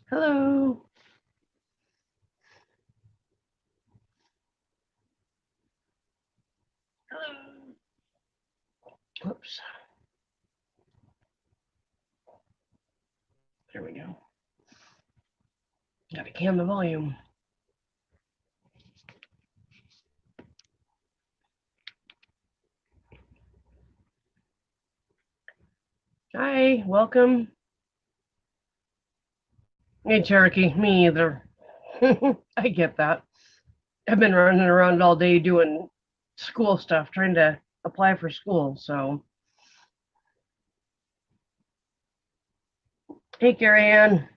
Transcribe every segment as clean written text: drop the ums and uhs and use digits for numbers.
Hello. Hello. Oops. There we go. Got to cam the volume. Hi, welcome. Hey, Cherokee. Me either. I get that. I've been running around all day doing school stuff, trying to apply for school. So, hey, Gary Ann.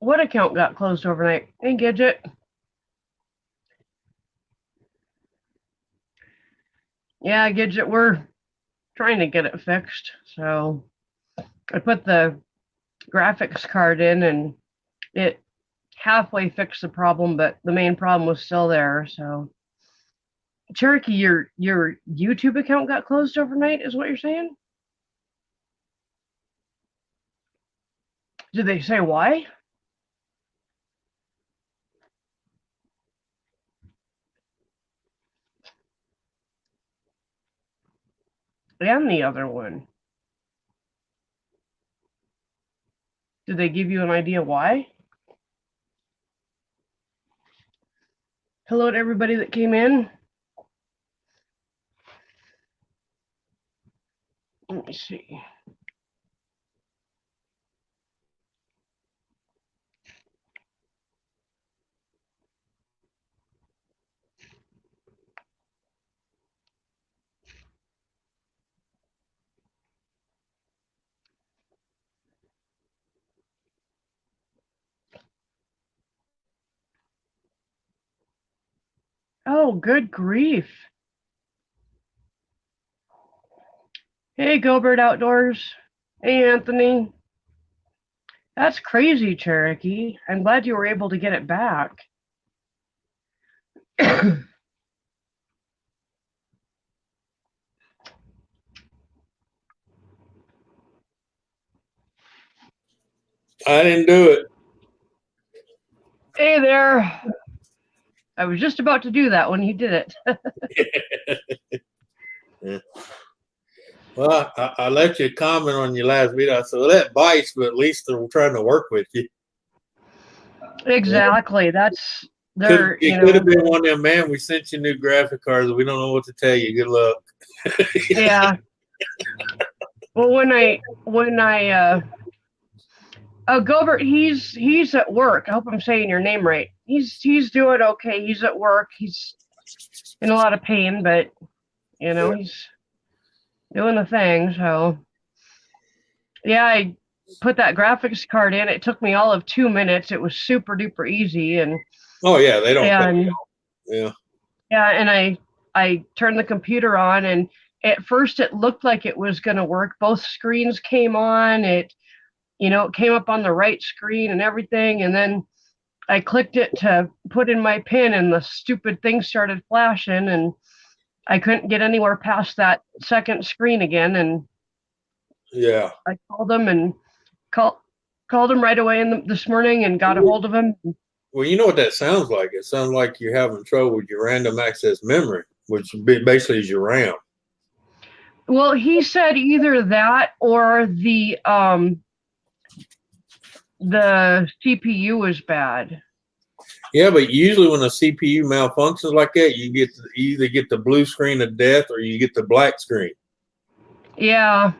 What account got closed overnight? Hey, Gidget. Yeah, Gidget, we're trying to get it fixed. So, I put the graphics card in and it halfway fixed the problem, but the main problem was still there. So, Cherokee, your YouTube account got closed overnight, is what you're saying? Did they say why? And the other one. Did they give you an idea why? Hello to everybody that came in. Let me see. Oh, good grief. Hey, Gilbert Outdoors. Hey, Anthony. That's crazy, Cherokee. I'm glad you were able to get it back. I didn't do it. Hey there. I was just about to do that when you did it. Yeah. Well, I let you comment on your last video. So that bites, but at least they're trying to work with you. Exactly. That's It could have been one of them, man. We sent you new graphic cards. We don't know what to tell you. Good luck. Yeah. Well, Gilbert, he's at work. I hope I'm saying your name right. He's doing okay. He's at work. He's in a lot of pain, but he's doing the thing. So yeah, I put that graphics card in. It took me all of 2 minutes. It was super duper easy, and oh yeah, they don't. Yeah. Yeah, and I turned the computer on, and at first it looked like it was going to work. Both screens came on. It came up on the right screen and everything, and then I clicked it to put in my PIN, and the stupid thing started flashing, and I couldn't get anywhere past that second screen again. And yeah, I called them and called him right away this morning and got a hold of him. Well, you know what that sounds like? It sounds like you're having trouble with your random access memory, which basically is your RAM. Well, he said either that or the CPU was bad. Yeah, but usually when a CPU malfunctions like that, you either get the blue screen of death or you get the black screen. Yeah.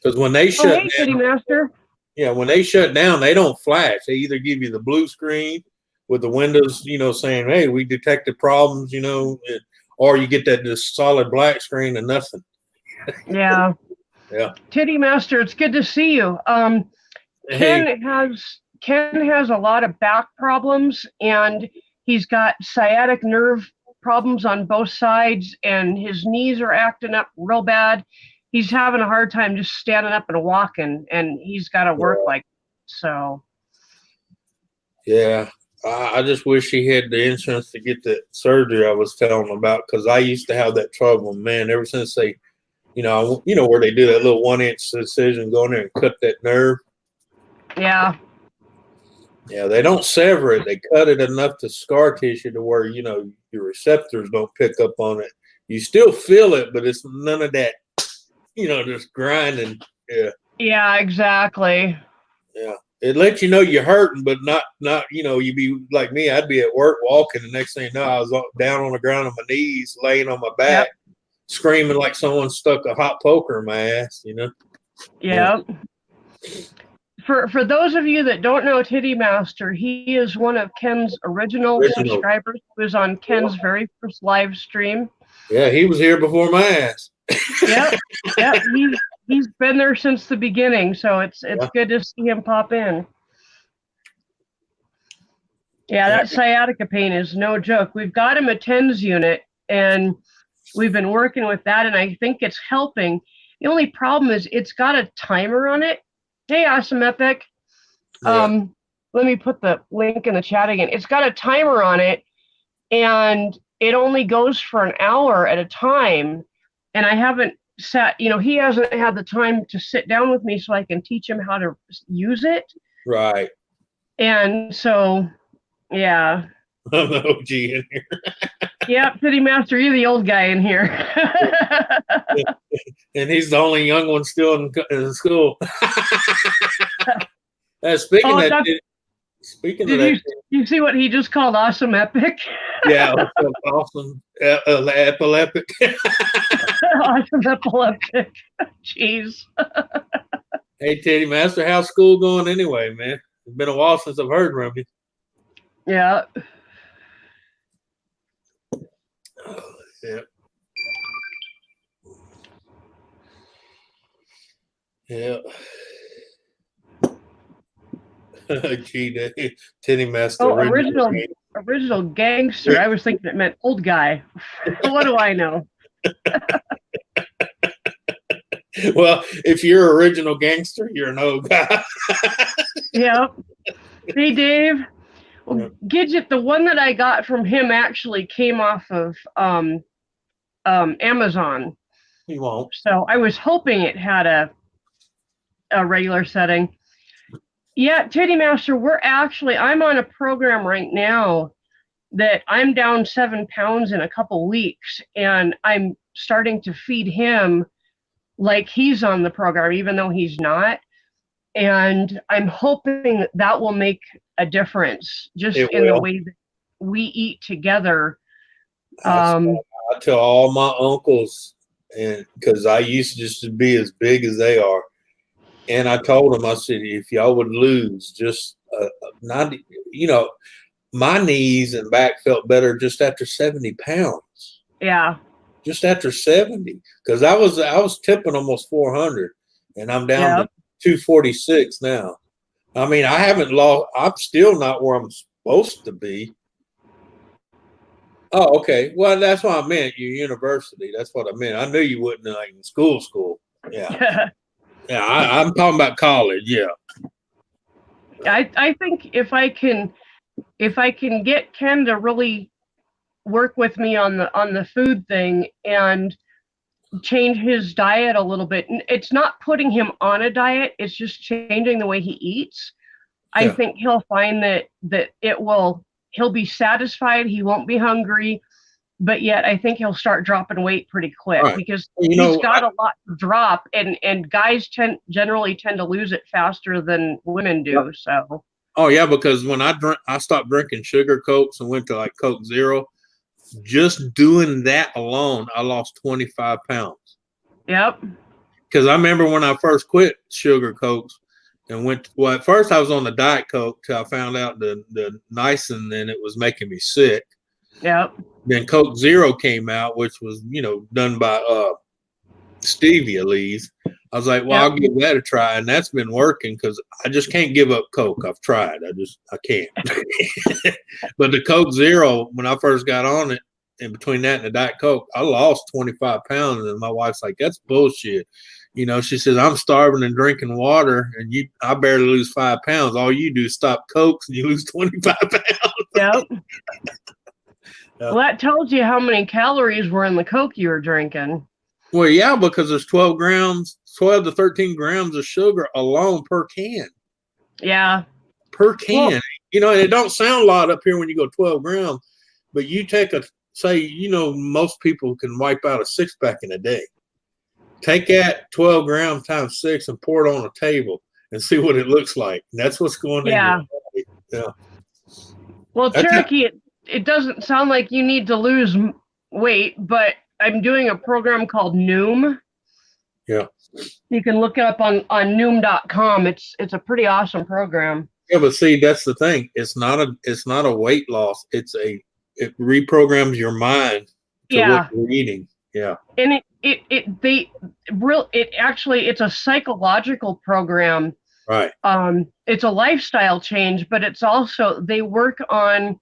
Because when they shut down, City Master. Yeah, when they shut down, they don't flash. They either give you the blue screen with the windows, saying, "Hey, we detected problems," or you get that just solid black screen and nothing. Yeah. Yeah. Titty Master, it's good to see you. Ken has a lot of back problems, and he's got sciatic nerve problems on both sides, and his knees are acting up real bad. He's having a hard time just standing up and walking, and he's got to work so. Yeah, I just wish he had the insurance to get the surgery I was telling him about, because I used to have that trouble, man. Ever since they, where they do that little 1-inch incision, go in there and cut that nerve. Yeah. Yeah, they don't sever it. They cut it enough to scar tissue to where, your receptors don't pick up on it. You still feel it, but it's none of that, just grinding. Yeah. Yeah, exactly. Yeah. It lets you know you're hurting, but not, you'd be like me. I'd be at work walking. The next thing you know, I was down on the ground on my knees, laying on my back, screaming like someone stuck a hot poker in my ass, Yep. Yeah. For those of you that don't know Titty Master, he is one of Ken's original subscribers. He was on Ken's very first live stream. Yeah, he was here before my ass. Yep. He's been there since the beginning, so it's good to see him pop in. Yeah, that sciatica pain is no joke. We've got him a TENS unit, and we've been working with that, and I think it's helping. The only problem is it's got a timer on it. Hey, Awesome Epic. Yeah. Let me put the link in the chat again. It's got a timer on it, and it only goes for an hour at a time, and I haven't he hasn't had the time to sit down with me so I can teach him how to use it. Right. And so, yeah. I'm the OG in here. Yep, City Master, you're the old guy in here. And he's the only young one still in school. Speaking of that, you see what he just called Awesome Epic? Yeah, awesome epileptic. Awesome epileptic. Jeez. Hey, Teddy Master, how's school going anyway, man? It's been a while since I've heard from you. Yeah. Yeah. Yeah. Gee, Teddy Master. Oh, original gangster. Yeah. I was thinking it meant old guy. What do I know? Well, if you're original gangster, you're an old guy. Yep. Hey, Dave. Well, Gidget, the one that I got from him actually came off of Amazon. He won't. So I was hoping it had a regular setting. Yeah, Titty Master, I'm on a program right now that I'm down 7 pounds in a couple weeks, and I'm starting to feed him like he's on the program, even though he's not. And I'm hoping that will make a difference just in the way that we eat together. I tell all my uncles, and because I used to just be as big as they are. And I told them, I said, if y'all would lose just not, my knees and back felt better just after 70 pounds. Yeah. Just after 70. Because I was tipping almost 400, and I'm down to 246 now. I mean, I haven't lost. I'm still not where I'm supposed to be. Oh, okay. Well, that's what I meant. Your university. That's what I meant. I knew you wouldn't like in school. Yeah. Yeah, I'm talking about college. Yeah. I think if I can get Ken to really work with me on the food thing and change his diet a little bit, it's not putting him on a diet, it's just changing the way he eats. I think he'll find that he'll be satisfied, he won't be hungry, but yet I think he'll start dropping weight pretty quick because he's got a lot to drop, and guys generally tend to lose it faster than women do. So. Oh yeah, because when I stopped drinking sugar Cokes and went to like Coke Zero. Just doing that alone, I lost 25 pounds. Yep. Because I remember when I first quit sugar Cokes and at first I was on the Diet Coke till I found out the niacin in it was making me sick. Yep. Then Coke Zero came out, which was, done by stevia leaves. I was like, well, I'll give that a try. And that's been working because I just can't give up Coke. I've tried. I can't. But the Coke Zero, when I first got on it, in between that and the Diet Coke, I lost 25 pounds. And my wife's like, that's bullshit. She says, I'm starving and drinking water, and I barely lose 5 pounds. All you do is stop Cokes and you lose 25 pounds. Yep. Well, that tells you how many calories were in the Coke you were drinking. Well, yeah, because there's 12 to 13 grams of sugar alone per can. Yeah. Per can. Well, you know, and it don't sound a lot up here when you go 12 grams, but you take most people can wipe out a 6-pack in a day. Take that 12 grams times 6 and pour it on a table and see what it looks like. And that's what's going in your body. Yeah. Well, Cherokee, it doesn't sound like you need to lose weight, but I'm doing a program called Noom. Yeah. You can look it up on Noom.com. It's a pretty awesome program. Yeah, but see, that's the thing. It's not a weight loss. It reprograms your mind to what you're eating. Yeah. And it's a psychological program. Right. It's a lifestyle change, but it's also, they work on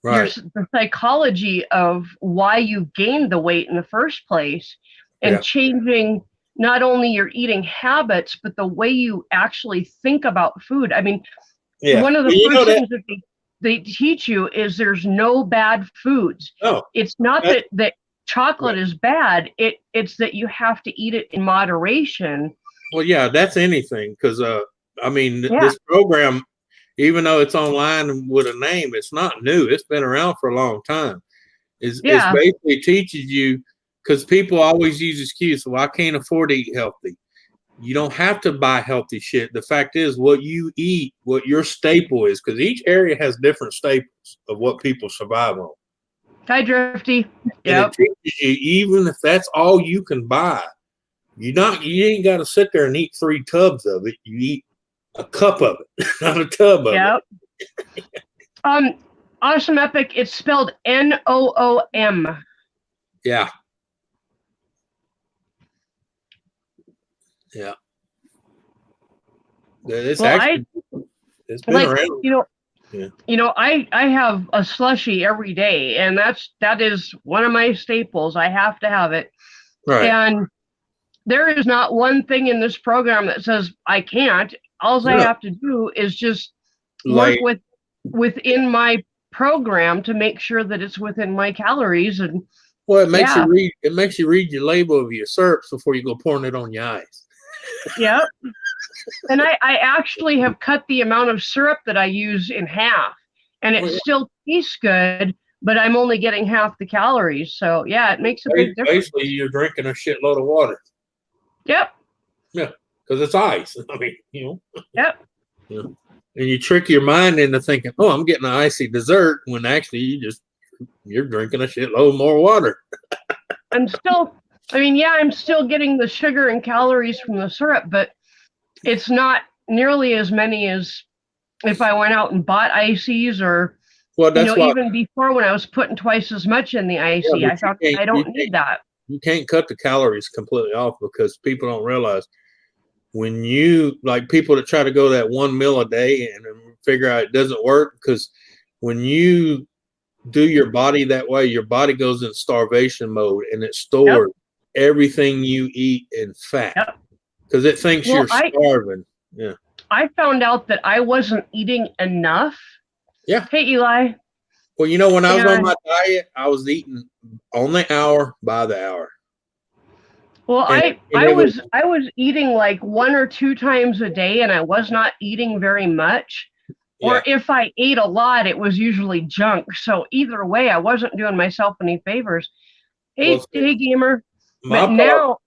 the psychology of why you gained the weight in the first place, and changing not only your eating habits, but the way you actually think about food. I mean, one of the first things that they teach you is there's no bad foods. No. It's not that chocolate is bad. It's that you have to eat it in moderation. Well, yeah, that's anything, because this program, even though it's online with a name, it's not new. It's been around for a long time. It's basically teaches you, because people always use excuse, well, I can't afford to eat healthy. You don't have to buy healthy shit. The fact is, what you eat, what your staple is, because each area has different staples of what people survive on. Hi, Drifty. Yep. And it teaches you, even if that's all you can buy, you ain't got to sit there and eat 3 tubs of it. You eat a cup of it, not a tub of it. Awesome Epic. It's spelled Noom. Yeah. Yeah. It's been around. I have a Slushy every day, and that is one of my staples. I have to have it. Right. And there is not one thing in this program that says I can't. All I have to do is just work within my program to make sure that it's within my calories. And it makes you read your label of your syrups before you go pouring it on your ice. Yep. And I actually have cut the amount of syrup that I use in half, and it still tastes good, but I'm only getting half the calories. So it makes a big difference. Basically, you're drinking a shitload of water. Yep. Yeah, because it's ice. I mean, Yep. Yeah. And you trick your mind into thinking, oh, I'm getting an icy dessert, when actually you're drinking a shitload more water. I'm still getting the sugar and calories from the syrup, but it's not nearly as many as if I went out and bought ices, or even before, when I was putting twice as much in the icy. I thought I don't need that. You can't cut the calories completely off, because people don't realize, when you, like people that try to go that 1 meal a day and figure out it doesn't work, because when you do your body that way, your body goes in starvation mode, and it stores everything you eat in fat, because it thinks you're starving. Yeah. I found out that I wasn't eating enough. Yeah. Hey, Eli. Well, when I was on my diet, I was eating on the hour, by the hour. Well, I was eating like 1 or 2 times a day, and I was not eating very much. Or if I ate a lot, it was usually junk. So either way, I wasn't doing myself any favors. Hey, gamer. But now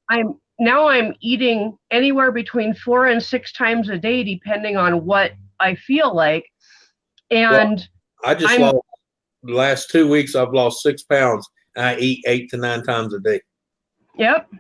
I'm eating anywhere between 4 and 6 times a day, depending on what I feel like. And I just lost, the last 2 weeks, I've lost 6 pounds. I eat 8 to 9 times a day. Yep.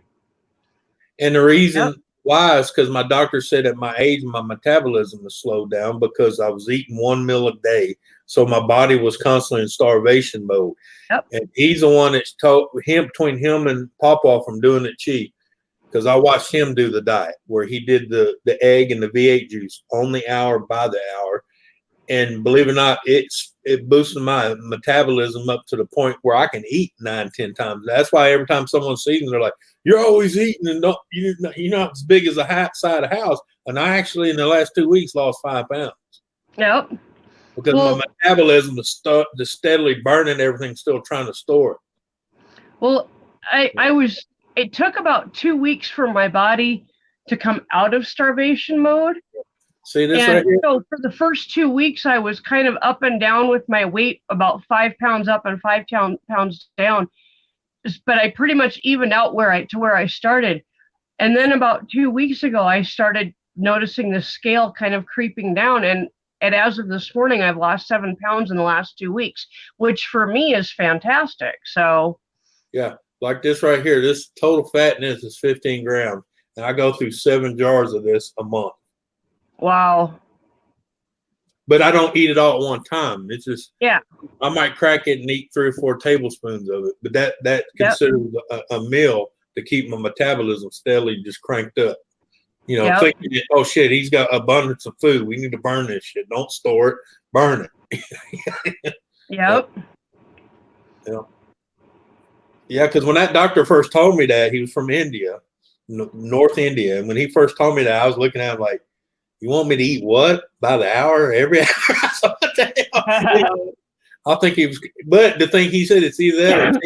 And the reason why is because my doctor said at my age, my metabolism has slowed down, because I was eating 1 meal a day. So my body was constantly in starvation mode. Yep. And he's the one that's taught between him and Papa from doing it cheap. Because I watched him do the diet where he did the egg and the V8 juice on the hour, by the hour. And believe it or not, it boosted my metabolism up to the point where I can eat 9, 10 times. That's why every time someone sees me, they're like, "You're always eating, and you're not as big as a side of house." And I actually, in the last 2 weeks, lost 5 pounds. Yep. because my metabolism is just steadily burning everything, still trying to store it. Well, it took about 2 weeks for my body to come out of starvation mode. See this right here? So for the first 2 weeks, I was kind of up and down with my weight, about 5 pounds up and 5 pounds down. But I pretty much evened out where I started. And then about 2 weeks ago, I started noticing the scale kind of creeping down. And as of this morning, I've lost 7 pounds in the last 2 weeks, which for me is fantastic. So, yeah, like this right here, this total fatness is 15 grams. And I go through 7 jars of this a month. Wow. But I don't eat it all at one time. It's just, yeah, I might crack it and eat 3 or 4 tablespoons of it. But that considers a meal to keep my metabolism steadily just cranked up. You know, thinking, oh shit, he's got abundance of food. We need to burn this shit. Don't store it, burn it. Yep. Yeah, because when that doctor first told me that, he was from India, North India. And when he first told me that, I was looking at him like, you want me to eat what? By the hour? Every hour? I think he was, but the thing he said, it's either that or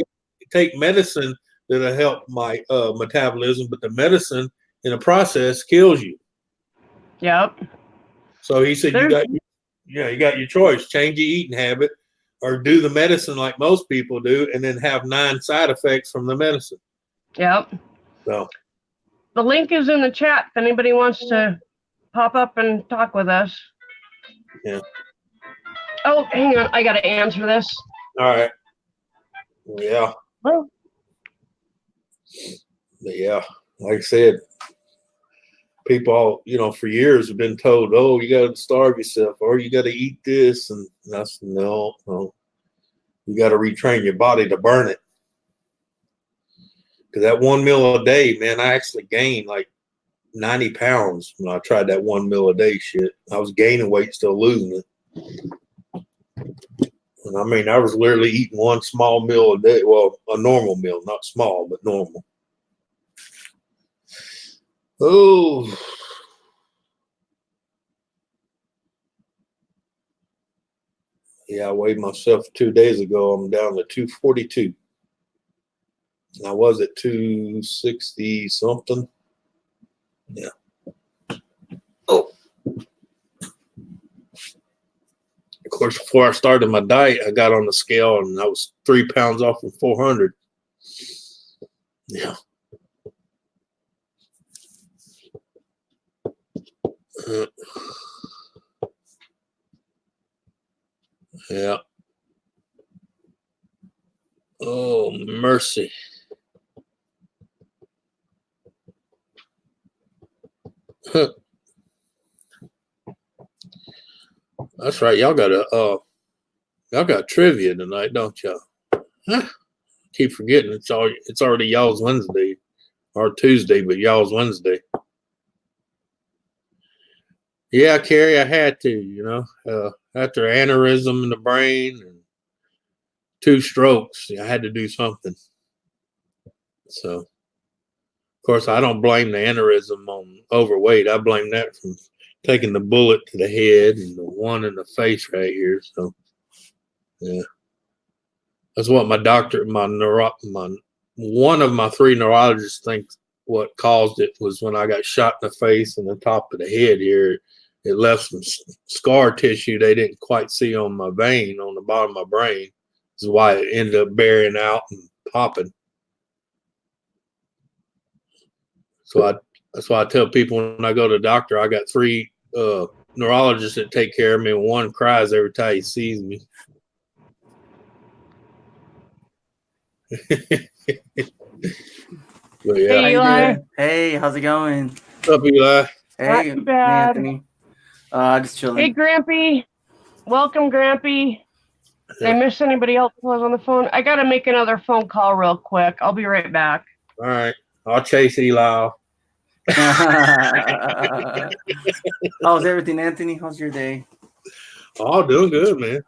take medicine that'll help my metabolism, but the medicine in the process kills you. Yep. So he said, you got your choice. Change your eating habit or do the medicine like most people do and then have 9 side effects from the medicine. Yep. So the link is in the chat if anybody wants to pop up and talk with us. Yeah. Oh, hang on. I got to answer this. All right. Yeah. Well. But yeah, like I said, people, for years have been told, oh, you got to starve yourself or you got to eat this. And I said, no. You got to retrain your body to burn it. Because that 1 meal a day, man, I actually gained like 90 pounds when I tried that 1 meal a day shit. I was gaining weight, still losing it. And I mean, I was literally eating 1 small meal a day. Well, a normal meal, not small, but normal. Oh. Yeah, I weighed myself 2 days ago. I'm down to 242. And I was at 260 something. Yeah. Oh. Of course, before I started my diet, I got on the scale and I was 3 pounds off from 400. Yeah. Yeah. Oh, mercy. Huh. That's right. Y'all got trivia tonight, don't y'all? Huh. Keep forgetting it's already y'all's Wednesday or Tuesday, but y'all's Wednesday. Yeah, Carrie, I had to, after aneurysm in the brain and 2 strokes, I had to do something. So, of course, I don't blame the aneurysm on overweight. I blame that from taking the bullet to the head and the one in the face right here. So, yeah, that's what my doctor, one of my 3 neurologists thinks what caused it was when I got shot in the face and the top of the head here. It left some scar tissue they didn't quite see on my vein on the bottom of my brain. This is why it ended up burying out and popping. So that's why I tell people when I go to the doctor, I got 3 neurologists that take care of me, and 1 cries every time he sees me. But yeah. Hey, Eli. Hey, how's it going? What's up, Eli? Hey, not too bad. Anthony. Just chilling. Hey, Grampy. Welcome, Grampy. Did I miss anybody else who was on the phone? I got to make another phone call real quick. I'll be right back. All right. I'll chase Eli. How's everything, Anthony? How's your day? Oh, doing good, man.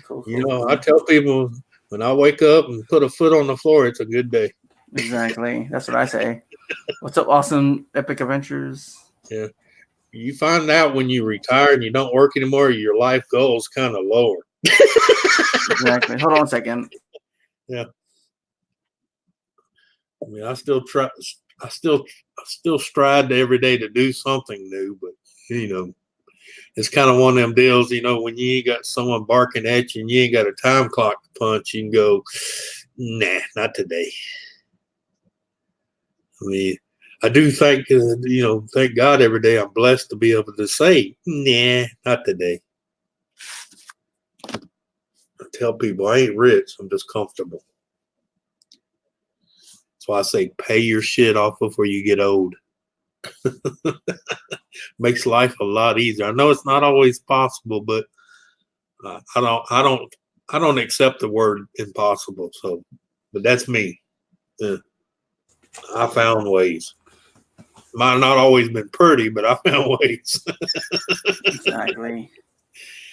Cool. I tell people when I wake up and put a foot on the floor, it's a good day. Exactly. That's what I say. What's up, awesome epic adventures? Yeah. You find out when you retire and you don't work anymore, your life goals kind of lower. Exactly. Hold on a second. Yeah. I mean, I still try. I still strive every day to do something new, but it's kind of one of them deals. When you ain't got someone barking at you and you ain't got a time clock to punch, you can go, nah, not today. I mean, I do thank God every day I'm blessed to be able to say, nah, not today. I tell people I ain't rich, I'm just comfortable. That's why I say pay your shit off before you get old. Makes life a lot easier. I know it's not always possible, but I don't accept the word impossible. So, but that's me. Yeah. I found ways. Might not always been pretty, but I found ways. Exactly.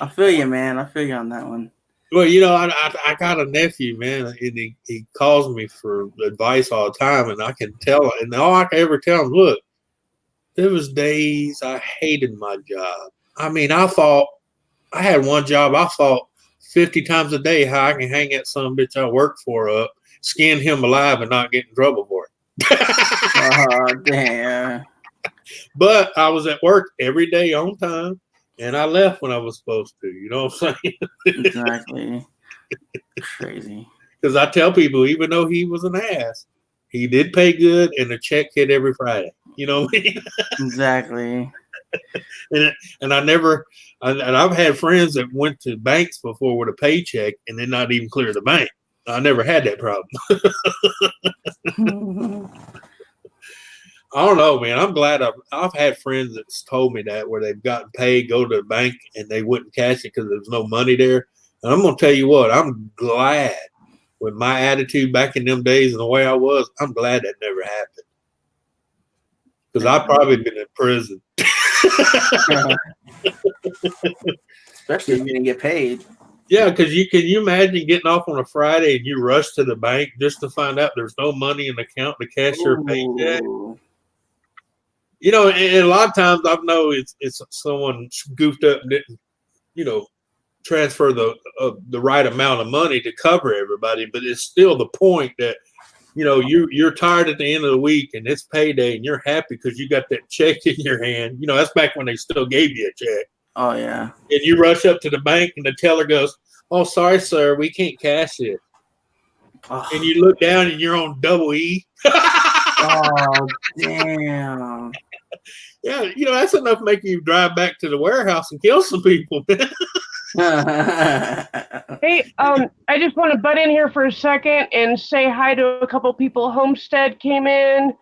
I feel you, man. I feel you on that one. Well, I got a nephew, man, and he calls me for advice all the time, and I can tell, and all I can ever tell him, look, there was days I hated my job. I mean, I had one job, I thought 50 times a day how I can hang that son of a bitch I work for up, skin him alive, and not get in trouble for it. Oh, damn. But I was at work every day on time, and I left when I was supposed to. You know what I'm saying? Exactly. Crazy. Because I tell people, even though he was an ass, he did pay good, and the check hit every Friday. You know what I mean? Exactly. And I've had friends that went to banks before with a paycheck and then not even clear the bank. I never had that problem. I don't know, man. I'm glad I've had friends that's told me that where they've gotten paid, go to the bank, and they wouldn't cash it because there was no money there. And I'm gonna tell you what, I'm glad with my attitude back in them days and the way I was. I'm glad that never happened because I've probably been in prison. Especially if you didn't get paid. Yeah, because can you imagine getting off on a Friday and you rush to the bank just to find out there's no money in the account to cash your paycheck? And a lot of times I know it's someone goofed up and didn't, transfer the right amount of money to cover everybody. But it's still the point that, you're tired at the end of the week and it's payday and you're happy because you got that check in your hand. That's back when they still gave you a check. Oh, yeah. And you rush up to the bank and the teller goes, "Oh, sorry, sir, we can't cash it." Oh. And you look down and you're on double E. Oh, damn. Yeah, that's enough to make you drive back to the warehouse and kill some people. Hey, I just want to butt in here for a second and say hi to a couple people. Homestead came in,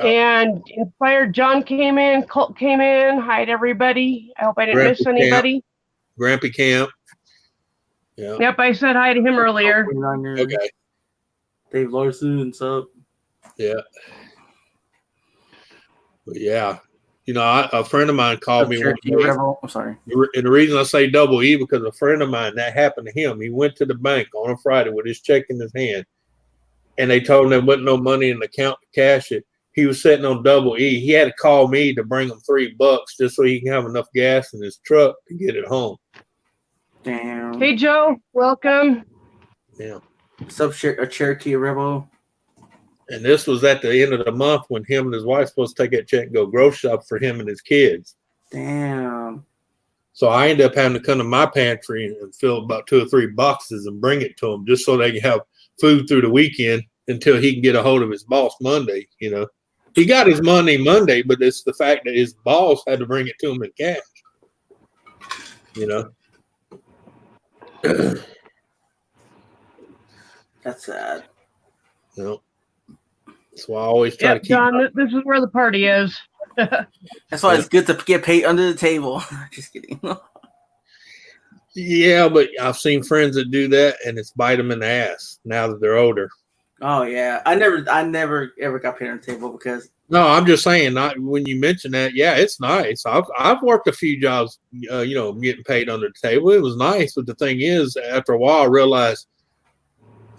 and Inspired John came in. Colt came in. Hi to everybody. I hope I didn't miss anybody. Grampy Camp. Yeah. Yep, I said hi to him earlier. Okay. Dave Larson, what's up? Yeah. But yeah. A friend of mine called me one day. I'm sorry. And the reason I say double E because a friend of mine, that happened to him. He went to the bank on a Friday with his check in his hand, and they told him there wasn't no money in the account to cash it. He was sitting on double E. He had to call me to bring him $3 just so he can have enough gas in his truck to get it home. Damn. Hey, Joe. Welcome. Yeah. What's up, a Cherokee Rebel? And this was at the end of the month when him and his wife supposed to take that check and go grocery shop for him and his kids. Damn. So I ended up having to come to my pantry and fill about 2 or 3 boxes and bring it to them just so they can have food through the weekend until he can get a hold of his boss Monday. He got his money Monday, but it's the fact that his boss had to bring it to him in cash. That's sad. That's why I always try to keep. John, this is where the party is. That's why it's good to get paid under the table. Just kidding. Yeah, but I've seen friends that do that, and it's bite them in the ass now that they're older. Oh yeah, I never ever got paid on the table because. No, I'm just saying. When you mention that, yeah, it's nice. I've worked a few jobs, getting paid under the table. It was nice, but the thing is, after a while, I realized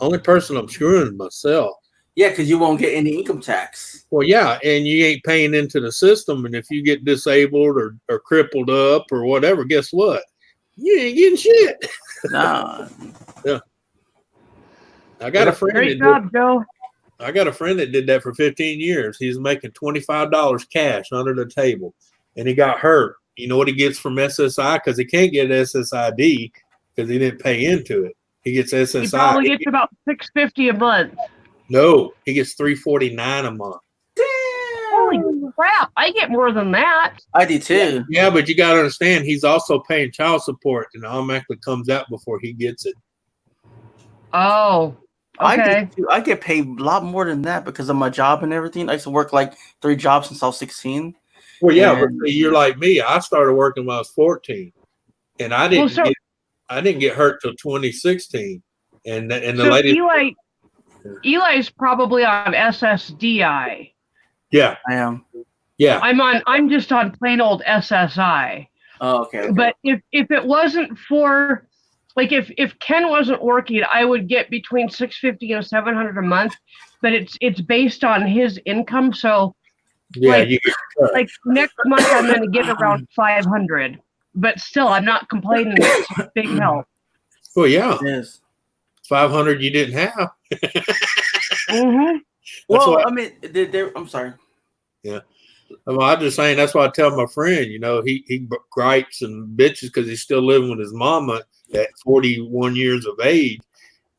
only person I'm screwing is myself. Yeah, because you won't get any income tax. Well, yeah, and you ain't paying into the system. And if you get disabled or crippled up or whatever, guess what? You ain't getting shit. Nah. Yeah. I got a friend Great job, Joe. I got a friend that did that for 15 years. He's making $25 cash under the table, and he got hurt. You know what he gets from SSI? Because he can't get SSID because he didn't pay into it. He gets SSI. He probably gets about $650 a month. No, he gets $349 a month. Damn. Holy crap! I get more than that. I do too. Yeah, but you got to understand, he's also paying child support, and it automatically comes out before he gets it. Oh, okay. I get paid a lot more than that because of my job and everything. I used to work like 3 jobs since I was 16. Well, yeah, but you're like me. I started working when I was 14, and I didn't get hurt till 2016. And the so lady, Eli's probably on SSDI. Yeah, I am. Yeah, I'm just on plain old SSI. Oh, okay. But if it wasn't for, like, if Ken wasn't working, I would get between $650 and $700 a month. But it's based on his income. So yeah, like next month I'm going to get around 500. But still, I'm not complaining. It's a big help. Well, yeah, It is. 500 you didn't have. Mm-hmm. Well, I mean, I'm sorry. Yeah. Well, I'm just saying that's why I tell my friend, you know, he gripes and bitches because he's still living with his mama at 41 years of age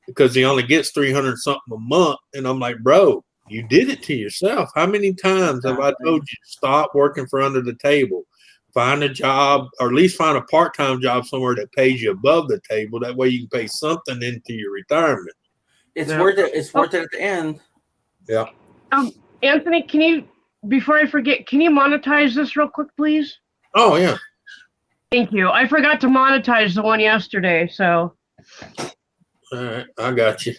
because he only gets 300 something a month. And I'm like, bro, you did it to yourself. How many times have I told you stop working for under the table? Find a job, or at least find a part-time job somewhere that pays you above the table. That way you can pay something into your retirement. It's worth it. It's worth it at the end. Yeah. Anthony, can you, before I forget, can you monetize this real quick, please? Oh, yeah. Thank you. I forgot to monetize the one yesterday, so. All right, I got you.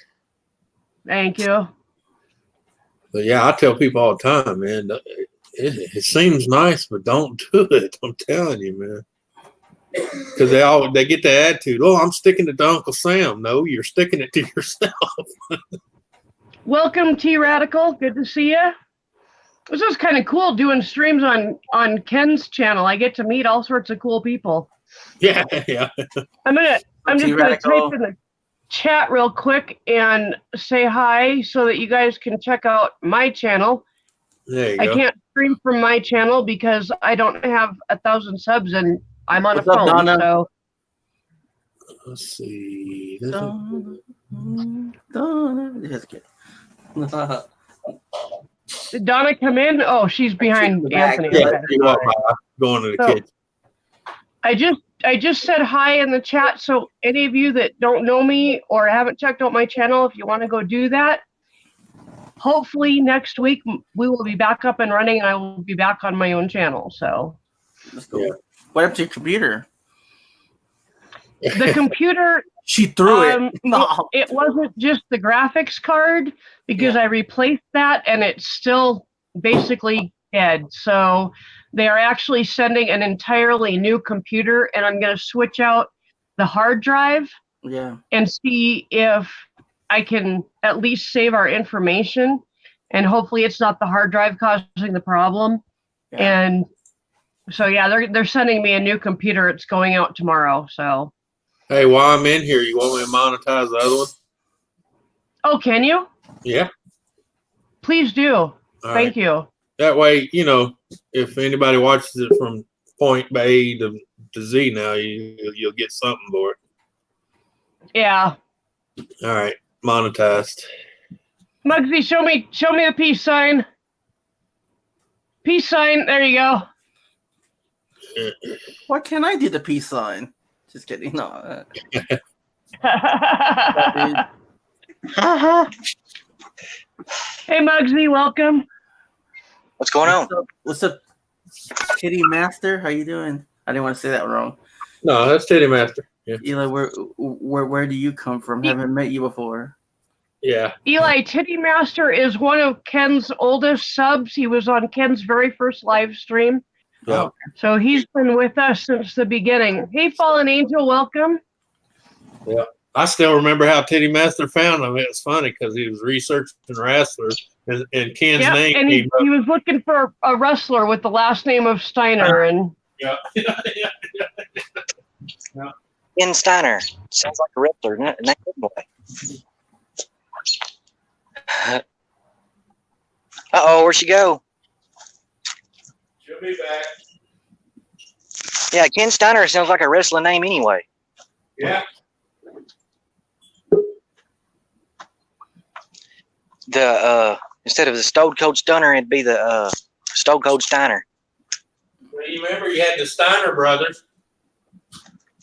Thank you. But yeah, I tell people all the time, man, it seems nice, but don't do it. I'm telling you, man. Because they get the attitude, oh, I'm sticking it to Uncle Sam. No, you're sticking it to yourself. Welcome, T Radical. Good to see you. This is kind of cool doing streams on Ken's channel. I get to meet all sorts of cool people. Yeah, yeah. I'm just gonna type in the chat real quick and say hi so that you guys can check out my channel. There you I go. can't stream from my channel because I don't have 1,000 subs and I'm on What's a up, phone. Donna? So Let's see. did Donna come in? Oh, she's behind Anthony. Yeah, Okay. you walk by, going to the So, kitchen. I just said hi in the chat, so any of you that don't know me or haven't checked out my channel, if you want to go do that, hopefully next week we will be back up and running and I will be back on my own channel. So Let's go. Yeah. What happened to your computer? the computer, she threw it. No. It wasn't just the graphics card because I replaced that and it's still basically dead. So they are actually sending an entirely new computer and I'm going to switch out the hard drive and see if I can at least save our information. And hopefully it's not the hard drive causing the problem. Yeah. And so, yeah, they're sending me a new computer. It's going out tomorrow. So. Hey, while I'm in here, you want me to monetize the other one? Oh, can you? Yeah. Please do. Thank you. That way, you know, if anybody watches it from point A to Z now, you'll get something for it. Yeah. All right. Monetized. Muggsy, show me the peace sign. Peace sign. There you go. Why can't I do the peace sign? Just kidding. No. Hey, Muggsy, welcome. What's going on? What's up, Titty Master? How you doing? I didn't want to say that wrong. No, that's Titty Master. Yeah. Eli, where do you come from? Haven't met you before. Yeah. Eli, Titty Master is one of Ken's oldest subs. He was on Ken's very first live stream. Yeah. So he's been with us since the beginning. Hey, Fallen Angel, welcome. Yeah. I still remember how Titty Master found him. It was funny because he was researching wrestlers, and Ken's name and came up. he was looking for a wrestler with the last name of Steiner, and Yeah. Ken Steiner. Sounds like a wrestler. Not good boy. Uh-oh, where'd she go? She'll be back. Yeah, Ken Steiner sounds like a wrestling name anyway. Yeah. Instead of the Stone Cold Stunner, it'd be the Stone Cold Steiner. Well, you remember you had the Steiner brothers?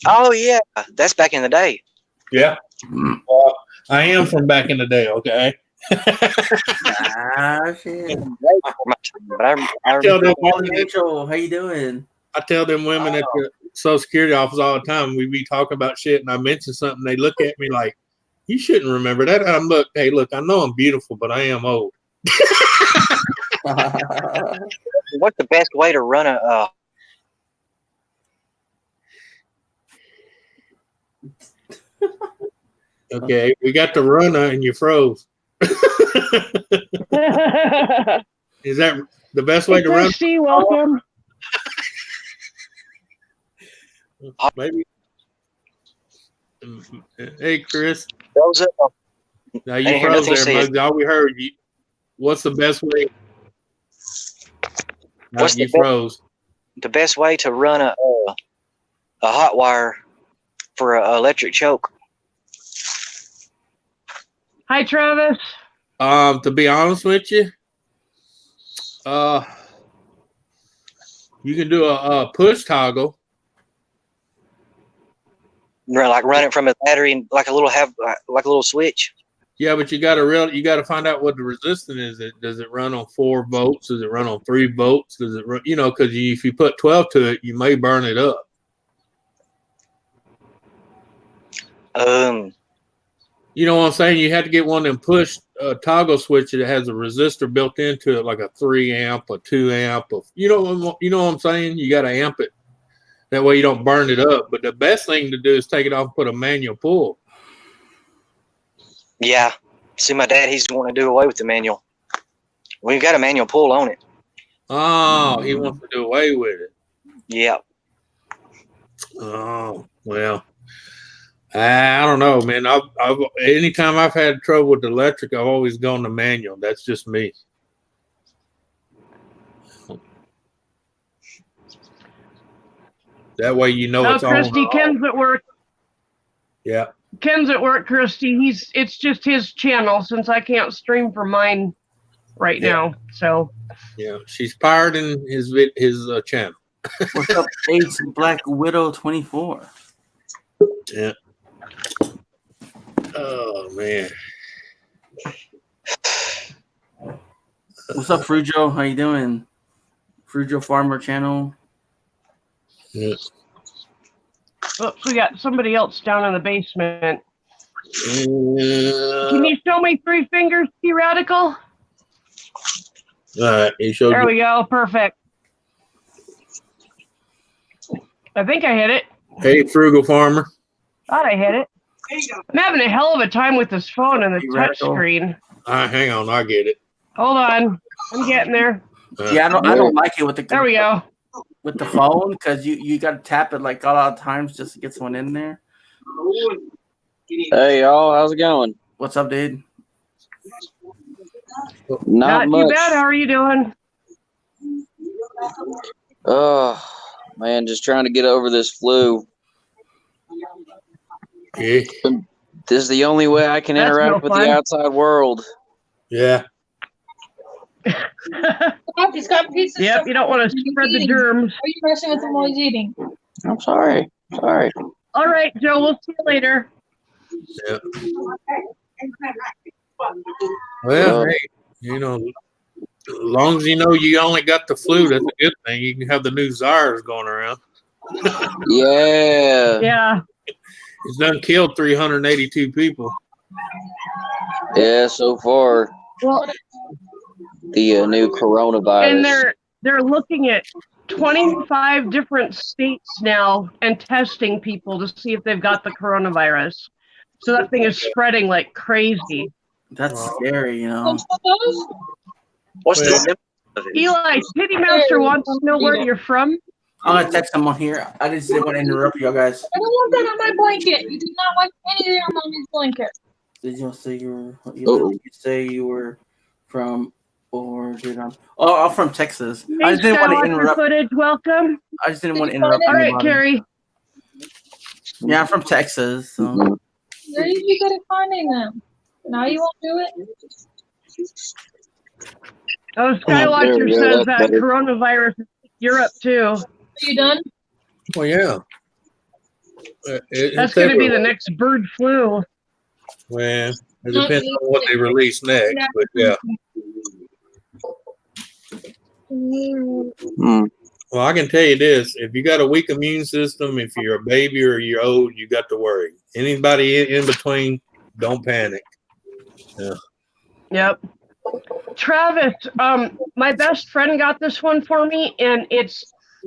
Oh yeah, that's back in the day. Yeah. I am from back in the day, okay? Shit. But I tell them Morning, Rachel. How you doing? I tell them women at the Social Security office all the time, we be talking about shit and I mention something, they look at me like, you shouldn't remember that. I'm hey, look, I know I'm beautiful, but I am old. What's the best way to run a Okay, we got the runner and you froze. Is that the best way to run? Christy, welcome. Maybe. Hey, Chris. Now you froze there, Muggs. All we heard you. What's the best way? You froze. The best way to run a hot wire for an electric choke? Hi, Travis. To be honest with you, you can do a push toggle. Run it from a battery, like a little switch. Yeah, but you got to find out what the resistance is. Does it run on 4 volts? Does it run on 3 volts? Does it run? Because if you put 12 to it, you may burn it up. You know what I'm saying? You have to get one of them push toggle switches that has a resistor built into it, like a 3 amp, a 2 amp. You know what I'm saying? You got to amp it. That way you don't burn it up. But the best thing to do is take it off and put a manual pull. Yeah. See, my dad, he's wanting to do away with the manual. We've got a manual pull on it. Oh, he wants to do away with it. Yeah. Oh, well. I don't know, man. Anytime I've had trouble with the electric, I've always gone to manual. That's just me. That way you know it's Christy, on. Ken's at work. Yeah. Ken's at work, Christy. It's just his channel since I can't stream from mine right now. So. Yeah, she's pirating his channel. What's up, Ace Black Widow 24? Yeah. Oh man. What's up, Frujo? How you doing? Frujo Farmer channel. Yeah. Oops, we got somebody else down in the basement. Can you show me 3 fingers, T Radical? All right, he showed. There we go. Perfect. I think I hit it. Hey, Frugal Farmer. Thought I hit it. I'm having a hell of a time with this phone and the touch screen. All right, hang on, I get it. Hold on, I'm getting there. Yeah, I don't like it with the. There we go. With the phone, because you got to tap it like a lot of times just to get someone in there. Hey y'all, how's it going? What's up, dude? Not much. Too bad. How are you doing? Oh man, just trying to get over this flu. Yeah. This is the only way I can interact with the outside world. Yeah. He's got pieces. Yep, you don't want to spread the germs. Are you messing with him while he's eating? I'm sorry. Sorry. All right, Joe, we'll see you later. Yeah. Well, hey, as long as you know you only got the flu, that's a good thing. You can have the new SARS going around. Yeah. Yeah. It's done killed 382 people. Yeah, so far. Well, the new coronavirus. And they're looking at 25 different states now and testing people to see if they've got the coronavirus. So that thing is spreading like crazy. That's scary, you know. What's the Well, symptom of it? Eli, City Master wants to know where you're from. I'm gonna text someone here. I just didn't want to interrupt you guys. I don't want that on my blanket. You do not want anything on mommy's blanket. Did you say you were? Uh-oh. You say you were from, or did I? Oh, I'm from Texas. I Hey, just didn't want to Skywatcher interrupt. footage, welcome. I just didn't want to interrupt All right, anybody. Carrie. Yeah, I'm from Texas. So. Where did you go to finding them? Now you won't do it? Oh, there Skywatcher we go, says that's that better. coronavirus is in Europe too. Are you done? Well, yeah. That's going to be the next bird flu. Well, it depends on what they release next, but yeah. Hmm. Well, I can tell you this: if you got a weak immune system, if you're a baby or you're old, you got to worry. Anybody in between, don't panic. Yeah. Yep. Travis, my best friend got this one for me, and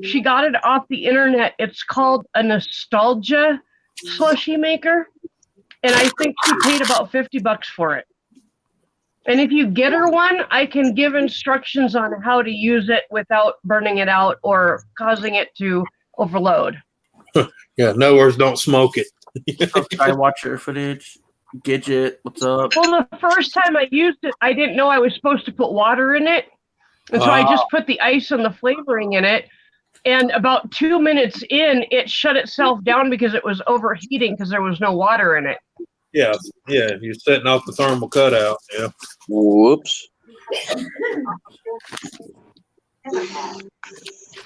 she got it off the internet. It's called a nostalgia slushy maker, and I think she paid about $50 for it. And if you get her one, I can give instructions on how to use it without burning it out or causing it to overload. Yeah. In other words, don't smoke it. Skywatcher footage. Gidget, what's up? Well, the first time I used it, I didn't know I was supposed to put water in it. And so I just put the ice and the flavoring in it. And about 2 minutes in, it shut itself down because it was overheating because there was no water in it. Yeah. Yeah. You're setting off the thermal cutout. Yeah. Whoops.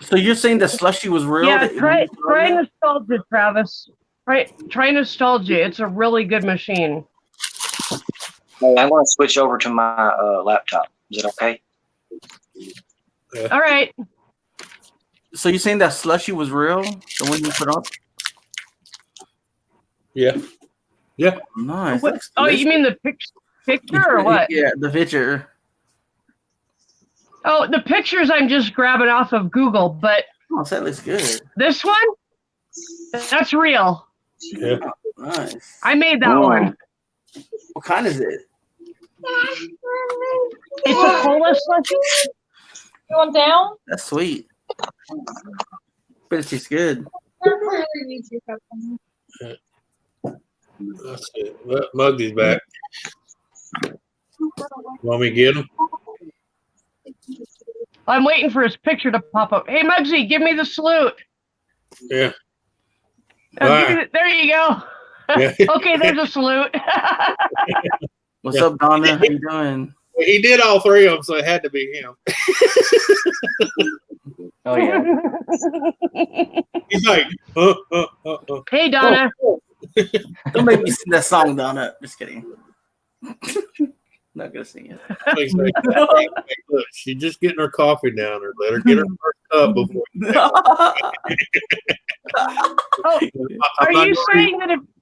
So you're saying the slushy was real? Yeah, try nostalgia, Travis. Try nostalgia. It's a really good machine. Hey, I want to switch over to my laptop. Is it okay? Yeah. All right. So you're saying that slushy was real? The one you put up? Yeah. Yeah. Nice. What, oh, you mean the picture or what? Yeah, the picture. Oh, the pictures I'm just grabbing off of Google, but Oh, that looks good. this one, that's real. Yeah. Nice. I made that Oh. one. What kind is it? It's a cola slushy. You want down? That's sweet. But it tastes good. That's it. Well, Mugsy's back. Want me to get him? I'm waiting for his picture to pop up. Hey, Muggsy, give me the salute. Yeah. There you go. Yeah. Okay, there's a salute. What's Yeah. up, Donna? How you doing? He did all three of them, so it had to be him. Oh yeah. He's like, Hey, Donna. Don't make me sing that song, Donna. Just kidding. Not gonna sing it. He's like, hey, look, she's just getting her coffee down. Or let her get her first cup before. Oh,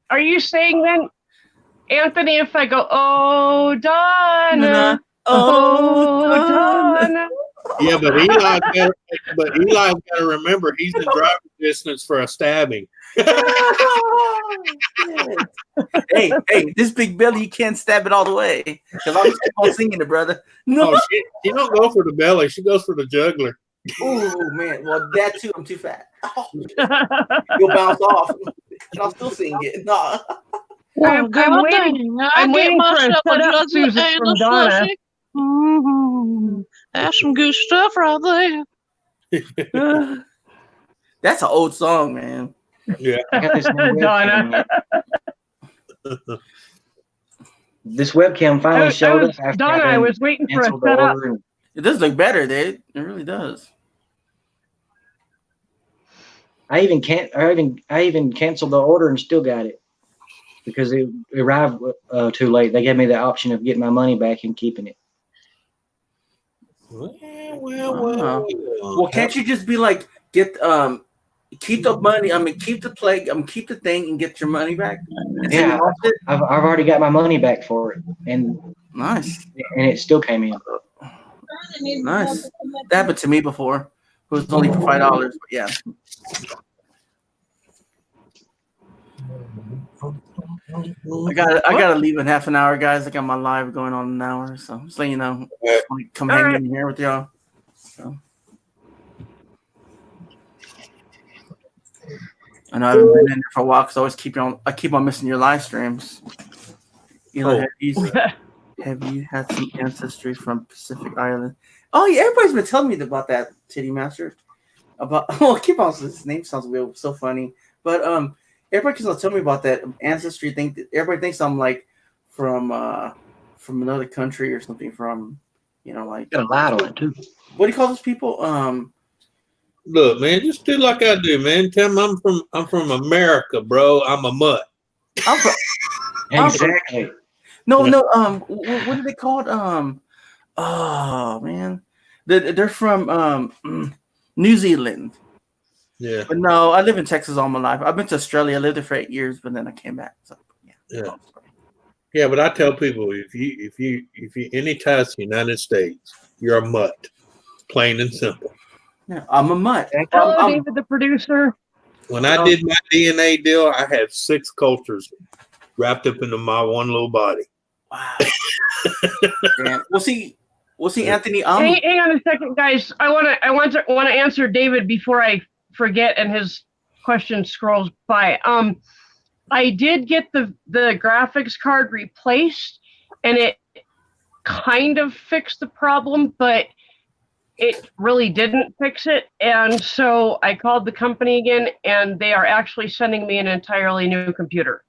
are you saying then, Anthony, if I go, oh, Donna, oh, Donna. Yeah, but Eli's got to remember he's in driving distance for a stabbing. hey, this big belly, you can't stab it all the way. Because I'm just keep on singing it, brother. No. Oh, she don't go for the belly. She goes for the jugular. Oh man, well that too. I'm too fat. You'll bounce off, and I'll still sing it. No. I'm waiting for a setup, Susan, from Donna. Mm-hmm. That's some good stuff right there. That's an old song, man. Yeah. I got this new Donna. webcam. This webcam finally showed up after Donna, I was waiting for a canceled the setup. order. And It does look better, dude. It really does. I even canceled the order and still got it because it arrived too late. They gave me the option of getting my money back and keeping it. Well, can't you just be like, keep the money? Keep the keep the thing and get your money back. Yeah, I've already got my money back for it, and nice, and it still came in. Nice. That happened to me before. It was only for $5, but yeah. I gotta leave in half an hour, guys. I got my live going on in an hour, so just letting you know. Just want to come hang in here with y'all. So. I know I haven't been in there for a while because I always I keep on missing your live streams. You know, have you had some ancestry from Pacific Island? Oh yeah, everybody's been telling me about that, Titty Master. Keep on. His name sounds weird, so funny. But everybody keeps on telling me about that ancestry thing. Everybody thinks I'm like from another country or something. From like got a lot on it too. What do you call those people? Look, man, just do like I do, man. Tell them I'm from America, bro. I'm a mutt. Exactly. No. What are they called? Oh man, they're from New Zealand. Yeah. But no, I live in Texas all my life. I've been to Australia. I lived there for 8 years, but then I came back. So yeah. Yeah, but I tell people if you any ties to the United States, you're a mutt. Plain and simple. Yeah, I'm a mutt. Hello, David, the producer. When I did my DNA deal, I had 6 cultures wrapped up into my one little body. Wow. Yeah. We'll see, Anthony. Hang on a second, guys. I want to answer David before I forget and his question scrolls by. I did get the graphics card replaced, and it kind of fixed the problem, but it really didn't fix it. And so I called the company again, and they are actually sending me an entirely new computer.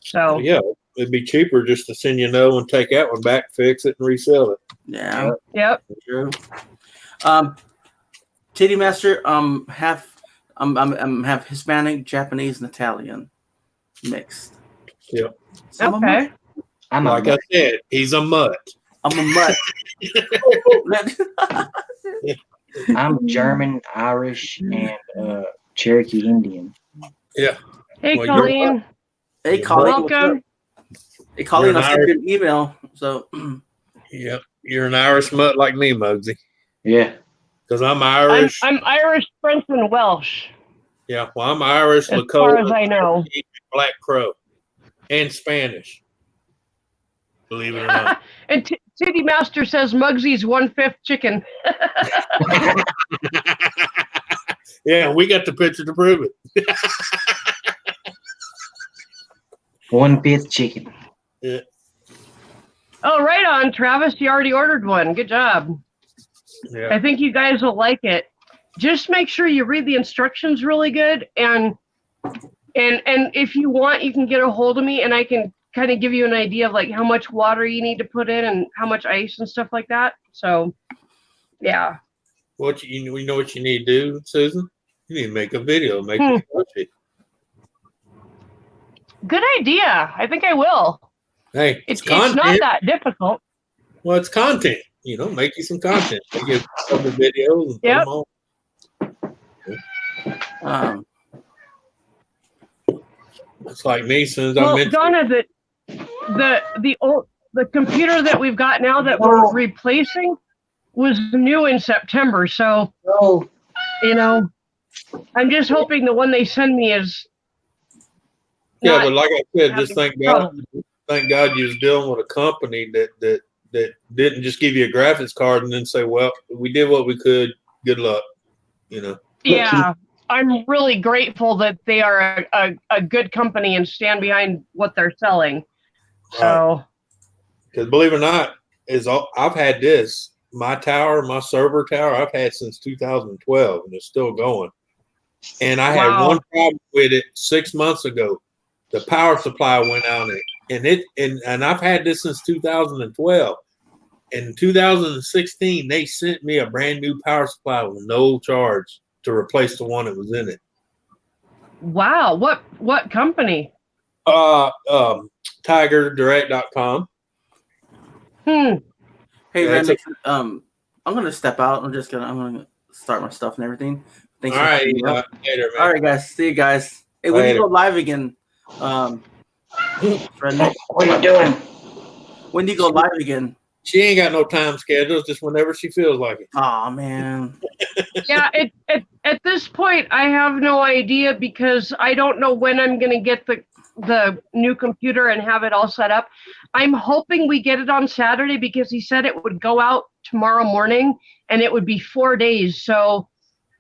So yeah, it'd be cheaper just to send you another one, take that one back, fix it, and resell it. Yeah. Yep. True. Titty Master, I'm half Hispanic, Japanese, and Italian mixed. Yep. So okay. I'm like I said, he's a mutt. I'm a mutt. I'm German, Irish, and Cherokee Indian. Yeah. Hey, Colleen. Hey, Colleen. Welcome. Hey, Colleen, I sent you an email. So. Yep. You're an Irish mutt like me, Muggsy. Yeah. Because I'm Irish. I'm Irish, French, and Welsh. Yeah. Well, I'm Irish, as Lakota, far as I know. Black Crow, and Spanish. Believe it or not. And Titty Master says Muggsy's 1/5 chicken. Yeah, we got the picture to prove it. 1/5 chicken. Yeah. Oh, right on, Travis. You already ordered one. Good job. Yeah. I think you guys will like it. Just make sure you read the instructions really good, and if you want, you can get a hold of me, and I can kind of give you an idea of like how much water you need to put in and how much ice and stuff like that. So, yeah. We know what you need to do, Susan? You need to make a video, make it slushy. Good idea. I think I will. Hey, it's not that difficult. Well, it's content. Make you some content. Make you a couple of videos and put them on. It's like me, as soon as I mentioned. Donna, the computer that we've got now that we're replacing was new in September. So, I'm just hoping the one they send me is. Yeah, but like I said, just thank God you was dealing with a company that didn't just give you a graphics card and then say, well, we did what we could. Good luck. Yeah, I'm really grateful that they are a good company and stand behind what they're selling. So, because believe it or not, I've had this, my server tower, I've had since 2012, and it's still going. And I had one problem with it 6 months ago. The power supply went out, and I've had this since 2012. In 2016, they sent me a brand new power supply with no charge to replace the one that was in it. Wow, what company? TigerDirect.com. Hey, Randy, I'm gonna step out. I'm gonna start my stuff and everything. Thanks. All right, later, man. All right, guys. See you guys. Hey, when you go live again, Randy, what are you doing? When do you go live again? She ain't got no time schedule. It's just whenever she feels like it. Oh man. Yeah, at this point, I have no idea because I don't know when I'm gonna get the new computer and have it all set up. I'm hoping we get it on Saturday because he said it would go out tomorrow morning and it would be 4 days. So,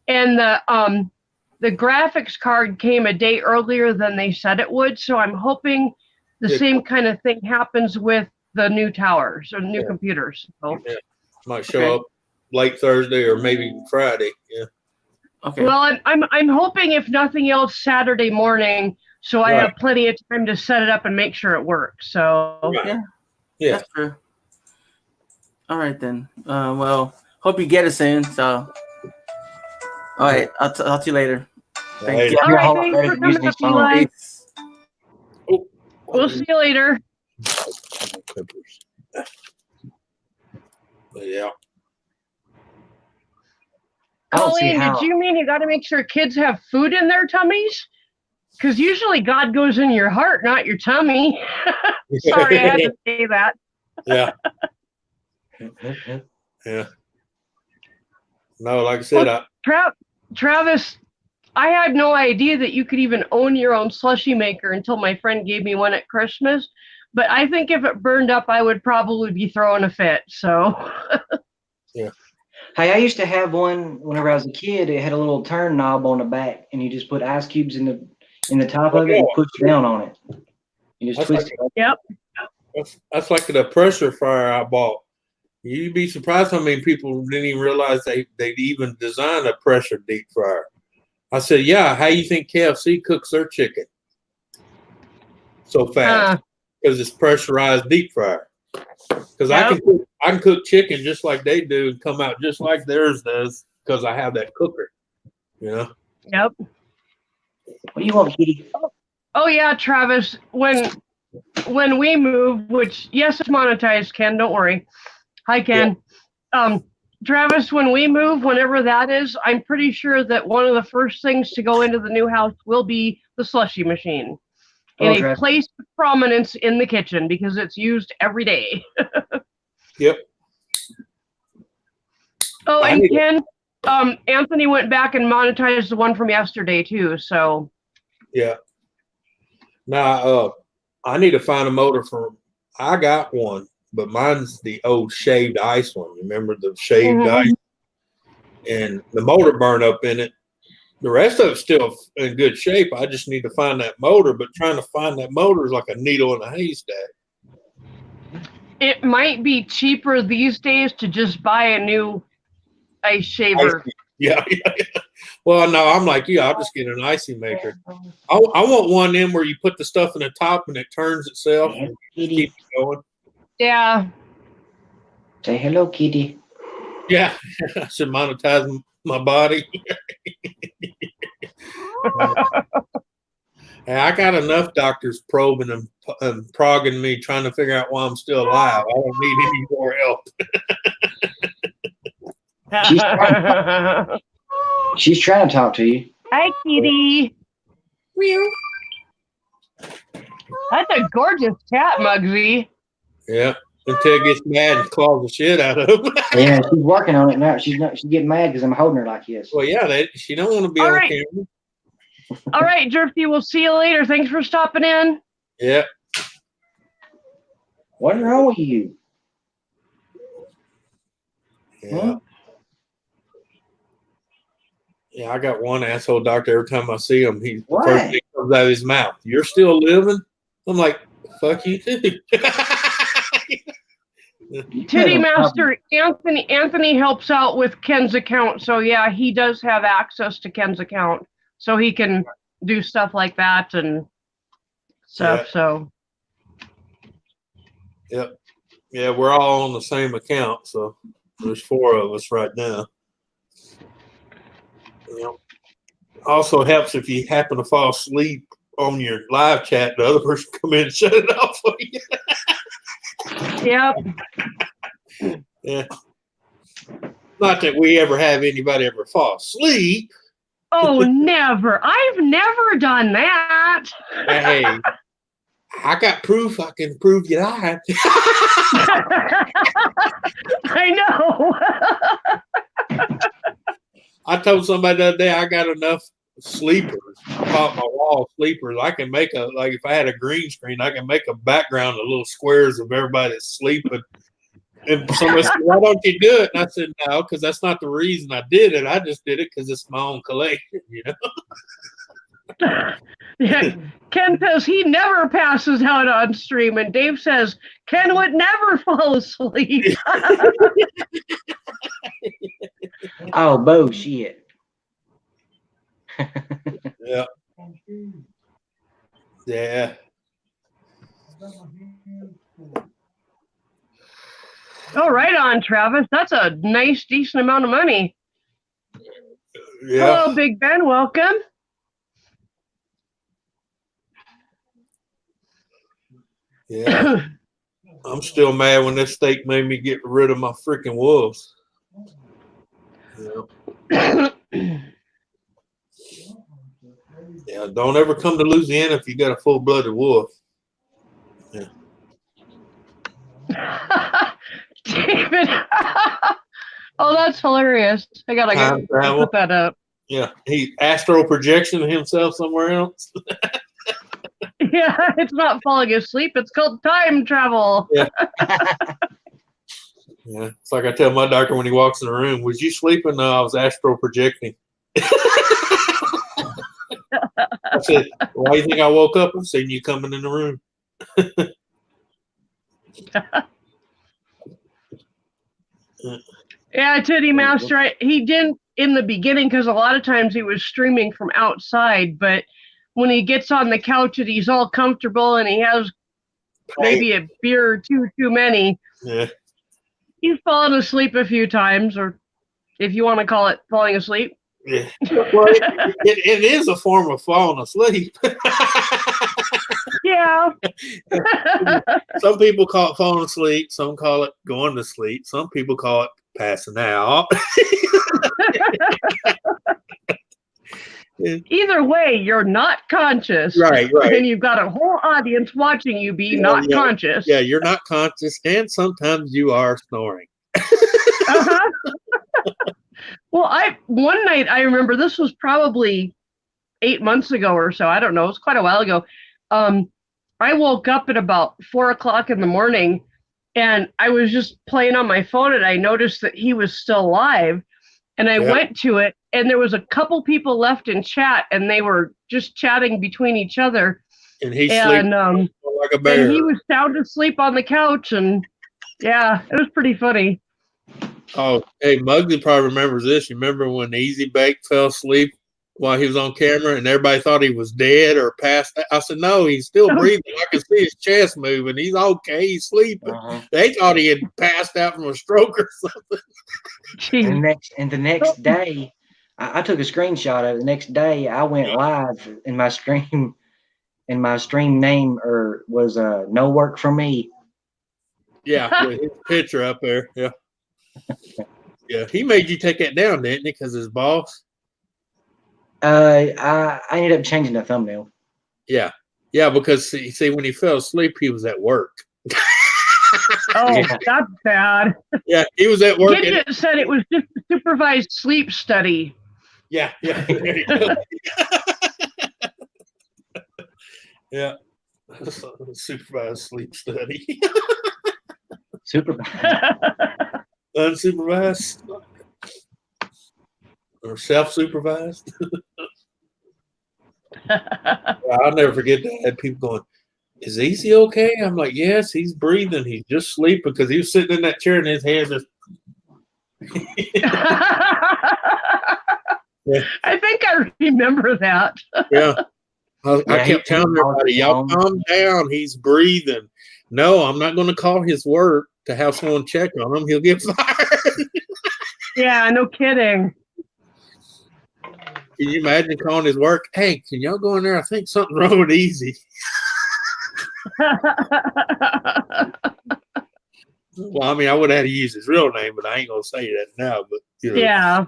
and the graphics card came a day earlier than they said it would. So I'm hoping the same kind of thing happens with the new towers or new computers. So. Yeah. Might show up late Thursday or maybe Friday. Yeah. Okay. Well, I'm hoping if nothing else Saturday morning, so I have plenty of time to set it up and make sure it works. So Yeah, that's true. All right then. Well, hope you get it soon. So, all right, I'll talk to you later. Thank you. All right, thanks for coming up, Eli. We'll see you later. Yeah. Colleen, did you mean you got to make sure kids have food in their tummies? Because usually God goes in your heart, not your tummy. Sorry, I had to say that. Yeah. Yeah. No, like I said, Travis, I had no idea that you could even own your own slushy maker until my friend gave me one at Christmas. But I think if it burned up, I would probably be throwing a fit. So. Yeah. Hey, I used to have one whenever I was a kid. It had a little turn knob on the back, and you just put ice cubes in the top of it and push down on it. You just twist it. Yep. That's like the pressure fryer I bought. You'd be surprised how many people didn't even realize they'd even designed a pressure deep fryer. I said, yeah, how you think KFC cooks their chicken so fast? Because it's pressurized deep fryer. Because I can cook chicken just like they do and come out just like theirs does because I have that cooker, you know? Yep. What do you want, Kitty? Oh yeah, Travis. When we move, which yes, it's monetized, Ken. Don't worry. Hi, Ken. Yeah. Travis, when we move, whenever that is, I'm pretty sure that one of the first things to go into the new house will be the slushy machine. In a place of prominence in the kitchen because it's used every day. Yep. Oh, and Ken, Anthony went back and monetized the one from yesterday too. So. Yeah. Now, I need to find a motor I got one, but mine's the old shaved ice one. Remember the shaved ice? And the motor burned up in it. The rest of it's still in good shape. I just need to find that motor, but trying to find that motor is like a needle in a haystack. It might be cheaper these days to just buy a new ice shaver. Yeah. Well, no, I'm like you. I'll just get an icy maker. I want one in where you put the stuff in the top and it turns itself and keeps going. Yeah. Say hello, Kitty. Yeah, I should monetize my body. Hey, I got enough doctors probing and progging me, trying to figure out why I'm still alive. I don't need any more help. She's trying to talk to you. Hi, Kitty. That's a gorgeous cat, Muggsy. Yeah, until it gets mad and claws the shit out of him. Yeah, she's working on it now. She's getting mad because I'm holding her like this. Well, yeah, she don't want to be on camera. All right, Jerfy, we'll see you later. Thanks for stopping in. Yeah. What's wrong with you? Yeah. Huh? Yeah, I got one asshole doctor. Every time I see him, the first thing comes out of his mouth, "You're still living?" I'm like, "Fuck you too." Titty Master Anthony helps out with Ken's account, so yeah, he does have access to Ken's account, so he can do stuff like that and stuff. Yeah. So. Yep. Yeah, we're all on the same account, so there's 4 of us right now. Yep. Also helps if you happen to fall asleep on your live chat, the other person come in and shut it off for you. Yep. Yeah. Not that we ever have anybody ever fall asleep. Oh, never. I've never done that. Hey, I got proof. I can prove you I. I know. I told somebody the other day I got enough sleepers pop my wall sleepers. I can make if I had a green screen, I can make a background of little squares of everybody that's sleeping. And somebody said, "Why don't you do it?" And I said, "No, because that's not the reason I did it. I just did it because it's my own collection, you know." Yeah. Ken says he never passes out on stream, and Dave says Ken would never fall asleep. Oh, bullshit. Yeah. Yeah. Oh, right on, Travis. That's a nice, decent amount of money. Yeah. Hello, Big Ben. Welcome. Yeah. I'm still mad when this steak made me get rid of my freaking wolves. Yeah. Yeah. Don't ever come to Louisiana if you got a full-blooded wolf. Yeah. David. Oh, that's hilarious. I gotta put that up. Yeah. He astral projection himself somewhere else. Yeah, it's not falling asleep. It's called time travel. Yeah. Yeah. It's like I tell my doctor when he walks in the room, "Was you sleeping?" "No, I was astral projecting." I said, "Why do you think I woke up and seen you coming in the room?" Yeah, Titty Master. He didn't in the beginning because a lot of times he was streaming from outside, but when he gets on the couch and he's all comfortable and he has maybe a beer or two too many, yeah, he's fallen asleep a few times, or if you want to call it falling asleep. Yeah. Well, it is a form of falling asleep. Yeah. Some people call it falling asleep. Some call it going to sleep. Some people call it passing out. Either way, you're not conscious. Right. And you've got a whole audience watching you be not conscious. Yeah, you're not conscious, and sometimes you are snoring. Uh-huh. Well, one night I remember, this was probably 8 months ago or so. I don't know. It was quite a while ago. I woke up at about 4 o'clock in the morning, and I was just playing on my phone, and I noticed that he was still live. And I went to it, and there was a couple people left in chat, and they were just chatting between each other. And he's sleeping like a bear. And he was sound asleep on the couch, and yeah, it was pretty funny. Oh, hey, Muggsy probably remembers this. You remember when Easy Bake fell asleep while he was on camera and everybody thought he was dead or passed out? I said, no, he's still breathing. I can see his chest moving. He's okay. He's sleeping. They thought he had passed out from a stroke or something. And the next day, I took a screenshot of it. The next day, I went live in my stream, and my stream name was No Work For Me. Yeah, with his picture up there. Yeah. Yeah, he made you take that down, didn't he? Because his boss. I ended up changing the thumbnail. Yeah, because see, when he fell asleep, he was at work. Oh, that's bad. Yeah, he was at work. Gidget said it was just a supervised sleep study. Yeah. There you go. Yeah, supervised sleep study. Supervised. Unsupervised or self-supervised. I'll never forget that. I had people going, "Is Easy okay?" I'm like, "Yes, he's breathing. He's just sleeping," because he was sitting in that chair and his hands just. Yeah. I think I remember that. Yeah. I kept telling everybody, y'all calm down. He's breathing. No, I'm not going to call his work to have someone check on him. He'll get fired. Yeah, no kidding. Can you imagine calling his work? "Hey, can y'all go in there? I think something's wrong with Easy." Well, I mean, I would have had to use his real name, but I ain't going to say that now. But yeah.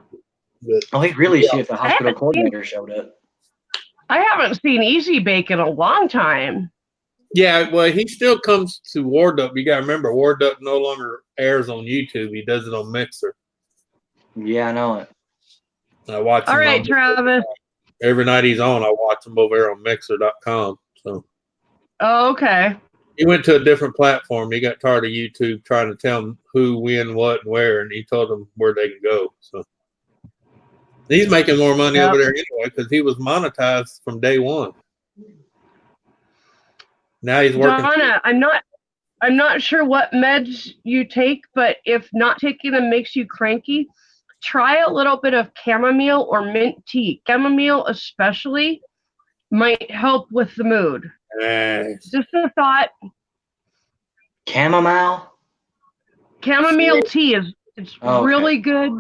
But, he really should if the hospital coordinator showed up. I haven't seen Easy Bake in a long time. Yeah, well, he still comes to War Duck. You got to remember, War Duck no longer airs on YouTube. He does it on Mixer. Yeah, I know it. I watch. All right, Travis. Every night he's on, I watch him over there on Mixer.com. So. Oh, okay. He went to a different platform. He got tired of YouTube trying to tell him who, when, what, and where, and he told them where they can go. So he's making more money over there anyway because he was monetized from day one. Now he's working. Donna, I'm not sure what meds you take, but if not taking them makes you cranky, try a little bit of chamomile or mint tea. Chamomile especially might help with the mood. Nice. Just a thought. Chamomile Tea is really good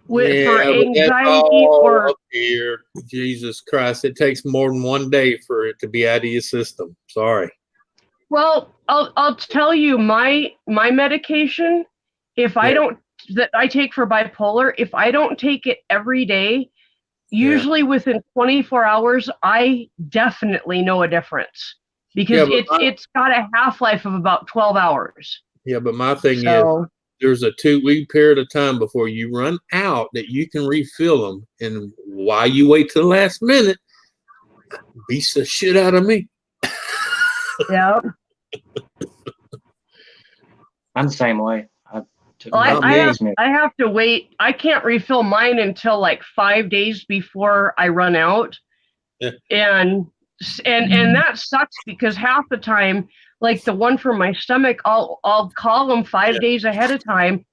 for anxiety or up here. Jesus Christ, it takes more than one day for it to be out of your system. Sorry. Well, I'll tell you my medication, if I don't that I take for bipolar, if I don't take it every day, usually within 24 hours, I definitely know a difference because it's got a half-life of about 12 hours. Yeah, but my thing is there's a 2-week period of time before you run out that you can refill them. And while you wait till the last minute, beats the shit out of me. Yeah. I'm the same way. I have to wait. I can't refill mine until like 5 days before I run out. Yeah. And that sucks because half the time, like the one for my stomach, I'll call them 5 days ahead of time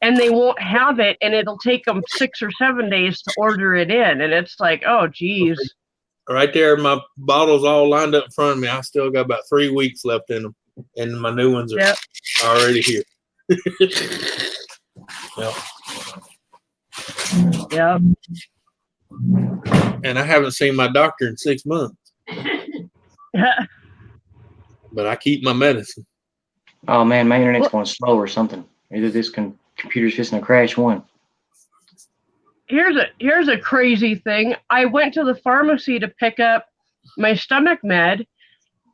and they won't have it, and it'll take them 6 or 7 days to order it in. And it's like, oh geez. Right there, my bottles all lined up in front of me. I still got about 3 weeks left in them, and my new ones are already here. Yep. And I haven't seen my doctor in 6 months. But I keep my medicine. Oh man, my internet's going slow or something. Either this computer's just gonna crash one. Here's a crazy thing. I went to the pharmacy to pick up my stomach med,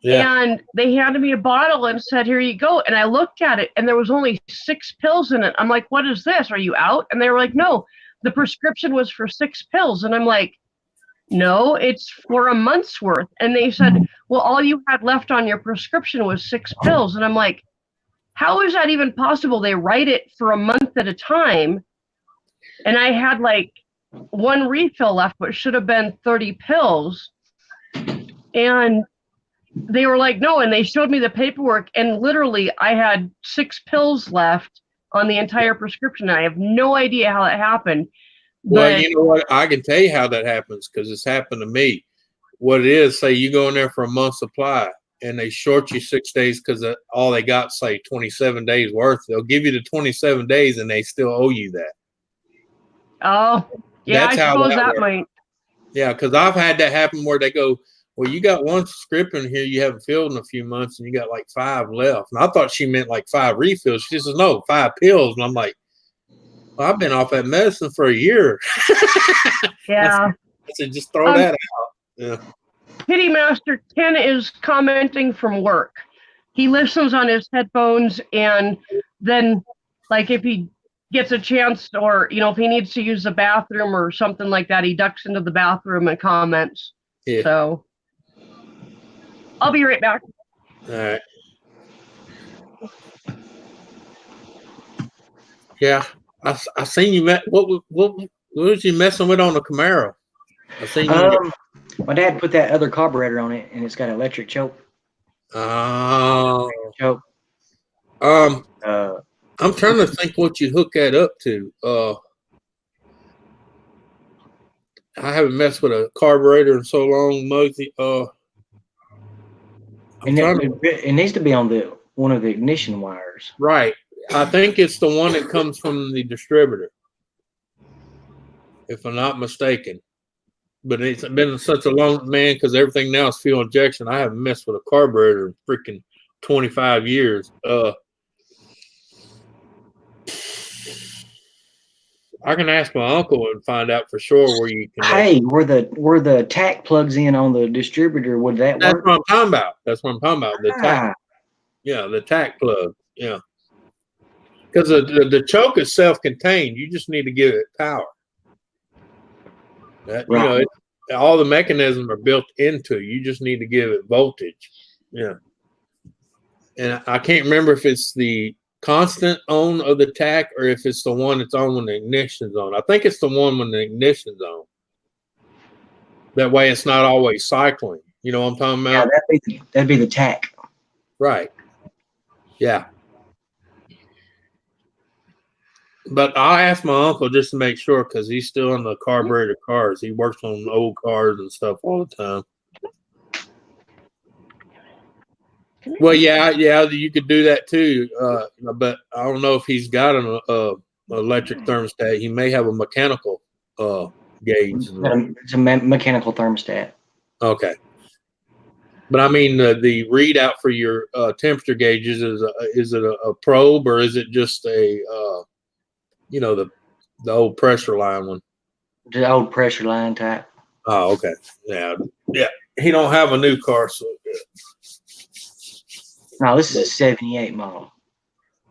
and they handed me a bottle and said, "Here you go." And I looked at it, and there was only 6 pills in it. I'm like, "What is this? Are you out?" And they were like, "No, the prescription was for 6 pills." And I'm like, "No, it's for a month's worth." And they said, "Well, all you had left on your prescription was 6 pills." And I'm like, "How is that even possible? They write it for a month at a time." And I had like 1 refill left, but should have been 30 pills. And they were like, no. And they showed me the paperwork. And literally, I had 6 pills left on the entire prescription. I have no idea how that happened. Well, you know what? I can tell you how that happens because it's happened to me. What it is, say you go in there for a month's supply and they short you 6 days because all they got, say, 27 days worth. They'll give you the 27 days and they still owe you that. Oh, yeah, That's I suppose that might. Yeah, because I've had that happen where they go, well, you got 1 script in here you haven't filled in a few months and you got like 5 left. And I thought she meant like 5 refills. She says, no, 5 pills. And I'm like, well, I've been off that medicine for a year. Yeah. I said, just throw that out. Yeah. Pity Master Ken is commenting from work. He listens on his headphones, and then, like, if he gets a chance or, if he needs to use the bathroom or something like that, he ducks into the bathroom and comments. Yeah. So, I'll be right back. All right. Yeah. I seen you what was you messing with on the Camaro? I seen you. My dad put that other carburetor on it, and it's got an electric choke. Oh. Choke. I'm trying to think what you hook that up to. I haven't messed with a carburetor in so long, Mosey. It needs to be on one of the ignition wires. Right. I think it's the one that comes from the distributor, if I'm not mistaken. But it's been such a long because everything now is fuel injection. I haven't messed with a carburetor in freaking 25 years. I can ask my uncle and find out for sure where you can. Hey, where the tack plugs in on the distributor, would that work? That's what I'm talking about. The tack. Yeah, the tack plug. Yeah. Because the choke is self-contained. You just need to give it power. Right. all the mechanisms are built into. You just need to give it voltage. Yeah. And I can't remember if it's the constant on of the tach or if it's the one that's on when the ignition's on. I think it's the one when the ignition's on. That way it's not always cycling. You know what I'm talking about? Yeah, that'd be the tach. Right. Yeah. But I asked my uncle just to make sure because he's still in the carburetor cars. He works on old cars and stuff all the time. Well, yeah, you could do that too. But I don't know if he's got an electric thermostat. He may have a mechanical gauge. It's a mechanical thermostat. Okay. But I mean, the readout for your temperature gauges is it a probe or is it just a the old pressure line one? The old pressure line type. Oh, okay. Yeah. He don't have a new car, so No, this is a 78 model.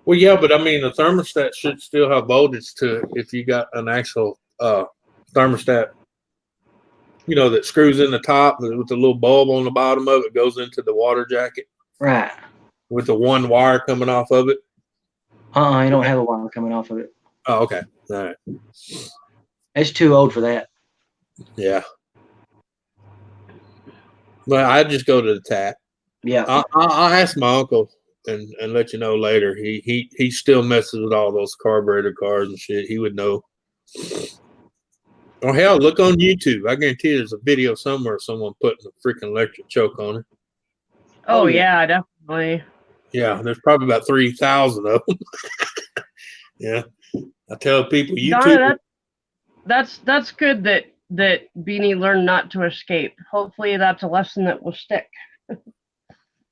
well, yeah, but I mean, the thermostat should still have voltage to it if you got an actual thermostat. That screws in the top with the little bulb on the bottom of it goes into the water jacket. Right. With the one wire coming off of it. You don't have a wire coming off of it. Oh, okay. All right. It's too old for that. Yeah. But I just go to the tap. Yeah. I'll ask my uncle and let you know later. He still messes with all those carburetor cars and shit. He would know. Oh hell, look on YouTube. I guarantee there's a video somewhere of someone putting a freaking electric choke on it. Oh yeah, definitely. Yeah, there's probably about 3,000 of them. Yeah. I tell people YouTube. Donna, that's good that Beanie learned not to escape. Hopefully that's a lesson that will stick.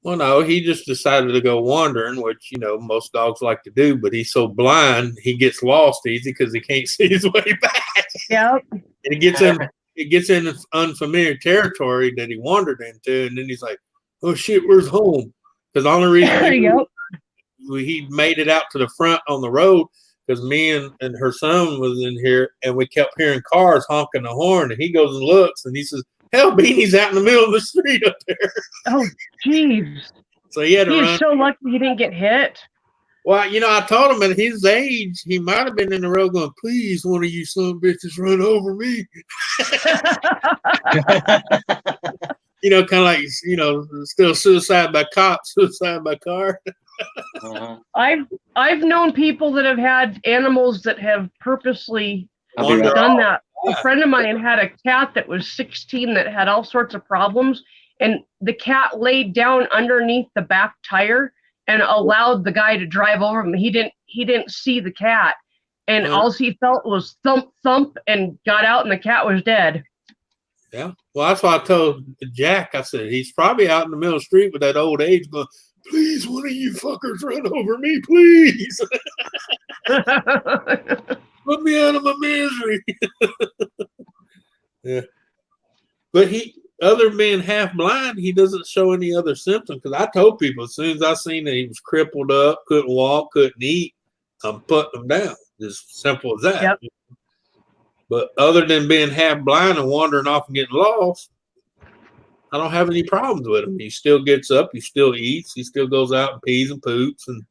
Well, no, he just decided to go wandering, which, most dogs like to do, but he's so blind, he gets lost easy because he can't see his way back. Yep. And it gets in unfamiliar territory that he wandered into, and then he's like, oh, shit, where's home? Because the only reason he made it out to the front on the road because me and her son was in here, and we kept hearing cars honking the horn, and he goes and looks, and he says, hell, Beanie's out in the middle of the street up there. Oh, jeez. So he had to run. He's so lucky he didn't get hit. Well, I told him at his age, he might have been in the road going, please, one of you son of bitches run over me. Kind of like, still suicide by cop, suicide by car. I've known people that have had animals that have purposely done that. A friend of mine had a cat that was 16 that had all sorts of problems, and the cat laid down underneath the back tire and allowed the guy to drive over him. He didn't see the cat, and all he felt was thump thump and got out, and the cat was dead. Yeah, well, that's why I told Jack. I said he's probably out in the middle of the street with that old age going, please, one of you fuckers run over me, please. Put me out of my misery. Yeah. But other than being half blind, he doesn't show any other symptoms. Because I told people as soon as I seen that he was crippled up, couldn't walk, couldn't eat, I'm putting him down. Just simple as that. Yep. But other than being half blind and wandering off and getting lost, I don't have any problems with him. He still gets up, he still eats, he still goes out and pees and poops, and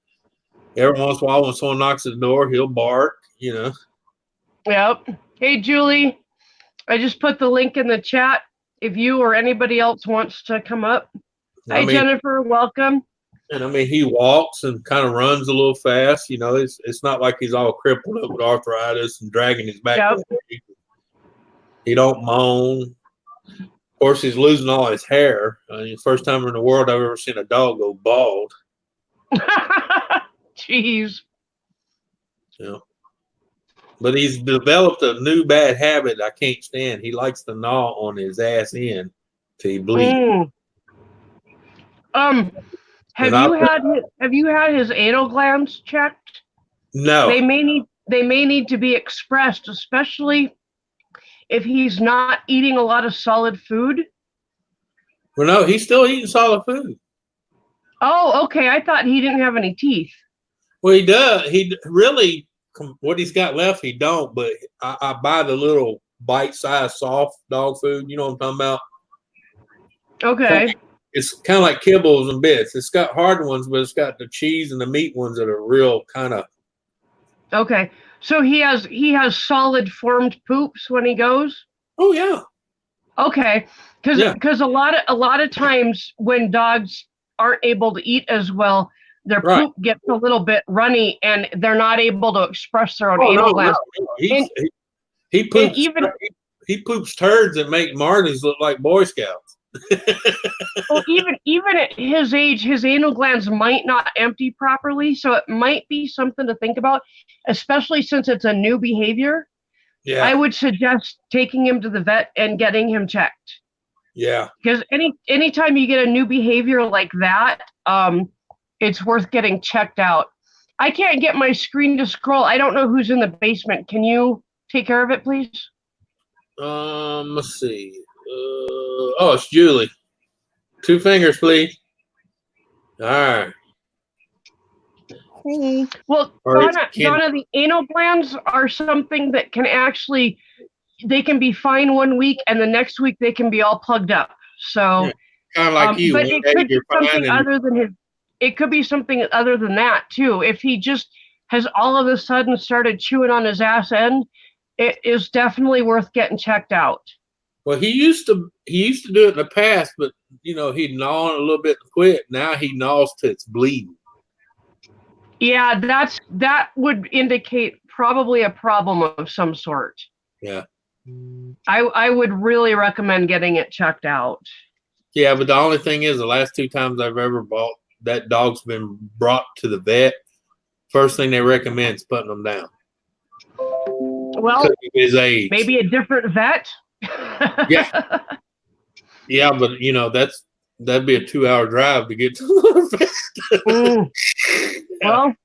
every once in a while when someone knocks at the door, he'll bark. Yep. Hey, Julie, I just put the link in the chat if you or anybody else wants to come up. Hi, Jennifer. Welcome. And he walks and kind of runs a little fast. It's not like he's all crippled up with arthritis and dragging his back. Yep. He don't moan. Of course, he's losing all his hair. First time in the world I've ever seen a dog go bald. Jeez. Yeah. But he's developed a new bad habit I can't stand. He likes to gnaw on his ass end till he bleeds. Have you had his anal glands checked? No. They may need to be expressed, especially if he's not eating a lot of solid food. Well, no, he's still eating solid food. Oh, okay. I thought he didn't have any teeth. Well, he does. He really, what he's got left, he don't. But I buy the little bite-sized soft dog food. You know what I'm talking about? Okay. It's kind of like kibbles and bits. It's got hard ones, but it's got the cheese and the meat ones that are real kind of. Okay. So he has solid formed poops when he goes? Oh yeah. Okay. Because a lot of times when dogs aren't able to eat as well, their Right. poop gets a little bit runny and they're not able to express their own anal glands. No. And- He poops. even- he poops turds that make Marty's look like Boy Scouts. Well, even at his age, his anal glands might not empty properly, so it might be something to think about, especially since it's a new behavior. Yeah. I would suggest taking him to the vet and getting him checked. Yeah. Because anytime you get a new behavior like that, it's worth getting checked out. I can't get my screen to scroll. I don't know who's in the basement. Can you take care of it, please? Let's see. It's Julie. 2 fingers, please. All right. Hey. Well, All right, Donna, the anal glands are something that can actually, they can be fine one week and the next week they can be all plugged up. So, Yeah, kind of like you. but One it day could be you're fine something and- other than his. It could be something other than that too. If he just has all of a sudden started chewing on his ass end, it is definitely worth getting checked out. Well, he used to do it in the past, but he'd gnaw on it a little bit and quit. Now he gnaws till it's bleeding. Yeah, that would indicate probably a problem of some sort. Yeah. I would really recommend getting it checked out. Yeah, but the only thing is, the last 2 times I've ever bought that dog's been brought to the vet. First thing they recommend is putting them down. Well, Because of his age. maybe a different vet. Yeah. Yeah, but that'd be a 2-hour drive to get to the vet. Well,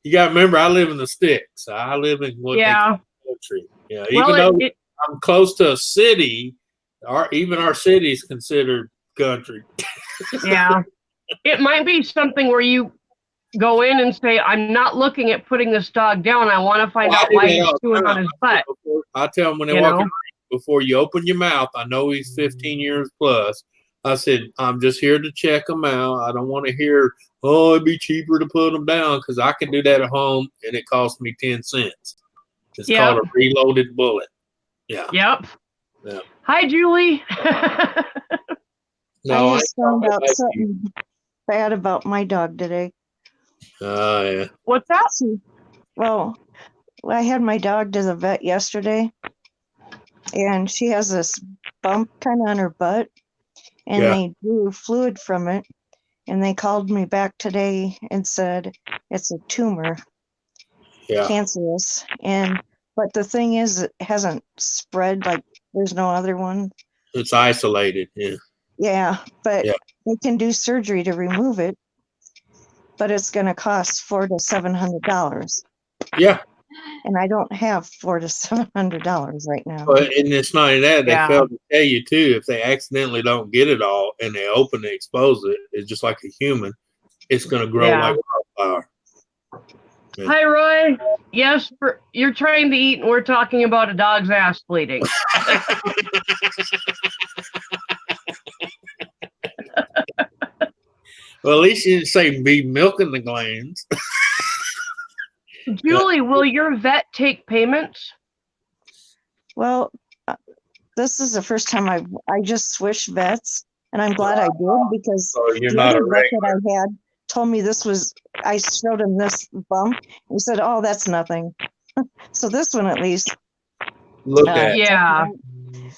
you got to remember, I live in the sticks. I live in what they call country. Yeah, even though I'm close to a city, even our city is considered country. Yeah. It might be something where you go in and say, I'm not looking at putting this dog down. I want to find out why he's chewing on his butt. I tell them when they walk in, before you open your mouth, I know he's 15 years plus. I said, I'm just here to check him out. I don't want to hear, it'd be cheaper to put him down, because I can do that at home and it costs me 10 cents. It's called a reloaded bullet. Yeah. Yep. Yeah. Hi, Julie. No, I just found out something bad about my dog today. Oh, yeah. What's that? Well, I had my dog to the vet yesterday, and she has this bump kind of on her butt, and they drew fluid from it, and they called me back today and said it's a tumor, cancerous, but the thing is, it hasn't spread like there's no other one. It's isolated, yeah. Yeah, but they can do surgery to remove it, but it's going to cost $400 to $700. Yeah. And I don't have $400 to $700 right now. But and it's not only that, they fail to tell you too, if they accidentally don't get it all and they open and expose it, it's just like a human, it's going to grow like wildfire. Yeah. Hi, Roy. Yes, you're trying to eat and we're talking about a dog's ass bleeding. Well, at least you didn't say be milking the glands. Julie, will your vet take payments? Well, this is the first time I just switched vets, and I'm glad I did, because the other vet that I had told me I showed him this bump. He said, "Oh, that's nothing." So this one at least. Look at. Yeah.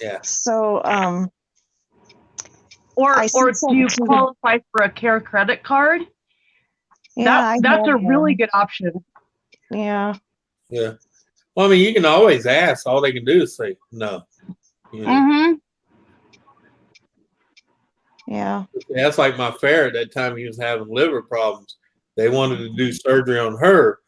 Yeah. So, or do you qualify for a care credit card? Yeah, that's a really good option. Yeah. Yeah. Well, I mean, you can always ask. All they can do is say no. Mm-hmm. Yeah. That's like my ferret. That time he was having liver problems. They wanted to do surgery on her,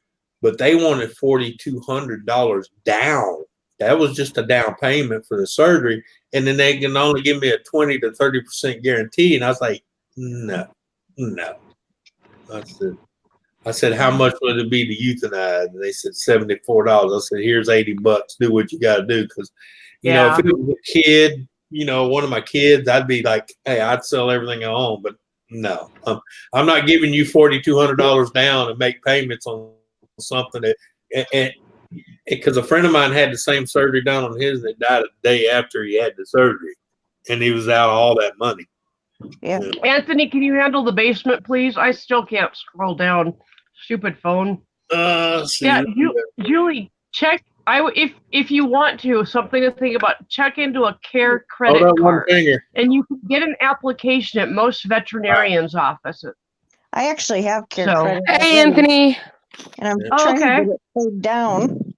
but they wanted $4,200 down. That was just a down payment for the surgery, and then they can only give me a 20 to 30% guarantee. And I was like, no. I said, how much would it be to euthanize? And they said $74. I said, here's $80. Do what you got to do, because You know, if it was a kid, you know, one of my kids, I'd be like, hey, I'd sell everything I own. But no, I'm not giving you $4,200 down and make payments on something that, and because a friend of mine had the same surgery done on his that died a day after he had the surgery, and he was out all that money. Yeah. Anthony, can you handle the basement, please? I still can't scroll down. Stupid phone. Yeah, Julie, check. If you want to, something to think about. Check into a care credit hold on one card, finger. and you can get an application at most veterinarians' offices. I actually have care So- credit. Hey, already, Anthony. and I'm Oh, trying okay. to get it paid down.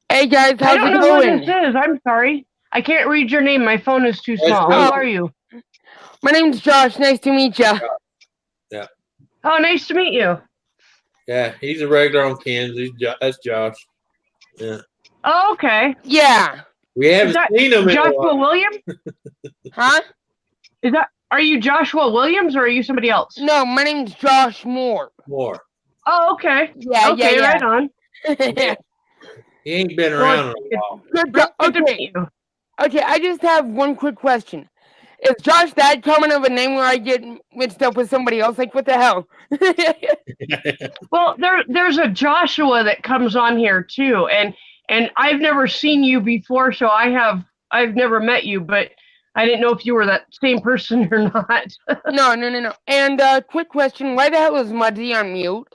Hey, guys. I How's don't it know going? who this is. I'm sorry. I can't read your name. My phone is too That's small. me. Who are you? My name's Josh. Nice to meet you. Oh, nice to meet you. Yeah, he's a regular on Kansas. That's Josh. Yeah, Oh, okay. Yeah. we haven't that seen him in a Joshua while. Williams? Huh? Are you Joshua Williams or are you somebody else? No, my name's Josh Moore. More. Oh, okay. Yeah, Okay, yeah, right on. yeah. He ain't been around in a while. Good. Good to Okay. meet you. Okay. I just have one quick question. Is Josh that common of a name where I get mixed up with somebody else? Like, what the hell? Well, there's a Joshua that comes on here too, and I've never seen you before, so I've never met you, but I didn't know if you were that same person or not. No. And quick question: why the hell is Muddy on mute?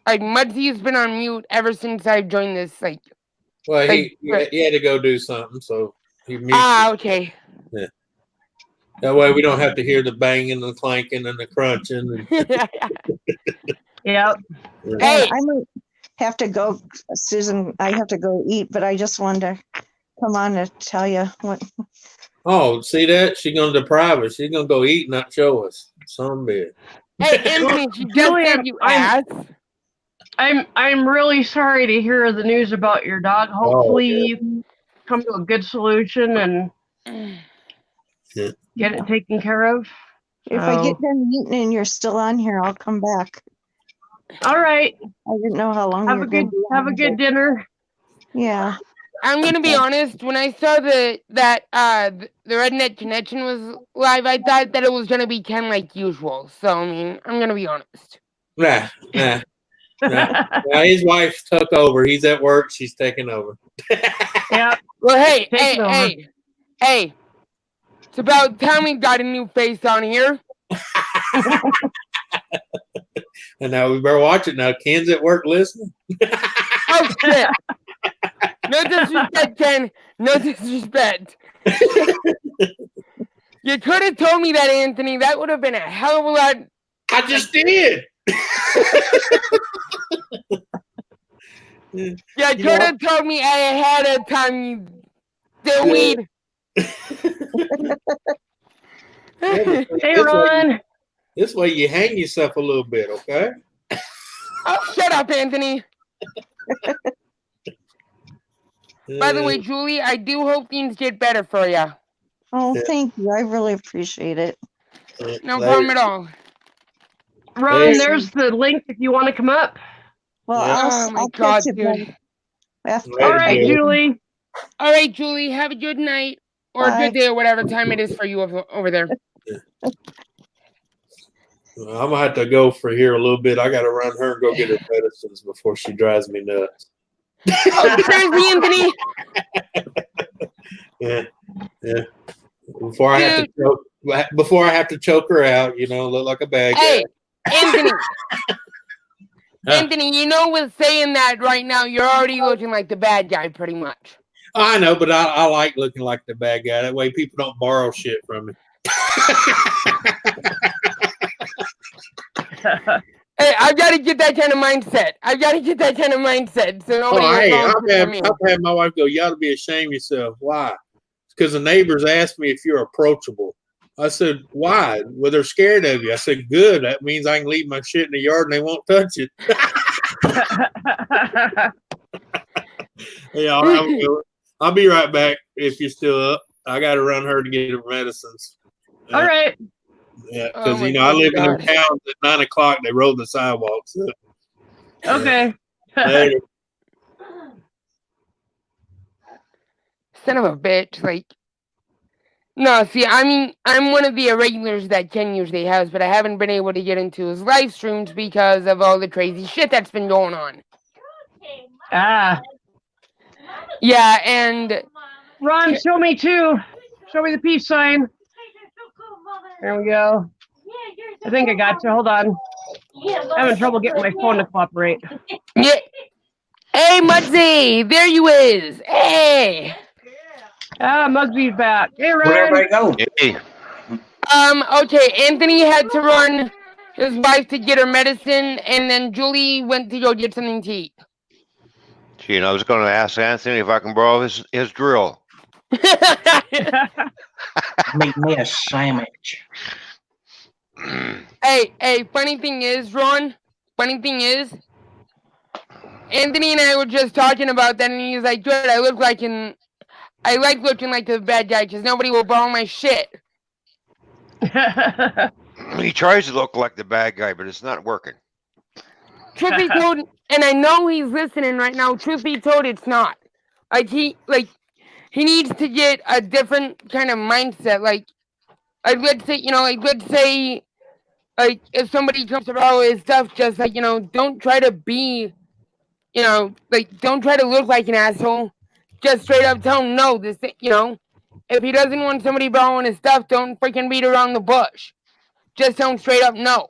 Like, Muddy's been on mute ever since I joined this. Like, Well, he had to go do something, so he muted. okay. Yeah. That way we don't have to hear the banging and the clanking and the crunching. Yep. Hey. I might have to go, Susan. I have to go eat, but I just wanted to come on to tell you what. Oh, see that? She's gonna deprive us. She's gonna go eat, not show us. Some bitch. Hey, Anthony, she just Julie, said you asked. I'm really sorry to hear the news about your dog. Hopefully you can come to a good solution and get it taken care of. If I get done eating and you're still on here, I'll come back. All right. I didn't know how long. Have a good dinner. Yeah. I'm gonna be honest. When I saw the Redneck Connection was live, I thought that it was gonna be kind of like usual. So I mean, I'm gonna be honest. Nah. His wife took over. He's at work. She's taking over. Yeah. Well, hey. It's about time we got a new face on here. And now we better watch it now. Ken's at work listening. Oh shit! No disrespect, Ken. No disrespect. You could have told me that, Anthony. That would have been a hell of a lot. I just did. You could have told me ahead of time, you dillweed. Hey, Ron. This way you hang yourself a little bit, okay? Oh, shut up, Anthony. By the way, Julie, I do hope things get better for you. Oh, thank you. I really appreciate it. No problem at all. Ron, there's the link if you want to come up. Well, Oh my I'll God, catch you dude. after. All right, Julie. All right, Julie, have a good night or a good day or whatever time it is for you over there. I'm gonna have to go for here a little bit. I gotta run her and go get her medicines before she drives me nuts. Oh, crazy, Anthony. Yeah. Before I have to choke her out, look like a bad guy. Anthony. Anthony, you know, with saying that right now, you're already looking like the bad guy, pretty much. I know, but I like looking like the bad guy. That way, people don't borrow shit from me. Hey, I've got to get that kind of mindset. So I've had my wife go, "You ought to be ashamed of yourself." Why? Because the neighbors asked me if you're approachable. I said, "Why?" Well, they're scared of you. I said, "Good. That means I can leave my shit in the yard and they won't touch it." Yeah, I'll be right back if you're still up. I got to run her to get her medicines. All right. Yeah, because I live in them towns at 9 o'clock. They roll the sidewalks. So. Okay. Later. son of a bitch. Like, no, see, I mean, I'm one of the irregulars that Ken usually has, but I haven't been able to get into his live streams because of all the crazy shit that's been going on. Ah. Yeah, and Ron, show me too. Show me the peace sign. There we go. I think I got you. Hold on. I'm having trouble getting my phone to cooperate. Yeah. Hey, Muggsy, there you is. Hey. Ah, Muggsy's back. Hey, Ryan. Where'd everybody go? Hey, Okay, Anthony had to run his wife to get her medicine, and then Julie went to go get something to eat. Gee, and I was going to ask Anthony if I can borrow his drill. Make me a sandwich. Hey, funny thing is, Ron, Anthony and I were just talking about that, and he's like, good, I like looking like the bad guy, because nobody will borrow my shit. He tries to look like the bad guy, but it's not working. Truth be told, and I know he's listening right now, truth be told, it's not. He needs to get a different kind of mindset, let's say, if somebody comes to borrow his stuff, just don't try to be, don't try to look like an asshole. Just straight up tell him no. If he doesn't want somebody borrowing his stuff, don't freaking beat around the bush. Just tell him straight up no.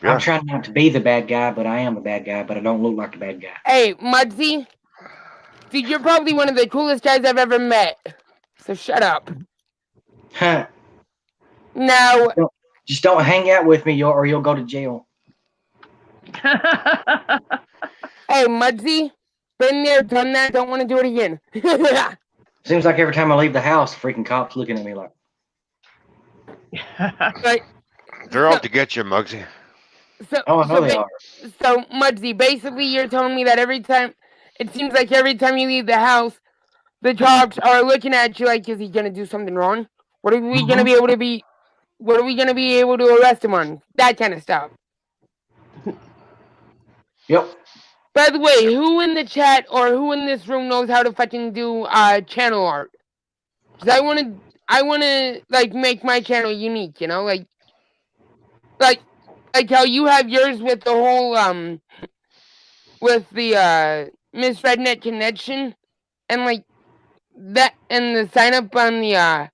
Yeah. I'm trying not to be the bad guy, but I am a bad guy, but I don't look like a bad guy. Hey, Muggsy, dude, you're probably one of the coolest guys I've ever met. So shut up. Huh. Now, Just don't hang out with me, or you'll go to jail. hey, Muggsy, been there, done that, don't want to do it again. Seems like every time I leave the house, freaking cops looking at me like. But, They're out to get you, Muggsy. Oh, I know they are. So, Muggsy, basically you're telling me that it seems like every time you leave the house, the cops are looking at you like, is he going to do something wrong? What are we going to be able to arrest him on? That kind of stuff. Yep. By the way, who in the chat or who in this room knows how to fucking do channel art? Because I want to make my channel unique, like how you have yours with the whole with the Miss Redneck connection, and that, and the sign up on the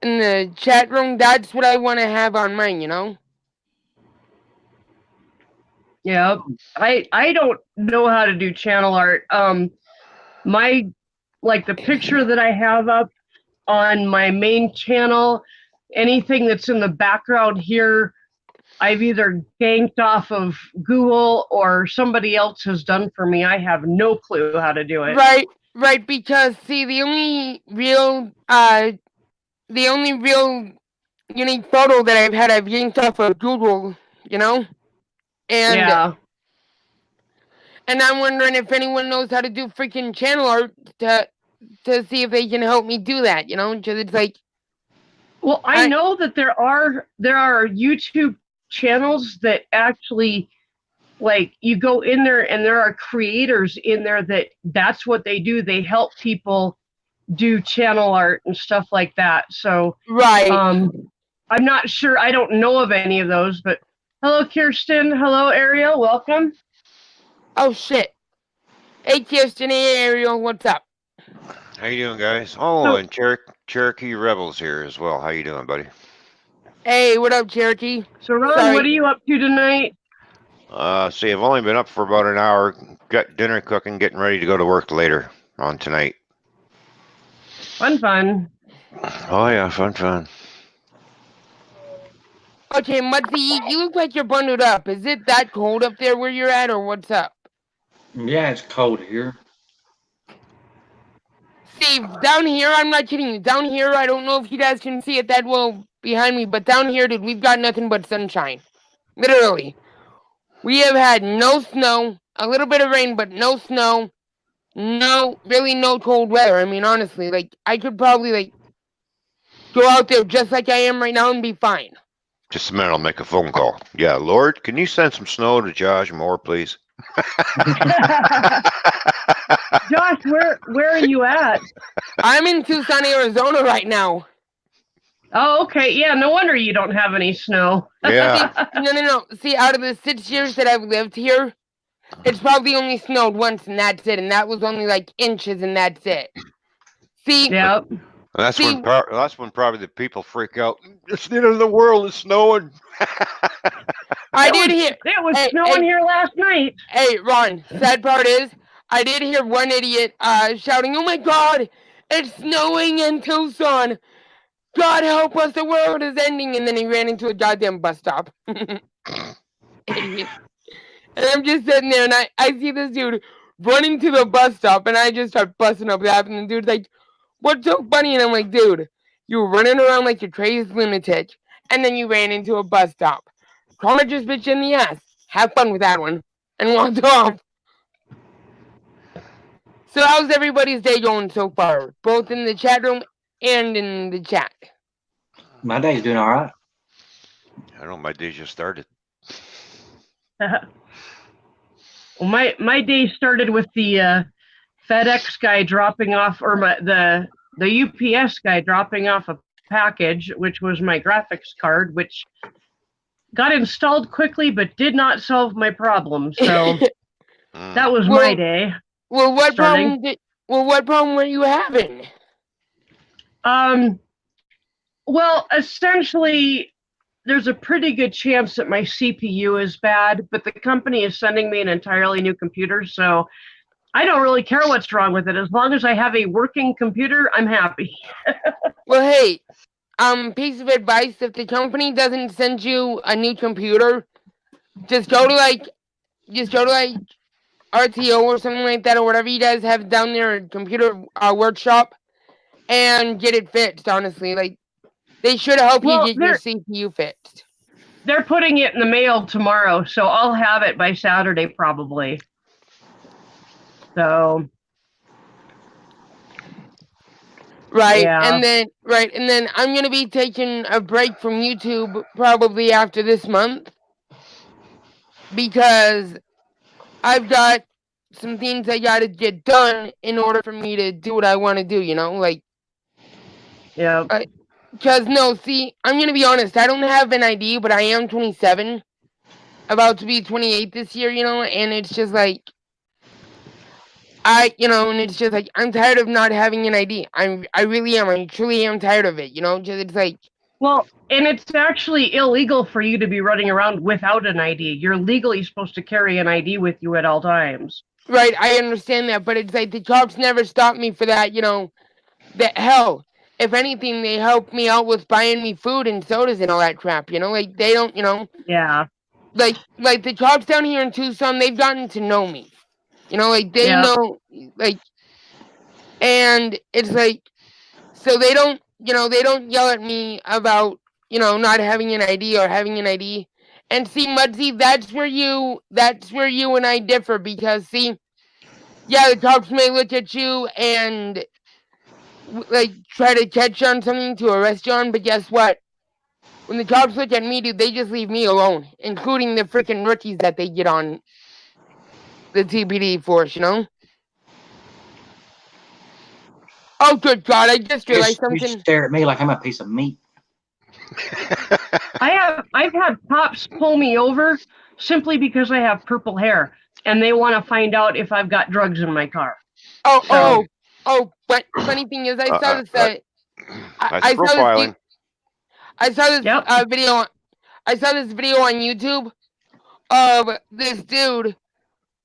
in the chat room. That's what I want to have on mine, Yeah, I don't know how to do channel art. The picture that I have up on my main channel, anything that's in the background here, I've either ganked off of Google or somebody else has done for me. I have no clue how to do it. Right, because see, the only real unique photo that I've yanked off of Google, And yeah. And I'm wondering if anyone knows how to do freaking channel art to see if they can help me do that, because it's like. Well, I know that there are YouTube channels that actually, you go in there and there are creators in there that's what they do. They help people do channel art and stuff like that. So right. I'm not sure. I don't know of any of those, but hello, Kirsten. Hello, Ariel. Welcome. Oh, shit. Hey, Kirsten. Hey, Ariel. What's up? How you doing, guys? Oh, and Cherokee Rebels here as well. How you doing, buddy? Hey, what up, Cherokee? So, Ron, what are you up to tonight? See, I've only been up for about an hour. Got dinner cooking, getting ready to go to work later on tonight. Fun. Oh, yeah, fun. Okay, Muggsy, you look like you're bundled up. Is it that cold up there where you're at, or what's up? Yeah, it's cold here. Steve, down here, I'm not kidding you. Down here, I don't know if you guys can see it that well behind me, but down here, dude, we've got nothing but sunshine. Literally. We have had no snow, a little bit of rain, but no snow. No cold weather. I mean, honestly, I could probably, go out there just like I am right now and be fine. Just a minute, I'll make a phone call. Yeah, Lord, can you send some snow to Josh Moore, please? Josh, where are you at? I'm in Tucson, Arizona right now. Oh, okay. Yeah, no wonder you don't have any snow. Yeah. No. See, out of the 6 years that I've lived here, it's probably only snowed once, and that's it. And that was only like inches, and that's it. See, Yep. That's See- when probably the people freak out. It's the end of the world. It's snowing. I did hear. It was snowing here last night. Hey, Ron. Sad part is, I did hear one idiot shouting, "Oh my God, it's snowing in Tucson! God help us, the world is ending!" And then he ran into a goddamn bus stop. Idiot. And I'm just sitting there, and I see this dude running to the bus stop, and I just start busting up laughing. And the dude's like, "What's so funny?" And I'm like, "Dude, you were running around like your crazy lunatic, and then you ran into a bus stop. Karma just bit you in the ass. Have fun with that one." And walked off. So how's everybody's day going so far? Both in the chat room and in the chat. My day's doing all right. I don't know. My day just started. Well, my day started with the FedEx guy dropping off, or the UPS guy dropping off a package, which was my graphics card, which got installed quickly but did not solve my problem. So that was my day. Well, what problem were you having? Well, essentially, there's a pretty good chance that my CPU is bad, but the company is sending me an entirely new computer, so I don't really care what's wrong with it. As long as I have a working computer, I'm happy. Well, hey, piece of advice: if the company doesn't send you a new computer, just go to RTO or something like that, or whatever you guys have down there at computer workshop, and get it fixed. Honestly, like, they should help you get your CPU fixed. They're putting it in the mail tomorrow, so I'll have it by Saturday probably. So Right, yeah. and then I'm gonna be taking a break from YouTube probably after this month, because I've got some things I gotta get done in order for me to do what I want to do. Like, yeah. Because I'm gonna be honest. I don't have an ID, but I am 27, about to be 28 this year. And it's just like and it's just like I'm tired of not having an ID. I really am. I truly am tired of it. Just it's like. Well, and it's actually illegal for you to be running around without an ID. You're legally supposed to carry an ID with you at all times. Right, I understand that, but it's like the cops never stopped me for that. That hell. If anything, they help me out with buying me food and sodas and all that crap. Like they don't. Yeah. Like the cops down here in Tucson, they've gotten to know me. Like they know, like, and it's like, so they don't, they don't yell at me about, not having an ID or having an ID. And see, Mudsy, that's where you and I differ, because see, yeah, the cops may look at you and like try to catch you on something to arrest you on, but guess what? When the cops look at me, dude, they just leave me alone, including the freaking rookies that they get on the TPD force, Oh, good God, I just realized You something. stare at me like I'm a piece of meat. I've had cops pull me over simply because I have purple hair, and they want to find out if I've got drugs in my car. But funny thing is, I saw this. That's profiling. I saw this video. I saw this video on YouTube of this dude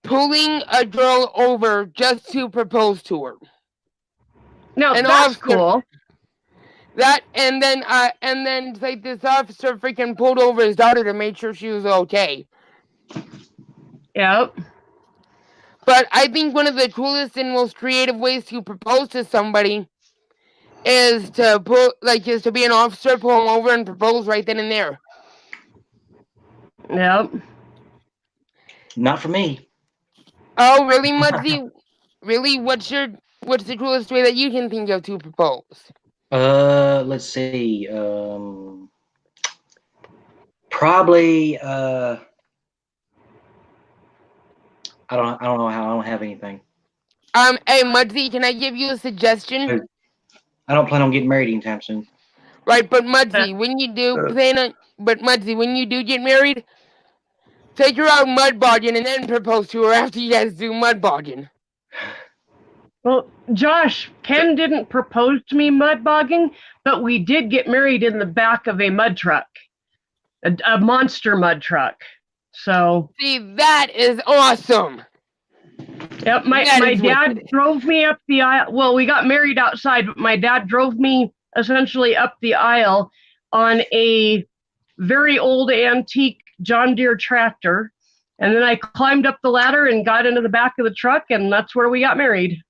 pulling a girl over just to propose to her. No, that's cool. And then it's like this officer freaking pulled over his daughter to make sure she was okay. Yep. But I think one of the coolest and most creative ways to propose to somebody is to be an officer, pull them over, and propose right then and there. Yep. Not for me. Oh, really, Mudzy? Really? What's the coolest way that you can think of to propose? Let's see. Probably. I don't know how. I don't have anything. Hey, Mudzy, can I give you a suggestion? I don't plan on getting married anytime soon. Right, but Mudzy, when you do when you do get married, take her out mud bogging and then propose to her after you guys do mud bogging. Well, Josh, Ken didn't propose to me mud bogging, but we did get married in the back of a mud truck, a monster mud truck. So see, that is awesome. Yep, my dad drove me up the aisle. Well, we got married outside, but my dad drove me essentially up the aisle on a very old antique John Deere tractor. And then I climbed up the ladder and got into the back of the truck, and that's where we got married.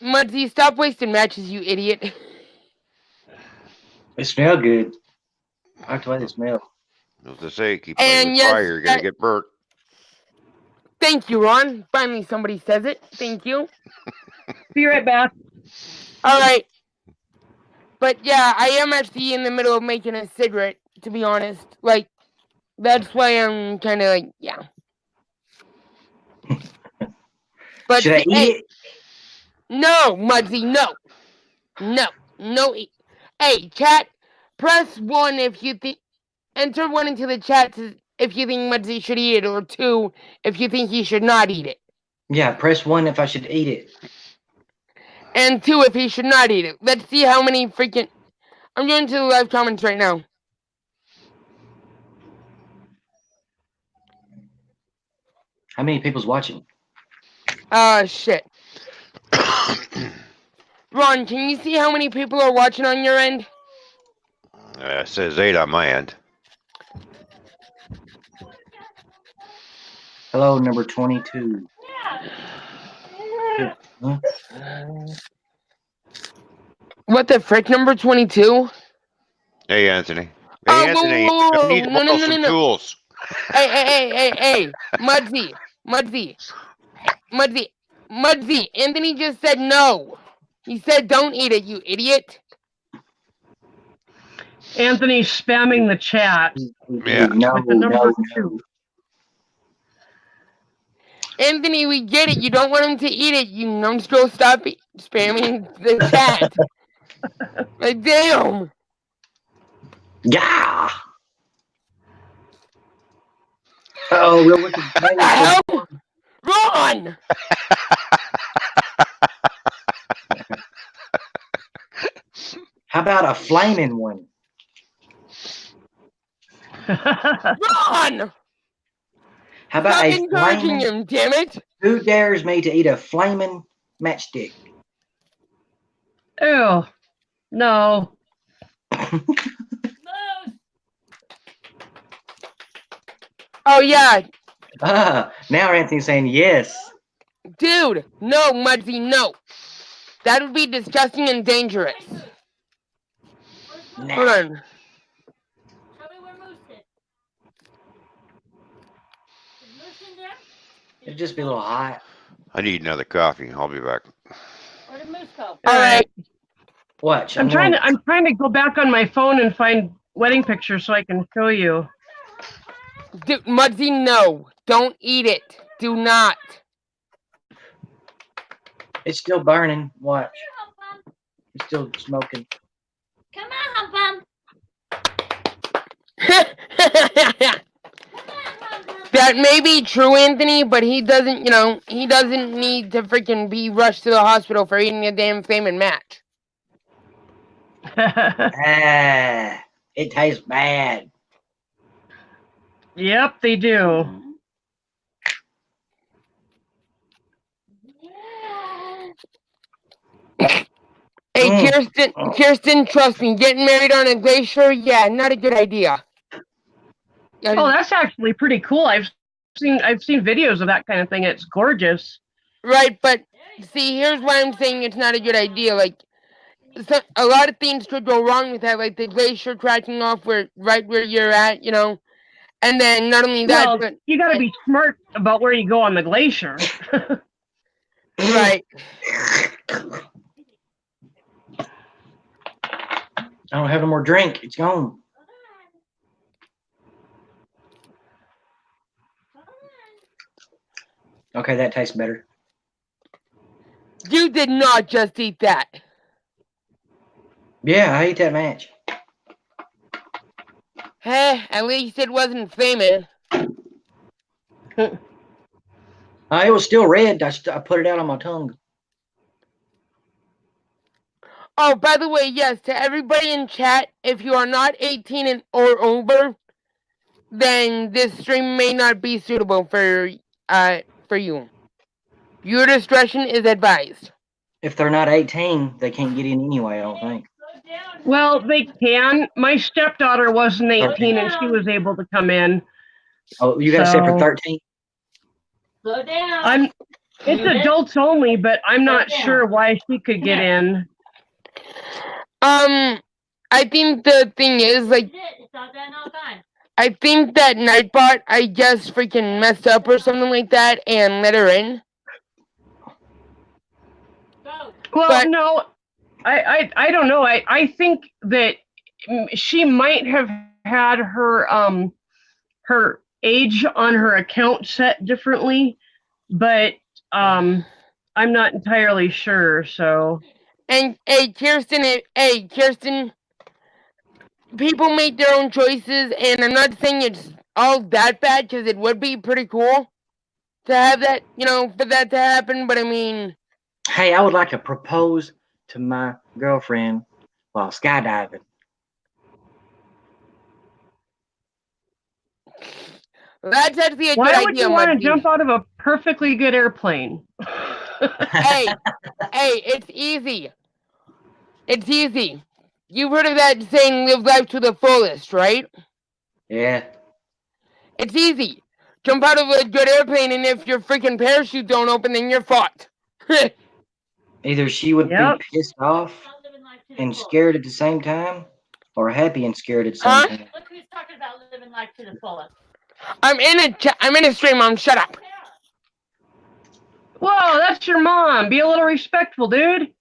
Mudzy, stop wasting matches, you idiot. It smelled good. I like the way it smelled. As I say, keep playing with fire, you're gonna get burnt. Thank you, Ron. Finally, somebody says it. Thank you. Be right back. All right. But yeah, I am actually in the middle of making a cigarette, to be honest. Like, that's why I'm kind of like, yeah. But should I eat it? No, Mudzy, no. No. Hey, chat, press 1 if you think, enter 1 into the chat if you think Mudzy should eat it, or 2 if you think he should not eat it. Yeah, press 1 if I should eat it. And 2 if he should not eat it. Let's see how many freaking... I'm going to the live comments right now. How many people's watching? Shit. Ron, can you see how many people are watching on your end? It says 8 on my end. Hello, number 22. Huh? What the frick, number 22? Hey, Anthony. Hey, Anthony, I need to borrow some tools. Hey, Mudzy. Anthony just said no. He said don't eat it, you idiot. Anthony's spamming the chat. Yeah. With the number 2. Anthony, we get it. You don't want him to eat it. You numbskull, stop spamming the chat. Like, damn. Yeah. Oh, real wicked. Ron! How about a flaming one? Ron! How about Stop a encouraging flaming? him, damn it! Who dares me to eat a flaming matchstick? Ew. No. Oh, yeah. Now Anthony's saying yes. Dude, no, Mudzy, no. That would be disgusting and dangerous. Nah. Hold on. It'd just be a little hot. I need another coffee. I'll be back. All right. Watch. I'm trying to go back on my phone and find wedding pictures so I can show you. Dude, Mudzy, no. Don't eat it. Do not. It's still burning. Watch. It's still smoking. Come on, Bum. That may be true, Anthony, but he doesn't, he doesn't need to freaking be rushed to the hospital for eating a damn flaming match. It tastes bad. Yep, they do. Hey, Kirsten, trust me, getting married on a glacier, yeah, not a good idea. Oh, that's actually pretty cool. I've seen videos of that kind of thing. It's gorgeous. Right, but see, here's why I'm saying it's not a good idea. Like, a lot of things could go wrong with that, like the glacier cracking off right where you're at, and then not only that, but you got to be smart about where you go on the glacier. Right. I don't have no more drink. It's gone. Okay, that tastes better. You did not just eat that. Yeah, I ate that match. Hey, at least it wasn't famous. It was still red. I put it out on my tongue. Oh, by the way, yes, to everybody in chat, if you are not 18 and or over, then this stream may not be suitable for you. Your discretion is advised. If they're not 18, they can't get in anyway, I don't think. Well, they can. My stepdaughter wasn't 18 and she was able to come in. Oh, you got a separate 13? Slow down. It's adults only, but I'm not sure why she could get in. I think the thing is, like, I think that Nightbot, I guess, freaking messed up or something like that and let her in. Well, but, no, I don't know. I think that she might have had her her age on her account set differently, but I'm not entirely sure. So, and Kirsten, people make their own choices, and I'm not saying it's all that bad because it would be pretty cool to have that, for that to happen. But I mean, hey, I would like to propose to my girlfriend while skydiving. That's actually a good idea. Why would you want to jump out of a perfectly good airplane? hey, it's easy. It's easy. You've heard of that saying, live life to the fullest, right? Yeah. It's easy. Jump out of a good airplane, and if your freaking parachute don't open, then you're fucked. Either she would be pissed off and scared at the same time, or happy and scared at the same time. Look who's talking about living life to the fullest. I'm in a stream, Mom. Shut up. Whoa, that's your mom. Be a little respectful, dude.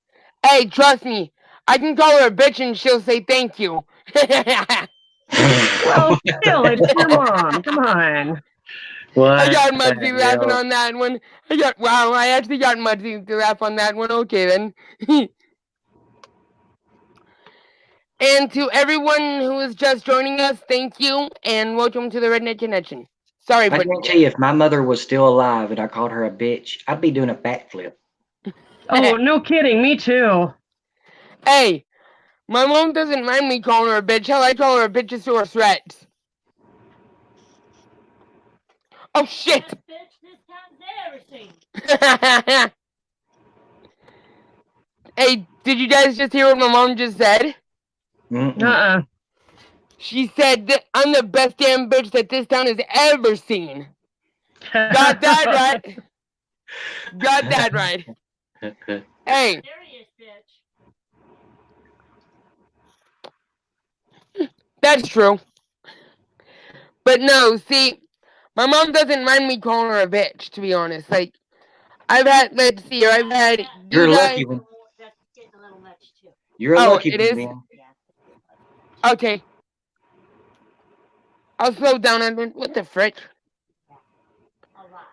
Hey, trust me. I can call her a bitch and she'll say thank you. Well, still, it's your mom. Come on. What? I got Mudzy laughing on that one. I actually got Mudzy to laugh on that one. Okay, then. And to everyone who is just joining us, thank you, and welcome to the Redneck Connection. Sorry, I guarantee you, if my mother was still alive and I called her a bitch, I'd be doing a backflip. Oh, no kidding. Me too. Hey, my mom doesn't mind me calling her a bitch. Hell, I call her a bitch just to her threats. Oh, shit! Best bitch this town's ever seen. Hey, did you guys just hear what my mom just said? Uh-uh. She said that I'm the best damn bitch that this town has ever seen. Got that right. Got that right. Hey. Serious bitch. That's true. But no, see, my mom doesn't mind me calling her a bitch, to be honest. Like, let's see here, I've had... You're a lucky one. You're a lucky one, man. Okay. I'll slow down on it. What the frick?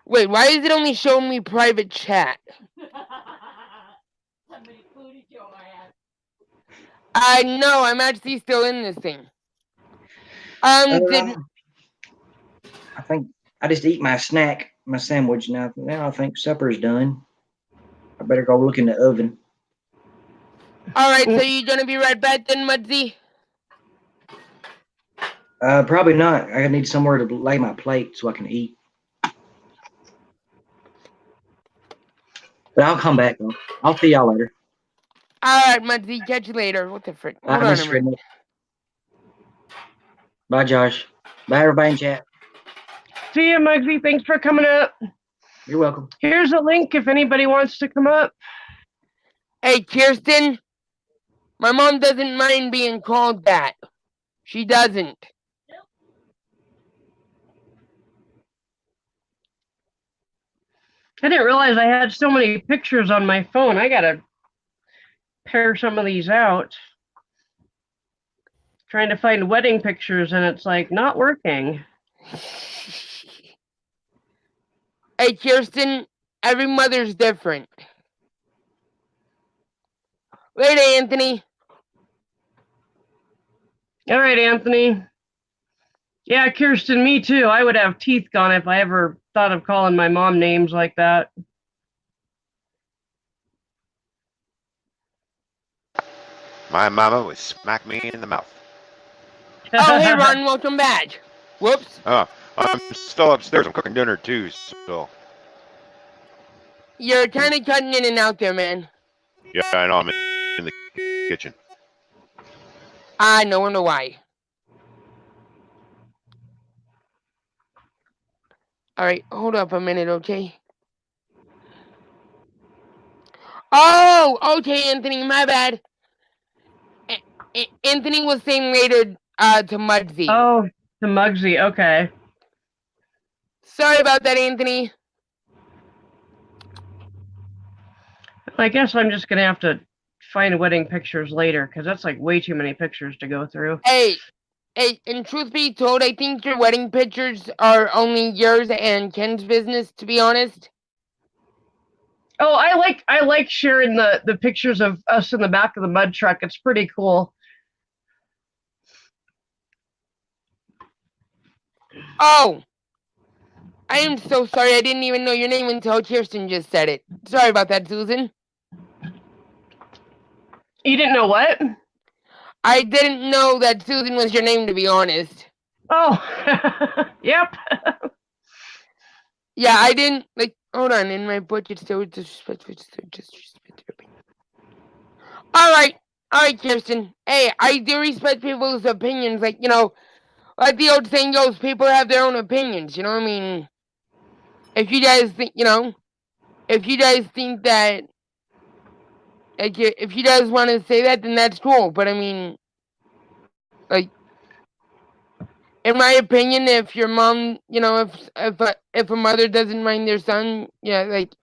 Wait, why is it only showing me private chat? Somebody booted your ass. I know, I'm actually still in this thing. I think I just eat my snack, my sandwich now. Now I think supper's done. I better go look in the oven. Alright, so you gonna be right back then, Mudzy? Probably not. I need somewhere to lay my plate so I can eat. But I'll come back though. I'll see y'all later. Alright, Mudzy, catch you later. What the frick? Hold on a minute. Bye, Josh. Bye, everybody in chat. See you, Muggsy. Thanks for coming up. You're welcome. Here's a link if anybody wants to come up. Hey, Kirsten. My mom doesn't mind being called that. She doesn't. I didn't realize I had so many pictures on my phone. I gotta pare some of these out. Trying to find wedding pictures and it's like not working. Hey, Kirsten, every mother's different. Later, Anthony. All right, Anthony. Yeah, Kirsten, me too. I would have teeth gone if I ever thought of calling my mom names like that. My mama would smack me in the mouth. Oh, hey, Ron, welcome back. Whoops. I'm still upstairs. I'm cooking dinner too, so. You're kind of cutting in and out there, man. Yeah, I know. I'm in the kitchen. No wonder why. All right, hold up a minute, okay? Oh, okay, Anthony, my bad. Anthony was saying later to Muggsy. Oh, to Muggsy, okay. Sorry about that, Anthony. I guess I'm just going to have to find wedding pictures later, because that's like way too many pictures to go through. Hey, and truth be told, I think your wedding pictures are only yours and Ken's business, to be honest. Oh, I like sharing the pictures of us in the back of the mud truck. It's pretty cool. Oh, I am so sorry. I didn't even know your name until Kirsten just said it. Sorry about that, Susan. You didn't know what? I didn't know that Susan was your name, to be honest. Oh, yep. Yeah, I didn't, like, hold on, in my book it's so disrespectful. Alright, Kirsten. Hey, I do respect people's opinions, like, you know, like the old saying goes, people have their own opinions, you know what I mean? If you guys think, you know, if you guys think that, like, if you guys want to say that, then that's cool, but I mean, like, in my opinion, if your mom, you know, if a mother doesn't mind their son, yeah, like,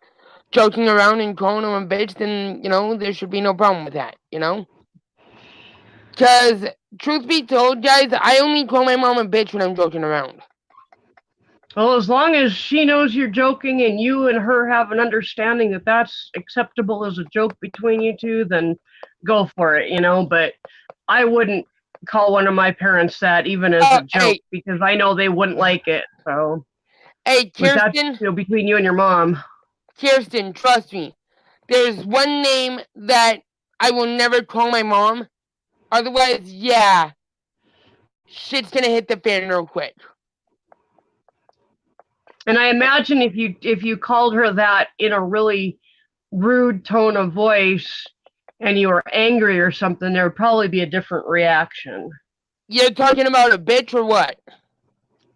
joking around and calling him a bitch, then, you know, there should be no problem with that, you know? Because, truth be told, guys, I only call my mom a bitch when I'm joking around. Well, as long as she knows you're joking and you and her have an understanding that that's acceptable as a joke between you two, then go for it, you know? But I wouldn't call one of my parents that even as a joke, because I know they wouldn't like it. So, hey, Kirsten, that's, you know, between you and your mom. Kirsten, trust me. There's one name that I will never call my mom. Otherwise, yeah, shit's gonna hit the fan real quick. And I imagine if you called her that in a really rude tone of voice and you were angry or something, there would probably be a different reaction. You're talking about a bitch or what?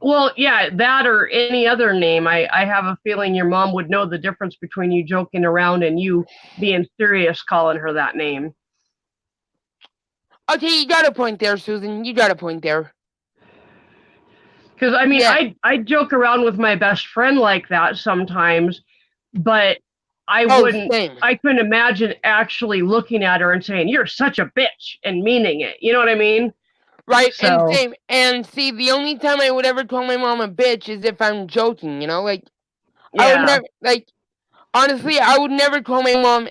Well, yeah, that or any other name. I have a feeling your mom would know the difference between you joking around and you being serious calling her that name. Okay, you got a point there, Susan. You got a point there. Because, I mean, yeah. I joke around with my best friend like that sometimes, but I wouldn't, same. I couldn't imagine actually looking at her and saying, "You're such a bitch," and meaning it. You know what I mean? Right, so, and same. And see, the only time I would ever call my mom a bitch is if I'm joking, you know? Like, yeah. I would never, like, honestly, I would never call my mom,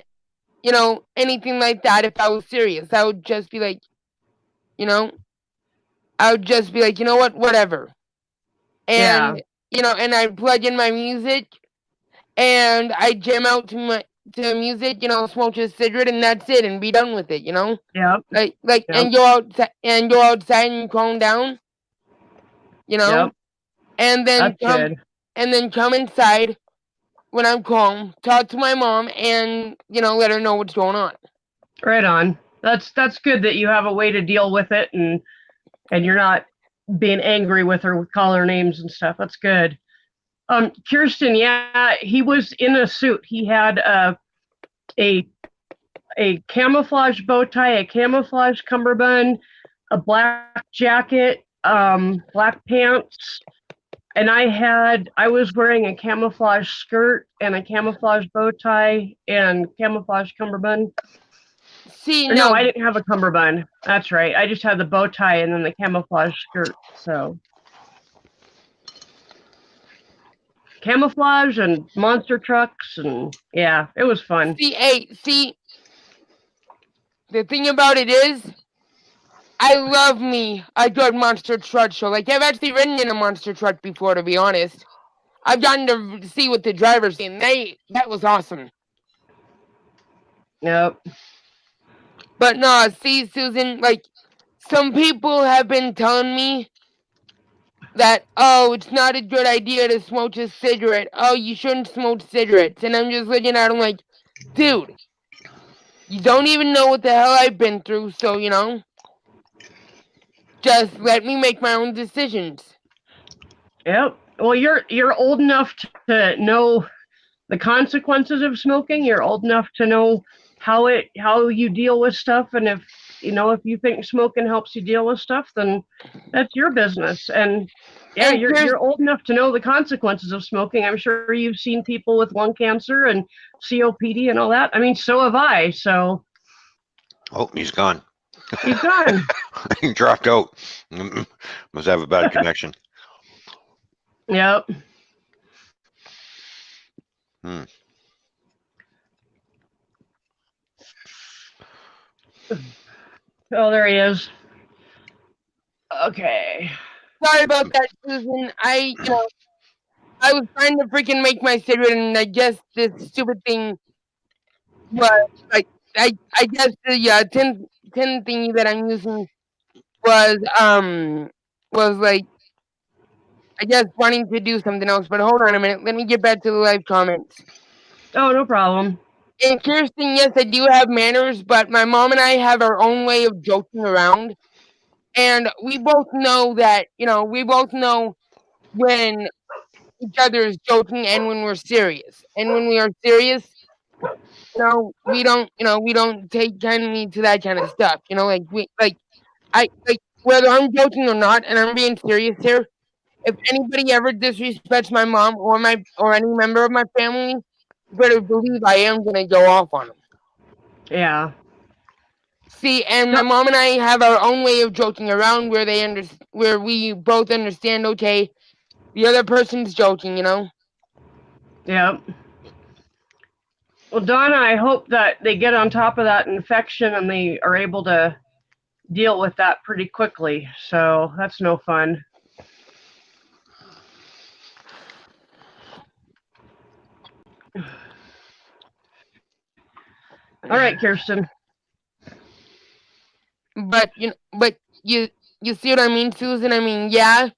you know, anything like that if I was serious. I would just be like, you know, I would just be like, you know what, whatever. And, you know, and I plug in my music and I jam out to music, you know, smoke a cigarette and that's it and be done with it, you know? Yeah. Like and go outside and calm down, you know? Yep. And then come inside when I'm calm, talk to my mom and, you know, let her know what's going on. Right on. That's good that you have a way to deal with it and you're not being angry with her with calling her names and stuff. That's good. Kirsten, yeah, he was in a suit. He had a camouflage bow tie, a camouflage cummerbund, a black jacket, black pants, and I was wearing a camouflage skirt and a camouflage bow tie and camouflage cummerbund. See, no, I didn't have a cummerbund. That's right. I just had the bow tie and then the camouflage skirt. So. camouflage and monster trucks, and yeah, it was fun. See, the thing about it is, I love me a good monster truck show. Like, I've actually ridden in a monster truck before, to be honest. I've gotten to see what the drivers see, and that was awesome. Yep. But no, see, Susan, like, some people have been telling me that, oh, it's not a good idea to smoke a cigarette. Oh, you shouldn't smoke cigarettes. And I'm just looking at them like, dude, you don't even know what the hell I've been through, so, just let me make my own decisions. Yep. Well, you're old enough to know the consequences of smoking. You're old enough to know how you deal with stuff, and if you think smoking helps you deal with stuff, then that's your business. And yeah, you're old enough to know the consequences of smoking. I'm sure you've seen people with lung cancer and COPD and all that. I mean, so have I. So. Oh, he's gone. He's gone. He dropped out. Must have a bad connection. Yep. Hmm. Oh, there he is. Okay. Sorry about that, Susan. I was trying to freaking make my cigarette, and I guess this stupid thing was like, I guess the tin thingy that I'm using was like, I guess wanting to do something else. But hold on a minute, let me get back to the live comments. Oh, no problem. And Kirsten, yes, I do have manners, but my mom and I have our own way of joking around. And we both know that, we both know when each other is joking and when we're serious. And when we are serious, we don't take kindly to that kind of stuff. Whether I'm joking or not, and I'm being serious here, if anybody ever disrespects my mom or any member of my family, you better believe I am gonna go off on them. Yeah. See, and my mom and I have our own way of joking around where we both understand, okay, the other person's joking, Yeah. Well, Donna, I hope that they get on top of that infection and they are able to deal with that pretty quickly. So that's no fun. All right, Kirsten. But you see what I mean, Susan? I mean, yeah,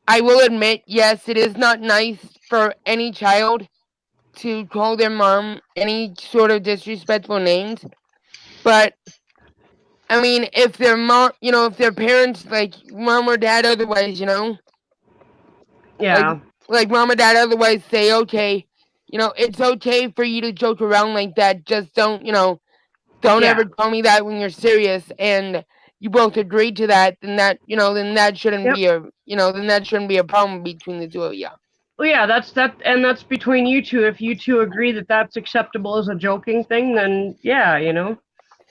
I will admit, yes, it is not nice for any child to call their mom any sort of disrespectful names. But I mean, if their mom, if their parents, like mom or dad, otherwise, Yeah. like mom or dad, otherwise say, okay, it's okay for you to joke around like that. Just don't, don't ever tell me that when you're serious, and you both agreed to that. Then that shouldn't be a problem between the two of you. Well, yeah, that's between you two. If you two agree that that's acceptable as a joking thing, then yeah,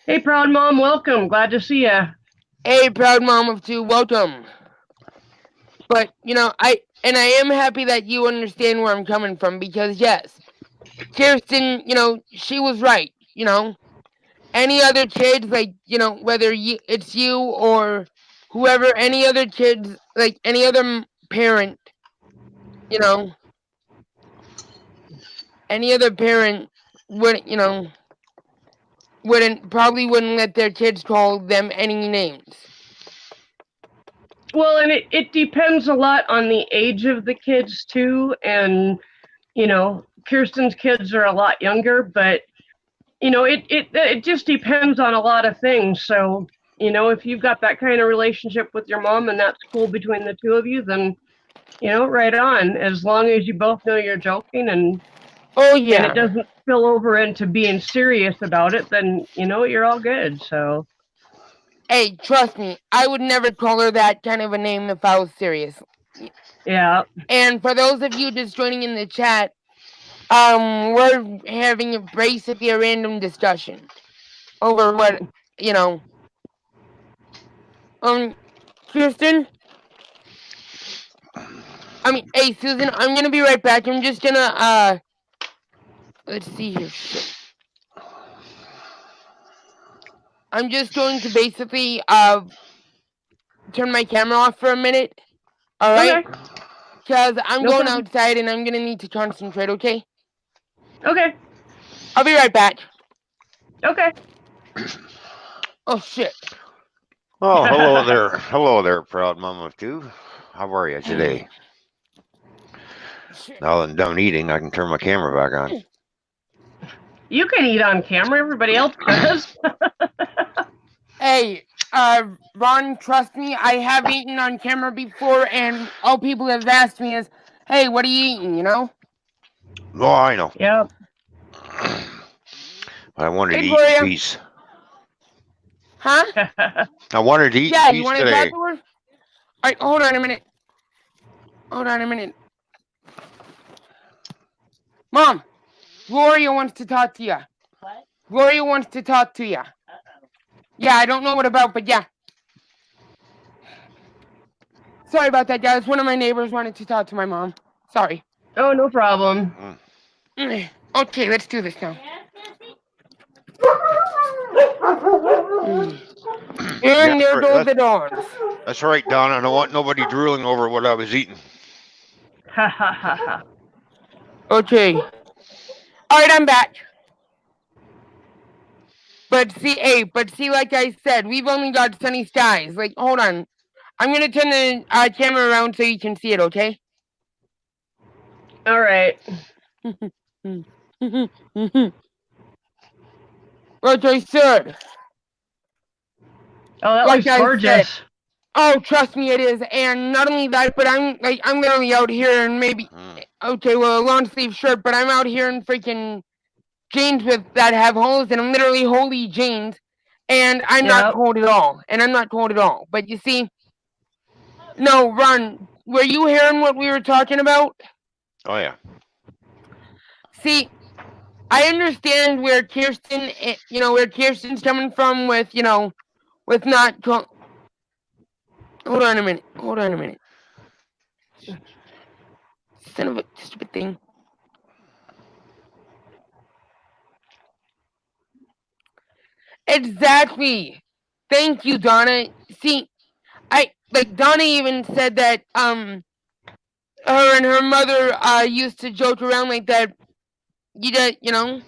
Hey, proud mom, welcome. Glad to see you. Hey, proud mom of two, welcome. But I am happy that you understand where I'm coming from, because yes, Kirsten, she was right. Any other kids, like whether it's you or whoever, any other kids, like any other parent, any other parent wouldn't let their kids call them any names. Well, and it depends a lot on the age of the kids too, and Kirsten's kids are a lot younger, but it just depends on a lot of things. So if you've got that kind of relationship with your mom and that's cool between the two of you, then right on. As long as you both know you're joking and and it doesn't spill over into being serious about it, then you're all good. So hey, trust me, I would never call her that kind of a name if I was serious. Yeah. And for those of you just joining in the chat, we're having basically a random discussion over what Kirsten, I mean, hey, Susan, I'm gonna be right back. I'm just gonna, let's see here. Shit. I'm just going to basically, turn my camera off for a minute. All right? Okay. Because I'm No going problem. outside and I'm gonna need to concentrate, okay? Okay. I'll be right back. Okay. Oh, shit. Oh, hello there. Hello there, proud mama of two. How are you today? Now that I'm done eating, I can turn my camera back on. You can eat on camera. Everybody else does. Hey, Ron, trust me, I have eaten on camera before, and all people have asked me is, hey, what are you eating, you know? Oh, I know. Yep. I wanted Hey, to eat Gloria. in peace. Huh? I wanted to eat Yeah, in you peace want to today. talk to her? All right, hold on a minute. Hold on a minute. Mom, Gloria wants to talk to you. What? Gloria wants to talk to you. Yeah, I don't know what about, but yeah. Sorry about that, guys. One of my neighbors wanted to talk to my mom. Sorry. Oh, no problem. Okay, let's do this now. And there go the dogs. That's right, Donna. I don't want nobody drooling over what I was eating. Ha ha ha ha. Okay. All right, I'm back. But see, like I said, we've only got sunny skies. Like, hold on. I'm gonna turn the camera around so you can see it, okay? All right. Like I said. Oh, that like looks gorgeous. Oh, trust me, it is. And not only that, but I'm literally out here and maybe okay, well, a long sleeve shirt, but I'm out here in freaking jeans that have holes, and I'm literally holy jeans, and I'm not cold at all. But you see, no, Ron, were you hearing what we were talking about? Oh yeah. See, I understand where Kirsten, where Kirsten's coming from with, with not. Hold on a minute. Son of a stupid thing. Exactly. Thank you, Donna. See, Donna even said that her and her mother used to joke around like that. You know.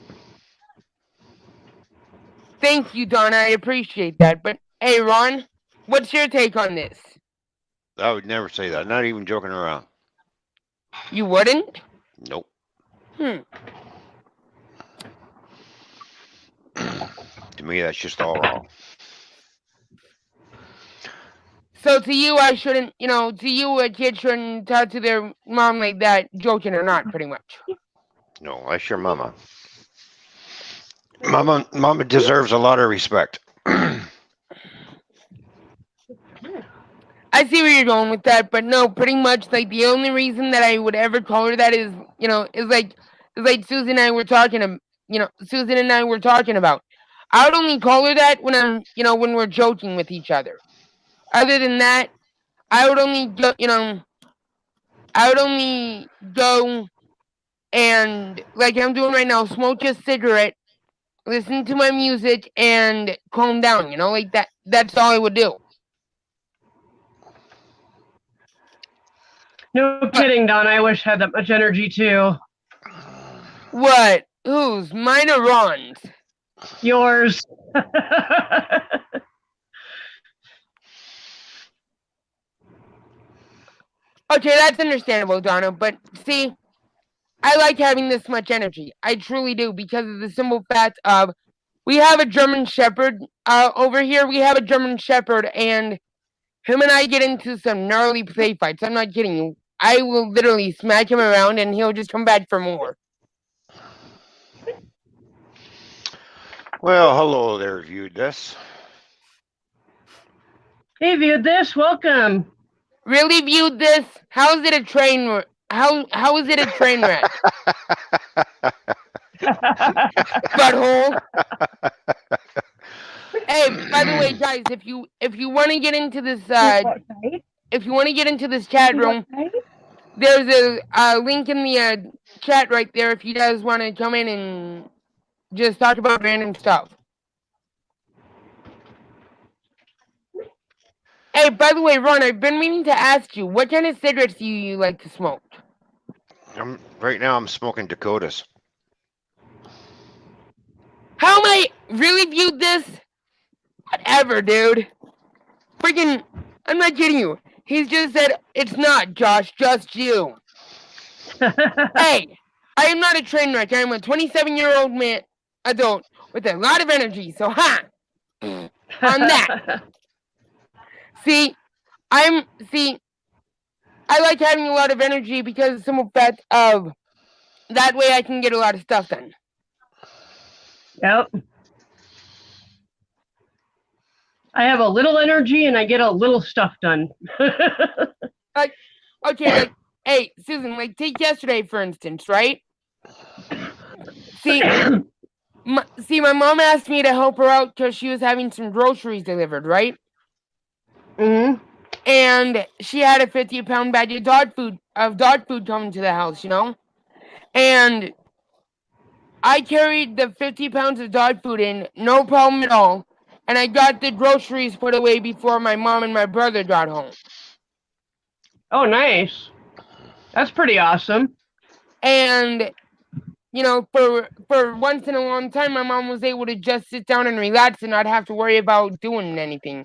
Thank you, Donna. I appreciate that. But hey, Ron, what's your take on this? I would never say that. Not even joking around. You wouldn't? Nope. To me, that's just all wrong. So to you, I shouldn't, to you, a kid shouldn't talk to their mom like that, joking or not, pretty much. No, that's your mama. Mama deserves a lot of respect. I see where you're going with that, but no, pretty much like the only reason that I would ever call her that is, is like Susan and I were talking about. I would only call her that when I'm, when we're joking with each other. Other than that, I would only go, and like I'm doing right now, smoke a cigarette, listen to my music, and calm down, like that. That's all I would do. No kidding, Don. I wish I had that much energy too. What? Whose? Mine or Ron's? Yours. Okay, that's understandable, Donna. But see, I like having this much energy. I truly do, because of the simple fact of we have a German Shepherd over here. We have a German Shepherd, and him and I get into some gnarly play fights. I'm not kidding you. I will literally smack him around, and he'll just come back for more. Well, hello there, Viewed This. Hey, Viewed This. Welcome. Really, Viewed This? How is it a train? How is it a train wreck? Butthole. Hey, by the way, guys, if you want to get into this chat room, there's a link in the chat right there if you guys want to come in and just talk about random stuff. Hey, by the way, Ron, I've been meaning to ask you, what kind of cigarettes do you like to smoke? Right now I'm smoking Dakotas. How am I really viewed this? Whatever, dude. Freaking, I'm not kidding you. He's just said, it's not, Josh, just you. Hey, I am not a train wreck. I am a 27-year-old man, adult, with a lot of energy, so ha! On that. See, I like having a lot of energy because of some effect of that way I can get a lot of stuff done. Yep. I have a little energy and I get a little stuff done. Okay, hey, Susan, take yesterday, for instance, right? See, my mom asked me to help her out because she was having some groceries delivered, right? Mm-hmm. And she had a 50-pound bag of dog food coming to the house, And I carried the 50 pounds of dog food in, no problem at all. And I got the groceries put away before my mom and my brother got home. Oh, nice. That's pretty awesome. And, for once in a long time, my mom was able to just sit down and relax and not have to worry about doing anything.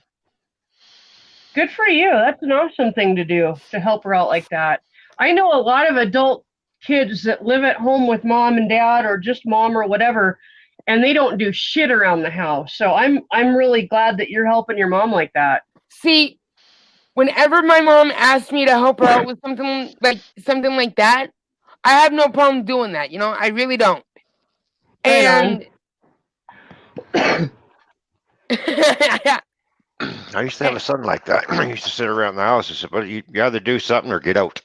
Good for you. That's an awesome thing to do, to help her out like that. I know a lot of adult kids that live at home with mom and dad or just mom or whatever, and they don't do shit around the house. So I'm really glad that you're helping your mom like that. See, whenever my mom asks me to help her out with something like that, I have no problem doing that, I really don't. Right and I used to have a son like that. I used to sit around the house and say, "But you either do something or get out."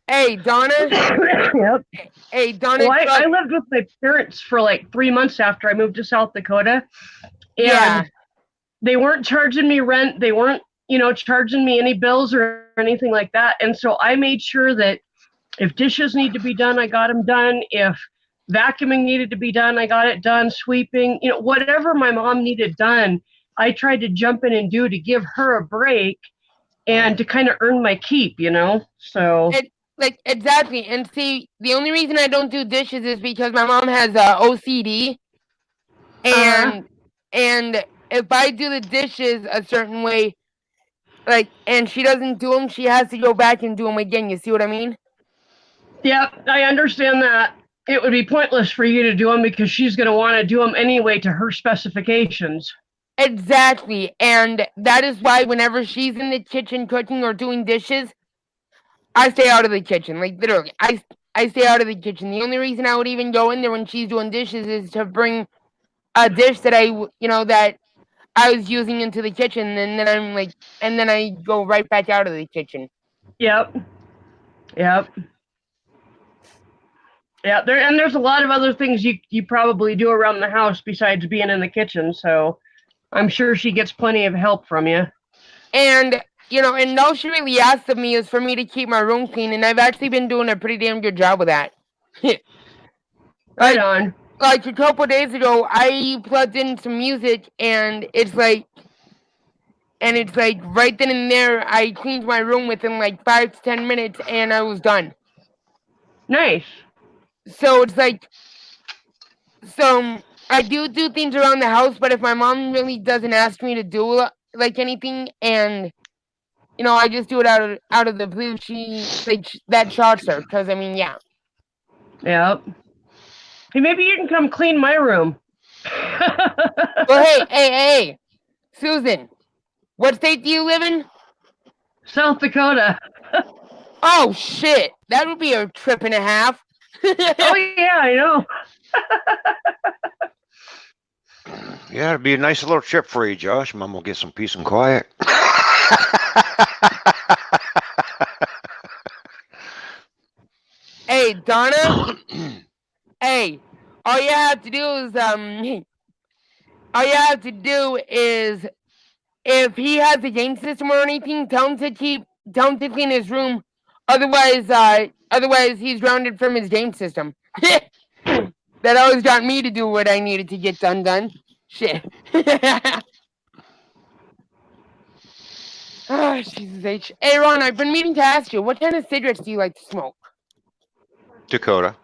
Hey, Donna. Yep. Hey, Donna. Well, I lived with my parents for like 3 months after I moved to South Dakota. And they weren't charging me rent. They weren't, charging me any bills or anything like that. And so I made sure that if dishes need to be done, I got them done. If vacuuming needed to be done, I got it done. Sweeping, whatever my mom needed done, I tried to jump in and do to give her a break and to kind of earn my keep, so. Exactly. And see, the only reason I don't do dishes is because my mom has OCD. And if I do the dishes a certain way, and she doesn't do them, she has to go back and do them again. You see what I mean? Yep, I understand that. It would be pointless for you to do them because she's going to want to do them anyway to her specifications. Exactly. And that is why whenever she's in the kitchen cooking or doing dishes, I stay out of the kitchen. Literally, I stay out of the kitchen. The only reason I would even go in there when she's doing dishes is to bring a dish that that I was using into the kitchen, and then I go right back out of the kitchen. Yep. Yeah, there's a lot of other things you probably do around the house besides being in the kitchen, so I'm sure she gets plenty of help from you. And, and all she really asks of me is for me to keep my room clean, and I've actually been doing a pretty damn good job with that. Right on. A couple days ago, I plugged in some music, and it's right then and there, I cleaned my room within 5 to 10 minutes, and I was done. Nice. So it's so I do things around the house, but if my mom really doesn't ask me to do anything, and I just do it out of the blue, that shocks her, because yeah. Yep. Hey, maybe you can come clean my room. Well, hey, Susan, what state do you live in? South Dakota. Oh shit, that would be a trip and a half. Oh yeah, I know. Yeah, it'd be a nice little trip for you, Josh. Mom will get some peace and quiet. Hey, Donna. Hey, all you have to do is if he has a game system or anything, tell him to clean his room Otherwise he's grounded from his game system. That always got me to do what I needed to get done. Shit. Oh, Jesus H. Hey, Ron, I've been meaning to ask you, what kind of cigarettes do you like to smoke? Dakota.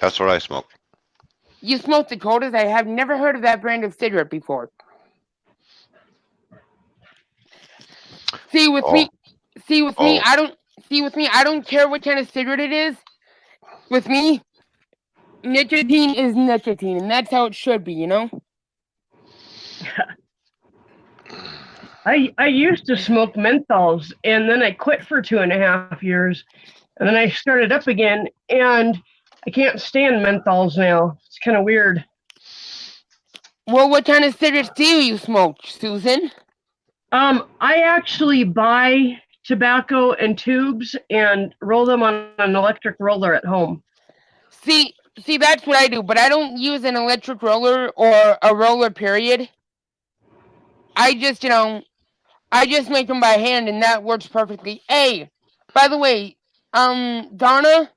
That's what I smoke. You smoke Dakotas? I have never heard of that brand of cigarette before. See, with me, I don't care what kind of cigarette it is. With me, nicotine is nicotine, and that's how it should be, you know? I used to smoke menthols, and then I quit for 2.5 years, and then I started up again, and I can't stand menthols now. It's kind of weird. Well, what kind of cigarettes do you smoke, Susan? I actually buy tobacco in tubes and roll them on an electric roller at home. See, that's what I do, but I don't use an electric roller or a roller, period. I just make them by hand, and that works perfectly. Hey, by the way, Donna,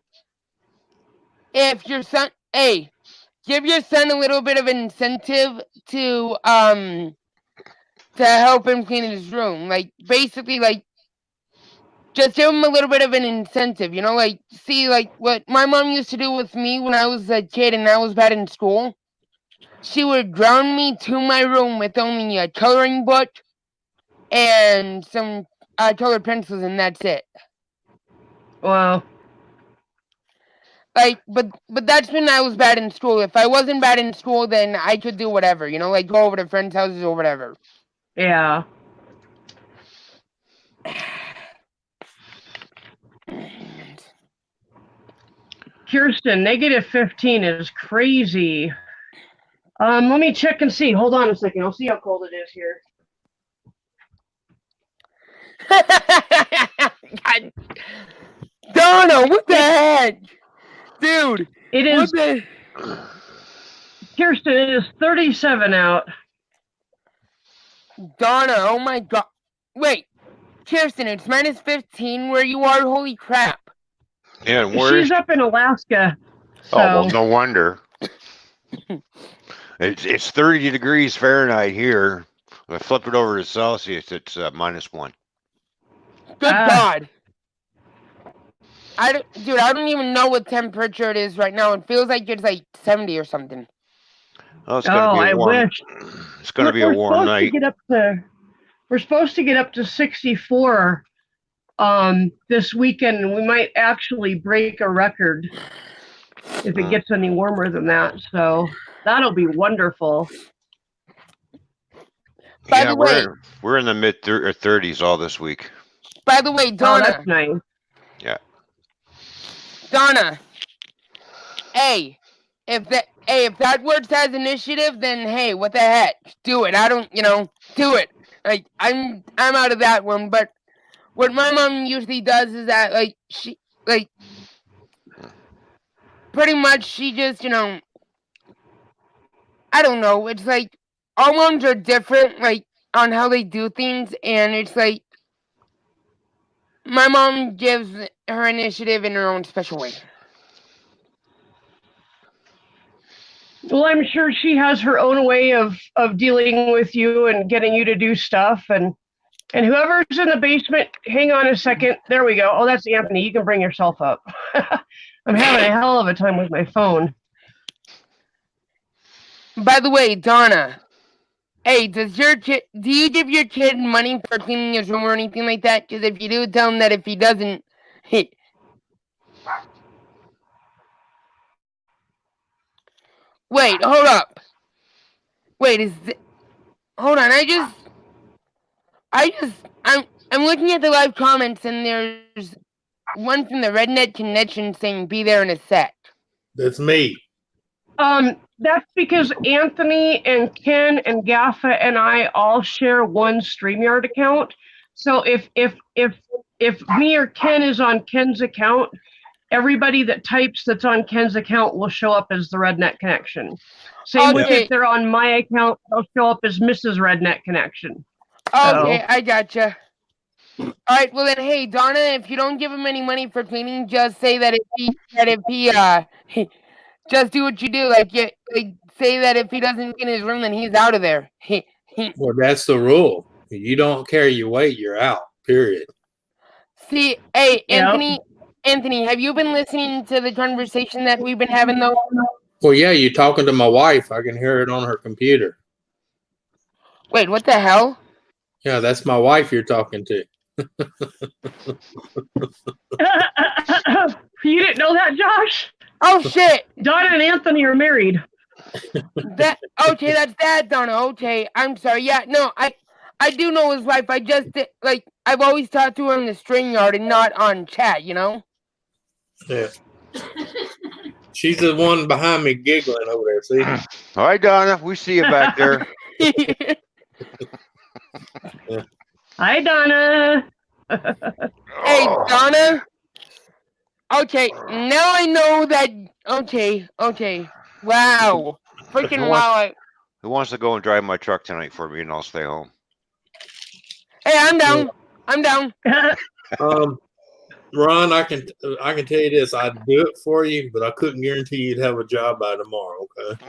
if your son, give your son a little bit of an incentive to help him clean his room. Like, basically, like, just give him a little bit of an incentive, you know? Like, see, like, what my mom used to do with me when I was a kid and I was bad in school? She would ground me to my room with only a coloring book and some colored pencils, and that's it. Wow. Like, but that's when I was bad in school. If I wasn't bad in school, then I could do whatever, you know, like go over to friends' houses or whatever. Yeah. Kirsten, -15 is crazy. Let me check and see. Hold on a second. I'll see how cold it is here. God. Donna, what the heck? Dude, it is. Kirsten, it is 37 out. Donna, oh my God. Wait, Kirsten, it's -15 where you are. Holy crap. Yeah, she's up in Alaska. So. Oh, well, no wonder. It's 30 degrees Fahrenheit here. If I flip it over to Celsius, it's -1. Good God. I don't even know what temperature it is right now. It feels like it's like 70 or something. Oh, it's gonna be a warm. I wish. It's going to be a warm night. We're supposed to get up to 64 this weekend, and we might actually break a record if it gets any warmer than that. So that'll be wonderful. By the way, we're in the mid 30s all this week. By the way, Donna. Oh, that's nice. Yeah. Donna. Hey, if that word has initiative, then hey, what the heck? Do it. I don't, do it. Like, I'm out of that one, but what my mom usually does is that, like, she, like, pretty much she just, I don't know, it's like, all moms are different, like, on how they do things, and it's like, my mom gives her initiative in her own special way. Well, I'm sure she has her own way of dealing with you and getting you to do stuff. And whoever's in the basement, hang on a second. There we go. Oh, that's Anthony. You can bring yourself up. I'm having a hell of a time with my phone. By the way, Donna, hey, do you give your kid money for cleaning his room or anything like that? Because if you do, tell him that if he doesn't, Wait, hold up. Wait, hold on, I'm looking at the live comments and there's one from the Redneck Connection saying be there in a sec. That's me. That's because Anthony and Ken and Gaffa and I all share one StreamYard account. So if me or Ken is on Ken's account, everybody that types that's on Ken's account will show up as the Redneck Connection. Same with if they're on my account, they'll show up as Mrs. Redneck Connection. Okay, I gotcha. All right. Well then, hey Donna, if you don't give him any money for cleaning, just say that if he just do what you do. Like say that if he doesn't clean his room, then he's out of there. Well, that's the rule. You don't carry your weight, you're out. Period. See, hey Yep. Anthony, have you been listening to the conversation that we've been having though? Well, yeah, you're talking to my wife. I can hear it on her computer. Wait, what the hell? Yeah, that's my wife you're talking to. You didn't know that, Josh? Oh shit! Donna and Anthony are married. Okay, that's that, Donna. Okay, I'm sorry. Yeah, no, I do know his wife. I just like I've always talked to her in the string yard and not on chat. You know. Yeah. She's the one behind me giggling over there. See? All right, Donna, we see you back there. Yeah. Hi, Donna. Hey, Donna. Okay, now I know that. Okay. Wow, freaking wow. Who wants to go and drive my truck tonight for me, and I'll stay home? Hey, I'm down. I'm down. Ron, I can tell you this: I'd do it for you, but I couldn't guarantee you'd have a job by tomorrow. Okay.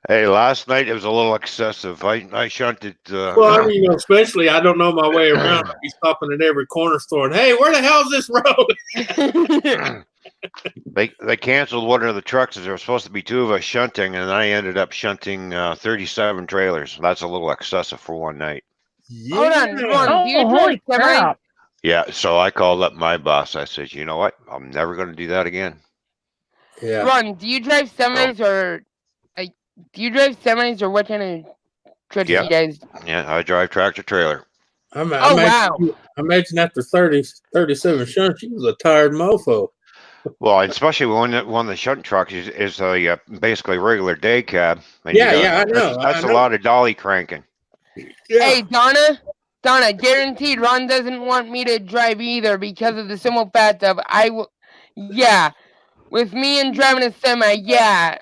Hey, last night it was a little excessive. I shunted. Well, I mean, especially I don't know my way around. I'd be stopping at every corner store and, hey, where the hell's this road? They canceled one of the trucks. There were supposed to be 2 of us shunting, and I ended up shunting 37 trailers. That's a little excessive for one night. Yeah. Hold on. Oh, holy crap. Yeah, so I called up my boss. I said, you know what? I'm never going to do that again. Yeah. Ron, do you drive semis or what kind of truck do you guys? Yeah, I drive tractor trailer. Wow. Imagine after 37 shunts, she was a tired mofo. Well, especially when one of the shunt trucks is a basically regular day cab. And I know. That's a lot of dolly cranking. Yeah. Hey, Donna, guaranteed Ron doesn't want me to drive either because of the simple fact of with me and driving a semi,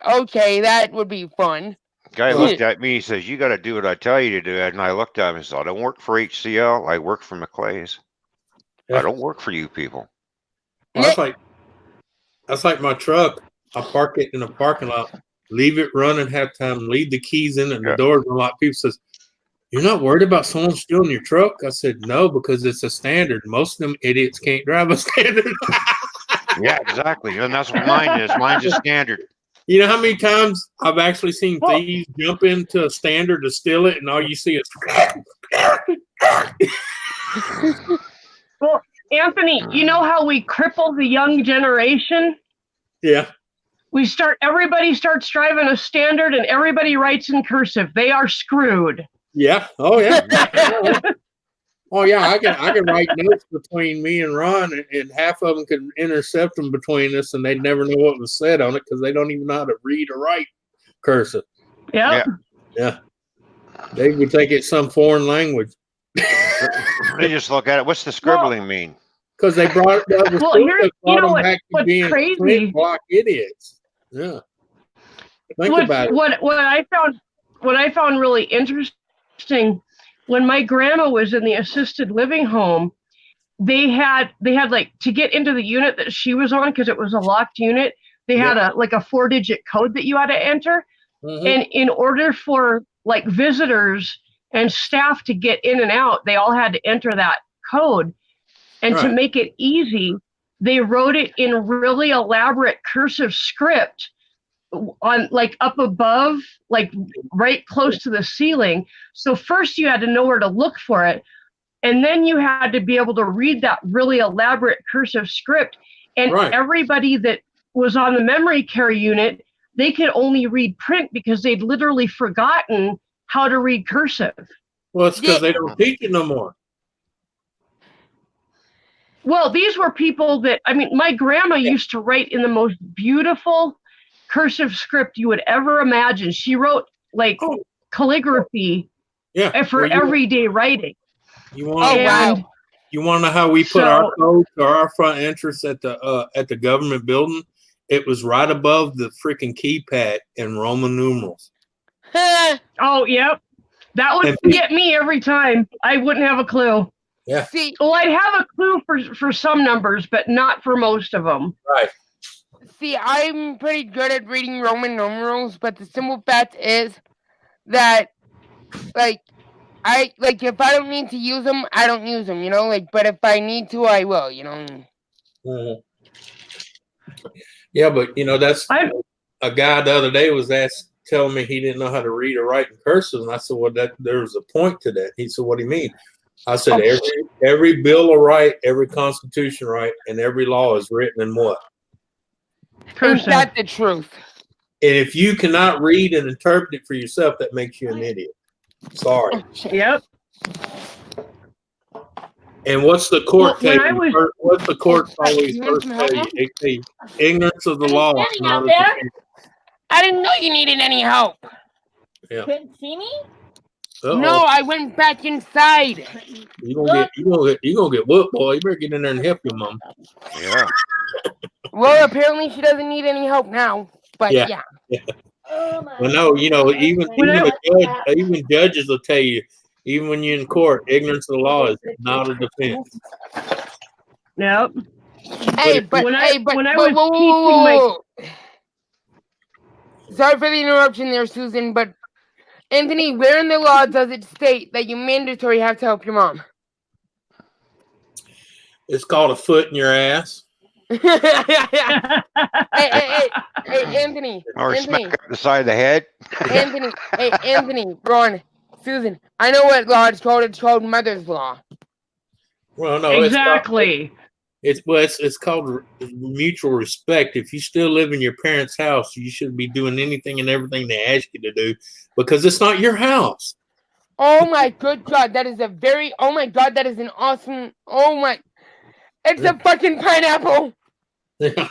okay, that would be fun. Guy looked at me, he says, you got to do what I tell you to do. And I looked at him and said, I don't work for HCL, I work for McClay's. I don't work for you people. Well, that's like my truck. I park it in a parking lot, leave it running half time, leave the keys in it, and the doors unlocked. People says, you're not worried about someone stealing your truck? I said, no, because it's a standard. Most of them idiots can't drive a standard. Yeah, exactly. And that's what mine is. Mine's a standard. You know how many times I've actually seen thieves jump into a standard to steal it, and all you see is. Well, Anthony, you know how we cripple the young generation? Yeah. Everybody starts driving a standard, and everybody writes in cursive. They are screwed. Yeah. Oh yeah. Oh yeah. I can write notes between me and Ron, and half of them can intercept them between us, and they'd never know what was said on it because they don't even know how to read or write cursive. Yep. Yeah. They would think it's some foreign language. They just look at it. What's the scribbling mean? Because they brought it up. Well, here's back to being crazy. Block idiots. Yeah. Think about it. What I found really interesting, when my grandma was in the assisted living home, they had like, to get into the unit that she was on, because it was a locked unit, they had a 4-digit code that you had to enter. Mm-hmm. And in order for like visitors and staff to get in and out, they all had to enter that code. And to make it easy, they wrote it in really elaborate cursive script on like up above, like right close to the ceiling. So first you had to know where to look for it. And then you had to be able to read that really elaborate cursive script. And everybody that was on the memory care unit, they could only read print because they'd literally forgotten how to read cursive. Well, it's because they don't teach it no more. Well, these were people that, my grandma used to write in the most beautiful cursive script you would ever imagine. She wrote like calligraphy for everyday writing. You want to know how we put our code to our front entrance at the government building? It was right above the freaking keypad in Roman numerals. Oh, yep. That would get me every time. I wouldn't have a clue. Yeah. See, Well, I'd have a clue for some numbers, but not for most of them. Right. see, I'm pretty good at reading Roman numerals, but the simple fact is that, like, if I don't need to use them, I don't use them, you know. Like, but if I need to, I will, you know. Mhm. Yeah, but that's a guy the other day was telling me he didn't know how to read or write in cursive, and I said, "Well, there's a point to that." He said, "What do you mean?" I said, "Every Bill of Right, every Constitution right, and every law is written in what? Is that the truth? And if you cannot read and interpret it for yourself, that makes you an idiot. Sorry." Yep. And what's the court Well, what's the court always first tell you? They say ignorance of the law is not a defense. I didn't know you needed any help. Yeah. Couldn't see me? No, I went back inside. You gonna get whooped, boy. You better get in there and help your mom. Yeah. Well, apparently she doesn't need any help now. But yeah. Oh Well, no, even judges will tell you, even when you're in court, ignorance of the law is not a defense. Yep. Hey, but when I was teaching sorry for the interruption there, Susan, but Anthony, where in the law does it state that you mandatory have to help your mom? It's called a foot in your ass. hey, Anthony. Or Anthony. smack up the side of the head. Anthony, Ron, Susan. I know what law it's called. It's called mother's law. Well, no, exactly. It's called mutual respect. If you still live in your parents' house, you should be doing anything and everything they ask you to do because it's not your house. Oh my good God, that is that is an awesome, it's a fucking pineapple. Yeah.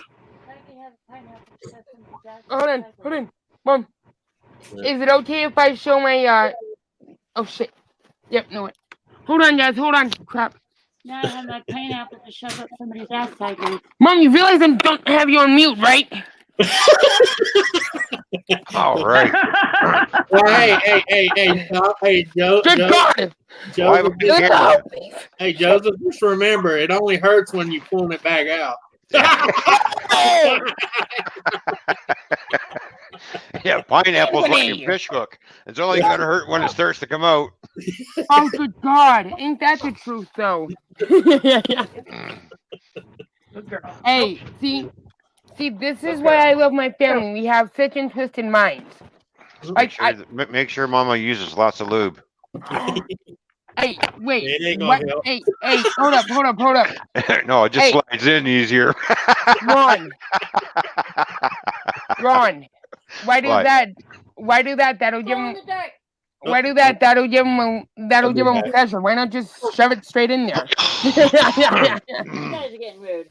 Hold on, Mom. Is it okay if I show my, oh shit. Yep, no it. Hold on, guys, crap. Now I have my pineapple to shove up somebody's ass sideways. Mom, you realize I don't have you on mute, right? All right. Well, hey, Joe. Good God. Joseph, hey, Joseph, just remember, it only hurts when you pull it back out. Yeah, pineapple's like a fish hook. It's only going to hurt when it starts to come out. Oh, good God. Ain't that the truth, though? Hey, see, this is why I love my family. We have such twisted minds. Make sure Mama uses lots of lube. Hey, wait. What? Hey, hold up. No, it just slides in easier. Ron. Why do that? That'll give him. Why do that? That'll give him pleasure. Why not just shove it straight in there? You guys are getting rude.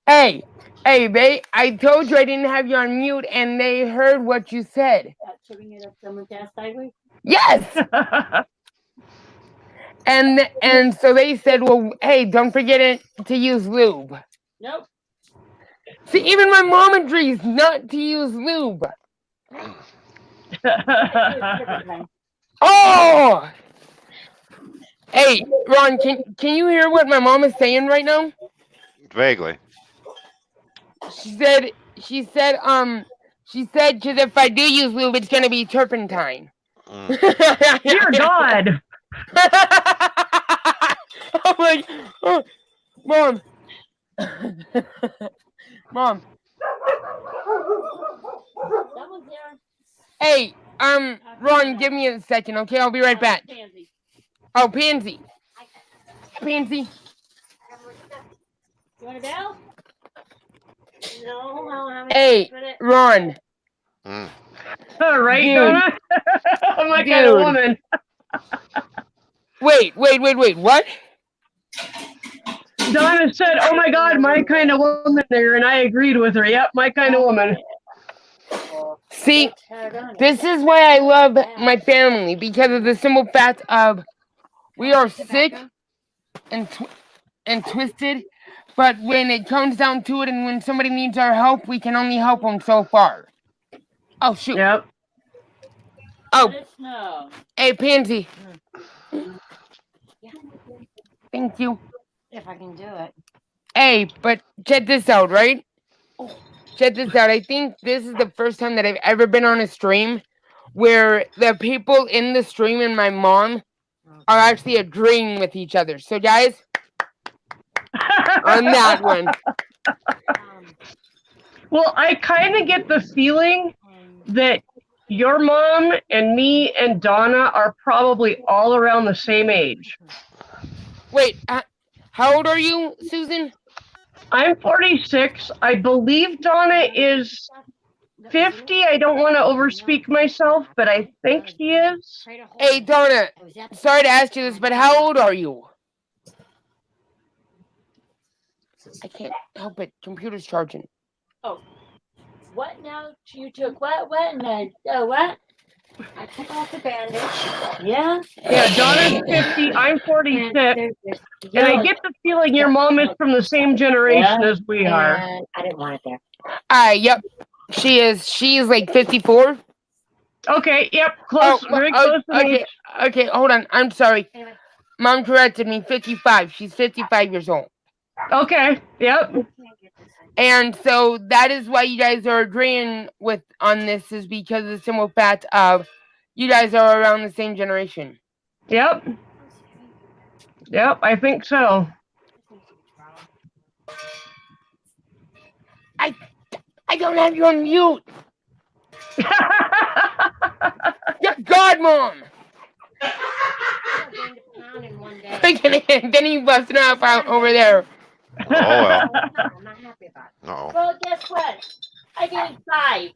Hey, I told you I didn't have you on mute, and they heard what you said. Shoving it up someone's ass sideways? Yes. And so they said, well, hey, don't forget to use lube. Nope. See, even my mom agrees not to use lube. Oh! Hey, Ron, can you hear what my mom is saying right now? Vaguely. She said, because if I do use lube, it's gonna be turpentine. Dear God. I'm like, oh, Mom. Mom. Hey, Ron, give me a second, okay? I'll be right back. Oh, Pansy. You want a bell? No. Hey, Ron. All right, Dude. Donna. I'm like kind of woman. Wait, what? Donna said, oh my God, my kind of woman there, and I agreed with her. Yep, my kind of woman. See, this is why I love my family, because of the simple fact of we are sick and twisted, but when it comes down to it and when somebody needs our help, we can only help them so far. Oh, shoot. Yep. Oh, Let us know. hey, Pansy. Thank you. If I can do it. Hey, but check this out, right? Check this out. I think this is the first time that I've ever been on a stream where the people in the stream and my mom are actually agreeing with each other. So, guys, on that one. Well, I kind of get the feeling that your mom and me and Donna are probably all around the same age. Wait, how old are you, Susan? I'm 46. I believe Donna is 50. I don't want to overspeak myself, but I think she is. Hey, Donna, sorry to ask you this, but how old are you? I can't help it. Computer's charging. Oh, what now? You took what? What? I took off the bandage. Yeah? Yeah, Donna's 50. I'm 46. And I get the feeling your mom is from the same generation as we are. I didn't want it there. Yep. She is. She's like 54. Okay, yep, close, very close to me. Okay, hold on. I'm sorry. Mom corrected me. 55. She's 55 years old. Okay, yep. And so that is why you guys are agreeing on this, is because of the simple fact of you guys are around the same generation. Yep. Yep, I think so. I don't have you on mute. God, Mom. Then he busted up out over there. Oh, well. I'm not happy about it. No. Well, guess what? I gained 5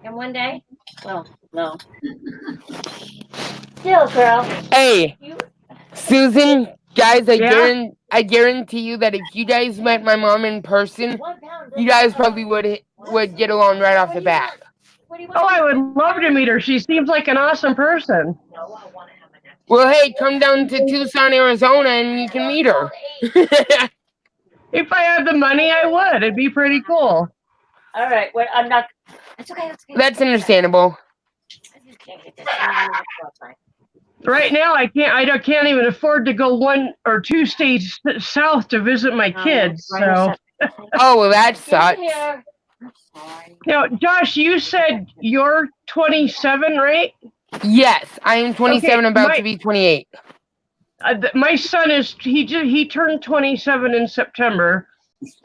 in one day. Well, no. Still, girl. Hey, Susan, guys, I guarantee you that if you guys met my mom in person, you guys probably would get along right off the bat. Oh, I would love to meet her. She seems like an awesome person. Well, hey, come down to Tucson, Arizona, and you can meet her. If I had the money, I would. It'd be pretty cool. All right. Well, I'm not. That's okay. That's understandable. I just can't get this. Right now, I can't even afford to go 1 or 2 states south to visit my kids. So. Oh, well, that sucks. Now, Josh, you said you're 27, right? Yes, I am 27, Okay, about to be 28. My son he turned 27 in September,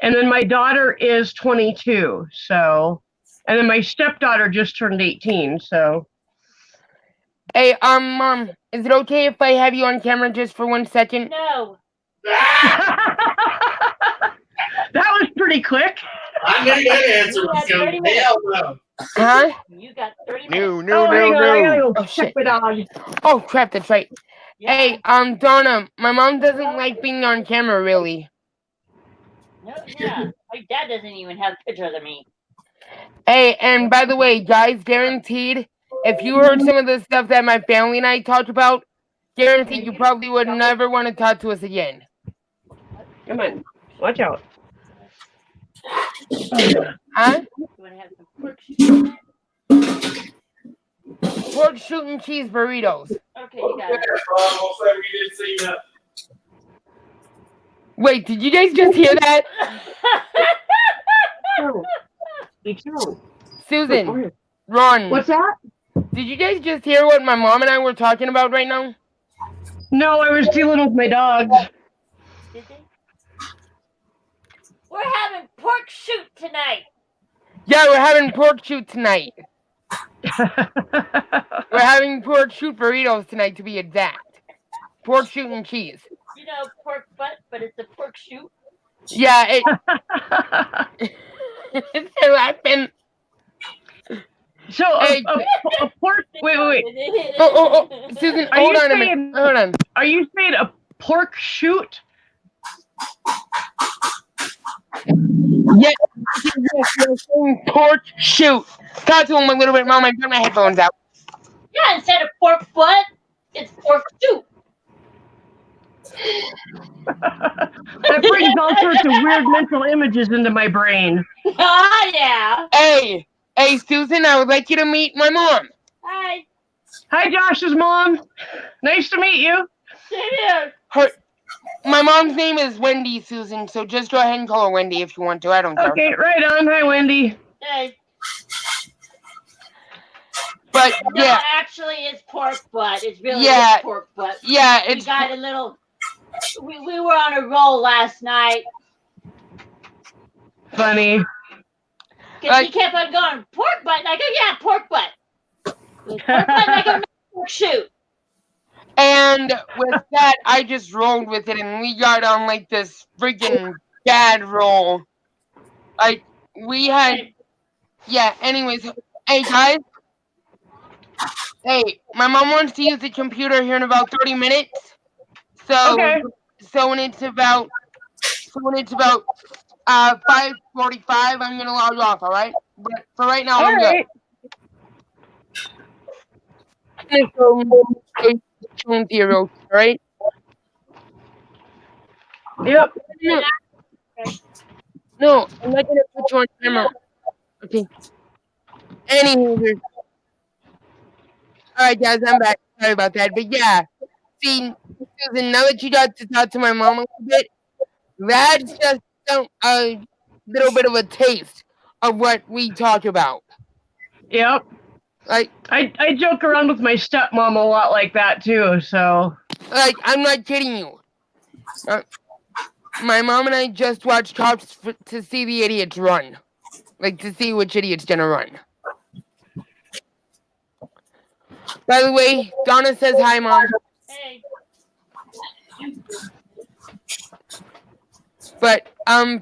and then my daughter is 22. So, and then my stepdaughter just turned 18. So. Hey, Mom, is it okay if I have you on camera just for 1 second? No. That was pretty quick. I knew that answer was coming. Hell no. Huh? You got 30 No. I gotta go check the dog. Oh, crap, that's right. Yeah. Hey, Donna, my mom doesn't like being on camera, really. No, yeah. My dad doesn't even have pictures of me. Hey, and by the way, guys, guaranteed, if you heard some of the stuff that my family and I talked about, guaranteed you probably would never want to talk to us again. Come on, watch out. Huh? You want to have some pork shoot? Pork shooting cheese burritos. Okay, you got it. Wait, did you guys just hear that? Susan, Ron. What's that? Did you guys just hear what my mom and I were talking about right now? No, I was dealing with my dogs. Did they? We're having pork shoot tonight. Yeah, we're having pork shoot tonight. We're having pork shoot burritos tonight, to be exact. Pork shoot and cheese. You know, pork butt, but it's a pork shoot. Yeah, it's laughing. So Hey. a pork. Wait. Oh, Susan, hold on a minute. Hold on. Are you saying a pork shoot? Yes, pork shoot. Talk to him a little bit, Mom. I put my headphones out. Yeah, instead of pork butt, it's pork shoot. That brings all sorts of weird mental images into my brain. Oh, yeah. Hey, Susan, I would like you to meet my mom. Hi. Hi, Josh's mom. Nice to meet you. My mom's name is Wendy, Susan, so just go ahead and call her Wendy if you want to. I don't care. Okay, right on. Hi, Wendy. Hey. But no, yeah, actually, it's pork butt. It's really Yeah. pork butt. yeah, We it's got a little. We were on a roll last night Funny. because he kept on going pork butt. And I go, yeah, pork butt. Pork butt. And I go, no, shoot. And with that, I just rolled with it, and we got on like this freaking bad roll. Like we had, yeah. Anyways, hey guys, hey, my mom wants to use the computer here in about 30 minutes. So, Okay. so when it's about 5:45, I'm gonna log off. All right, but for right now, All I'm right. good. All right. Yep. No, I'm not gonna put you on camera. Okay. Anywho, all right, guys, I'm back. Sorry about that, but yeah, see, Susan, now that you got to talk to my mom a little bit, that's just a little bit of a taste of what we talk about. Yep. Like I joke around with my stepmom a lot like that too. So. Like I'm not kidding you. My mom and I just watched Cops to see the idiots run, like to see which idiot's gonna run. By the way, Donna says hi, Mom. Hey. But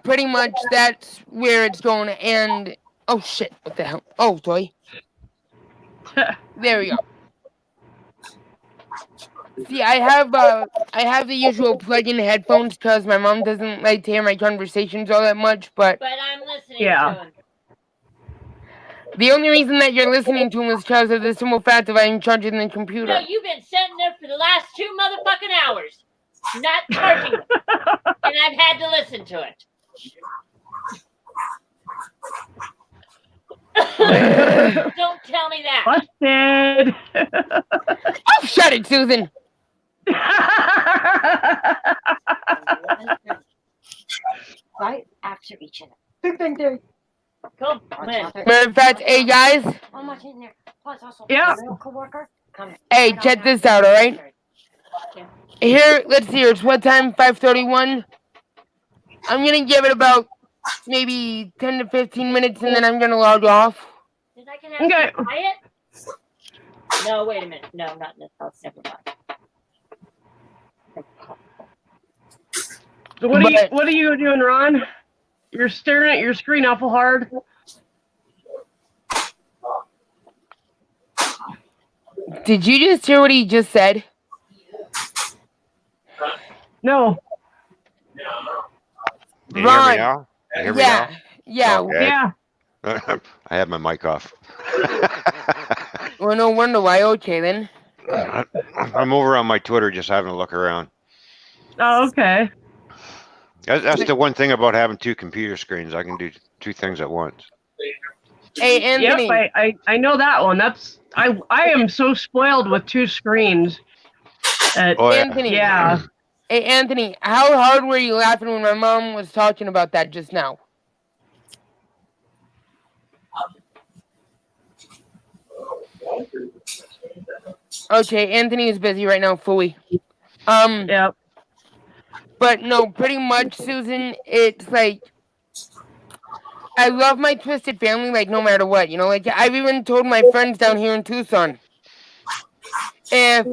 pretty much that's where it's going. And oh shit, what the hell? Oh, sorry. There we go. See, I have the usual plug-in headphones because my mom doesn't like to hear my conversations all that much. But I'm listening Yeah. to him. the only reason that you're listening to him is because of the simple fact that I'm charging the computer. No, you've been sitting there for the last 2 motherfucking hours, not charging it, and I've had to listen to it. Don't tell me that. Busted. Oh, shut it, Susan. Right after each other. Big Bang Theory. Cool. Matter of fact, hey guys. How much in there? Plus also Yeah. a coworker. Come. Hey, check this out, all right? Here, let's see. It's what time? 5:31. I'm gonna give it about maybe 10 to 15 minutes, and then I'm gonna log off. Is I can actually buy it? No, wait a minute. No, not in this house. Never mind. So what are you doing, Ron? You're staring at your screen awful hard. Did you just hear what he just said? No. Can you hear me now? Can you hear me now? Yeah. Okay. Yeah. I have my mic off. Well, no wonder why. Okay, then. I'm over on my Twitter just having a look around. Oh, okay. That's the one thing about having 2 computer screens. I can do 2 things at once. Hey, Anthony. Yep, I know that one. I am so spoiled with 2 screens. Anthony. Yeah. Hey, Anthony, how hard were you laughing when my mom was talking about that just now? Okay, Anthony is busy right now, fully. Yep. But no, pretty much, Susan, it's like I love my twisted family, like no matter what, you know. Like I've even told my friends down here in Tucson, if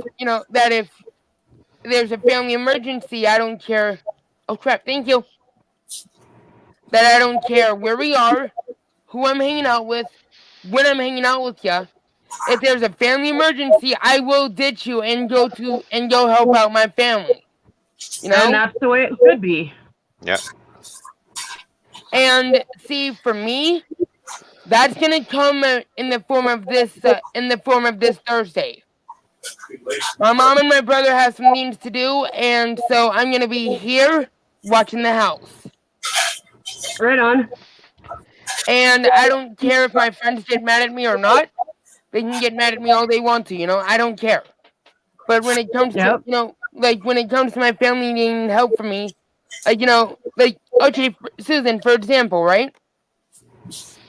there's a family emergency, I don't care. Oh crap! Thank you. That I don't care where we are, who I'm hanging out with, when I'm hanging out with ya. If there's a family emergency, I will ditch you and go help out my family. You know? And that's the way it should be. Yeah. And see, for me, that's gonna come in the form of this Thursday. My mom and my brother have some things to do, and so I'm gonna be here watching the house. Right on. And I don't care if my friends get mad at me or not. They can get mad at me all they want to, I don't care. But when it comes to, like when it comes to my family needing help from me, like, okay, Susan, for example, right?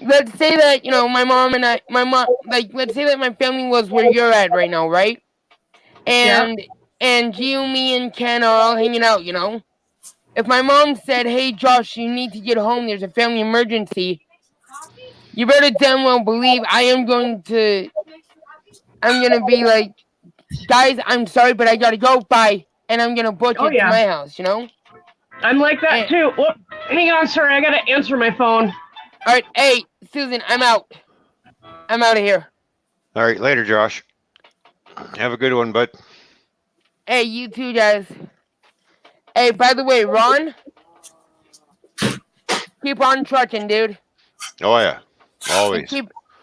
Let's say that, my mom, let's say that my family was where you're at right now, right? And you, me, and Ken are all hanging out, If my mom said, hey, Josh, you need to get home, there's a family emergency, you better damn well believe I'm going to be like, guys, I'm sorry, but I gotta go, bye. And I'm gonna book it to my house, I'm like that too. Whoop, hang on, sorry, I gotta answer my phone. All right, hey, Susan, I'm out. I'm out of here. All right, later, Josh. Have a good one, bud. Hey, you too, guys. Hey, by the way, Ron, keep on trucking, dude. Oh yeah, always.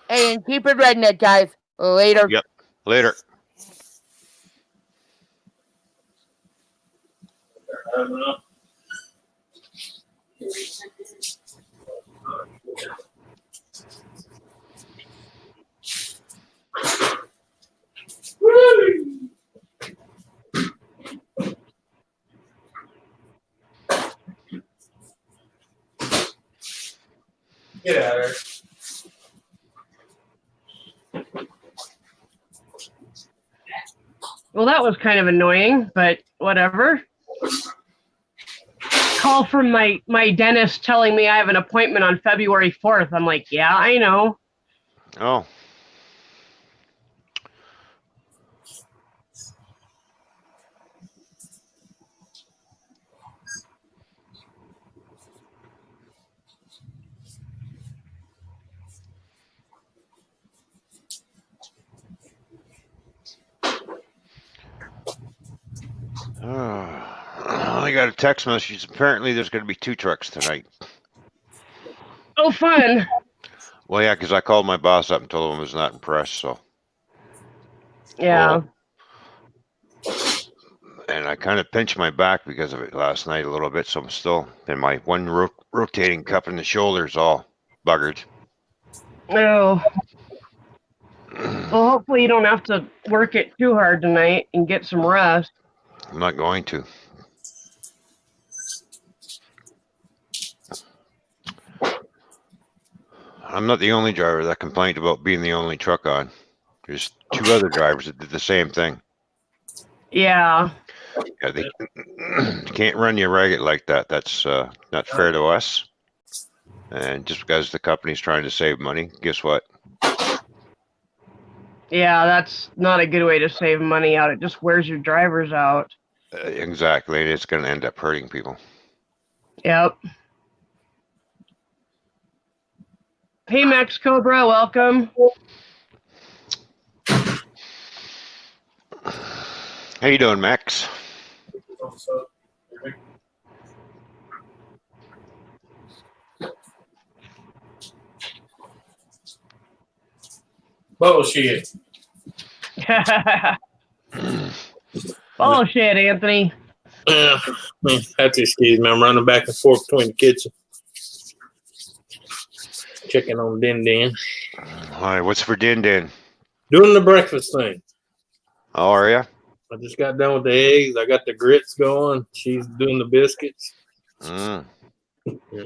And keep it redneck, guys. Later. Yep. Later. Get out of there. Well, that was kind of annoying, but whatever. Call from my dentist telling me I have an appointment on February 4th. I'm like, yeah, I know. Oh. I got a text message. Apparently, there's going to be 2 trucks tonight. Oh, fun. Well, yeah, because I called my boss up and told him I was not impressed, so. Yeah. And I kind of pinched my back because of it last night a little bit, so I'm still, and my one rotating cup in the shoulder's all buggered. Oh. Well, hopefully you don't have to work it too hard tonight and get some rest. I'm not going to. I'm not the only driver that complained about being the only truck on. There's 2 other drivers that did the same thing. Yeah. Yeah, they can't run you ragged like that. That's not fair to us. And just because the company's trying to save money, guess what? Yeah, that's not a good way to save money out. It just wears your drivers out. Exactly. It's going to end up hurting people. Yep. Hey, Max Cobra, welcome. How you doing, Max? Bullshit. Bullshit, Anthony. That's excuse me. I'm running back and forth between the kitchen. Checking on Din Din. All right, what's for Din Din? Doing the breakfast thing. Oh, are you? I just got done with the eggs. I got the grits going. She's doing the biscuits. Mm. Yeah.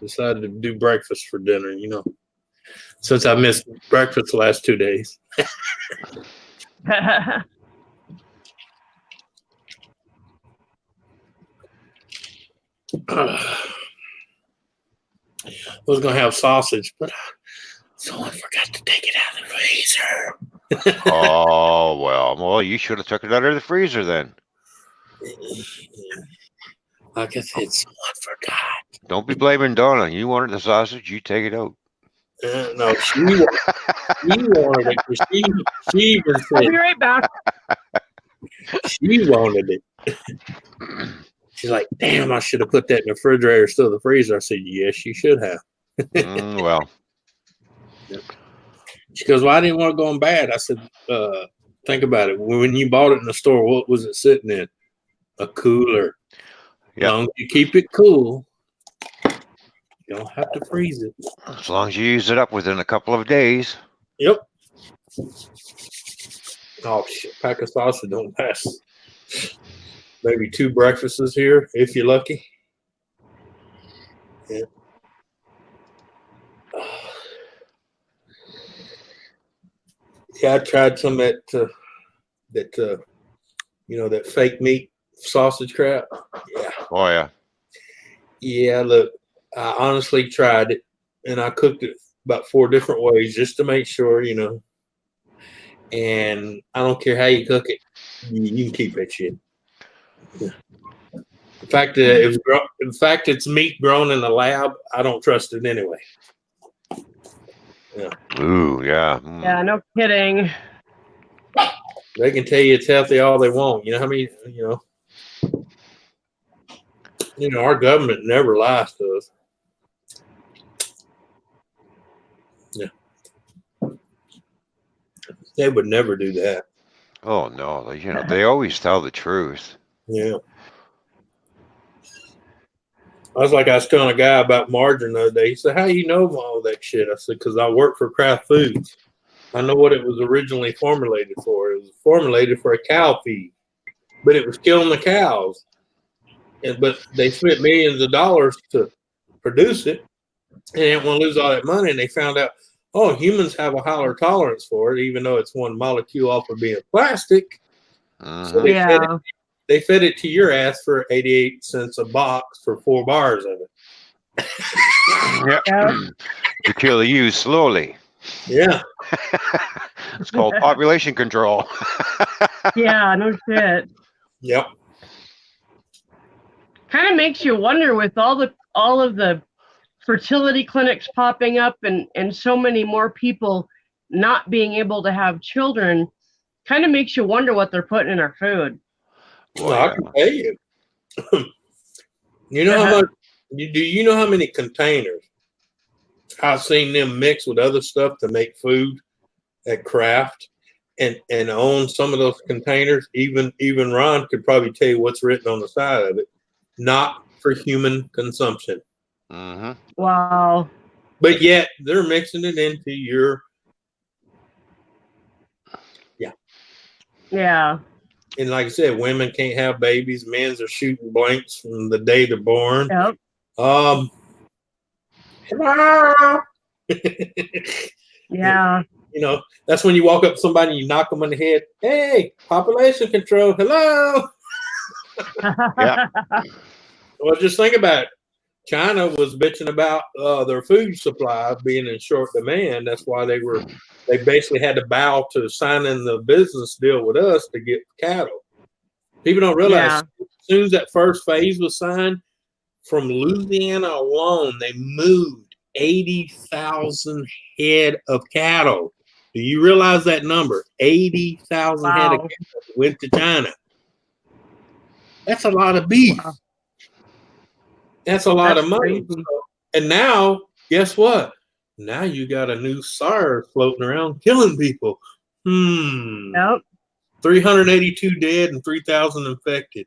Decided to do breakfast for dinner, since I missed breakfast the last 2 days. I was going to have sausage, but someone forgot to take it out of the freezer. Oh, well, you should have took it out of the freezer then. Like I said, someone forgot. Don't be blaming Donna. You wanted the sausage, you take it out. No, she wanted it. She even said, I'll be right back. She wanted it. She's like, damn, I should have put that in the refrigerator instead of the freezer. I said, yes, you should have. Well. She goes, well, I didn't want to go on bad. I said, think about it. When you bought it in the store, what was it sitting in? A cooler. Yeah. As long as you keep it cool, you don't have to freeze it. As long as you use it up within a couple of days. Yep. Oh shit! Pack of sausage don't last. Maybe 2 breakfasts here, if you're lucky. Yeah. Yeah, I tried some of that that fake meat sausage crap. Yeah. Oh yeah. Yeah, look, I honestly tried it, and I cooked it about 4 different ways just to make sure, and I don't care how you cook it, you can keep that shit. Yeah. In fact, it's meat grown in the lab. I don't trust it anyway. Yeah. Ooh, yeah. Yeah, no kidding. They can tell you it's healthy all they want. How many, our government never lies to us. Yeah. They would never do that. Oh no, they always tell the truth. Yeah. I was telling a guy about margarine the other day. He said, "How you know all that shit?" I said, "Because I work for Kraft Foods. I know what it was originally formulated for. It was formulated for a cow feed, but it was killing the cows. But they spent millions of dollars to produce it, and they didn't want to lose all that money. And they found out, humans have a higher tolerance for it, even though it's one molecule off of being plastic. So they fed it to your ass for 88 cents a box for 4 bars of it. Yeah. To kill you slowly. Yeah. It's called population control. Yeah, no shit. Yep. Kind of makes you wonder with all of the fertility clinics popping up and so many more people not being able to have children. Kind of makes you wonder what they're putting in our food. Well, I can tell you. You know how much? Do you know how many containers I've seen them mix with other stuff to make food at Kraft, and on some of those containers, even Ron could probably tell you what's written on the side of it. Not for human consumption. Mm-hmm. Wow. But yet they're mixing it into your. Yeah. Yeah. And like I said, women can't have babies. Men's are shooting blanks from the day they're born. Yep. Hello. Yeah. That's when you walk up to somebody and you knock them on the head. Hey, population control. Hello. Yeah. Well, just think about it. China was bitching about their food supply being in short demand. That's why they basically had to bow to signing the business deal with us to get cattle. People don't realize as soon as that first phase was signed, from Louisiana alone, they moved 80,000 head of cattle. Do you realize that number? 80,000 head of cattle went to China. That's a lot of beef. Wow. That's a lot of money. Crazy. And now, guess what? Now you got a new SARS floating around killing people. Yep. 382 dead and 3,000 infected.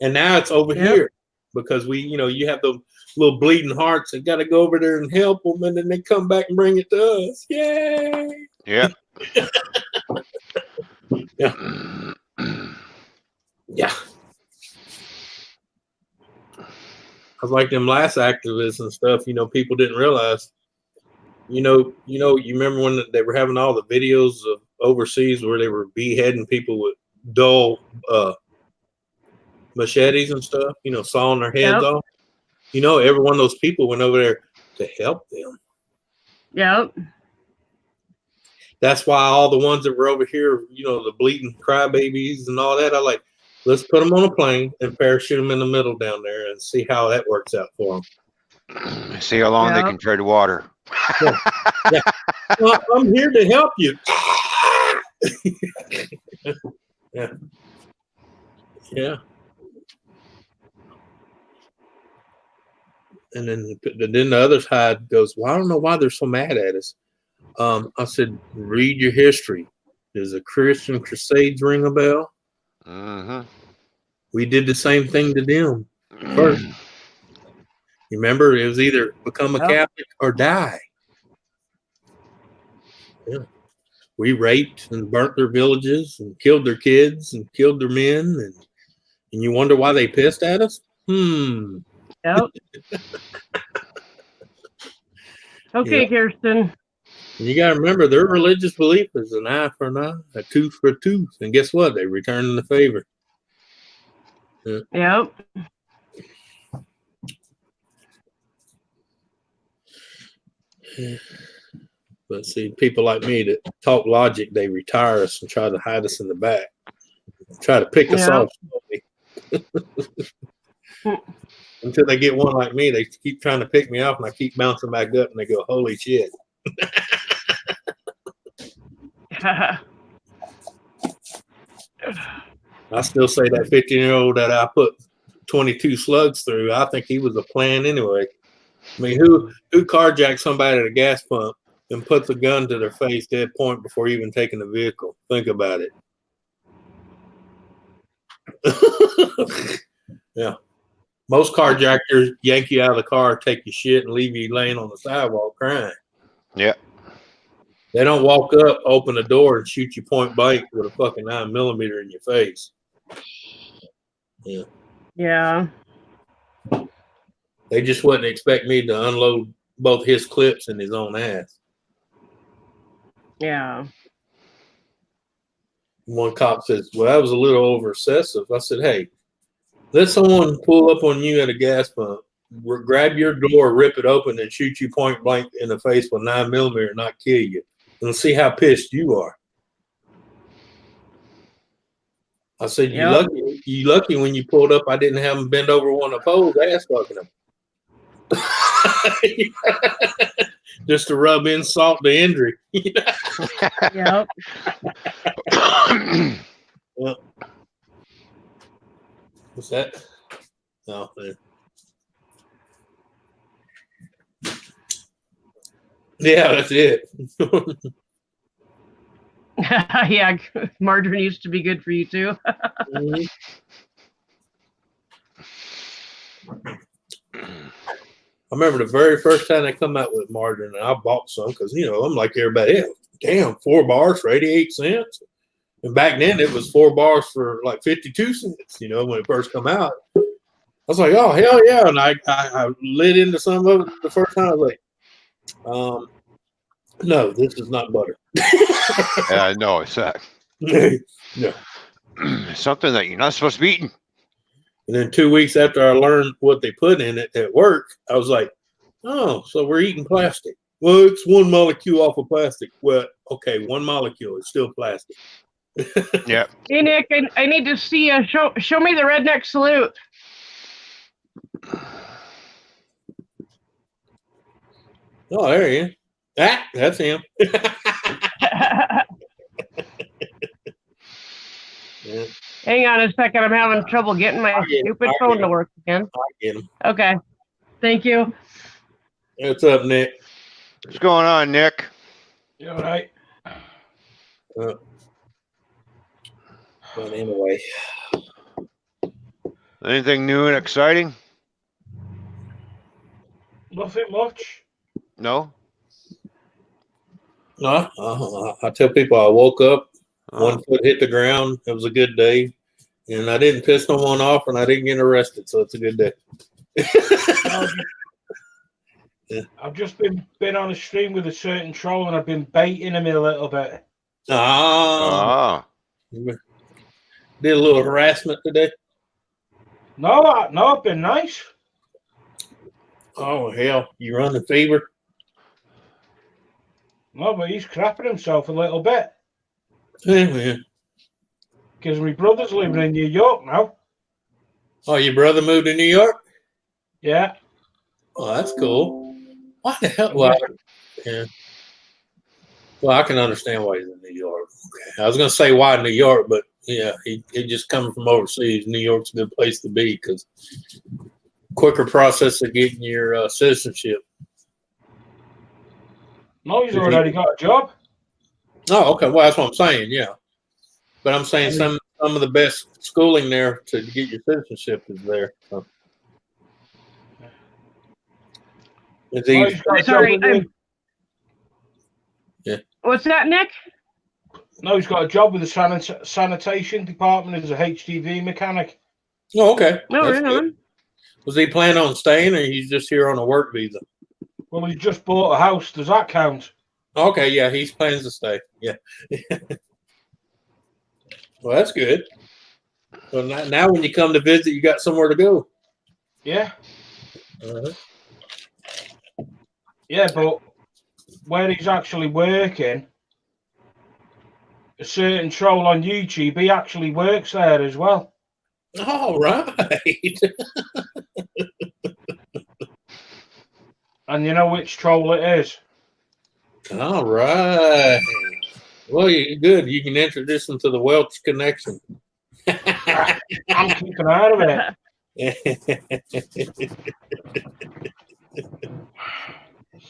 And now it's over here because you have the little bleeding hearts that got to go over there and help them, and then they come back and bring it to us. Yay! Yeah. Yeah. Yeah. I was like them last activists and stuff, people didn't realize, you remember when they were having all the videos of overseas where they were beheading people with dull machetes and stuff, sawing their heads off. Every one of those people went over there to help them. Yep. That's why all the ones that were over here, the bleeding crybabies and all that, I like, let's put them on a plane and parachute them in the middle down there and see how that works out for them. See how long they can tread water. Yeah. Well, I'm here to help you. Yeah. Yeah. And then the other side goes, well, I don't know why they're so mad at us. I said, read your history. Does the Christian Crusades ring a bell? Mm-hmm. We did the same thing to them first. You remember, it was either become a Catholic or die. Yeah. we raped and burnt their villages and killed their kids and killed their men, and you wonder why they pissed at us? Yep. Okay, Yeah. Kirsten. And you got to remember, their religious belief is an eye for an eye, a tooth for a tooth. And guess what? They return the favor. Yeah. Yep. But see, people like me that talk logic, they retire us and try to hide us in the back. Try to pick us off slowly. Until they get one like me, they keep trying to pick me off, and I keep bouncing back up, and they go, "Holy shit!" I still say that 15-year-old that I put 22 slugs through, I think he was a plan anyway. I mean, who carjacks somebody at a gas pump and puts a gun to their face dead point before even taking the vehicle? Think about it. Yeah. Most carjackers yank you out of the car, take your shit, and leave you laying on the sidewalk crying. Yeah. They don't walk up, open the door, and shoot you point blank with a fucking 9mm in your face. Yeah. Yeah. They just wouldn't expect me to unload both his clips in his own ass. Yeah. One cop says, "Well, that was a little over excessive." I said, "Hey, let someone pull up on you at a gas pump, grab your door, rip it open, and shoot you point blank in the face with 9mm and not kill you. And see how pissed you are." I said, Yep. You lucky when you pulled up, I didn't have him bend over one of the poles, ass fucking him. Just to rub insult to injury. Yep. Well, what's that? Oh, man. Yeah, that's it. Yeah, margarine used to be good for you too. I remember the very first time they come out with margarine, and I bought some because, I'm like everybody else. Damn, 4 bars for 88 cents. And back then it was 4 bars for like 52 cents, when it first come out. I was like, oh, hell yeah. And I lit into some of it the first time. I was like, no, this is not butter. Yeah, no, it's that. No. Something that you're not supposed to be eating. And then 2 weeks after I learned what they put in it at work, I was like, oh, so we're eating plastic. Well, it's one molecule off of plastic. Well, okay, one molecule is still plastic. Yeah. Hey, Nick, I need to see show me the redneck salute. Oh, there he is. That's him. Yeah. Hang on a second. I'm having trouble getting my stupid phone to work again. I get him. Okay. Thank you. What's up, Nick? What's going on, Nick? You all right? But anyway. Anything new and exciting? Nothing much. No? No, I tell people I woke up, 1 foot hit the ground. It was a good day. And I didn't piss no one off, and I didn't get arrested, so it's a good day. I've just been on a stream with a certain troll, and I've been baiting him a little bit. Did a little harassment today? No, I've been nice. Oh, hell. You run the fever? No, but he's crapping himself a little bit. Yeah, man. Because my brother's living in New York now. Oh, your brother moved to New York? Yeah. Oh, that's cool. Why the hell? Well, yeah. Well, I can understand why he's in New York. Okay. I was going to say why New York, but yeah, he just coming from overseas. New York's a good place to be because quicker process of getting your citizenship. No, he's already got a job. Oh, okay. Well, that's what I'm saying. Yeah, but I'm saying some of the best schooling there to get your citizenship is there. So. It's easy. Sorry. Yeah. What's that, Nick? No, he's got a job with the sanitation department as a HGV mechanic. Oh, okay. No, That's right good. on. Was he planning on staying, or he's just here on a work visa? Well, he's just bought a house. Does that count? Okay, yeah, he plans to stay. Yeah. Well, that's good. So now when you come to visit, you got somewhere to go. Yeah. Uh-huh. Yeah, but where he's actually working, a certain troll on YouTube, he actually works there as well. All right. And you know which troll it is? All right. Well, you're good. You can introduce them to the Welch connection. I'm keeping out of it.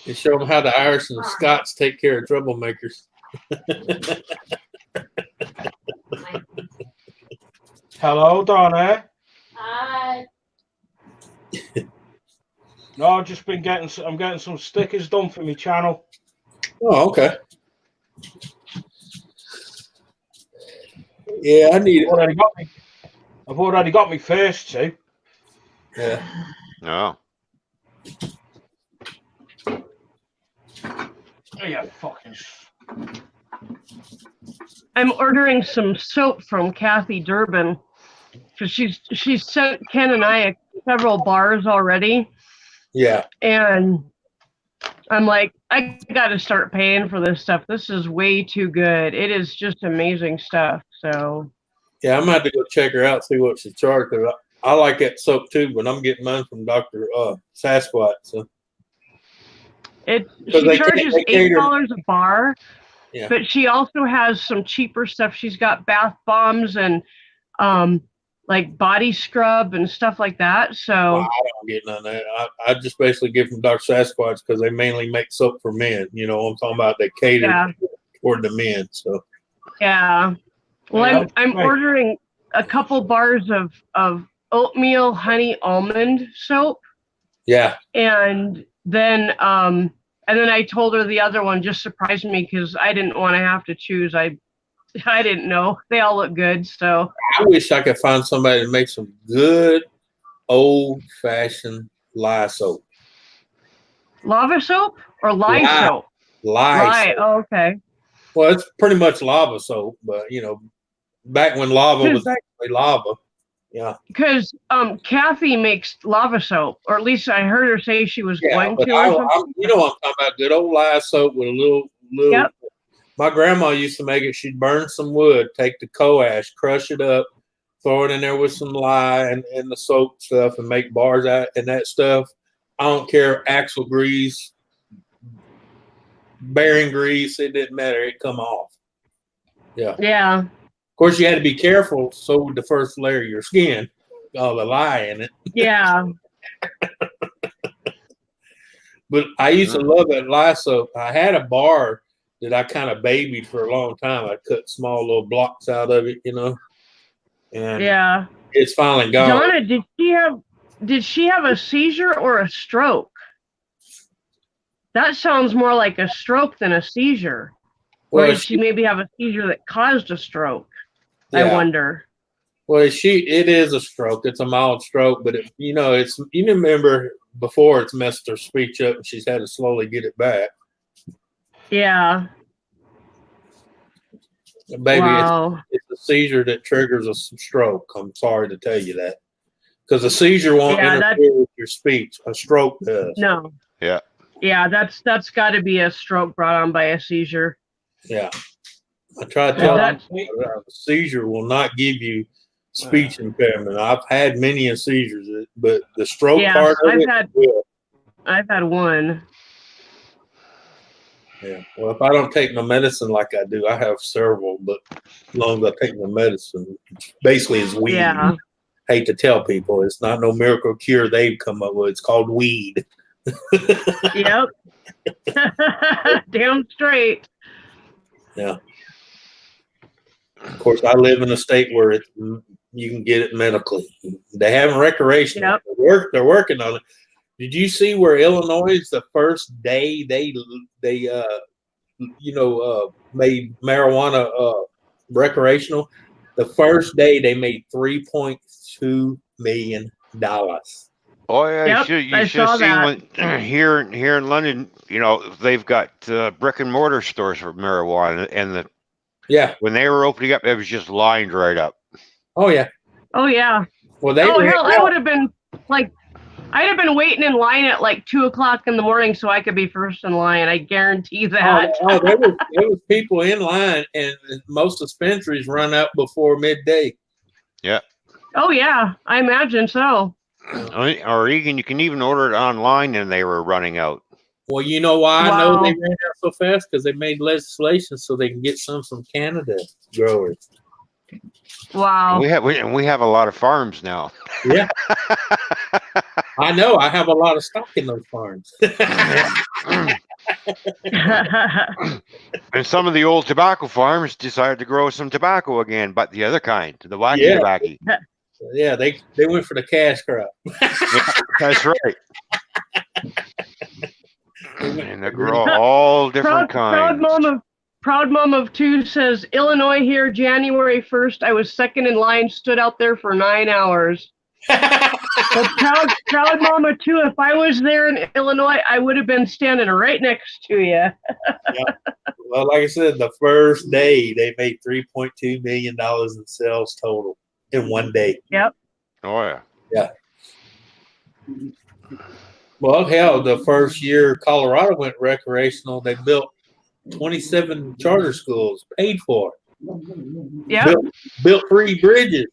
You show them how the Irish and the Scots take care of troublemakers. Hello, Donna. Hi. No, I've just been I'm getting some stickers done for my channel. Oh, okay. Yeah, I need it. I've already got me first two. Yeah. No. Oh, yeah, fucking. I'm ordering some soap from Kathy Durbin because she's sent Ken and I several bars already. Yeah. And I'm like, I got to start paying for this stuff. This is way too good. It is just amazing stuff. So. Yeah, I'm going to have to go check her out, see what she charged. Cause I like that soap too, but I'm getting mine from Dr. Sasquatch. So. She charges $8 a bar, yeah. But she also has some cheaper stuff. She's got bath bombs and like body scrub and stuff like that. So well, I don't get none of that. I just basically get from Dr. Sasquatch because they mainly make soap for men. You know, I'm talking about they cater toward the men. So yeah. Well, I'm ordering a couple bars of oatmeal honey almond soap. Yeah. And then I told her the other one just surprised me because I didn't want to have to choose. I didn't know. They all look good. So I wish I could find somebody to make some good old fashioned lye soap. Lava soap or lye soap? Lye soap. Oh, okay. Well, it's pretty much lava soap, but you know, back when lava was actually lava. Yeah. Because Kathy makes lava soap, or at least I heard her say she was going to. You know what I'm talking about? Good old lye soap with a little. Yep. My grandma used to make it. She'd burn some wood, take the coash, crush it up, throw it in there with some lye and the soap stuff, and make bars out and that stuff. I don't care, axle grease, bearing grease, it didn't matter. It'd come off. Yeah. Yeah. Of course, you had to be careful. So with the first layer of your skin, all the lye in it. Yeah. But I used to love that lye soap. I had a bar that I kind of babied for a long time. I cut small little blocks out of it, you know. And yeah, it's finally gone. Donna, did she have a seizure or a stroke? That sounds more like a stroke than a seizure. Well, or did she maybe have a seizure that caused a stroke? Yeah. I wonder. Well, it is a stroke. It's a mild stroke, but you remember before it's messed her speech up and she's had to slowly get it back. Yeah. Baby, wow. It's a seizure that triggers a stroke. I'm sorry to tell you that. Because a seizure won't interfere with your speech. A stroke does. No. Yeah. Yeah, that's got to be a stroke brought on by a seizure. Yeah. I try to tell them a seizure will not give you speech impairment. I've had many seizures, but the stroke part of I've had one. Yeah. Well, if I don't take my medicine like I do, I have several, but as long as I take my medicine, basically it's weed. Yeah. Hate to tell people, it's not no miracle cure they've come up with. It's called weed. Yep. Damn straight. Yeah. Of course, I live in a state where you can get it medically. They have recreational. Yep. They're working on it. Did you see where Illinois, the first day they made marijuana recreational. The first day they made $3.2 million. Oh yeah, Yep, you I should have saw seen that. when here in London. They've got brick and mortar stores for marijuana, and when they were opening up, it was just lined right up. Oh yeah. Oh yeah. Well, they oh ran hell, I out. would have been like, I'd have been waiting in line at like 2:00 in the morning so I could be first in line. I guarantee that. There was people in line, and most dispensaries run out before midday. Yeah. Oh yeah, I imagine so. Or you can even order it online, and they were running out. Well, you know why I know Wow. they ran out so fast? Because they made legislation so they can get some from Canada growers. Wow. We have a lot of farms now. Yeah. I know. I have a lot of stock in those farms. And some of the old tobacco farms decided to grow some tobacco again, but the other kind, the wacky tobacco. Yeah, they went for the cash crop. That's right. And they grow all different kinds. Proud mom of two says, Illinois here, January 1st. I was second in line, stood out there for 9 hours. But proud mom of two, if I was there in Illinois, I would have been standing right next to you. Yeah. Well, like I said, the first day they made $3.2 million in sales total in one day. Yep. Oh yeah. Yeah. Well, hell, the first year Colorado went recreational, they built 27 charter schools, paid for. Yeah. Built 3 bridges,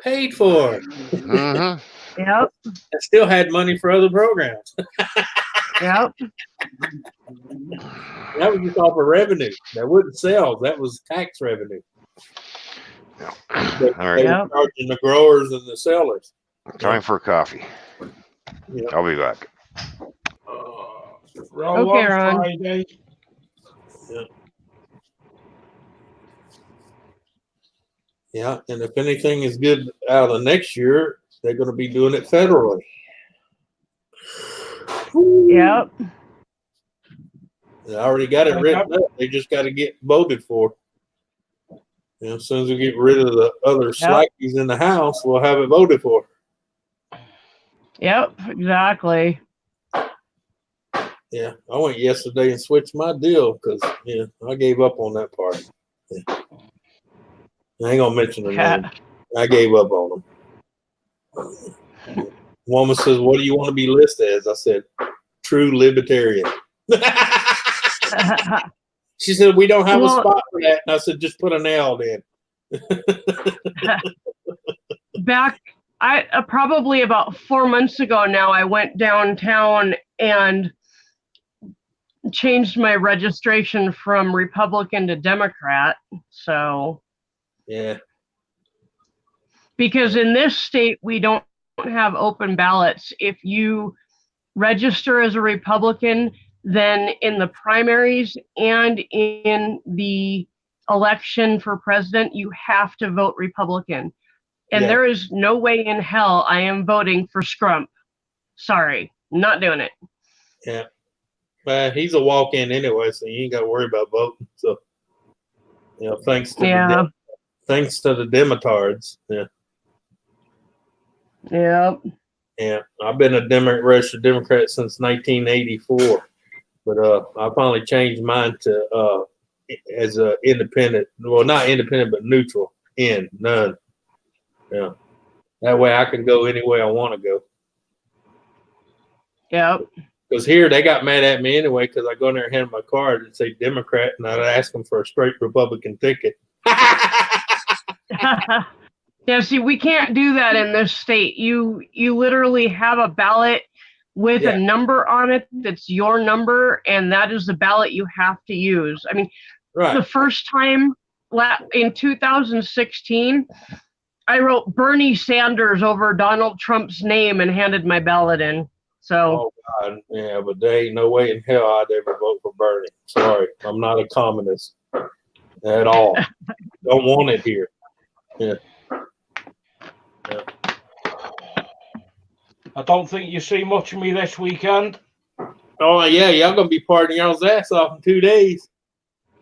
paid for. Mm-hmm. Yep. And still had money for other programs. Yep. That was just off of revenue. That wasn't sales. That was tax revenue. They were charging the growers and the sellers. Time for coffee. Yeah. I'll be back. Roll Okay, on Ron. Friday. Yeah, and if anything is good out of next year, they're going to be doing it federally. Yep. They already got it written up. They just got to get voted for. As soon as we get rid of the other slackies in the House, we'll have it voted for. Yep, exactly. Yeah, I went yesterday and switched my deal because I gave up on that part. Yeah. I ain't gonna mention the name. I gave up on them. Woman says, "What do you want to be listed as?" I said, "True libertarian." She said, "We don't have a spot for that." And I said, "Just put an L in." Back, probably about 4 months ago now, I went downtown and changed my registration from Republican to Democrat. So, yeah, because in this state we don't have open ballots. If you register as a Republican, then in the primaries and in the election for president, you have to vote Republican. And there is no way in hell I am voting for Scrump. Sorry, not doing it. Yeah. But he's a walk-in anyway, so you ain't got to worry about voting. So, thanks to the Demotards. Yeah. Yep. Yeah. I've been a registered Democrat since 1984, but I finally changed mine to as a independent. Well, not independent, but neutral. None. Yeah. That way I can go any way I want to go. Yep. Because here they got mad at me anyway because I go in there and hand my card and say Democrat, and I'd ask them for a straight Republican ticket. Yeah, see, we can't do that in this state. You literally have a ballot with a number on it that's your number, and that is the ballot you have to use. I mean, the first time in 2016, I wrote Bernie Sanders over Donald Trump's name and handed my ballot in. So. Oh God, yeah, but there ain't no way in hell I'd ever vote for Bernie. Sorry, I'm not a communist at all. Don't want it here. Yeah. I don't think you see much of me this weekend. Oh yeah, y'all gonna be partying y'all's ass off in 2 days.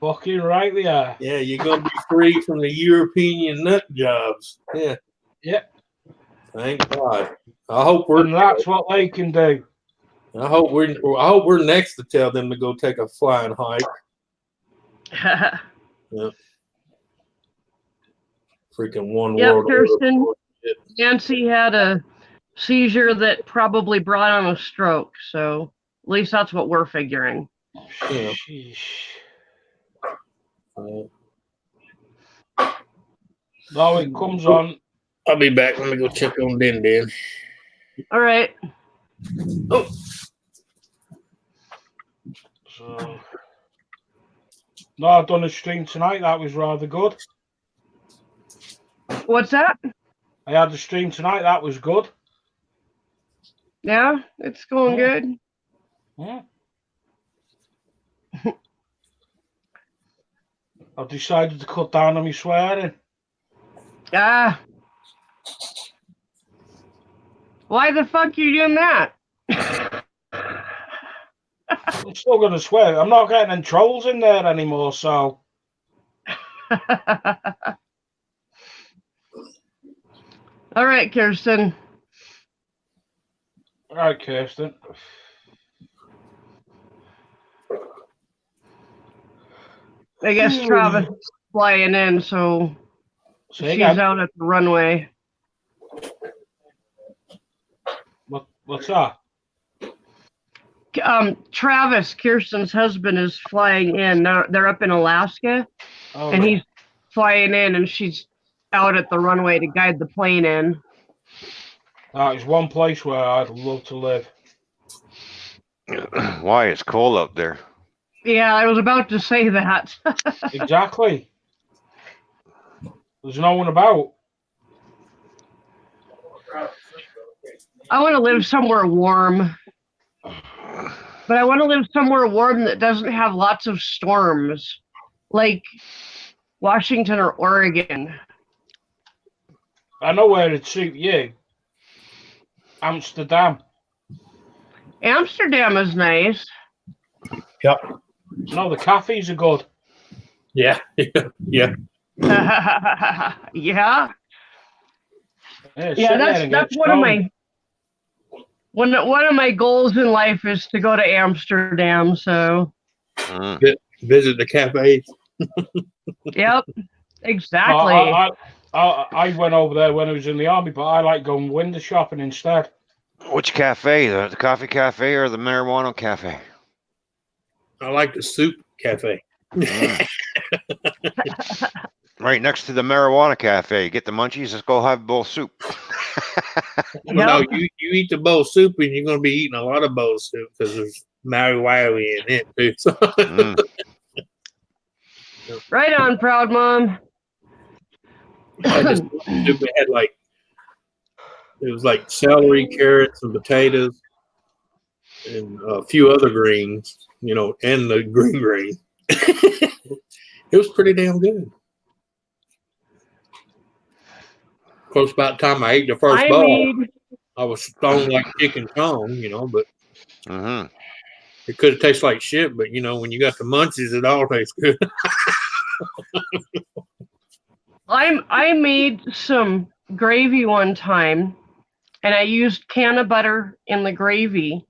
Fucking right they are. Yeah, you're gonna be free from the European nut jobs. Yeah. Yep. Thank God. I hope we're. And that's what they can do. I hope we're next to tell them to go take a flying hike. Yeah. Freaking one world. Kirsten. Nancy had a seizure that probably brought on a stroke. So at least that's what we're figuring. Yeah. No, it comes on. I'll be back. Let me go check on Den. All right. Oh. So, no, I've done a stream tonight. That was rather good. What's that? I had a stream tonight. That was good. Yeah, it's going good. Yeah. I've decided to cut down on my swearing. Ah. Why the fuck are you doing that? I'm still going to swear. I'm not getting any trolls in there anymore, so. All right, Kirsten. All right, Kirsten. I guess Travis is flying in, so she's out at the runway. What's that? Travis, Kirsten's husband, is flying in. They're up in Alaska, and he's flying in, and she's out at the runway to guide the plane in. It's one place where I'd love to live. Why? It's cold up there. Yeah, I was about to say that. Exactly. There's no one about. I want to live somewhere warm. But I want to live somewhere warm that doesn't have lots of storms, like Washington or Oregon. I know where it'd suit you. Amsterdam. Amsterdam is nice. Yep. No, the cafes are good. Yeah. Yeah. Yeah. Yeah, that's one of my goals in life is to go to Amsterdam. So visit the cafes. Yep, exactly. I went over there when I was in the army, but I like going window shopping instead. Which cafe? The coffee cafe or the marijuana cafe? I like the soup cafe. Right next to the marijuana cafe. Get the munchies. Let's go have a bowl of soup. No, you eat the bowl of soup, and you're going to be eating a lot of bowl of soup because there's marijuana in it too. So. Right on, proud mom. It had it was like celery, carrots, and potatoes, and a few other greens, and the green. It was pretty damn good. Of course, by the time I ate the first bowl, I was stoned like chicken tongue, but it could have tasted like shit. But when you got the munchies, it all tastes good. I made some gravy one time, and I used can of butter in the gravy.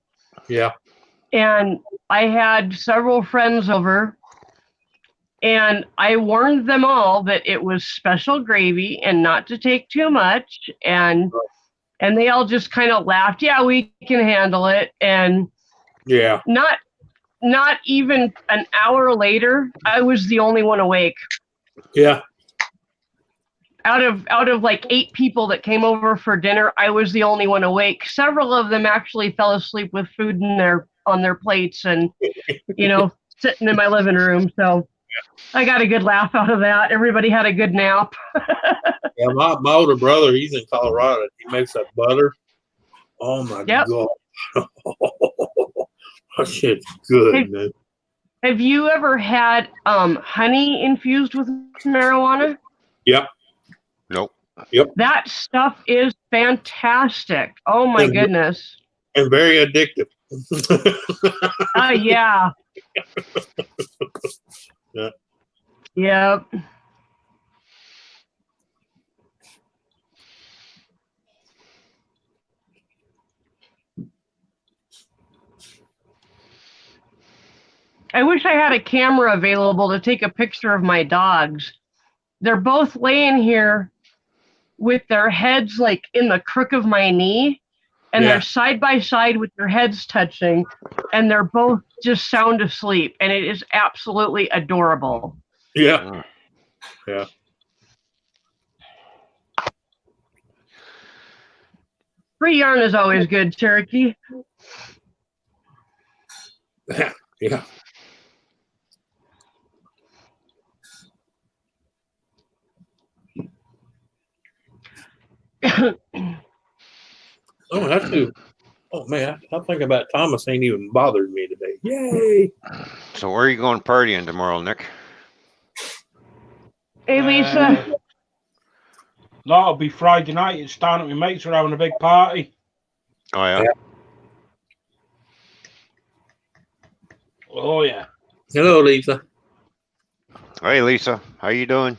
Yeah. And I had several friends over, and I warned them all that it was special gravy and not to take too much. And they all just kind of laughed. Yeah, we can handle it. And yeah, not even an hour later, I was the only one awake. Yeah. Out of like 8 people that came over for dinner, I was the only one awake. Several of them actually fell asleep with food on their plates and, sitting in my living room. So I got a good laugh out of that. Everybody had a good nap. Yeah, my older brother, he's in Colorado. He makes that butter. Oh my God. That shit's good, man. Have you ever had honey infused with marijuana? Yep. Nope. Yep. That stuff is fantastic. Oh my goodness. And very addictive. Yeah. Yeah. Yep. I wish I had a camera available to take a picture of my dogs. They're both laying here with their heads like in the crook of my knee, and Yeah. they're side by side with their heads touching, and they're both just sound asleep, and it is absolutely adorable. Yeah. Yeah. Free yarn is always good, Cherokee. Yeah. Oh, that's too. Oh man, I think about Thomas ain't even bothered me today. Yay! So where are you going partying tomorrow, Nick? Hey, Lisa. No, it'll be Friday night. It's down at my mates. We're having a big party. Oh yeah. Oh yeah. Hello, Lisa. Hey, Lisa. How you doing?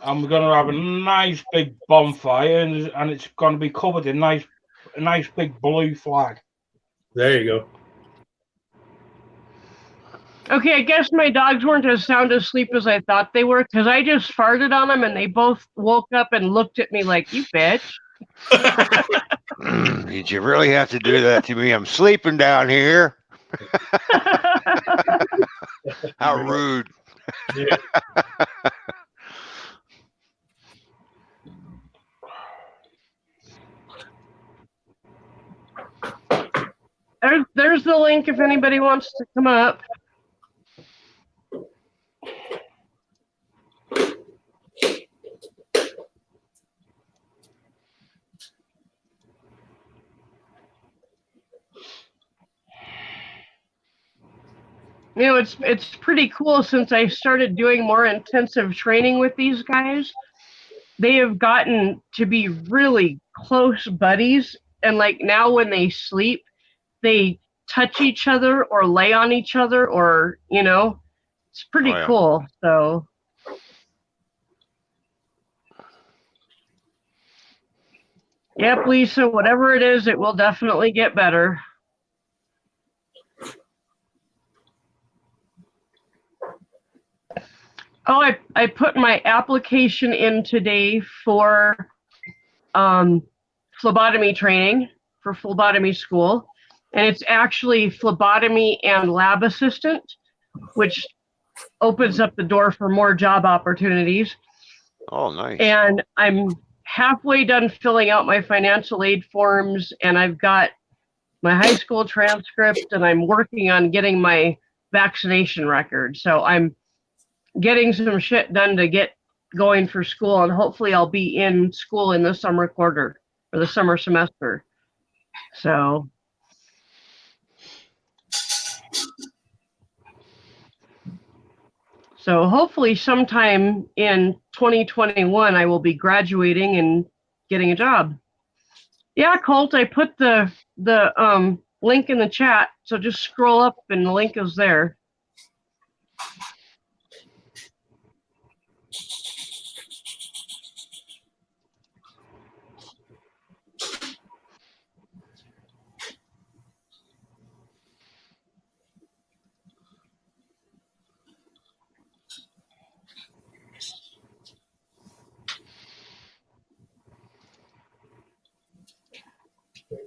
And we're gonna have a nice big bonfire, and it's gonna be covered in a nice big blue flag. There you go. Okay, I guess my dogs weren't as sound asleep as I thought they were, because I just farted on them and they both woke up and looked at me like, you bitch. Did you really have to do that to me? I'm sleeping down here. How rude. Yeah. There's the link if anybody wants to come up. You know, it's pretty cool since I started doing more intensive training with these guys. They have gotten to be really close buddies, and like now when they sleep, they touch each other or lay on each other, or it's pretty cool. So yep, Lisa, whatever it is, it will definitely get better. Oh, I put my application in today for phlebotomy training for phlebotomy school. And it's actually phlebotomy and lab assistant, which opens up the door for more job opportunities. Oh, nice. And I'm halfway done filling out my financial aid forms, and I've got my high school transcript, and I'm working on getting my vaccination record. So I'm getting some shit done to get going for school, and hopefully I'll be in school in the summer quarter or the summer semester. So hopefully sometime in 2021 I will be graduating and getting a job. Yeah, Colt, I put the link in the chat, so just scroll up and the link is there.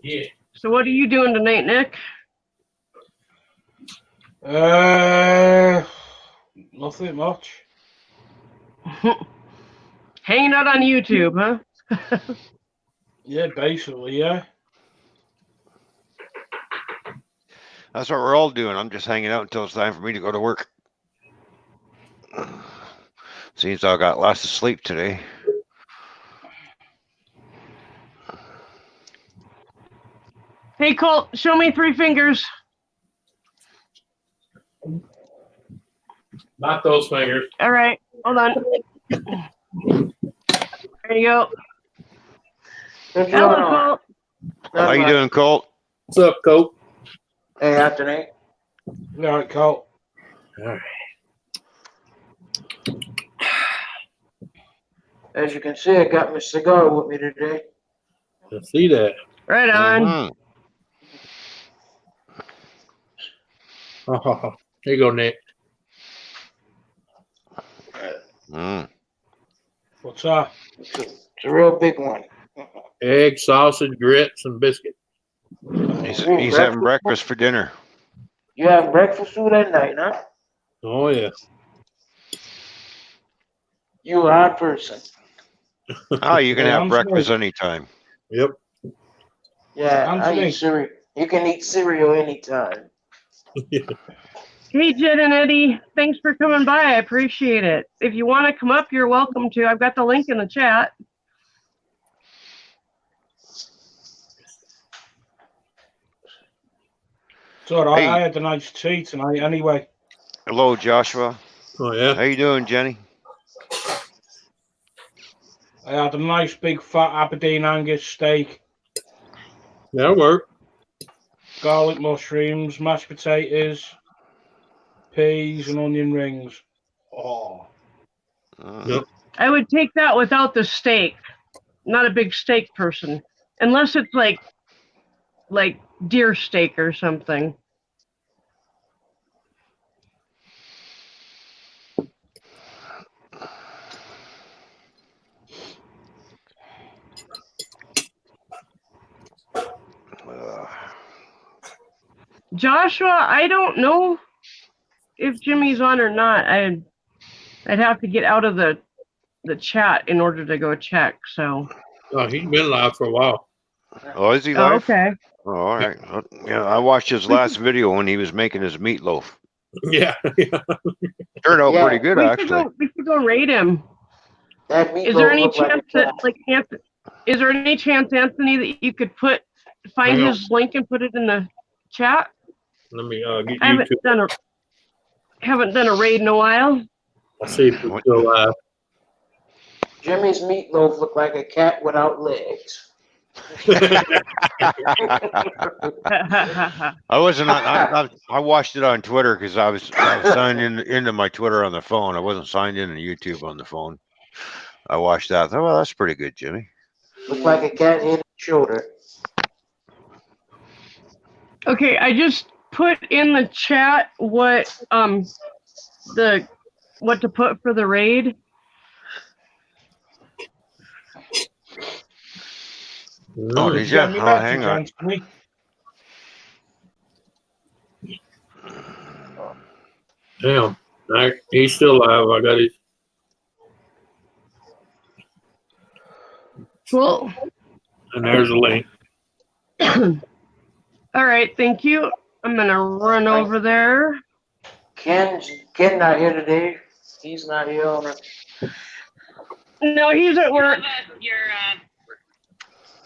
Yeah. So what are you doing tonight, Nick? Nothing much. Hanging out on YouTube, huh? Yeah, basically, yeah. That's what we're all doing. I'm just hanging out until it's time for me to go to work. Seems I got lots of sleep today. Hey, Colt, show me 3 fingers. Not those fingers. All right, hold on. There you go. Hello, Colt. How you doing, Colt? What's up, Colt? Hey, afternoon. All right, Colt. All right. As you can see, I got my cigar with me today. I see that. Right on. Oh, here you go, Nick. What's that? It's a real big one. Egg, sausage, grits, and biscuit. He's having breakfast for dinner. You have breakfast food at night, huh? Oh, yeah. You a hard person. Oh, you can have breakfast anytime. Yep. Yeah, I eat cereal. You can eat cereal anytime. Hey, Jen and Eddie, thanks for coming by. I appreciate it. If you want to come up, you're welcome to. I've got the link in the chat. It's all right. Hey. I had a nice tea tonight anyway. Hello, Joshua. Oh, yeah. How you doing, Jenny? I had a nice big fat Aberdeen Angus steak. That'll work. Garlic mushrooms, mashed potatoes, peas, and onion rings. Oh. Yep. I would take that without the steak. Not a big steak person, unless it's like deer steak or something. Joshua, I don't know if Jimmy's on or not. I'd have to get out of the chat in order to go check. So. Oh, he's been live for a while. Oh, is he live? Oh, okay. Oh, all right. Yeah, I watched his last video when he was making his meatloaf. Yeah. Turned out pretty good, actually. We should go raid him. That Is there any chance that is there any chance, Anthony, that you could find his link and put it in the chat? Let me get I haven't done a raid in a while. I'll see if it's still live. Jimmy's meatloaf looked like a cat without legs. I wasn't. I watched it on Twitter because I was signed into my Twitter on the phone. I wasn't signed into YouTube on the phone. I watched that. I thought, well, that's pretty good, Jimmy. Looked like a cat hit its shoulder. Okay, I just put in the chat what to put for the raid. Oh, did you? Oh, hang on. Damn. He's still alive. I got his. Cool. And there's a link. All right, thank you. I'm gonna run over there. Ken not here today. He's not here on it. No, he's at work. You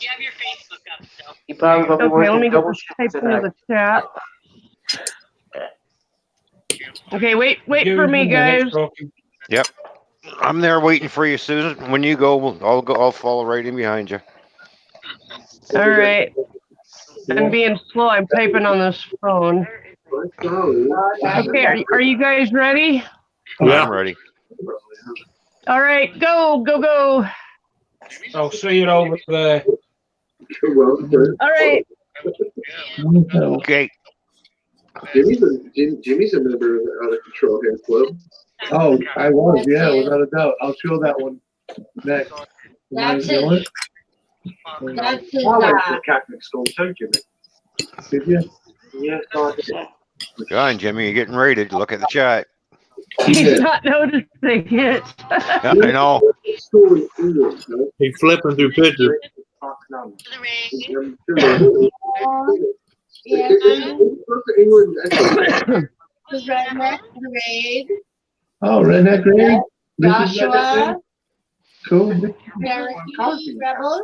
have your Facebook up still. He probably gonna be Okay, working let me get double this shift typed into tonight. the chat. Okay, wait for me, guys. Yep. I'm there waiting for you, Susan. When you go, I'll follow right in behind you. All right. I'm being slow. I'm typing on this phone. Okay, are you guys ready? Yeah. I'm ready. All right, go. I'll see you over there. All right. Okay. Jimmy's a member of the Out of Control Hand Club. Oh, I was, yeah, without a doubt. I'll show that one next. That's You know it. what? That's his, I went to Catholic school too, Jimmy. Did you? Yeah. Go on, Jimmy. You're getting rated. Look at the chat. He's not noticing it. Yeah, I know. He's flipping through pictures. The redneck raid. Oh, redneck raid. Joshua. Cool. Cherokee Rebel.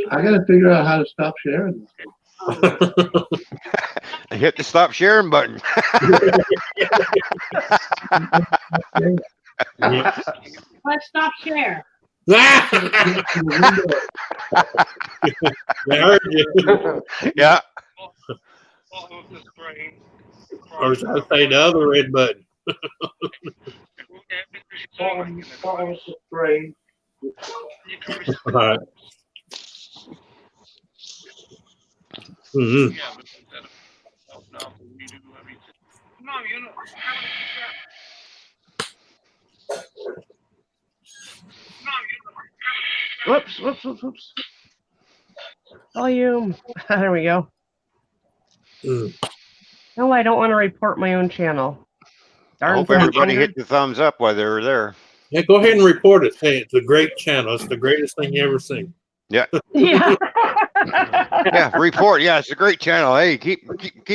I gotta figure out how to stop sharing this. Hit the stop sharing button. Let's stop share. Yeah. Or should I say the other red button? Bottom spray. All right. Mm-hmm. Whoops. Volume. There we go. No, I don't want to report my own channel. I hope everybody hit the thumbs up while they were there. Yeah, go ahead and report it. Hey, it's a great channel. It's the greatest thing you ever seen. Yeah. Yeah. Yeah, report. Yeah, it's a great channel. Hey, keep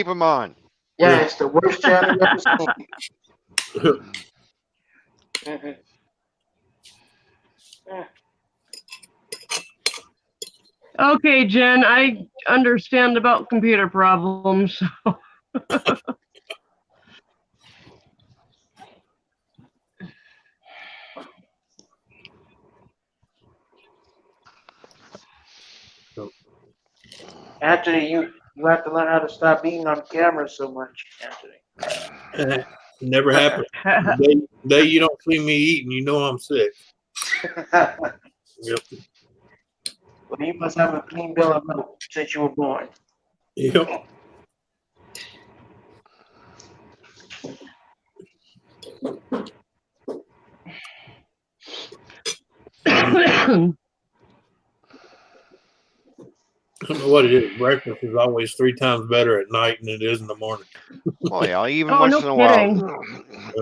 them on. Yeah, it's the worst channel I've ever seen. Okay, Jen, I understand about computer problems. Anthony, you have to learn how to stop being on camera so much, Anthony. Never happened. The day you don't see me eating, you know I'm sick. Yep. Well, you must have a clean bill of health since you were born. Yep. I don't know what it is. Breakfast is always 3 times better at night than it is in the morning. Well, yeah, even once in a while,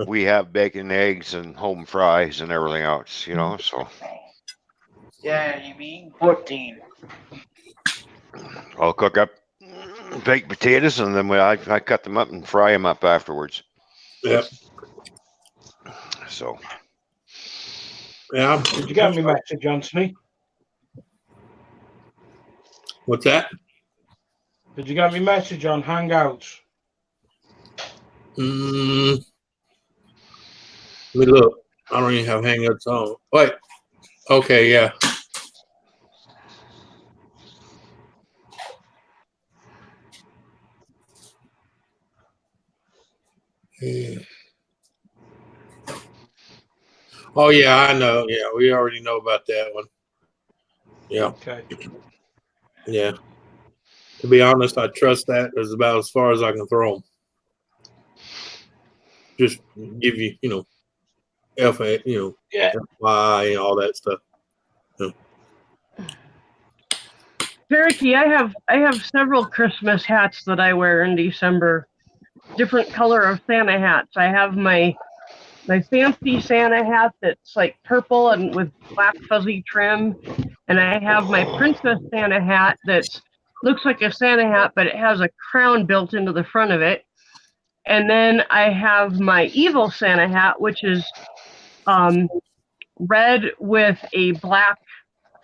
we have bacon, eggs, and home fries and everything else, you know, so. Yeah, you mean 14. I'll cook up baked potatoes, and then I cut them up and fry them up afterwards. Yep. So. Yeah. Did you get me message, Anthony? What's that? Did you get me message on Hangouts? Let me look. I don't even have Hangouts on. Wait. Okay, yeah. Oh yeah, I know. Yeah, we already know about that one. Yeah. Okay. Yeah. To be honest, I trust that as about as far as I can throw them. Just give you, FA, yeah, FY and all that stuff. Yeah. Cherokee, I have several Christmas hats that I wear in December. Different color of Santa hats. I have my fancy Santa hat that's like purple and with black fuzzy trim, and I have my princess Santa hat that looks like a Santa hat, but it has a crown built into the front of it. And then I have my evil Santa hat, which is red with a black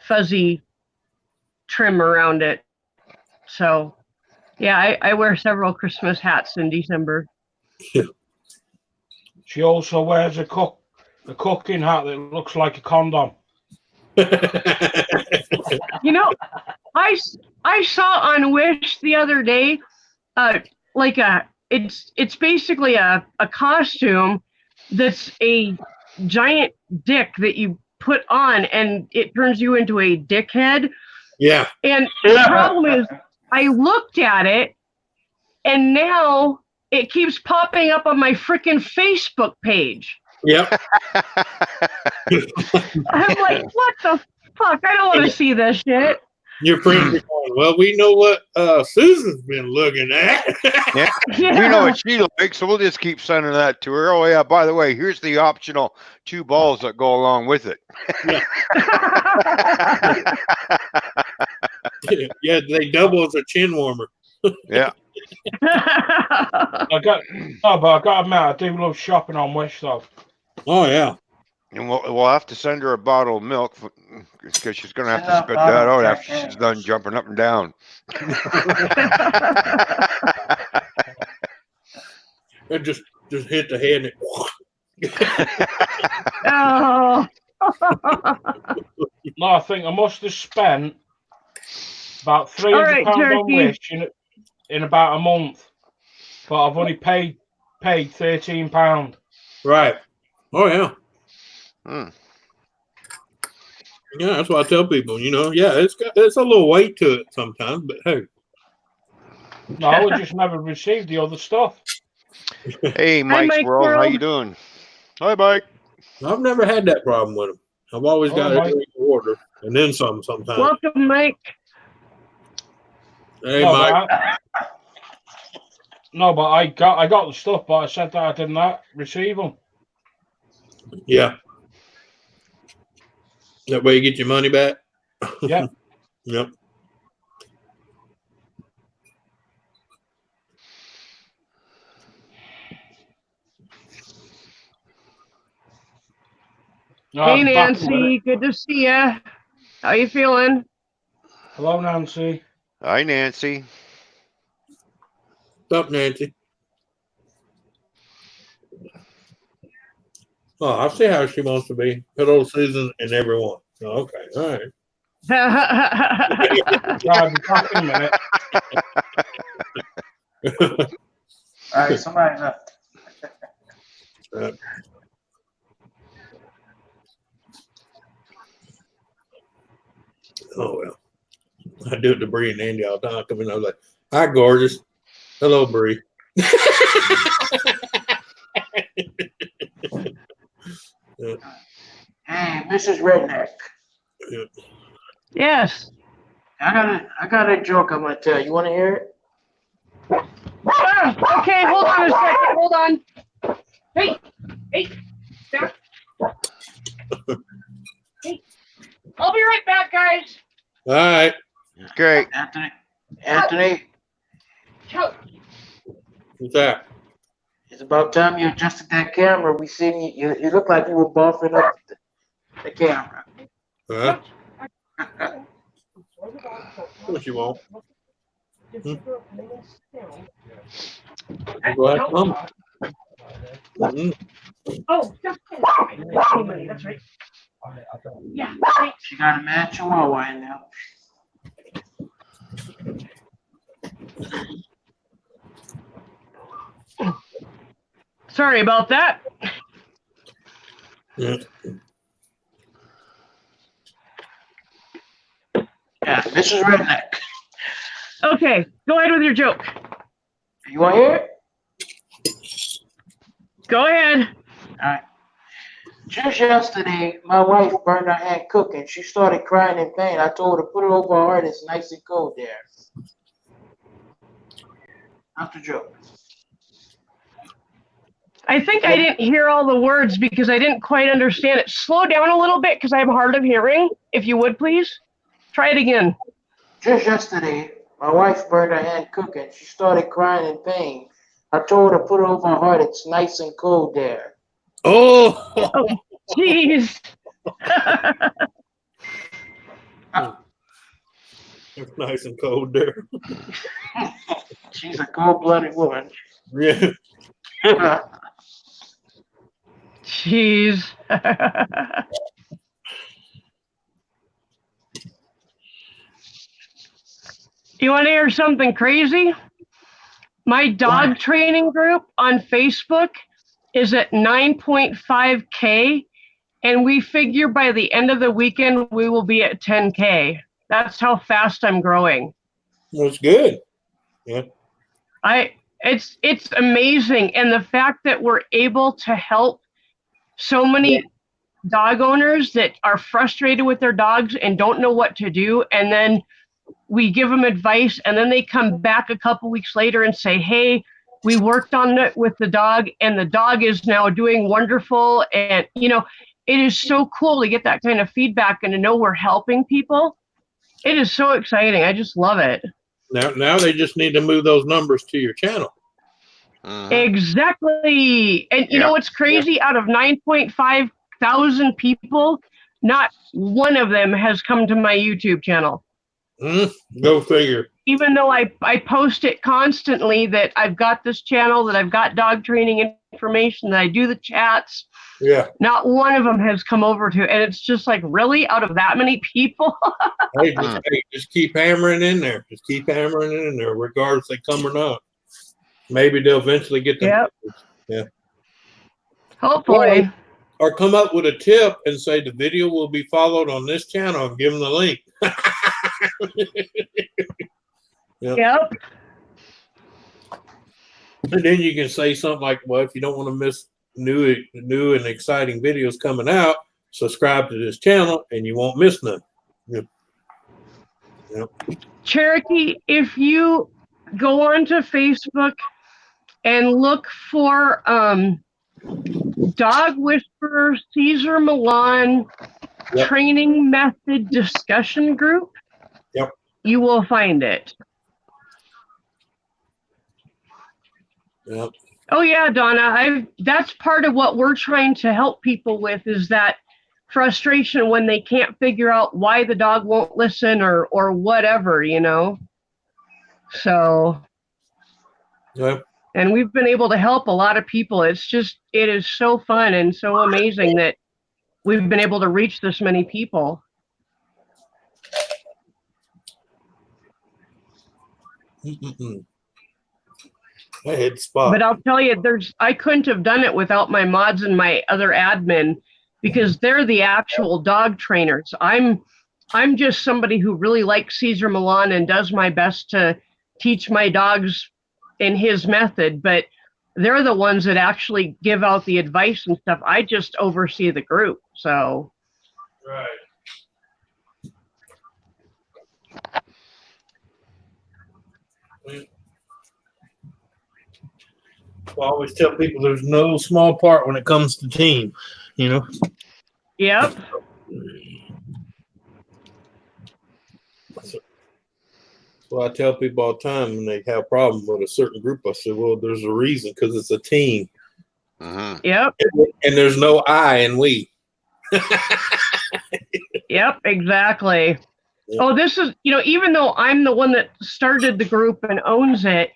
fuzzy trim around it. So, yeah, I wear several Christmas hats in December. She also wears a cooking hat that looks like a condom. You know, I saw on Wish the other day, it's basically a costume that's a giant dick that you put on and it turns you into a dickhead. Yeah. And the problem is I looked at it and now it keeps popping up on my freaking Facebook page. Yep. I'm like, what the fuck? I don't want to see this shit. Your friends are going, well, we know what Susan's been looking at. Yeah. We know what she likes, so we'll just keep sending that to her. Oh, yeah, by the way, here's the optional 2 balls that go along with it. Yeah, they double as a chin warmer. Yeah. I got to admit, I do love shopping on Wish, though. Oh, yeah. And we'll have to send her a bottle of milk because she's going to have to spit that out after she's done jumping up and down. It just hit the head. Oh. No, I think I must have spent about £300 on Wish in about a month. but I've only paid £13. Right. Oh yeah. Hmm. Yeah, that's what I tell people. Yeah, it's a little weight to it sometimes, but hey. No, we just never received the other stuff. Hey, Mike's World, how you doing? Hi, Mike. I've never had that problem with them. I've always got Mike. everything in order, and then some sometimes. Welcome, Mike. Hey, No, Mike. But I got the stuff, but I said that I did not receive them. Yeah. That way you get your money back? Yeah. Yep. Hey, Nancy. Good to see you. How you feeling? Hello, Nancy. Hi, Nancy. What's up, Nancy? Oh, I see how she wants to be. Hello, Susan and everyone. Oh, okay. All right. I'll be back in a minute. All right, somebody left. Oh, well. I do it to Bree and Andy all the time. I come in, I was like, hi, gorgeous. Hello, Bree. Hey, Mrs. Redneck. Yes. I got a joke I'm gonna tell. You want to hear it? Okay, hold on a second. Hold on. Hey, back. Hey, I'll be right back, guys. All right. Great. Anthony. What's that? It's about time you adjusted that camera. We seen you. You look like you were buffing up the camera. Huh? What you want? Oh, that's right. Yeah. She got a mad chihuahua in there. Sorry about that. Yeah. Yeah, this is Redneck. Okay, go ahead with your joke. You want to hear it? Go ahead. All right. Just yesterday, my wife burned her hand cooking. She started crying in pain. I told her, put it over her heart. It's nice and cold there. That's the joke. I think I didn't hear all the words because I didn't quite understand it. Slow down a little bit because I'm hard of hearing. If you would, please. Try it again. Just yesterday, my wife burned her hand cooking. She started crying in pain. I told her, put it over her heart. It's nice and cold there. Oh, jeez. It's nice and cold there. She's a cold-blooded woman. Yeah. Jeez. You want to hear something crazy? My dog training group on Facebook is at 9.5K, and we figure by the end of the weekend we will be at 10K. That's how fast I'm growing. That's good. Yeah. It's amazing, and the fact that we're able to help so many dog owners that are frustrated with their dogs and don't know what to do, and then we give them advice, and then they come back a couple weeks later and say, hey, we worked on it with the dog, and the dog is now doing wonderful. And, it is so cool to get that kind of feedback and to know we're helping people. It is so exciting. I just love it. Now they just need to move those numbers to your channel. Exactly. And you know what's crazy? Out of 9.5 thousand people, not one of them has come to my YouTube channel. Go figure. Even though I post it constantly that I've got this channel, that I've got dog training information, that I do the chats. Yeah. Not one of them has come over to, and it's just like, really, out of that many people? Hey, just keep hammering in there. Just keep hammering in there, regardless they come or not. Maybe they'll eventually get them. Yep. Yeah. Hopefully. Or come up with a tip and say the video will be followed on this channel and give them the link. Yep. And then you can say something like, well, if you don't want to miss new and exciting videos coming out, subscribe to this channel and you won't miss none. Yep. Cherokee, if you go onto Facebook and look for Dog Whisperer Caesar Milan Training Method Discussion Group, you will find it. Yep. Oh yeah, Donna, that's part of what we're trying to help people with, is that frustration when they can't figure out why the dog won't listen or whatever, you know. So and we've been able to help a lot of people. It is so fun and so amazing that we've been able to reach this many people. I hit spot. But I'll tell you, I couldn't have done it without my mods and my other admin, because they're the actual dog trainers. I'm just somebody who really likes Caesar Milan and does my best to teach my dogs in his method, but they're the ones that actually give out the advice and stuff. I just oversee the group. So right. I always tell people there's no small part when it comes to team, you know. Yep. So I tell people all the time when they have problems with a certain group, I say, well, there's a reason, because it's a team. Yep. And there's no I in we. Yep, exactly. Oh, this is, even though I'm the one that started the group and owns it,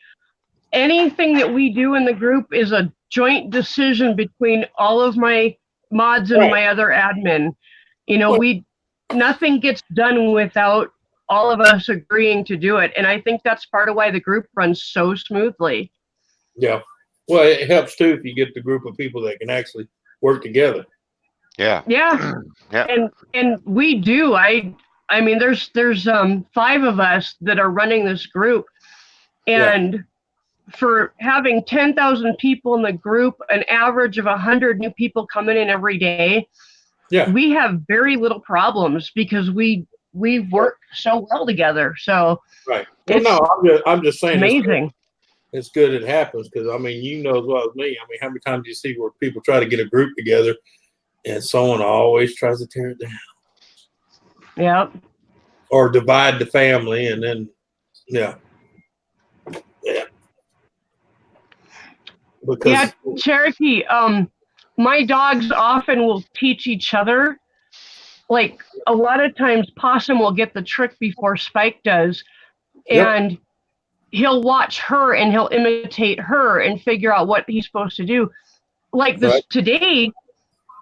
anything that we do in the group is a joint decision between all of my mods and my other admin. Nothing gets done without all of us agreeing to do it. And I think that's part of why the group runs so smoothly. Yeah. Well, it helps too if you get the group of people that can actually work together. Yeah. Yeah. Yeah. And we do. I mean, there's 5 of us that are running this group, and for having 10,000 people in the group, an average of 100 new people coming in every day. Yeah. We have very little problems because we work so well together. So right. Well, no, I'm just saying amazing. It's good it happens, because I mean, you know as well as me. I mean, how many times do you see where people try to get a group together and someone always tries to tear it down? Yep. Or divide the family, and then Because Cherokee, my dogs often will teach each other. Like a lot of times Possum will get the trick before Spike does, and he'll watch her and he'll imitate her and figure out what he's supposed to do. Like this today,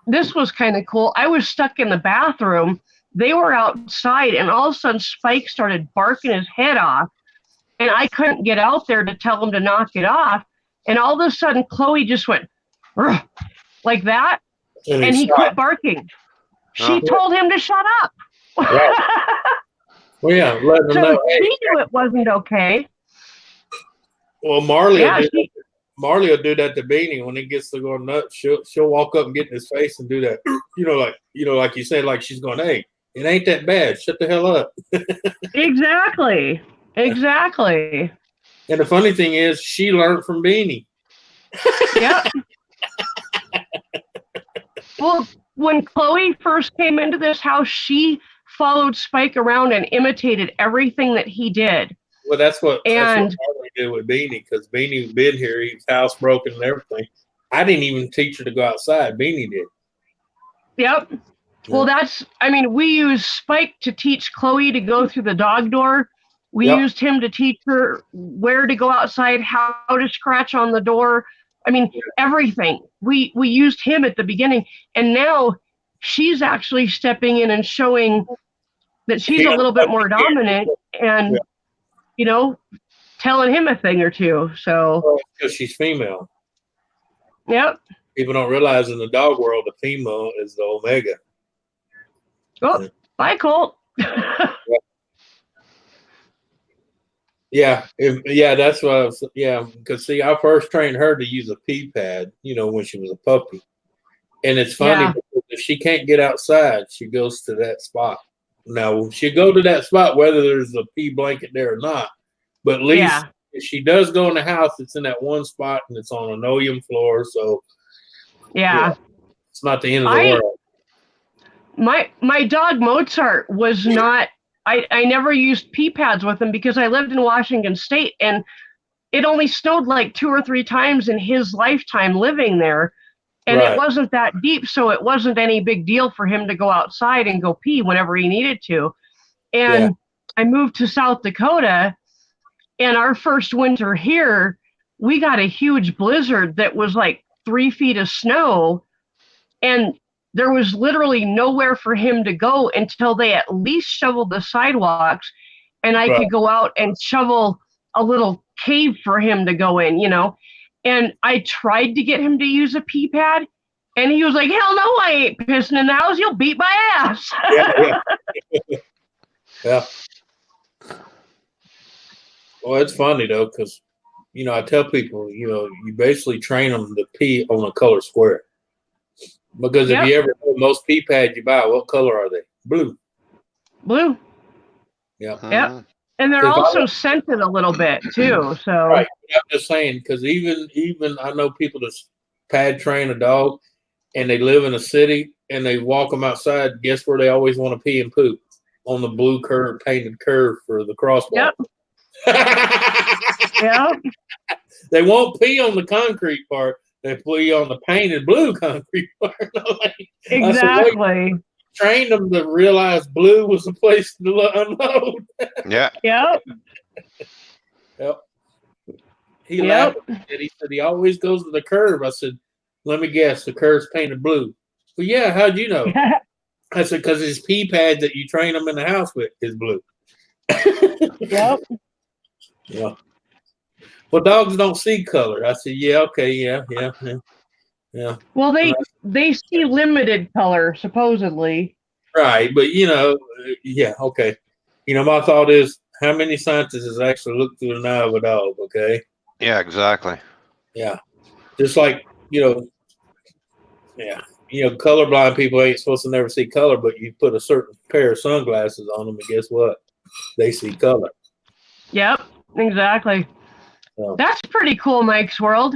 this was kind of cool. I was stuck in the bathroom. They were outside, and all of a sudden Spike started barking his head off, and I couldn't get out there to tell him to knock it off. And all of a sudden Chloe just went like that, and he quit barking. She told him to shut up. Right. Well, yeah, let them know. She knew it wasn't okay. Well, Marley will do that to Beanie when he gets to go nuts. She'll walk up and get in his face and do that. Like you said, like she's going, "Hey, it ain't that bad. Shut the hell up." Exactly. And the funny thing is, she learned from Beanie. Yep. Well, when Chloe first came into this house, she followed Spike around and imitated everything that he did. Well, that's what Marley did with Beanie, because Beanie was been here, he was housebroken and everything. I didn't even teach her to go outside. Beanie did. Yep. Yeah. Well, we used Spike to teach Chloe to go through the dog door. We used him to teach her where to go outside, how to scratch on the door. I mean, everything. We used him at the beginning, and now she's actually stepping in and showing that she's a little bit more dominant and, telling him a thing or two. So because she's female. Yep. People don't realize in the dog world, the female is the omega. Oh, bye, Colt. Yeah, that's what I was. Yeah, because see, I first trained her to use a pee pad, when she was a puppy, and it's funny because if she can't get outside, she goes to that spot. Now she'll go to that spot whether there's a pee blanket there or not, but at least if she does go in the house, it's in that one spot and it's on an linoleum floor, so it's not the end of the world. My dog Mozart was not. I never used pee pads with him because I lived in Washington State and it only snowed like 2 or 3 times in his lifetime living there. And it wasn't that deep, so it wasn't any big deal for him to go outside and go pee whenever he needed to. And I moved to South Dakota, and our first winter here, we got a huge blizzard that was like 3 feet of snow. And there was literally nowhere for him to go until they at least shoveled the sidewalks, and I could go out and shovel a little cave for him to go in, And I tried to get him to use a pee pad, and he was like, hell no, I ain't pissing in the house. You'll beat my ass. Yeah. Well, it's funny, though, because, I tell people, you basically train them to pee on a color square. Because if you ever know most pee pads you buy, what color are they? Blue. Blue. Yeah. Yep. And they're also scented a little bit too. So I'm just saying, because even I know people that pad train a dog and they live in a city and they walk them outside. Guess where they always want to pee and poop? On the blue curve, painted curve for the crosswalk. Yep. They won't pee on the concrete part. They pee on the painted blue concrete part. Exactly. Trained them to realize blue was the place to unload. Yeah. Yep. Yep. He laughed at it. He said he always goes to the curve. I said, let me guess, the curve's painted blue. Well, yeah, how'd you know? I said, because his pee pad that you train him in the house with is blue. Yep. Yeah. Well, dogs don't see color. I said, yeah, okay, yeah. Well, they see limited color, supposedly. Right, but yeah, okay. My thought is, how many scientists actually look through the eye of a dog? Okay. Yeah, exactly. Yeah, just like colorblind people ain't supposed to never see color, but you put a certain pair of sunglasses on them, and guess what? They see color. Yep, exactly. So. That's pretty cool, Mike's World.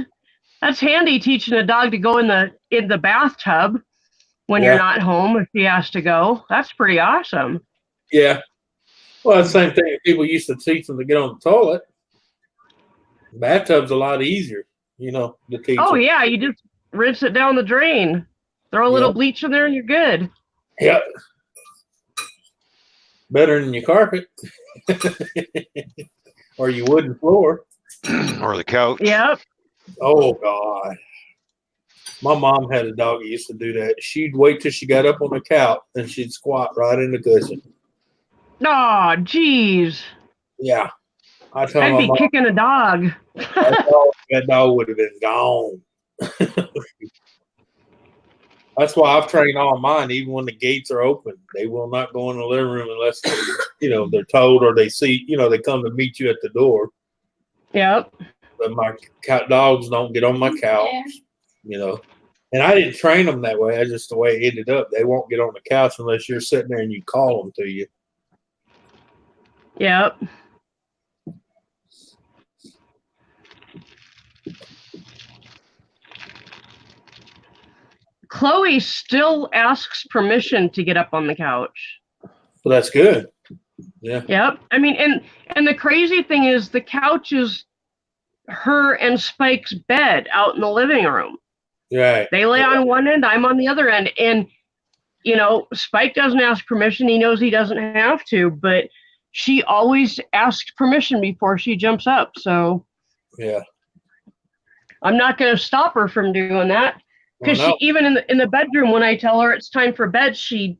That's handy teaching a dog to go in the bathtub when you're not home if he has to go. That's pretty awesome. Yeah. Well, the same thing people used to teach them to get on the toilet. The bathtub's a lot easier, to teach. Oh, yeah. You just rinse it down the drain. Throw a little bleach in there and you're good. Yep. Better than your carpet. Or your wooden floor. Or the couch. Yep. Oh, God. My mom had a dog that used to do that. She'd wait till she got up on the couch and she'd squat right in the cushion. Oh, geez. Yeah. I'd be kicking a dog. That dog would have been gone. That's why I've trained all mine, even when the gates are open. They will not go in the living room unless they're told or they see, they come to meet you at the door. Yep. But my dogs don't get on my couch, And I didn't train them that way. That's just the way it ended up. They won't get on the couch unless you're sitting there and you call them to you. Yep. Chloe still asks permission to get up on the couch. Well, that's good. Yeah. Yep. I mean, and the crazy thing is the couch is her and Spike's bed out in the living room. Right. They lay on one end, I'm on the other end. And, Spike doesn't ask permission. He knows he doesn't have to, but she always asks permission before she jumps up. So yeah, I'm not going to stop her from doing that. Because she even in the bedroom, when I tell her it's time for bed, she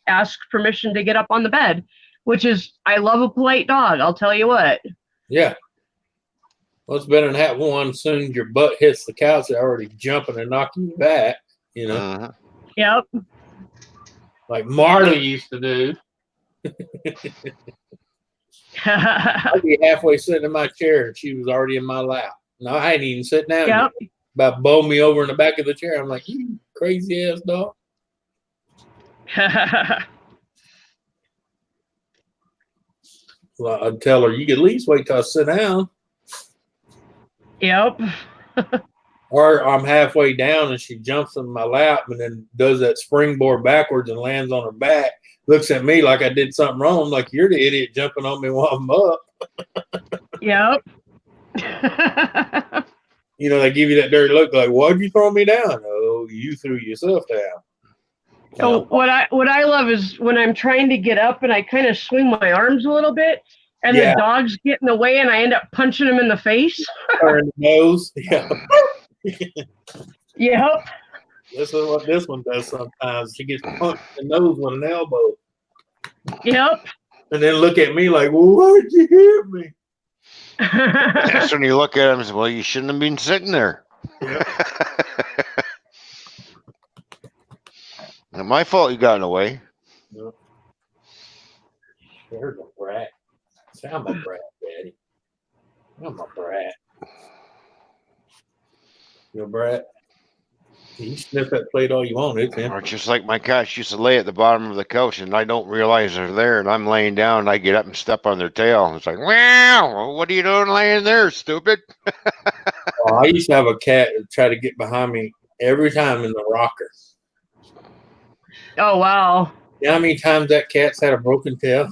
asks permission to get up on the bed, which is, I love a polite dog. I'll tell you what. Yeah. Well, it's better than having one soon your butt hits the couch, they're already jumping and knocking you back, you know. Yep. Like Marley used to do. I'd be halfway sitting in my chair and she was already in my lap. No, I hadn't even sat down yet. About bow me over in the back of the chair. I'm like, you crazy ass dog. Well, I'd tell her, you could at least wait till I sit down. Yep. Or I'm halfway down and she jumps in my lap and then does that springboard backwards and lands on her back. Looks at me like I did something wrong. I'm like, you're the idiot jumping on me while I'm up. Yep. You know, they give you that dirty look like, why'd you throw me down? Oh, you threw yourself down. So what I love is when I'm trying to get up and I kind of swing my arms a little bit and the dogs get in the way and I end up punching them in the face. Or in the nose. Yeah. Yep. This is what this one does sometimes. She gets punched in the nose with an elbow. Yep. And then look at me like, well, why'd you hit me? That's when you look at him and say, well, you shouldn't have been sitting there. Yeah. Not my fault you got in the way. No. There's a brat. Say, I'm a brat, Daddy. I'm a brat. You a brat? You sniff that plate all you want, it's him. Or just like my cats used to lay at the bottom of the couch and I don't realize they're there and I'm laying down and I get up and step on their tail. It's like, wow, what are you doing laying there, stupid? I used to have a cat that try to get behind me every time in the rocker. Oh, wow. You know how many times that cat's had a broken tail?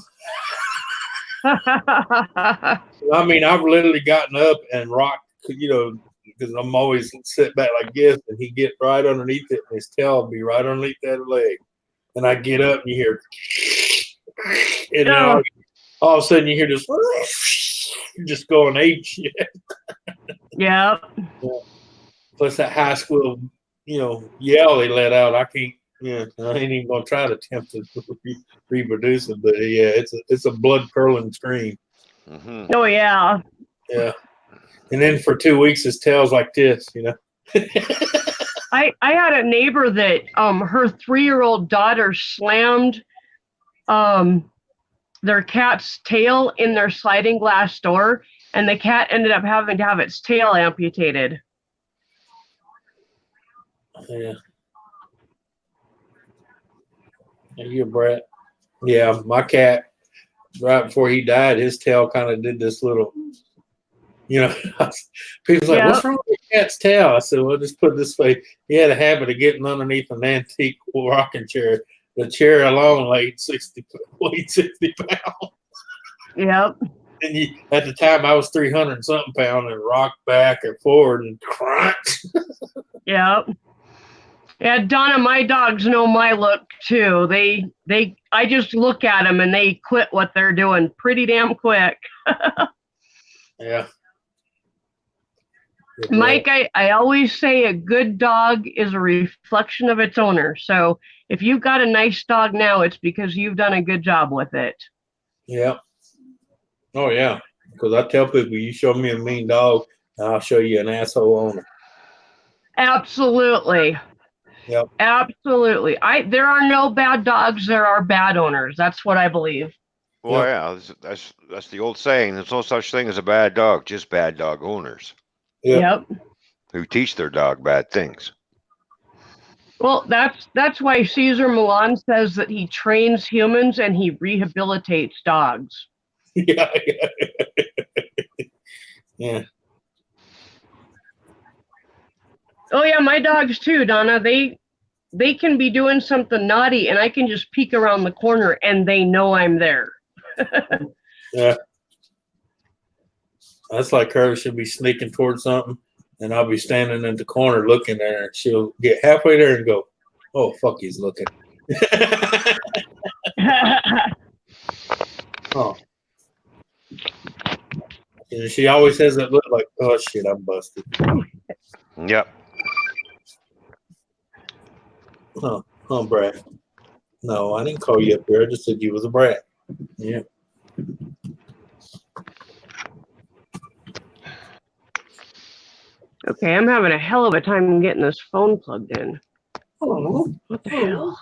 I mean, I've literally gotten up and rocked, you know, because I'm always sit back like this, and he get right underneath it, and his tail will be right underneath that leg. And I get up, and you hear, and then all of a sudden you hear this, just going ape shit. Yeah. Plus that high school, you know, yell they let out. I can't. Yeah, I ain't even gonna try to attempt to reproduce it, but yeah, it's a blood curdling scream. Mm-hmm. Oh yeah. Yeah. And then for 2 weeks his tail's like this, you know. I had a neighbor that her 3-year-old daughter slammed their cat's tail in their sliding glass door, and the cat ended up having to have its tail amputated. Yeah. Are you a brat? Yeah, my cat, right before he died, his tail kind of did this little, you know, people's like, what's wrong with your cat's tail? I said, well, just put it this way. He had a habit of getting underneath an antique rocking chair. The chair alone weighed 60 pounds. Yep. And at the time, I was 300 something pounds and rocked back and forward and crunch. Yep. Yeah, Donna, my dogs know my look too. I just look at them and they quit what they're doing pretty damn quick. Yeah. Mike, I always say a good dog is a reflection of its owner. So if you've got a nice dog now, it's because you've done a good job with it. Yeah. Oh, yeah. Because I tell people, you show me a mean dog, and I'll show you an asshole owner. Absolutely. Yep. Absolutely. There are no bad dogs. There are bad owners. That's what I believe. Well, yeah, that's the old saying. There's no such thing as a bad dog, just bad dog owners. Yep. Who teach their dog bad things. Well, that's why Cesar Millan says that he trains humans and he rehabilitates dogs. Yeah. Yeah. Oh yeah, my dogs too, Donna. They can be doing something naughty and I can just peek around the corner and they know I'm there. Yeah. That's like her. She'll be sneaking towards something and I'll be standing in the corner looking at her and she'll get halfway there and go, oh, fuck, he's looking. Oh. And she always has that look like, oh, shit, I'm busted. Yep. Oh, brat. No, I didn't call you up there. I just said you was a brat. Yeah. Okay, I'm having a hell of a time getting this phone plugged in. Oh, what the hell?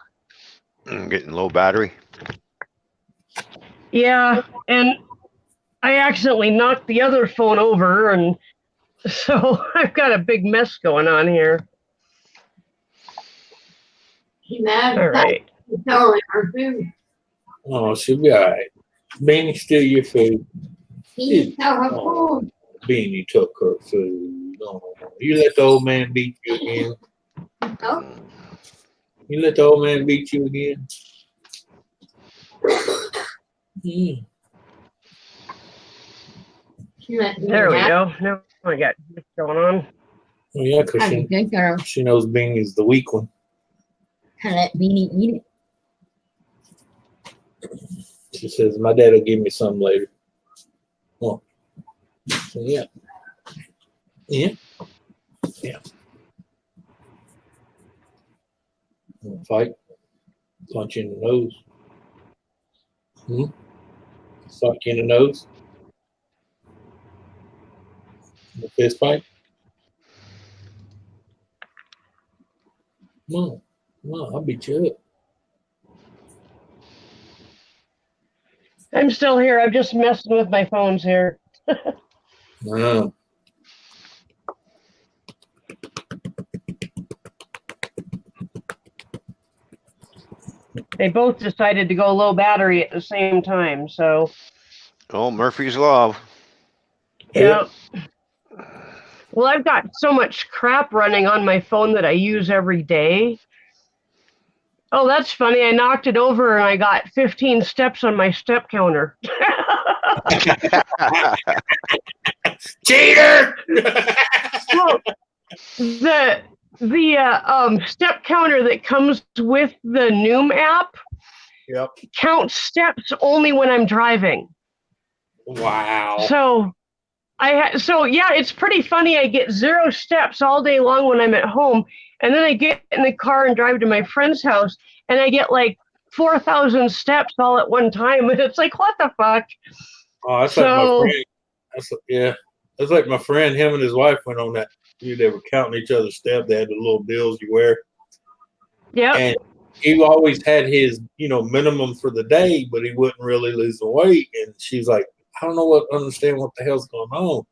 I'm getting low battery. Yeah, and I accidentally knocked the other phone over, and so I've got a big mess going on here. All right. Oh, she'll be all right. Beanie, steal your food. Oh, Beanie took her food. Oh, you let the old man beat you again. You let the old man beat you again. Mm. There we go. Now I got what's going on. Oh, yeah, because she knows Beanie's the weak one. Let Beanie eat it. She says, my dad will give me some later. Oh. So, yeah. Yeah. Yeah. Fight. Punch you in the nose. Suck you in the nose. A fist fight. Come on, I'll beat you up. I'm still here. I'm just messing with my phones here. Oh. They both decided to go low battery at the same time, so. Oh, Murphy's Law. Yeah. Well, I've got so much crap running on my phone that I use every day. Oh, that's funny. I knocked it over and I got 15 steps on my step counter. Cheater! Well, the step counter that comes with the Noom app counts steps only when I'm driving. Wow. So yeah, it's pretty funny. I get 0 steps all day long when I'm at home, and then I get in the car and drive to my friend's house, and I get like 4,000 steps all at one time, and it's like, what the fuck? Oh, that's like my friend. That's like my friend. Him and his wife went on that. They were counting each other's steps. They had the little bills you wear. Yeah. And he always had his, minimum for the day, but he wouldn't really lose the weight. And she's like, I don't understand what the hell's going on.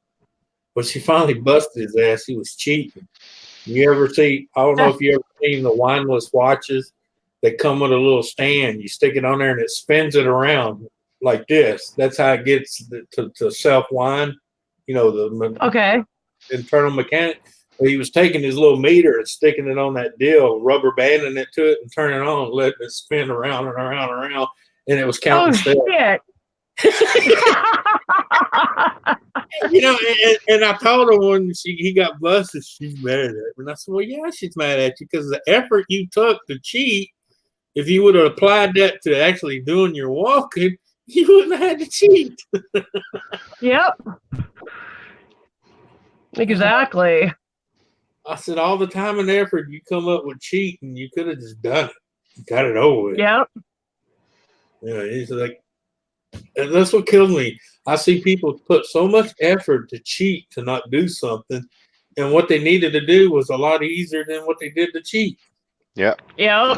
But she finally busted his ass. He was cheating. You ever see? I don't know if you ever seen the wineless watches. They come with a little stand. You stick it on there and it spins it around like this. That's how it gets to self wind. The internal mechanic. But he was taking his little meter and sticking it on that deal, rubber banding it to it, and turning it on, letting it spin around and around and around, and it was counting steps. Shit. And I told her when he got busted, she's mad at me. And I said, well, yeah, she's mad at you because the effort you took to cheat, if you would have applied that to actually doing your walking, you wouldn't have had to cheat. Yep. Exactly. I said, all the time and effort you come up with cheating, you could have just done it. You got it over with. Yep. He's like, and that's what kills me. I see people put so much effort to cheat to not do something, and what they needed to do was a lot easier than what they did to cheat. Yeah. Yeah.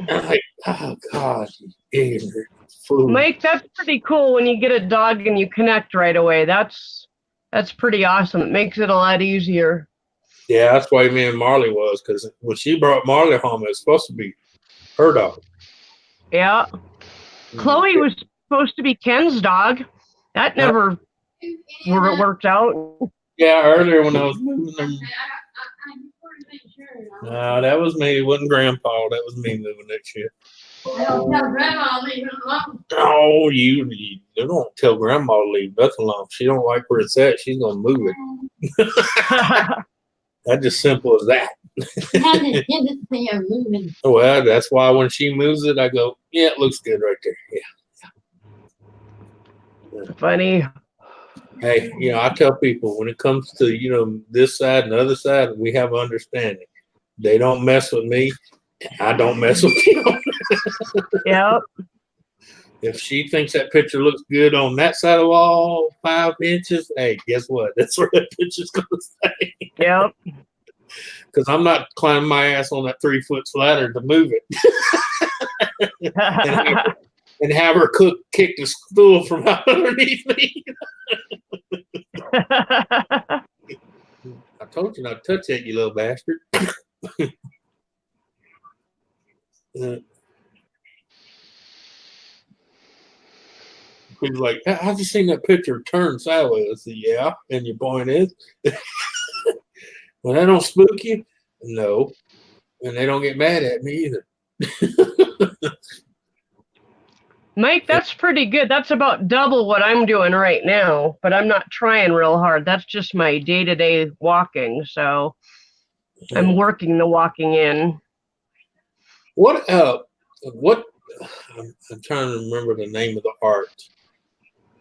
I'm like, oh God, you ignorant fool. Mike, that's pretty cool when you get a dog and you connect right away. That's pretty awesome. It makes it a lot easier. Yeah, that's why me and Marley was, because when she brought Marley home, it was supposed to be her dog. Yeah. Chloe was supposed to be Ken's dog. That never worked out. Yeah, earlier when I was moving them. No, that was me. It wasn't Grandpa. That was me moving that shit. I don't tell Grandma to leave it alone. No, you don't tell Grandma to leave nothing alone. She don't like where it's at. She's gonna move it. That's just simple as that. Well, that's why when she moves it, I go, yeah, it looks good right there. Yeah. Funny. Hey, I tell people when it comes to, this side and the other side, we have understanding. They don't mess with me. I don't mess with them. Yep. If she thinks that picture looks good on that side of the wall, 5 inches, hey, guess what? That's where that picture's going to stay. Yep. Because I'm not climbing my ass on that 3-foot ladder to move it. and have her kick the stool from out underneath me. I told you not to touch that, you little bastard. He's like, have you seen that picture turn sideways? I said, yeah. And your point is? Well, that don't spook you? No. And they don't get mad at me either. Mike, that's pretty good. That's about double what I'm doing right now, but I'm not trying real hard. That's just my day-to-day walking, so I'm working the walking in. What I'm trying to remember the name of the art.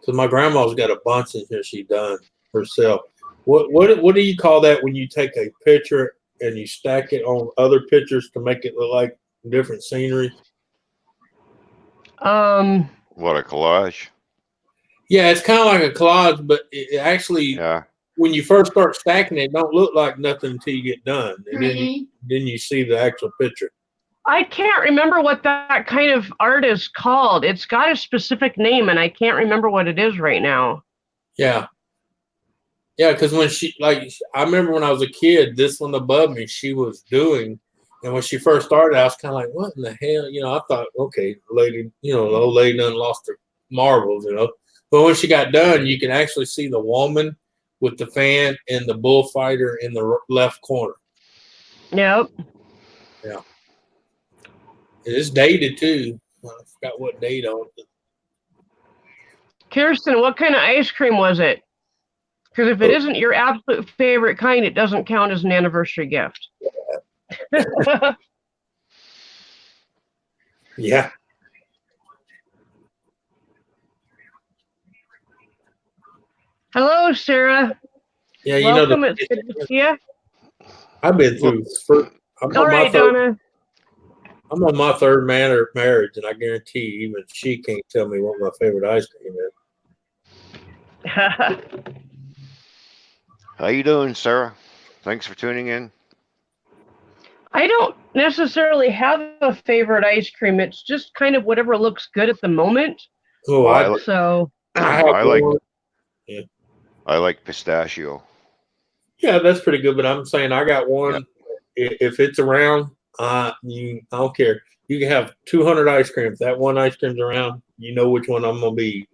Because my grandma's got a bunch in here she done herself. What do you call that when you take a picture and you stack it on other pictures to make it look like different scenery? What, a collage? Yeah, it's kind of like a collage, but it actually, when you first start stacking it, don't look like nothing until you get done, and then you see the actual picture. I can't remember what that kind of art is called. It's got a specific name, and I can't remember what it is right now. Yeah. Yeah, because when I remember when I was a kid, this one above me, she was doing, and when she first started, I was kind of like, what in the hell? I thought, okay, lady, the old lady done lost her marbles, But when she got done, you can actually see the woman with the fan and the bullfighter in the left corner. Yep. Yeah. It's dated too. I forgot what date on it. Kirsten, what kind of ice cream was it? Because if it isn't your absolute favorite kind, it doesn't count as an anniversary gift. Yeah. Hello, Sarah. Yeah, welcome. It's good to see you. I've been through. All right, Donna. I'm on my third marriage, and I guarantee you, even she can't tell me what my favorite ice cream is. How you doing, Sarah? Thanks for tuning in. I don't necessarily have a favorite ice cream. It's just kind of whatever looks good at the moment. Oh, I like pistachio. Yeah, that's pretty good. But I'm saying I got one. Yep. If it's around, I don't care. You can have 200 ice creams. That one ice cream's around. You know which one I'm gonna be.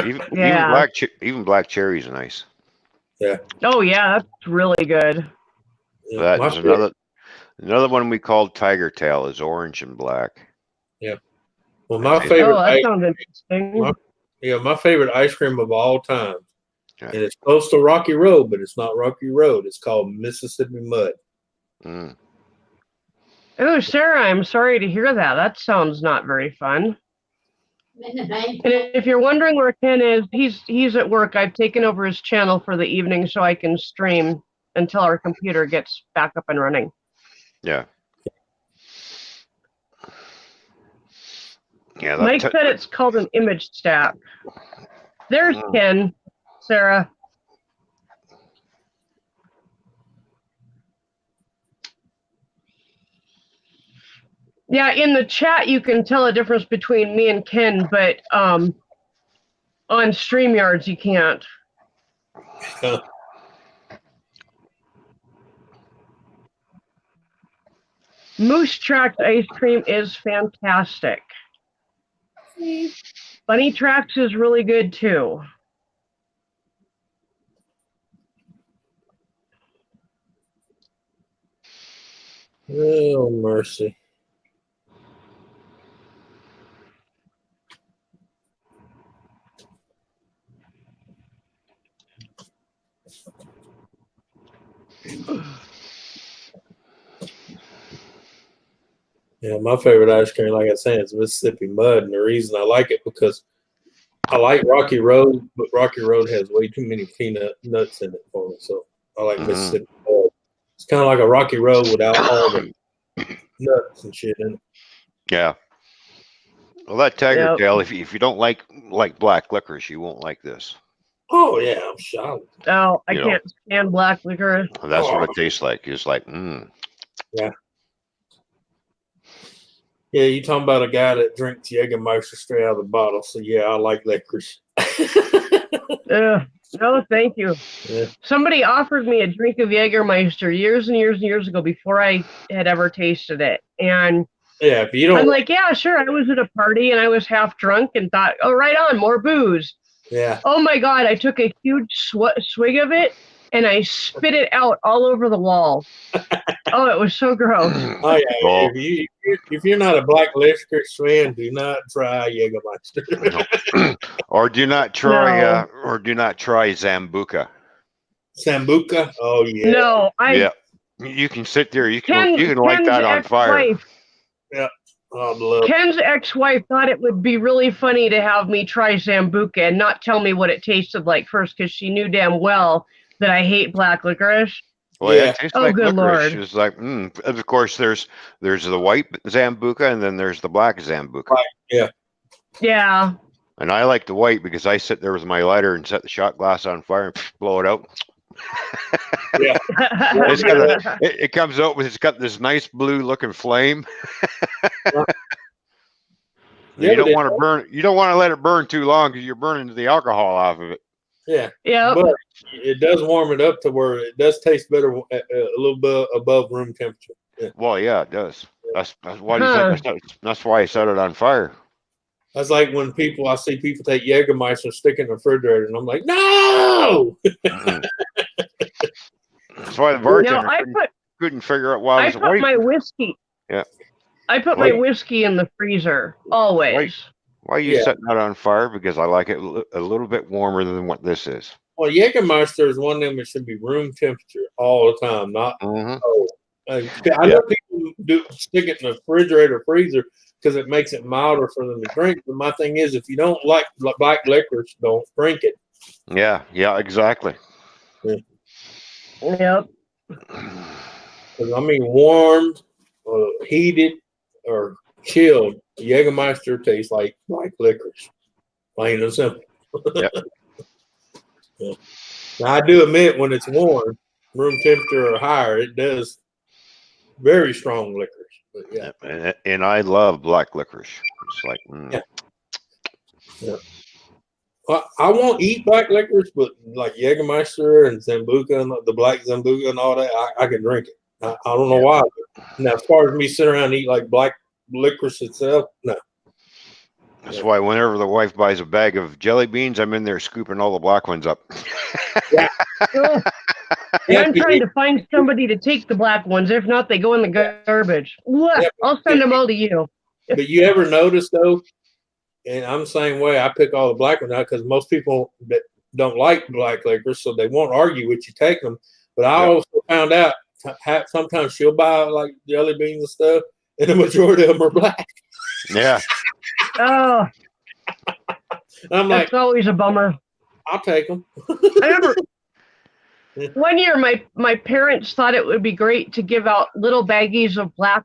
even black cherries are nice. Yeah. Oh yeah, that's really good. Yeah, that's another one we called Tiger Tail is orange and black. Yeah. Well, my favorite. Oh, that sounds interesting. My favorite ice cream of all time, and it's close to Rocky Road, but it's not Rocky Road. It's called Mississippi Mud. Mm. Oh, Sarah, I'm sorry to hear that. That sounds not very fun. And if you're wondering where Ken is, he's at work. I've taken over his channel for the evening so I can stream until our computer gets back up and running. Yeah. Yeah. Mike said it's called an image stack. There's Ken, Sarah. Yeah, in the chat you can tell a difference between me and Ken, but on StreamYards you can't. Moose Tracks ice cream is fantastic. Bunny Tracks is really good too. Oh, mercy. Yeah, my favorite ice cream, like I said, is Mississippi Mud, and the reason I like it because I like Rocky Road, but Rocky Road has way too many peanut nuts in it for me, so I like Mississippi Mud. It's kind of like a Rocky Road without all the nuts and shit in it. Yeah. Well, that Tiger Tail, if you don't like black licorice, you won't like this. Oh yeah, I'm shocked. Oh, I You know. can't stand black licorice. That's what it tastes like. It's like, Yeah. Yeah, you talking about a guy that drinks Jägermeister straight out of the bottle. So yeah, I like licorice. No, thank you. Yeah. Somebody offered me a drink of Jägermeister years and years and years ago before I had ever tasted it. And yeah, if you don't, I'm like, yeah, sure. I was at a party and I was half drunk and thought, oh, right on, more booze. Yeah. Oh my God, I took a huge swig of it and I spit it out all over the wall. Oh, it was so gross. Oh yeah. If you're not a black licorice fan, do not try Jägermeister. or do not try, or do not try Zambuca. Sambuca? Oh yeah. No, yeah. You can sit there. You can light that on fire. Yeah. Oh, Ken's ex-wife thought it would be really funny to have me try Sambuca and not tell me what it tasted like first, because she knew damn well that I hate black licorice. Well, yeah, it tastes like good licorice. Lord. It's like, of course, there's the white Zambuca and then there's the black Zambuca. Right. Yeah. Yeah. And I like the white because I sit there with my lighter and set the shot glass on fire and blow it out. Yeah. It's got it comes out with, it's got this nice blue looking flame. You don't want to burn. You don't want to let it burn too long because you're burning the alcohol off of it. Yeah. Yeah. But it does warm it up to where it does taste better a little bit above room temperature. Yeah. Well, yeah, it does. That's why you think that's why I set it on fire. That's like when I see people take Jägermeister and stick it in the refrigerator, and I'm like, no. That's why the bartender couldn't figure out why I put my whiskey. Yeah. I put my whiskey in the freezer always. Why are you setting that on fire? Because I like it a little bit warmer than what this is. Well, Jägermeister is one of them that should be room temperature all the time, not cold. I know people do stick it in the refrigerator, freezer, because it makes it milder for them to drink. But my thing is, if you don't like black licorice, don't drink it. Yeah, exactly. Yeah. Yep. I mean, warm, heated, or chilled, Jägermeister tastes like black licorice, plain and simple. Yep. Yeah. Now, I do admit when it's warm, room temperature or higher, it does very strong licorice. But yeah. And I love black licorice. It's like, Yeah. Well, I won't eat black licorice, but like Jägermeister and Zambuca and the black Zambuca and all that, I can drink it. I don't know why. Now, as far as me sit around and eat like black licorice itself, no. That's why whenever the wife buys a bag of jelly beans, I'm in there scooping all the black ones up. Yeah. I'm trying to find somebody to take the black ones. If not, they go in the garbage. Yeah. I'll send them all to you. But you ever notice though, and I'm the same way, I pick all the black ones out because most people that don't like black licorice, so they won't argue with you taking them. But I also found out sometimes she'll buy like jelly beans and stuff, and the majority of them are black. Yeah. Oh, I'm that's always a bummer. I'll take them. I remember one year my parents thought it would be great to give out little baggies of black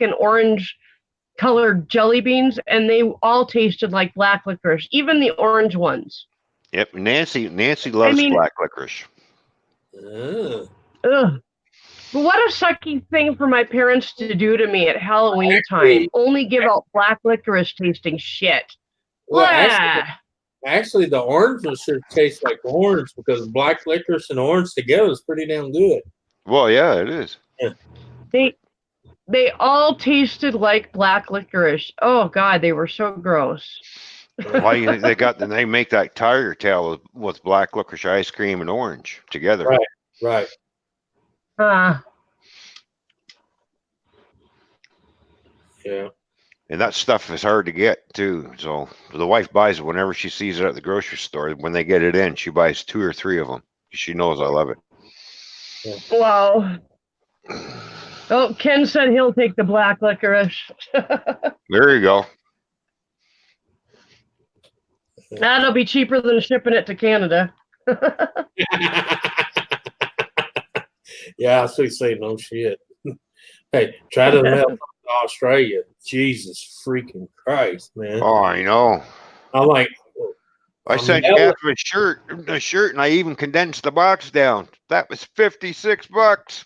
and orange colored jelly beans, and they all tasted like black licorice, even the orange ones. Yep. Nancy loves black licorice. Ugh. But what a sucky thing for my parents to do to me at Halloween time. Only give out black licorice tasting shit. Well, actually, the orange one should taste like orange because black licorice and orange together is pretty damn good. Well, yeah, it is. Yeah. They all tasted like black licorice. Oh God, they were so gross. Why do you think they make that tiger tail with black licorice ice cream and orange together? Right. Yeah. And that stuff is hard to get too. So the wife buys it whenever she sees it at the grocery store. When they get it in, she buys 2 or 3 of them. She knows I love it. Yeah. Wow. Oh, Ken said he'll take the black licorice. There you go. That'll be cheaper than shipping it to Canada. Yeah, I see. Say no shit. Hey, try to mail to Australia. Jesus freaking Christ, man. Oh, I know. I'm like, I sent you half of a shirt, and I even condensed the box down. That was $56.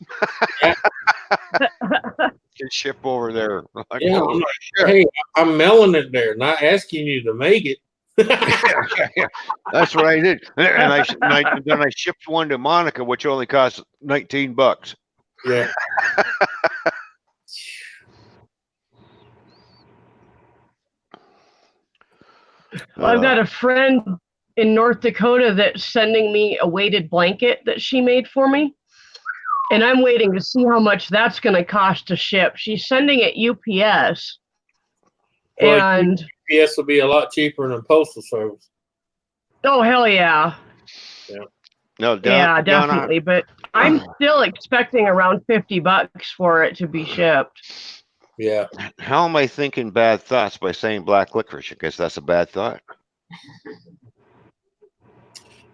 Can ship over there. Like, Yeah, holy shit. hey, I'm mailing it there, not asking you to make it. Yeah, that's what I did, and then I shipped one to Monica, which only cost $19. Yeah. Well, I've got a friend in North Dakota that's sending me a weighted blanket that she made for me. And I'm waiting to see how much that's going to cost to ship. She's sending it UPS. Well, And UPS will be a lot cheaper than Postal Service. oh, hell yeah. Yeah. No, yeah, definitely. But I'm still expecting around $50 for it to be shipped. Yeah. How am I thinking bad thoughts by saying black licorice? I guess that's a bad thought.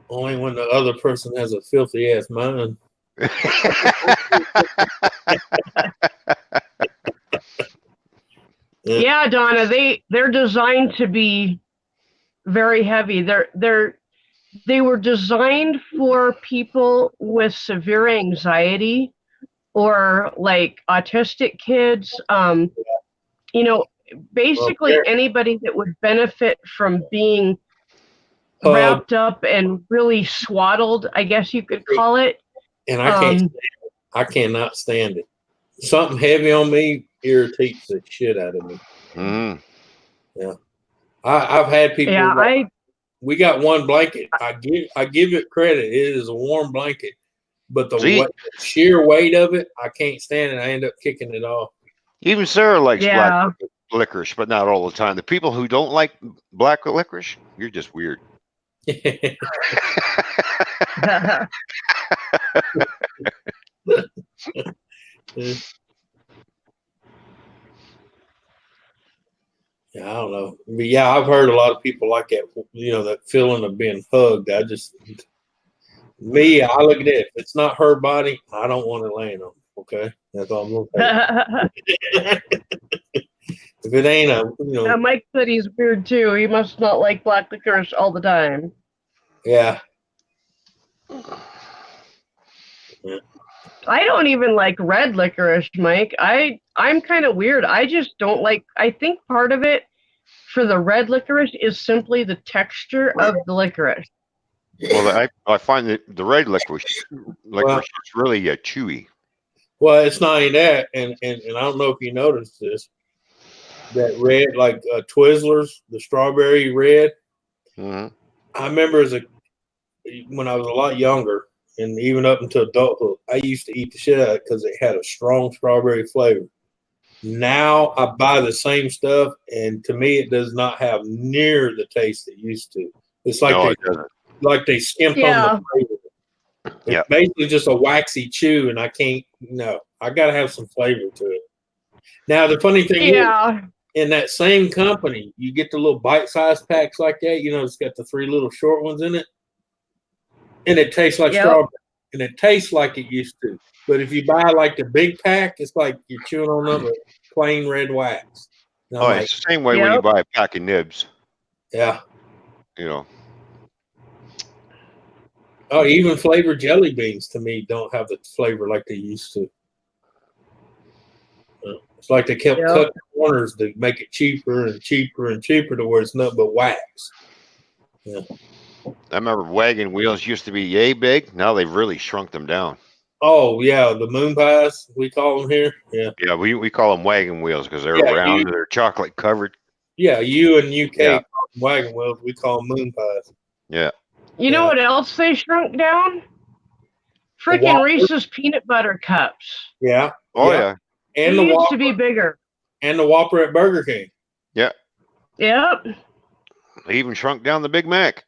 Only when the other person has a filthy ass mind. Yeah, Donna, they're designed to be very heavy. They were designed for people with severe anxiety or like autistic kids. You know, basically anybody that would benefit from being wrapped up and really swaddled, I guess you could call it. And I can't stand it. I cannot stand it. Something heavy on me irritates the shit out of me. Yeah. I've had people we got one blanket. I give it credit. It is a warm blanket. But the sheer weight of it, I can't stand it. I end up kicking it off. Even Sarah likes black licorice, but not all the time. The people who don't like black licorice, you're just weird. Yeah, I don't know. But yeah, I've heard a lot of people like that, that feeling of being hugged. I look at it. If it's not her body, I don't want to land on it. Okay. That's all I'm gonna say. If it ain't Yeah, Mike said he's weird too. He must not like black licorice all the time. Yeah. I don't even like red licorice, Mike. I'm kind of weird. I just don't like. I think part of it for the red licorice is simply the texture of the licorice. Well, I find that the red licorice is really chewy. Well, it's not only that, and I don't know if you noticed this. That red, like Twizzlers, the strawberry red. Mm-hmm. I remember when I was a lot younger, and even up until adulthood, I used to eat the shit out of it because it had a strong strawberry flavor. Now I buy the same stuff, and to me, it does not have near the taste it used to. It's like they skimped on the flavor. It's basically just a waxy chew, and I can't. No, I got to have some flavor to it. Now the funny thing is, in that same company, you get the little bite-sized packs like that. It's got the 3 little short ones in it, and it tastes like strawberry, and it tastes like it used to. But if you buy like the big pack, it's like you're chewing on a plain red wax. It's the same way when you buy a pack of nibs. Yeah. Oh, even flavored jelly beans to me don't have the flavor like they used to. It's like they kept cutting corners to make it cheaper and cheaper and cheaper to where it's nothing but wax. Yeah. I remember wagon wheels used to be yay big. Now they've really shrunk them down. Oh, yeah. The moon pies, we call them here. Yeah. Yeah, we call them wagon wheels because they're round and they're chocolate covered. Yeah, you and UK call them wagon wheels. We call them moon pies. Yeah. You know what else they shrunk down? Freaking Reese's peanut butter cups. Yeah. Oh, yeah. And it used to be bigger. And the Whopper at Burger King. Yeah. Yep. They even shrunk down the Big Mac.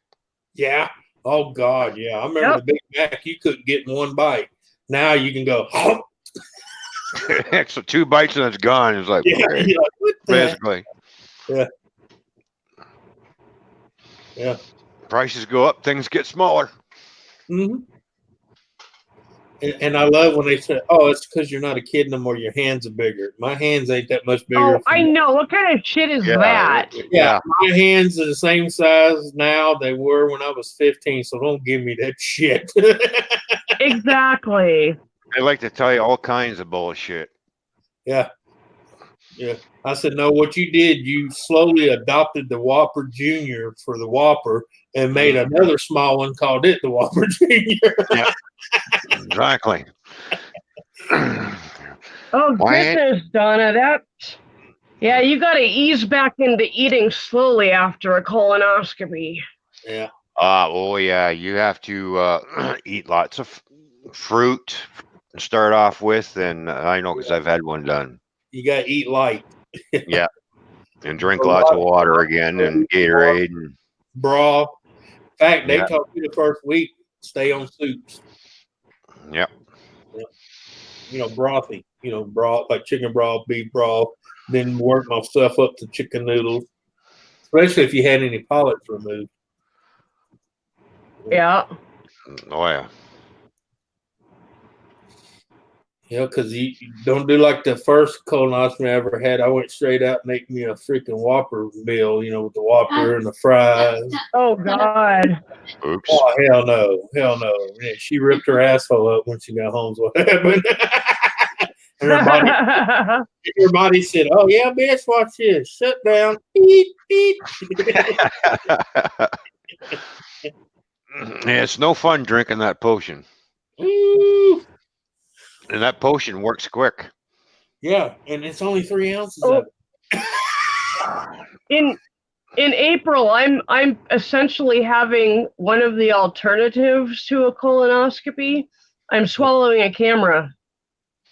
Yeah. Oh, God. Yeah. I remember the Big Mac, you couldn't get in one bite. Now you can go, extra 2 bites and it's gone. It's like, basically. Yeah. Yeah. Prices go up, things get smaller. Mm-hmm. And I love when they say, "Oh, it's because you're not a kid no more. Your hands are bigger." My hands ain't that much bigger. Oh, I know. What kind of shit is that? Yeah, my hands are the same size now they were when I was 15. So don't give me that shit. Exactly. They like to tell you all kinds of bullshit. Yeah. I said, no, what you did, you slowly adopted the Whopper Junior for the Whopper and made another small one, called it the Whopper Junior. Yeah, exactly. Oh, goodness, Donna. Yeah, you got to ease back into eating slowly after a colonoscopy. Yeah. Oh yeah, you have to eat lots of fruit to start off with, and I know because I've had one done. You got to eat light. Yeah, and drink lots of water again, and Gatorade, and broth. In fact, they Yeah. told me the first week, stay on soups. Yep. Brothy. Broth like chicken broth, beef broth. Then work myself up to chicken noodles, especially if you had any polyps removed. Yeah. Oh yeah. Because you don't do like the first colonoscopy I ever had. I went straight out and ate me a freaking Whopper meal, with the Whopper and the fries. Oh, God. Oops. Oh, hell no. Hell no. Yeah, she ripped her asshole up when she got home. So what happened? And her body said, "Oh, yeah, bitch, watch this. Shut down. Eat, eat." Yeah, it's no fun drinking that potion. Ooh. And that potion works quick. Yeah, and it's only 3 ounces of it. In April, I'm essentially having one of the alternatives to a colonoscopy. I'm swallowing a camera.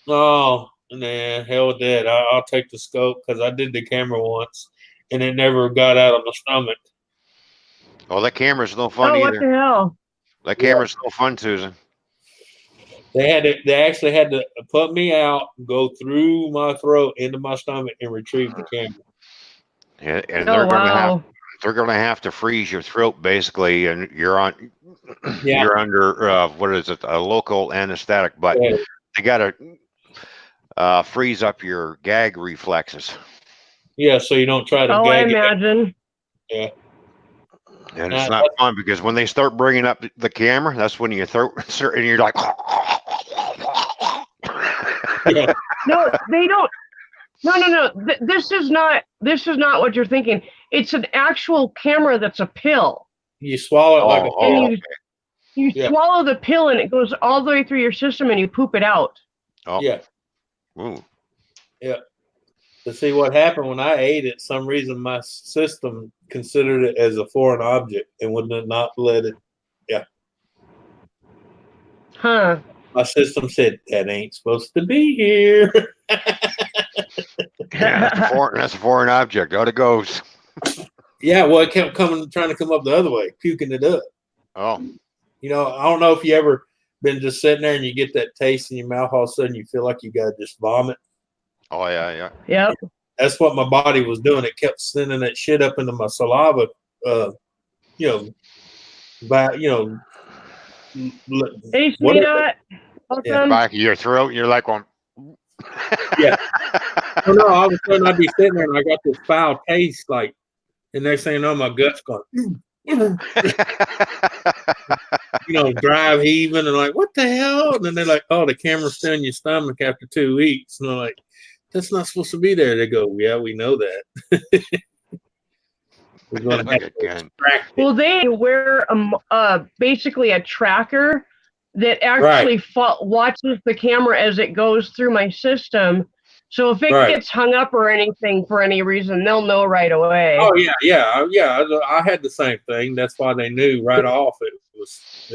Oh, nah, hell with that. I'll take the scope because I did the camera once and it never got out of my stomach. Oh, that camera's no fun Oh, either. what the hell? That camera's no fun, Susan. They actually had to put me out, go through my throat into my stomach, and retrieve the camera. Yeah, and Oh, wow. they're gonna have to freeze your throat basically, and you're Yeah. you're under what is it, a local anesthetic, but Yeah. they gotta freeze up your gag reflexes. Yeah, so you don't try to Oh, I gag it. imagine. Yeah. And it's not fun because when they start bringing up the camera, that's when your throat and you're like, Yeah. No, they don't. No. This is not what you're thinking. It's an actual camera that's a pill. You swallow it like a pill. And you swallow the pill and it goes all the way through your system and you poop it out. Oh. Yeah. Ooh. Yeah. To see what happened when I ate it, some reason my system considered it as a foreign object and would not let it. Yeah. Huh. My system said that ain't supposed to be here. Yeah, that's a foreign object. Out it goes. Yeah, well, it kept trying to come up the other way, puking it up. Oh. I don't know if you ever been just sitting there and you get that taste in your mouth, all of a sudden you feel like you got to just vomit. Oh yeah. Yep. That's what my body was doing. It kept sending that shit up into my saliva, Hey, sweetheart. Yeah, back of your throat, you're like going. Yeah. No, all of a sudden I'd be sitting there and I got this foul taste, like, and next thing you know, my gut's going, drive heaving, and like, what the hell? And then they're like, oh, the camera's still in your stomach after 2 weeks. And I'm like, that's not supposed to be there. They go, yeah, we know that. We're going to have to extract it. Well, they wear basically a tracker that actually watches the camera as it goes through my system. So if it gets hung up or anything for any reason, they'll know right away. Oh yeah. I had the same thing. That's why they knew right off it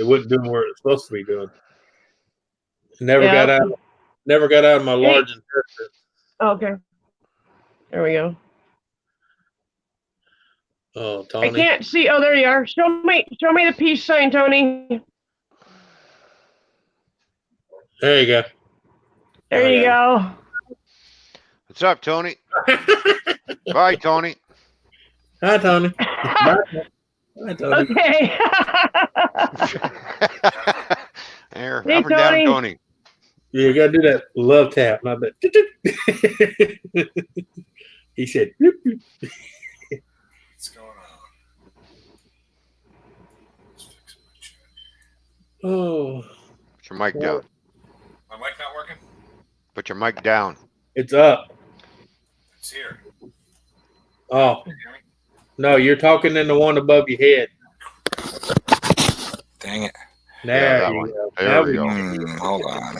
wasn't doing what it's supposed to be doing. Never got out of my large intestine. Okay. There we go. Oh, Tony. I can't see. Oh, there you are. Show me the peace sign, Tony. There you go. There you go. What's up, Tony? Bye, Tony. Hi, Tony. Bye, Tony. Okay. There, Hey, up and down, Tony. Tony. Yeah, you gotta do that love tap. Not that. He said. "Bloop, bloop." What's going on? Oh, Put your mic down. My mic not working? Put your mic down. it's up. It's here. Oh, Can you hear me? no, you're talking in the one above your head. Dang it. There that you one. go. There Now we go. Hold on.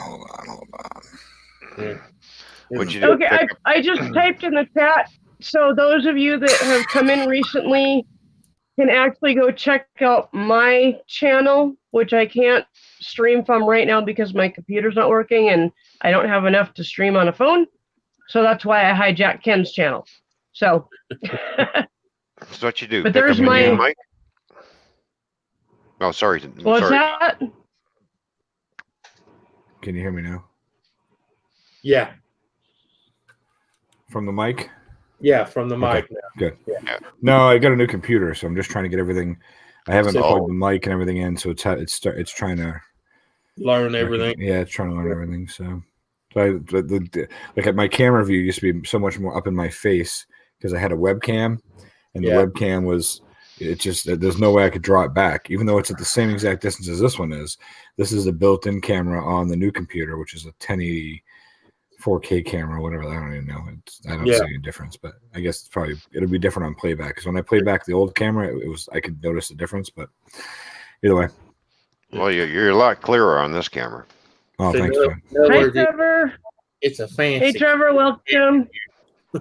Yeah. What'd you do? Okay, Pick up- I just typed in the chat. So those of you that have come in recently can actually go check out my channel, which I can't stream from right now because my computer's not working and I don't have enough to stream on a phone. So that's why I hijacked Ken's channel. So That's what you do. But Pick there's up your my- mic. Oh, sorry. what's sorry. that? Can you hear me now? Yeah. From the mic? Yeah, from the mic. Okay, good. Yeah. No, I got a new computer, so I'm just trying to get everything. I haven't plugged the mic and everything in, so it's trying to learn everything. Yeah, it's trying to learn everything. So like my camera view used to be so much more up in my face because I had a webcam, and the webcam was. It's just there's no way I could draw it back, even though it's at the same exact distance as this one is. This is a built-in camera on the new computer, which is a 1080 4K camera, whatever. I don't even know. I don't see any difference, but I guess it'll be different on playback. Because when I played back the old camera, I could notice the difference. But either way, well, you're a lot clearer on this camera. Oh, thanks, man. Hi, Trevor. It's a fancy. Hey, Trevor, welcome.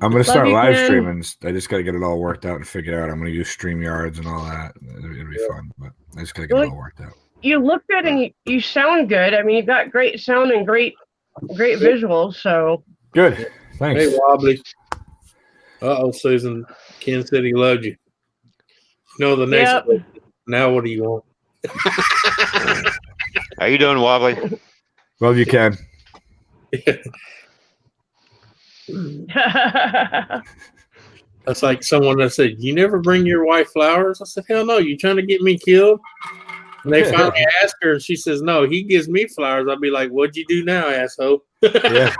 I'm gonna start you, live Ken. streaming. I just got to get it all worked out and figured out. I'm gonna use StreamYards and all that. It'll be fun, but I just got to get it all worked out. You look good and you sound good. I mean, you've got great sound and great visuals. So good. Thanks. Hey, Wobbly. Susan. Ken said he loved you. No, the next one. Now what do you want? How you doing, Wobbly? Love you, Ken. That's like someone that said, "You never bring your wife flowers." I said, "Hell no! You trying to get me killed?" And they finally asked her, and she says, "No, he gives me flowers." I'll be like, "What'd you do now, asshole?" Yeah.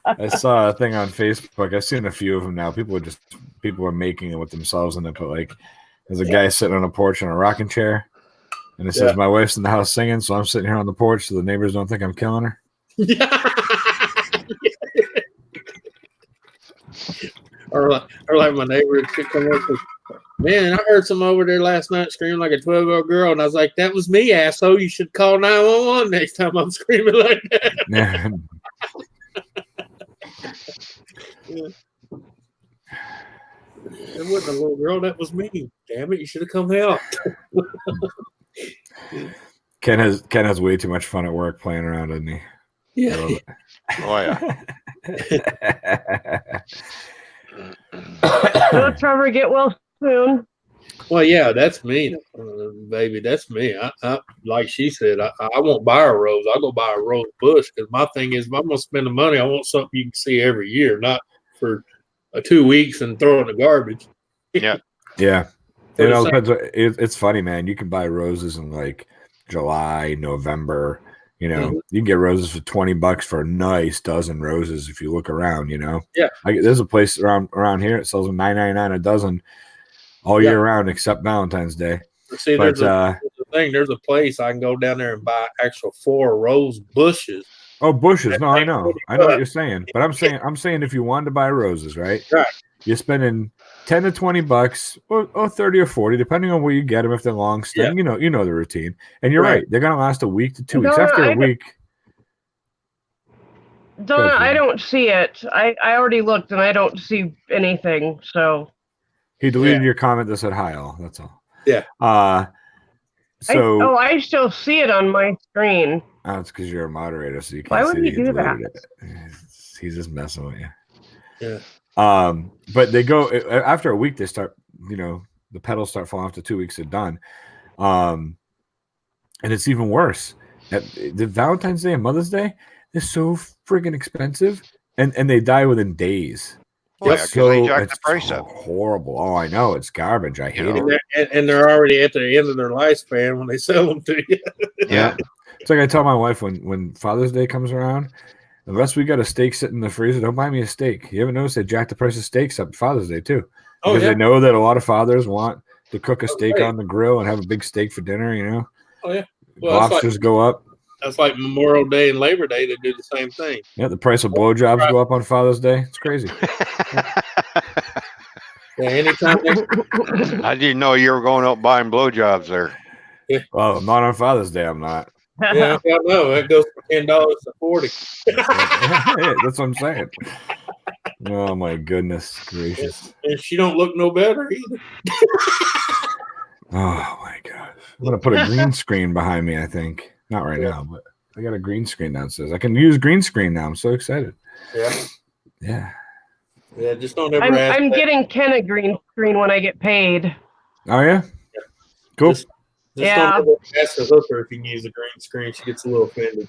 I saw a thing on Facebook. I've seen a few of them now. People are making it with themselves, and they put like, there's a guy sitting on a porch in a rocking chair, and it says, "My wife's in the house singing, so I'm sitting here on the porch so the neighbors don't think I'm killing her." or like my neighbor could come up and, "Man, I heard some over there last night screaming like a 12-year-old girl," and I was like, "That was me, asshole. You should call 911 next time I'm screaming like that." Yeah. It wasn't a little girl. That was me. Damn it! You should have come help. Ken has way too much fun at work playing around, doesn't he? Yeah. Oh yeah. So Trevor, get well soon. Well, yeah, that's me, baby. That's me. I like she said, I won't buy a rose. I'll go buy a rose bush because my thing is, if I'm gonna spend the money, I want something you can see every year, not for 2 weeks and throw it in the garbage. Yeah. Yeah. It all depends. It's funny, man. You can buy roses in like July, November. You know, you can get roses for $20 for a nice dozen roses if you look around. You know, there's a place around here that sells them $9.99 a dozen all year round except Valentine's Day. See, there's a thing. There's a place I can go down there and buy actual 4 rose bushes. Oh, bushes. No, I know what you're saying, but I'm saying if you wanted to buy roses, right? You're spending $10 to $20 or 30 or 40, depending on where you get them. If they're long stem, you know the routine. And you're right. They're going to last a week to 2 weeks. After a week. Donna, I don't see it. I already looked and I don't see anything. So he deleted your comment that said hi all. That's all. Yeah. So I still see it on my screen. Oh, it's because you're a moderator, so you can't. Why would see he do that? He's just messing with you. Yeah. But they go after a week. They start, the petals start falling off. 2 weeks are done, and it's even worse. The Valentine's Day and Mother's Day, they're so friggin' expensive, and they die within days. Well, yeah, 'cause they jacked it's the price up. horrible. Oh, I know it's garbage. I hate it. And they're already at the end of their lifespan when they sell them to you. Yeah. It's like I tell my wife when Father's Day comes around, unless we got a steak sitting in the freezer, don't buy me a steak. You ever notice they jack the price of steaks up Father's Day too? Because they know that a lot of fathers want to cook a steak on the grill and have a big steak for dinner, you know? Oh yeah. Well, lobsters go up. That's like Memorial Day and Labor Day. They do the same thing. Yeah, the price of blowjobs go up on Father's Day. It's crazy. Yeah, anytime. I didn't know you were going out buying blowjobs there. Yeah. Well, not on Father's Day. I'm not. Yeah, I know. It goes from $10 to $40. Yeah, that's what I'm saying. Oh my goodness gracious! And she don't look no better either. Oh my god! I'm gonna put a green screen behind me. I think not right now, but I got a green screen downstairs. I can use green screen now. I'm so excited. Yeah. Yeah. Yeah. Just don't ever. I'm getting Ken a green screen when I get paid. Oh yeah. Cool. Just don't ever ask the hooker if you can use a green screen. She gets a little offended.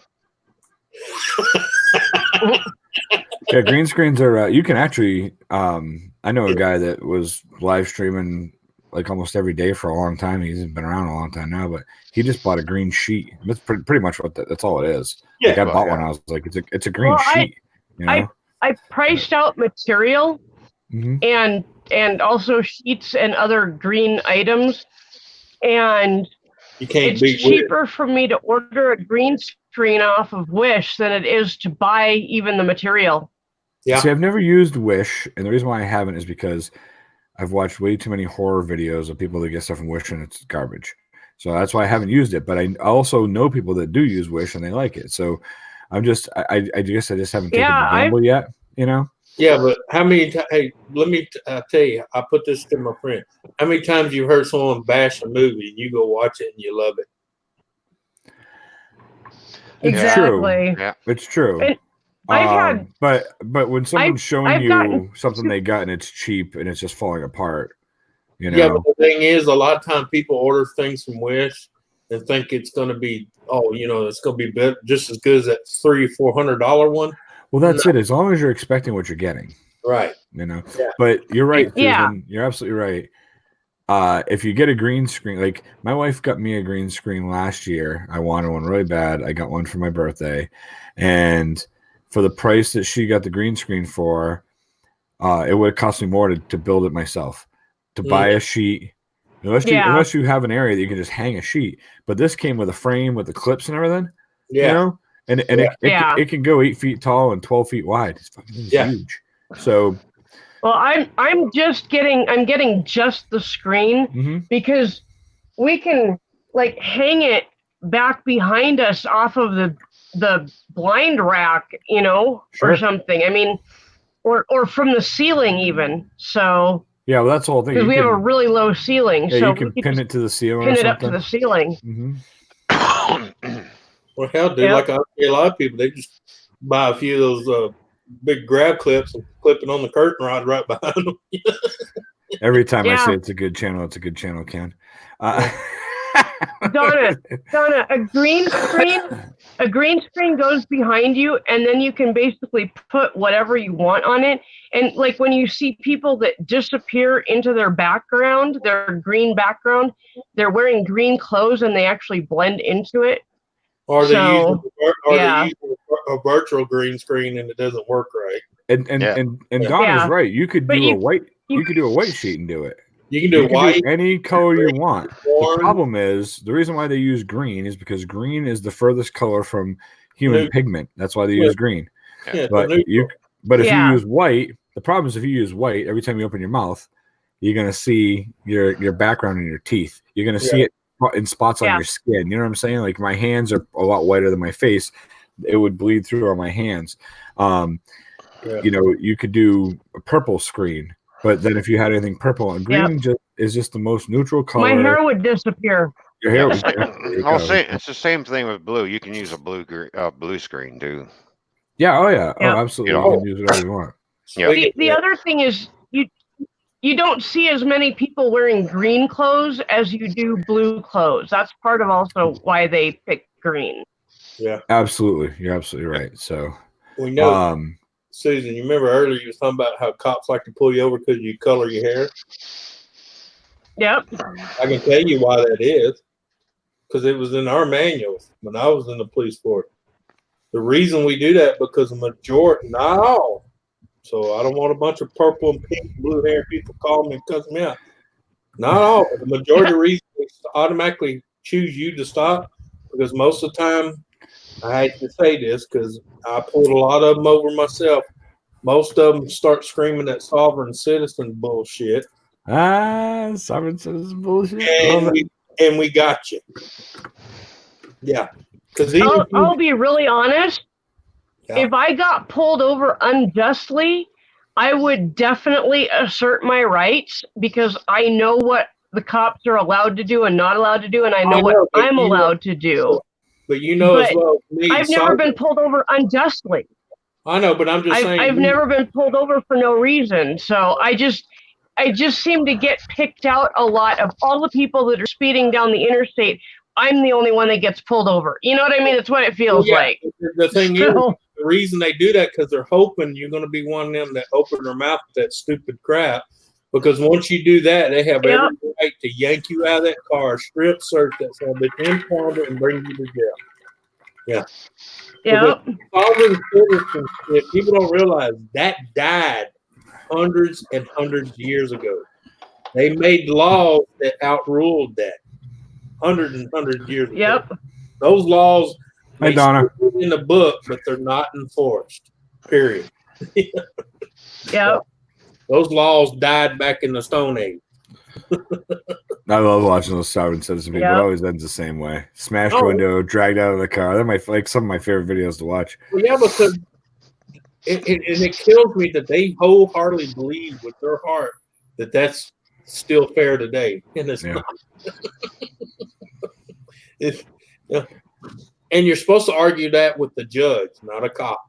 Yeah, green screens are. You can actually. I know a guy that was live streaming like almost every day for a long time. He's been around a long time now, but he just bought a green sheet. That's pretty much what that's all it is. Yeah, like I bought one. I was like, it's a green sheet. I priced out material and also sheets and other green items, and you can't it's cheaper for me to order a green screen off of Wish than it is to buy even the material. Yeah. See, I've never used Wish, and the reason why I haven't is because I've watched way too many horror videos of people that get stuff from Wish and it's garbage. So that's why I haven't used it. But I also know people that do use Wish and they like it. So I'm just, I guess I just haven't taken the gamble yet, you know? Yeah, but how many times? Hey, let me tell you. I put this to my friend. How many times you heard someone bash a movie and you go watch it and you love it? Exactly. Yeah, it's true. And I've had, but when someone's showing you something they got and it's cheap and it's just falling apart, you know. Yeah, but the thing is, a lot of times people order things from Wish and think it's going to be, it's going to be just as good as that $300-400 one. Well, that's it. As long as you're expecting what you're getting, right? You know. Yeah. But you're right. Yeah. Susan. You're absolutely right. If you get a green screen, like my wife got me a green screen last year. I wanted one really bad. I got one for my birthday, and for the price that she got the green screen for, it would have cost me more to build it myself. To buy a sheet, unless you have an area that you can just hang a sheet. But this came with a frame with the clips and everything. Yeah. You know? And it can go 8 feet tall and 12 feet wide. It's fucking huge. So well, I'm getting just the screen because we can like hang it back behind us off of the blind rack, or something. I mean, or from the ceiling even. So yeah, well, that's the whole thing. Because we have a really low ceiling, yeah, so you can pin it to the ceiling. Pin it up to the ceiling. Well, hell, dude, like I see a lot of people, they just buy a few of those big grab clips and clip it on the curtain rod right behind them. Every time I say it's a good channel, Ken. Donna, a green screen goes behind you, and then you can basically put whatever you want on it. And like when you see people that disappear into their background, their green background, they're wearing green clothes and they actually blend into it. Or they use a virtual green screen and it doesn't work right. And Donna's right. You could do a white sheet and do it. You can do white, any color you want. The problem is the reason why they use green is because green is the furthest color from human pigment. That's why they use green. Yeah, but if you use white, the problem is if you use white, every time you open your mouth, you're gonna see your background in your teeth. You're gonna see it in spots on your skin. You know what I'm saying? Like my hands are a lot whiter than my face. It would bleed through on my hands. You could do a purple screen. But then if you had anything purple and green is just the most neutral color. My hair would disappear. Your hair would it's the same thing with blue. You can use a blue screen too. Yeah, oh absolutely. You can use whatever you want. Yeah. The other thing is you don't see as many people wearing green clothes as you do blue clothes. That's part of also why they pick green. Yeah. Absolutely. You're absolutely right. So we know Susan, you remember earlier you was talking about how cops like to pull you over because you color your hair? Yep. I can tell you why that is. Because it was in our manuals when I was in the police force. The reason we do that because the majority, not all. So I don't want a bunch of purple and pink, blue hair people call me and cuss me out. Not all, but the majority of the reason they automatically choose you to stop because most of the time, I hate to say this because I pulled a lot of them over myself. Most of them start screaming that sovereign citizen bullshit. Sovereign citizen bullshit. And we got you. Yeah. Because I'll be really honest. Yeah. If I got pulled over unjustly, I would definitely assert my rights because I know what the cops are allowed to do and not allowed to do, and I know what I'm allowed to do. But you know as well as me, I've never been pulled over unjustly. I know, but I'm just saying. I've never been pulled over for no reason. So I just seem to get picked out a lot of all the people that are speeding down the interstate. I'm the only one that gets pulled over. You know what I mean? It's what it feels like. The thing is, the reason they do that because they're hoping you're going to be one of them that open their mouth with that stupid crap. Because once you do that, they have every right to yank you out of that car, strip search that son of a bitch, impound it, and bring you to jail. Yeah. Yeah. Sovereign citizenship, people don't realize that died hundreds and hundreds of years ago. They made laws that outruled that hundreds and hundreds of years ago. Yep. Those laws Hey, Donna. in the book, but they're not enforced. Period. Yep. Those laws died back in the Stone Age. I love watching those sovereign citizen people. It always ends the same way. Smashed window, dragged out of the car. They're some of my favorite videos to watch. Well, yeah, because it kills me that they wholeheartedly believe with their heart that that's still fair today, and it's not. And you're supposed to argue that with the judge, not a cop,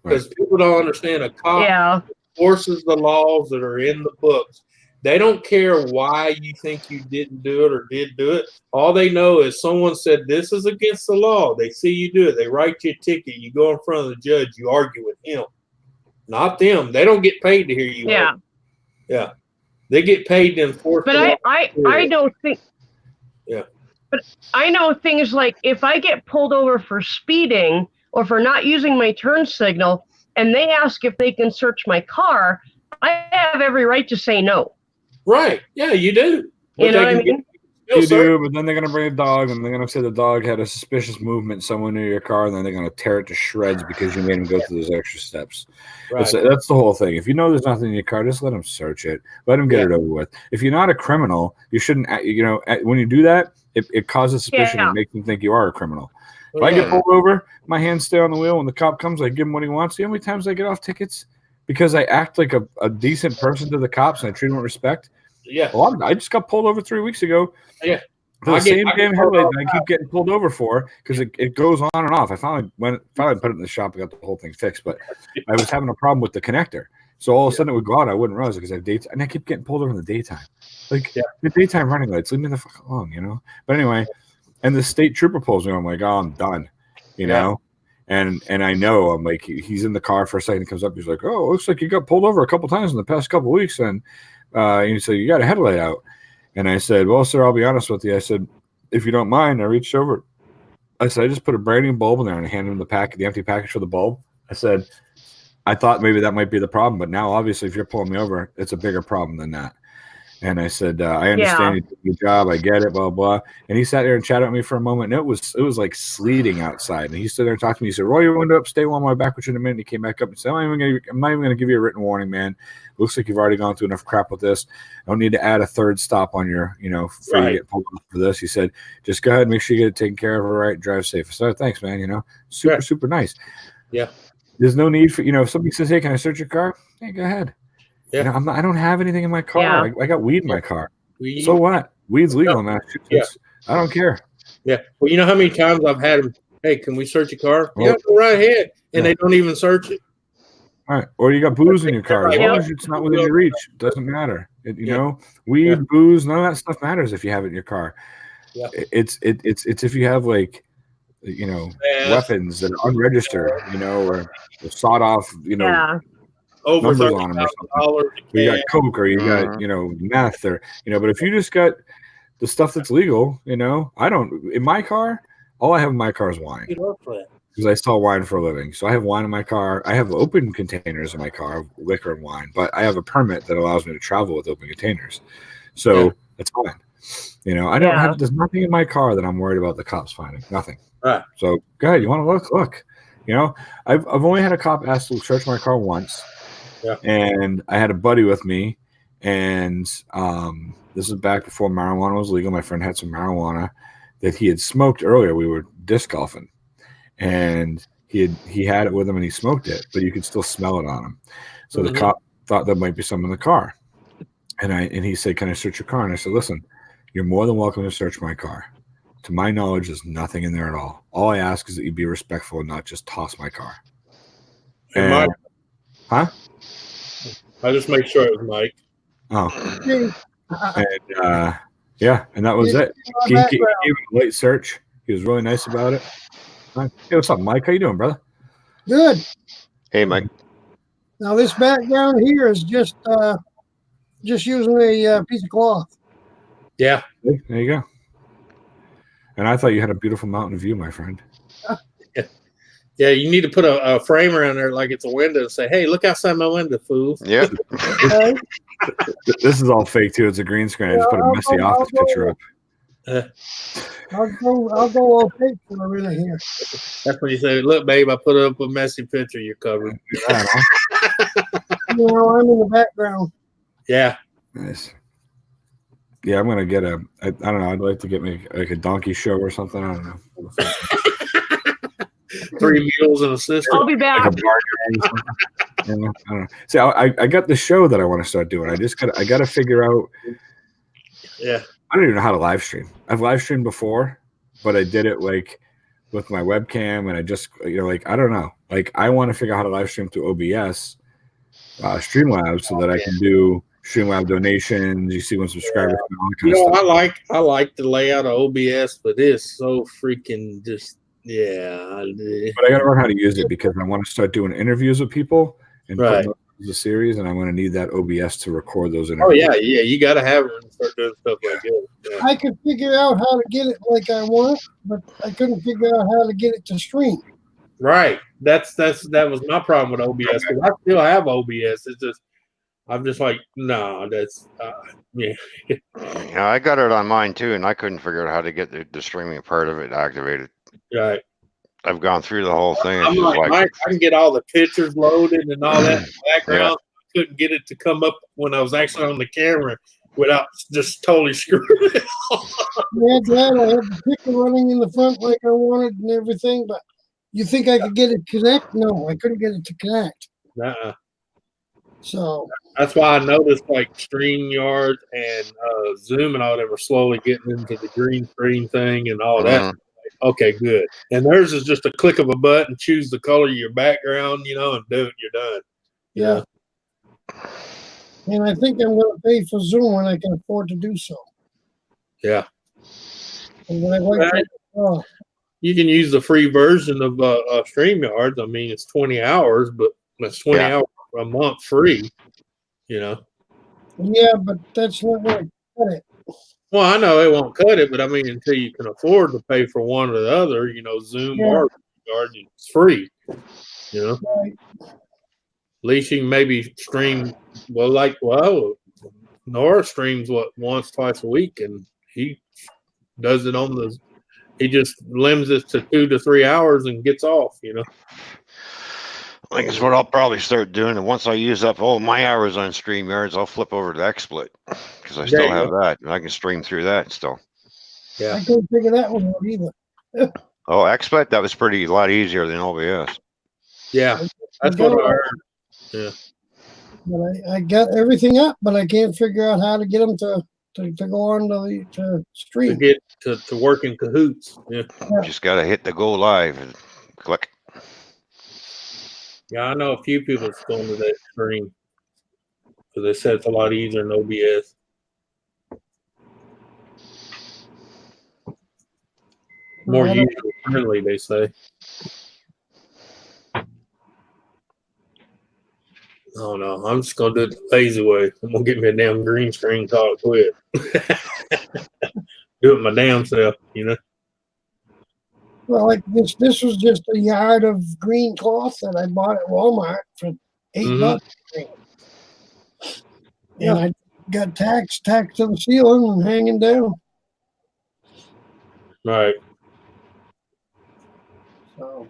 because people don't understand a cop enforces the laws that are in the books. They don't care why you think you didn't do it or did do it. All they know is someone said this is against the law. They see you do it. They write you a ticket. You go in front of the judge. You argue with him, not them. They don't get paid to hear you. Yeah. Argue. Yeah. They get paid to enforce. But I don't think. Yeah. But I know things like if I get pulled over for speeding or for not using my turn signal, and they ask if they can search my car, I have every right to say no. Right. Yeah, you do. You know what I mean? You do, but then they're gonna bring a dog, and they're gonna say the dog had a suspicious movement somewhere near your car, and then they're gonna tear it to shreds because you made them go through those extra steps. Right. That's the whole thing. If you know there's nothing in your car, just let them search it. Let them get it over with. If you're not a criminal, you shouldn't. When you do that, it causes suspicion and makes them think you are a criminal. If I get pulled over, my hands stay on the wheel. When the cop comes, I give him what he wants. You know how many times I get off tickets because I act like a decent person to the cops and I treat them with respect? Yeah. Well, I just got pulled over 3 weeks ago. Yeah. For the same damn headlight that I keep getting pulled over for because it goes on and off. I finally put it in the shop and got the whole thing fixed, but I was having a problem with the connector. So all of a sudden it would go out. I wouldn't realize it because I have daytime, and I keep getting pulled over in the daytime. Like the daytime running lights, leave me the fuck alone, you know. But anyway, and the state trooper pulls me. I'm like, oh, I'm done, you know. And I know I'm like, he's in the car for a second. He comes up, he's like, oh, looks like you got pulled over a couple times in the past couple of weeks, and so you got a headlight out. And I said, well, sir, I'll be honest with you. I said, if you don't mind, I reached over. I said, I just put a brand new bulb in there and I handed him the empty package for the bulb. I said, I thought maybe that might be the problem, but now obviously if you're pulling me over, it's a bigger problem than that. And I said, I understand you did your job. I get it, blah, blah. And he sat there and chatted with me for a moment. And it was like sleeting outside. And he stood there and talked to me. He said, roll your window up, stay one more back with you in a minute. And he came back up and said, I'm not even going to give you a written warning, man. Looks like you've already gone through enough crap with this. Don't need to add a third stop on your, for you to get pulled over for this. He said, just go ahead and make sure you get it taken care of, all right, drive safe. So thanks, man, super, super nice. Yeah. There's no need for, if somebody says, hey, can I search your car? Hey, go ahead. Yeah. I don't have anything in my car. Yeah. I got weed in my car. So what? Weed's legal in Massachusetts. I don't care. Yeah. Well, you know how many times I've had them, hey, can we search your car? Yeah, go right ahead. And they don't even search it. All right. Or you got booze in your car. As long as it's not within your reach, it doesn't matter. Weed, booze, none of that stuff matters if you have it in your car. Yeah. It's if you have like weapons that are unregistered, or sawed off, Yeah. Over numbers on them or something. You got coke, or you got meth, or But if you just got the stuff that's legal, I don't. In my car, all I have in my car is wine. Because I sell wine for a living, so I have wine in my car. I have open containers in my car of liquor and wine, but I have a permit that allows me to travel with open containers, so that's fine. I don't have. There's nothing in my car that I'm worried about the cops finding. Nothing. Right. So go ahead. You want to look? Look. I've only had a cop ask to search my car once. Yeah. And I had a buddy with me, and this is back before marijuana was legal. My friend had some marijuana that he had smoked earlier. We were disc golfing, and he had it with him, and he smoked it, but you could still smell it on him. So the cop thought there might be some in the car, and he said, "Can I search your car?" And I said, "Listen, you're more than welcome to search my car. To my knowledge, there's nothing in there at all. All I ask is that you be respectful and not just toss my car." And, huh? I just make sure it was Mike. Oh. And and that was it. He gave him a late search. He was really nice about it. Hey, what's up, Mike? How you doing, brother? Good. Hey, Mike. Now this background here is just using a piece of cloth. Yeah. There you go. And I thought you had a beautiful mountain view, my friend. Yeah, you need to put a frame around there like it's a window and say, "Hey, look outside my window, fools." Yep. This is all fake too. It's a green screen. I just put a messy office picture up. I'll go all fake for a minute here. That's when you say, "Look, babe, I put up a messy picture. You're covered." I'm in the background. Yeah. Nice. Yeah, I'm gonna get I don't know. I'd like to get me like a donkey show or something. I don't know. 3 mules and a sister. I'll be back. Like a barnyard. I don't know. See, I got the show that I want to start doing. I got to figure out. Yeah. I don't even know how to live stream. I've live streamed before, but I did it like with my webcam, and I just I don't know. Like I want to figure out how to live stream through OBS, Streamlabs, so that I can do Streamlab donations. You see when subscribers. And all that kind of stuff. I like the layout of OBS, but it's so freaking just. Yeah, but I got to learn how to use it because I want to start doing interviews with people and put those as a series, and I'm going to need that OBS to record those interviews. Oh yeah, you got to have it and start doing stuff like that. Yeah. I could figure out how to get it like I want, but I couldn't figure out how to get it to stream. Right. That was my problem with OBS because I still have OBS. It's just I'm just like, no, that's yeah. Yeah, I got it on mine too, and I couldn't figure out how to get the streaming part of it activated. Right. I've gone through the whole thing. I'm like, Mike, I can get all the pictures loaded and all that in the background. I couldn't get it to come up when I was actually on the camera without just totally screwing it off. Yeah, Dad, I had the picture running in the front like I wanted and everything, but you think I could get it to connect? No, I couldn't get it to connect. Uh-uh. So that's why I noticed like StreamYard and Zoom and all that were slowly getting into the green screen thing and all that. Okay, good. And theirs is just a click of a button, choose the color of your background, and do it. You're done. Yeah. And I think I'm going to pay for Zoom when I can afford to do so. Yeah. And then you can use the free version of StreamYard. I mean, it's 20 hours, but that's 20 hours a month free. Yeah, but that's not going to cut it. Well, I know it won't cut it, but I mean, until you can afford to pay for one or the other, Zoom or StreamYard, it's free. Right. At least you can maybe stream. Nora streams once, twice a week, and he does it on the. He just limits it to 2 to 3 hours and gets off. I think it's what I'll probably start doing. And once I use up all my hours on StreamYards, I'll flip over to XSplit because I still have that, and I can stream through that still. Yeah, I couldn't figure that one out either. Oh, XSplit, that was a lot easier than OBS. Yeah, that's what I heard. Yeah, but I got everything up, but I can't figure out how to get them to go on to stream. To get to work in cahoots. Yeah. Just got to hit the go live and click. Yeah, I know a few people that's going to that stream because they said it's a lot easier than OBS. More I don't- user friendly, they say. I don't know. I'm just gonna do it the lazy way. I'm gonna get me a damn green screen, call it quit. Do it my damn self, you know. Well, like this was just a yard of green cloth that I bought at Walmart for $8. And I got tacked to the ceiling and hanging down. Right. So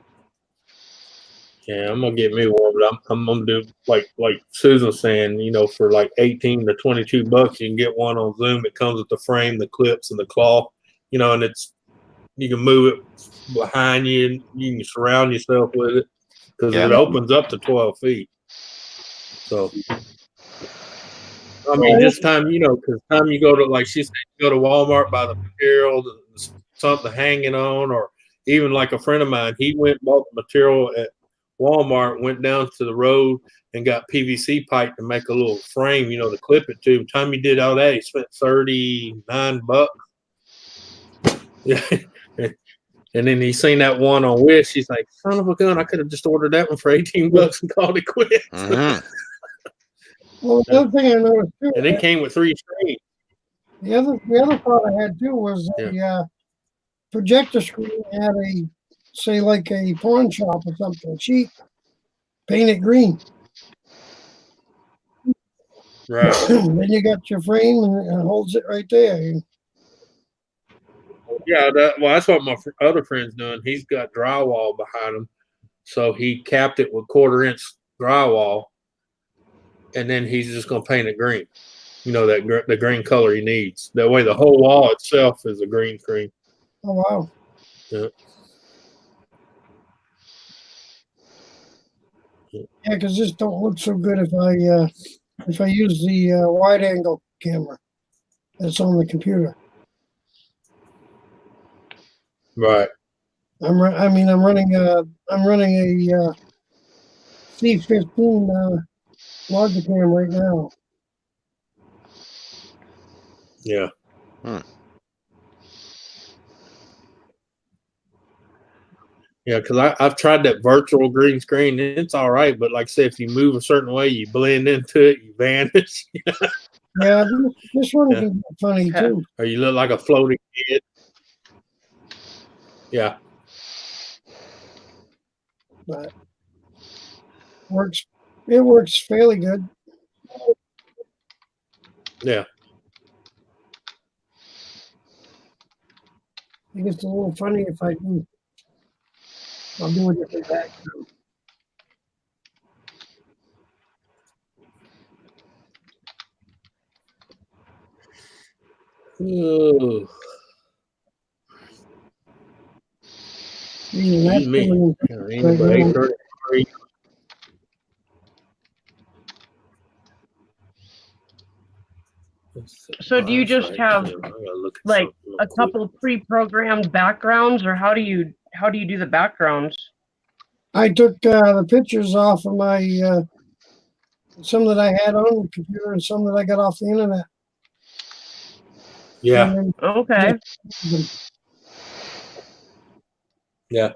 Yeah, I'm gonna get me one, but I'm gonna do like Susan's saying, you know, for like 18 to 22 bucks, you can get one on Zoom. It comes with the frame, the clips, and the cloth, you know, and you can move it behind you, and you can surround yourself with it because it opens up to 12 feet. So, I mean, just time, you know, because time you go to, like she said, you go to Walmart, buy the material, something hanging on, or even like a friend of mine, he went and bought the material at Walmart, went down to the road and got PVC pipe to make a little frame, you know, to clip it to. Time he did all that, he spent $39. Yeah. And then he seen that one on Wish. He's like, son of a gun, I could have just ordered that one for 18 bucks and called it quits. Well, the other thing I noticed too, And it came with 3 screens. the other thought I had too was a projector screen at say like a pawn shop or something cheap, paint it green. Right. Then you got your frame and it holds it right there. Yeah, that's what my other friend's doing. He's got drywall behind him, so he capped it with 1/4-inch drywall, and then he's just gonna paint it green. You know, the green color he needs. That way, the whole wall itself is a green screen. Oh wow! Yeah. Yeah, because this don't look so good if I use the wide angle camera that's on the computer. Right. I'm running a C15 Logicam right now. Yeah. Yeah, because I've tried that virtual green screen. It's all right, but like I said, if you move a certain way, you blend into it, you vanish. Yeah, this one can be funny too. Or you look like a floating head. Yeah. But it works fairly good. Yeah. It gets a little funny if I'll do a different background. Ooh. Excuse me. Ain't but 8:33. So do you just have like a couple pre-programmed backgrounds, or how do you do the backgrounds? I took the pictures off of my some that I had on the computer and some that I got off the internet. Yeah. Okay. Yeah.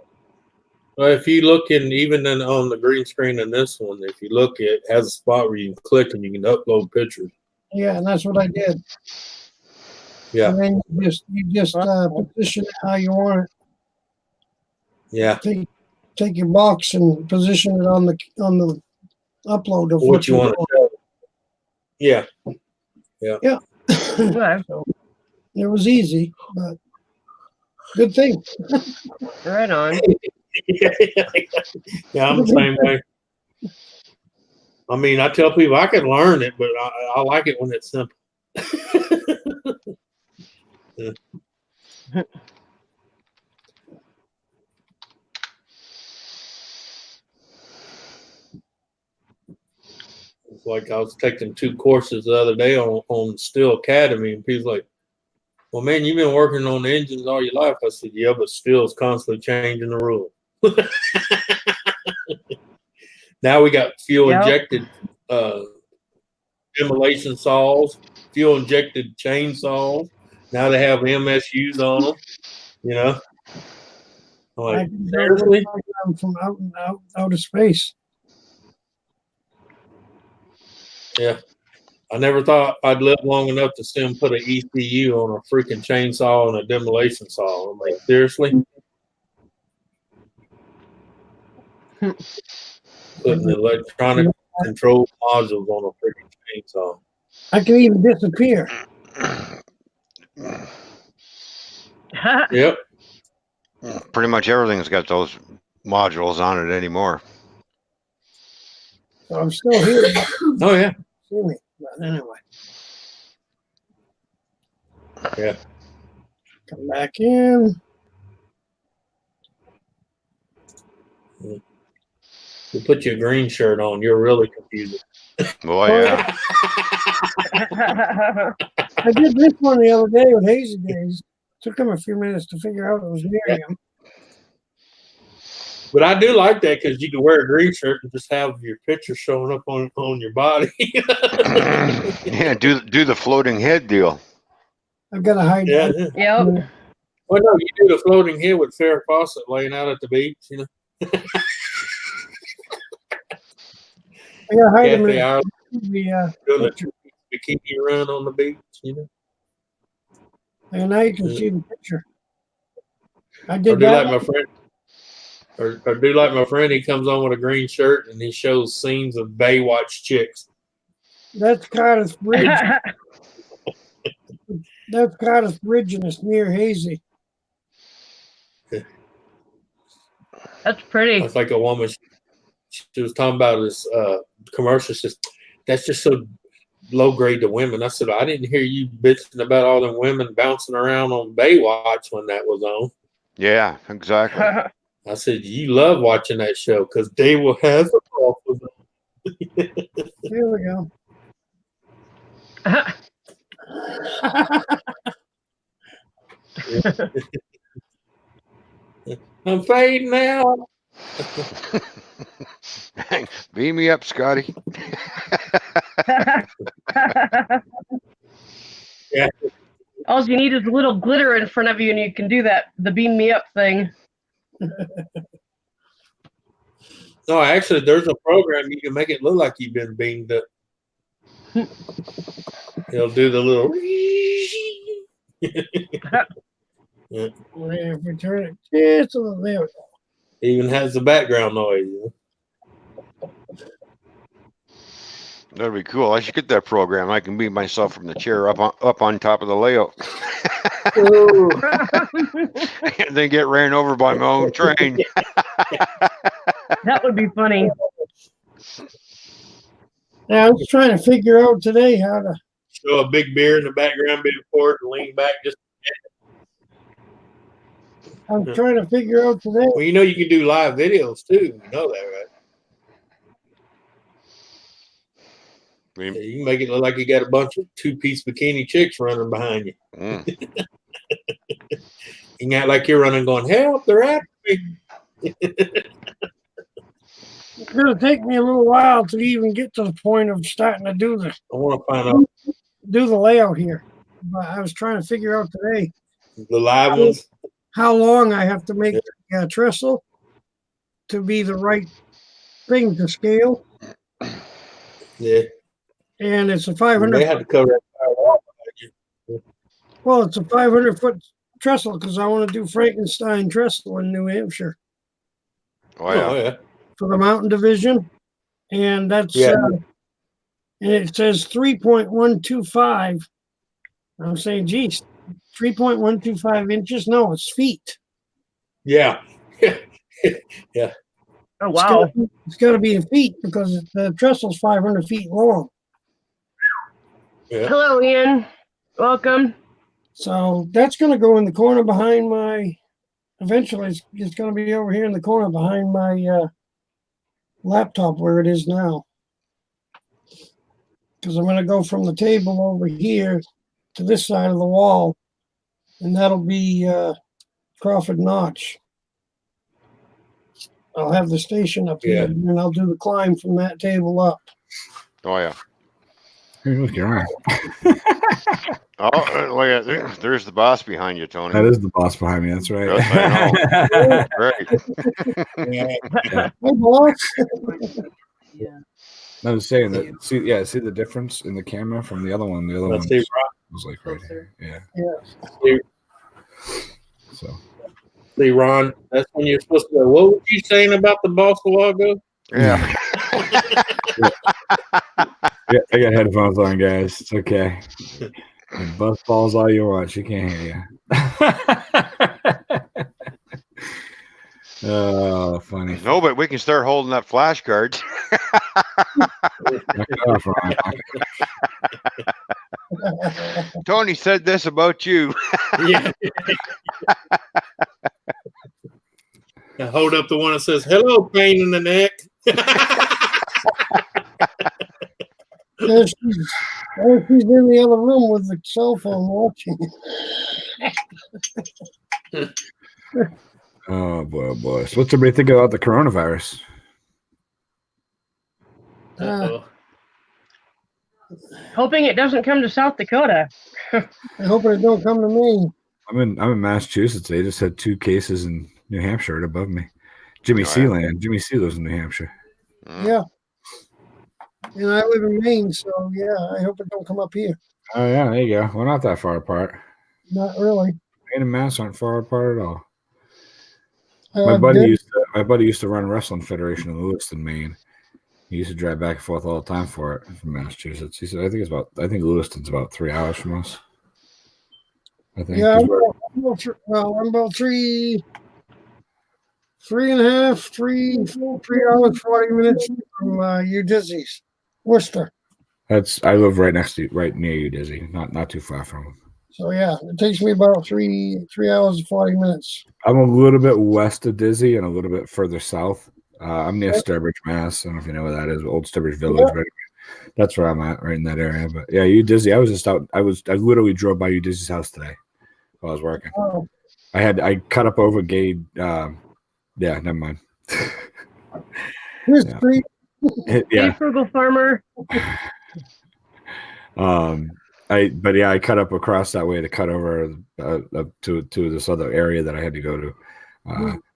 Well, if you look even on the green screen in this one, if you look, it has a spot where you can click and you can upload pictures. Yeah, and that's what I did. Yeah. And then you just position it how you want it. Yeah. Take your box and position it on the upload of What you want to show. Yeah. Yeah. Yeah. So it was easy, but good thing. Right on. Yeah, I'm the same way. I mean, I tell people I can learn it, but I like it when it's simple. Yeah. It's like I was taking 2 courses the other day on Steel Academy, and people's like, well, man, you've been working on the engines all your life. I said, yeah, but Steel's constantly changing the rule. Now we got fuel injected demolition saws, fuel injected chainsaws. Now they have MSUs on them, you know. Like, I can build seriously? them from out of space. Yeah. I never thought I'd live long enough to see him put an ECU on a freaking chainsaw and a demolition saw. I'm like, seriously? Putting electronic control modules on a freaking chainsaw. I can even disappear. Yep. Pretty much everything's got those modules on it anymore. So I'm still here. Oh yeah. See me. But anyway. Yeah. Come back in. You put your green shirt on, you're really confusing. Oh yeah. I did this one the other day with Hazy Days. Took him a few minutes to figure out it was Miriam. But I do like that because you can wear a green shirt and just have your picture showing up on your body. Yeah, do the floating head deal. I've got to hide Yeah. that. Yep. Well, no, you do the floating head with Farrah Fawcett laying out at the beach, you know. I got to hide him Kathy in Ireland the doing a bikini run on the beach, you know. and now you can see the picture. I Or did do that. like my friend. Or do like my friend, he comes on with a green shirt and he shows scenes of Baywatch chicks. That's Cardiff Bridge. That's Cardiff Bridge and it's near Hazy. That's pretty. That's like a woman. She was talking about this commercial. She says, that's just so low grade to women. I said, I didn't hear you bitching about all them women bouncing around on Baywatch when that was on. Yeah, exactly. I said, you love watching that show because they will have it off with them. Here we go. I'm fading out. Beam me up, Scotty. Yeah. All you need is a little glitter in front of you, and you can do the beam me up thing. No, actually, there's a program you can make it look like you've been beamed up. He'll do the little. Yeah. If we turn it just a little there. Even has the background noise. You know? That'd be cool. I should get that program. I can beam myself from the chair up on top of the layout. And then get ran over by my own train. That would be funny. Yeah, I was trying to figure out today how to show a big beer in the background being poured and lean back just. I'm trying to figure out today. Well, you know you can do live videos too. You know that, right? Yeah, you can make it look like you got a bunch of two-piece bikini chicks running behind you. You can act like you're running going, help, they're after me. It's going to take me a little while to even get to the point of starting to do this. I want to find out. Do the layout here. But I was trying to figure out today. The live ones? How long I have to make the trestle to be the right thing to scale. Yeah. And it's a 500. They had to cover that. Well, it's a 500-foot trestle because I want to do Frankenstein trestle in New Hampshire. Oh, yeah. Oh, yeah. For the mountain division. And that's, Yeah. and it says 3.125. I'm saying, geez, 3.125 inches? No, it's feet. Yeah. Yeah. Oh, wow. It's got to be in feet because the trestle's 500 feet long. Yeah. Hello, Ian. Welcome. So that's going to go in the corner behind my, eventually it's going to be over here in the corner behind my laptop where it is now. Because I'm going to go from the table over here to this side of the wall, and that'll be Crawford Notch. I'll have the station up here, and then I'll do the climb from that table up. Oh, yeah. Look, you're on. Oh, look at there's the boss behind you, Tony. That is the boss behind me. That's right. Yes, I know. Right. Yeah. Hey, boss. I was saying that. See the difference in the camera from the other one. The other one was like right here. Yeah. Yeah. So. See, Ron, that's when you're supposed to go. What were you saying about the boss a while ago? Yeah. Yeah, I got headphones on, guys. It's okay. You bust balls all you want. She can't hear you. Oh, funny. No, but we can start holding up flashcards. Tony said this about you. Yeah. I hold up the one that says, "Hello, pain in the neck." She's in the other room with the cell phone watching. Oh boy. So what's everybody think about the coronavirus? Hoping it doesn't come to South Dakota. I hope it don't come to me. I'm in Massachusetts. They just had 2 cases in New Hampshire right above me. Jimmy C. land. Jimmy C. lives in New Hampshire. Yeah. And I live in Maine, so yeah, I hope it don't come up here. Oh yeah, there you go. We're not that far apart. Not really. Maine and Mass aren't far apart at all. My buddy used to run Wrestling Federation in Lewiston, Maine. He used to drive back and forth all the time for it from Massachusetts. He said, I think Lewiston's about 3 hours from us. I think. Yeah, I'm about 3 hours, 40 minutes from Udizzy's, Worcester. I live right near you, Dizzy. Not too far from him. So yeah, it takes me about 3 hours and 40 minutes. I'm a little bit west of Dizzy and a little bit further south. I'm near Sturbridge, Mass. I don't know if you know where that is, Old Sturbridge Village. Yeah. Right? That's where I'm at, right in that area. But yeah, Udizzy. I was just out. I literally drove by Udizzy's house today while I was working. Oh. I cut up over Gade. Yeah, never mind. Here's street. Hey, frugal farmer. I cut up across that way to cut over to this other area that I had to go to.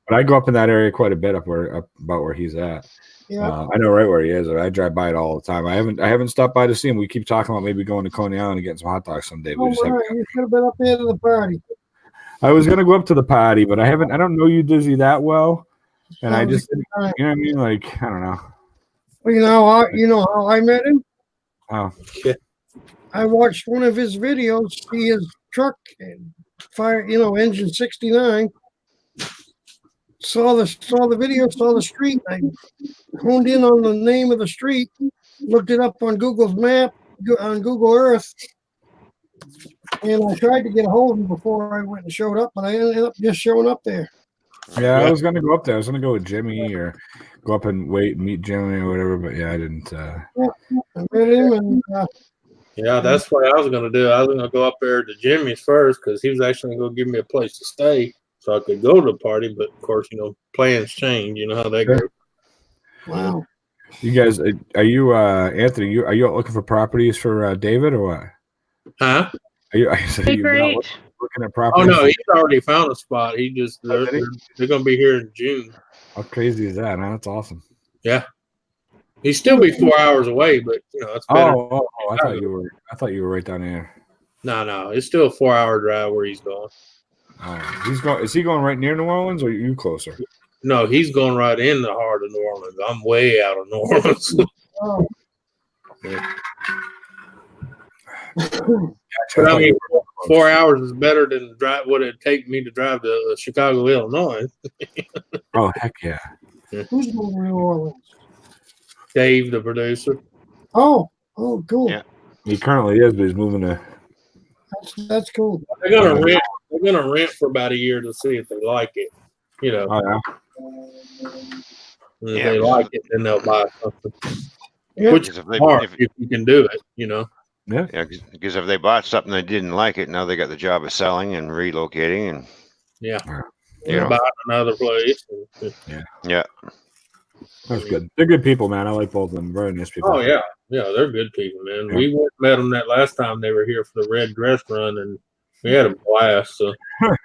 But I go up in that area quite a bit up about where he's at. Yeah. I know right where he is. I drive by it all the time. I haven't stopped by to see him. We keep talking about maybe going to Coney Island and getting some hot dogs someday. You should have been up there to the party. I was gonna go up to the party, but I don't know you Dizzy that well, and I just, you know what I mean? Like, I don't know. Well, you know how I met him. Oh, I watched one of his videos. See his truck fire, engine 69. Saw the video, saw the street. I honed in on the name of the street, looked it up on Google's map, on Google Earth, and I tried to get a hold of him before I went and showed up, but I ended up just showing up there. Yeah, I was going to go up there. I was going to go with Jimmy or go up and wait and meet Jimmy or whatever, but yeah, I didn't. I met him and. Yeah, that's what I was going to do. I was going to go up there to Jimmy's first because he was actually going to give me a place to stay so I could go to the party. But, of course, plans change. You know how that goes. Wow. You guys, are you, Anthony, are you looking for properties for David or what? Huh? Are you looking at properties? Oh, no, he's already found a spot. They're going to be here in June. How crazy is that? Huh? That's awesome. Yeah. He'd still be 4 hours away, but it's better. Oh, I thought you were right down there. No, it's still a 4-hour drive where he's going. Oh, is he going right near New Orleans or are you closer? No, he's going right in the heart of New Orleans. I'm way out of New Orleans. Oh. But I mean, 4 hours is better than what it'd take me to drive to Chicago, Illinois. Oh, heck yeah. Who's going to New Orleans? Dave, the producer. Oh, cool. Yeah. He currently is, but he's moving to. That's cool. They're gonna rent. They're gonna rent for about a year to see if they like it. Oh, yeah. And if they like it, then they'll buy something. Yeah. Which is hard if you can do it. Yeah. Because if they bought something they didn't like it, now they got the job of selling and relocating and. Yeah. Buy another place. Yeah. That's good. They're good people, man. I like both of them. Very nice people. Oh yeah. Yeah, they're good people, man. We went and met them that last time they were here for the red dress run, and we had a blast. So,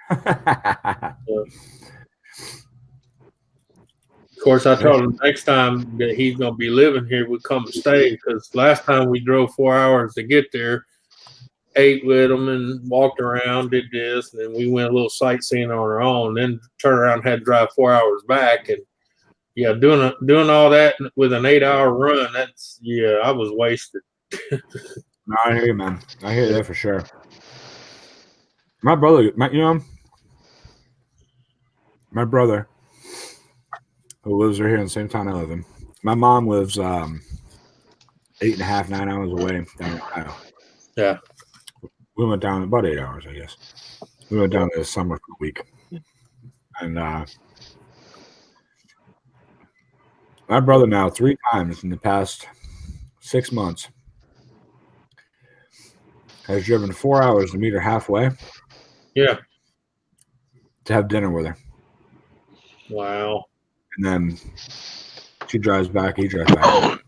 of course, I told him next time that he's gonna be living here, we come and stay. Because last time we drove 4 hours to get there, ate with them and walked around, did this, and then we went a little sightseeing on our own. Then turned around and had to drive 4 hours back, and yeah, doing all that with an 8 hour run. That's I was wasted. No, I hear you, man. I hear that for sure. My brother, my brother, who lives right here in the same town I live in. My mom lives 8.5, 9 hours away down in Ohio. Yeah. We went down about 8 hours, I guess. We went down this summer for a week. And my brother now 3 times in the past 6 months has driven 4 hours to meet her halfway. Yeah. To have dinner with her. Wow. And then she drives back, he drives back.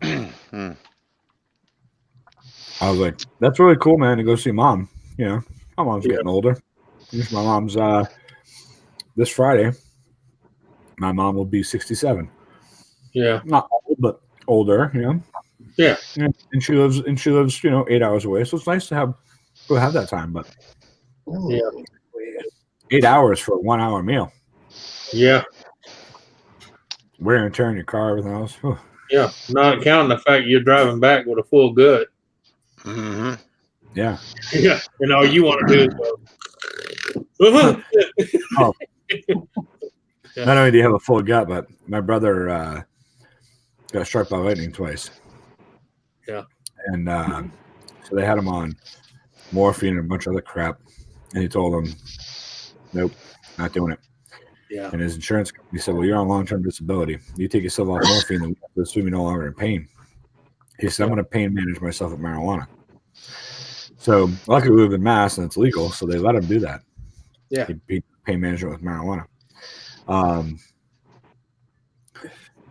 I was like, that's really cool, man, to go see mom. You know, my mom's getting older. My mom's this Friday, my mom will be 67. Yeah. Not old, but older, you know. Yeah. And she lives, 8 hours away. So it's nice to have that time, but yeah. 8 hours for a 1 hour meal. Yeah. Wear and tear in your car, everything else. Whew. Yeah. Not counting the fact you're driving back with a full gut. Mm-hmm. Yeah. Yeah. And all you want to do is go. Not only do you have a full gut, but my brother got struck by lightning twice. Yeah. And so they had him on morphine and a bunch of other crap. And he told them, nope, not doing it. Yeah. And his insurance company said, well, you're on long-term disability. You take yourself off morphine, then we have to assume you're no longer in pain. He said, I'm going to pain manage myself with marijuana. So luckily we live in Mass and it's legal, so they let him do that. Yeah. He pain management with marijuana.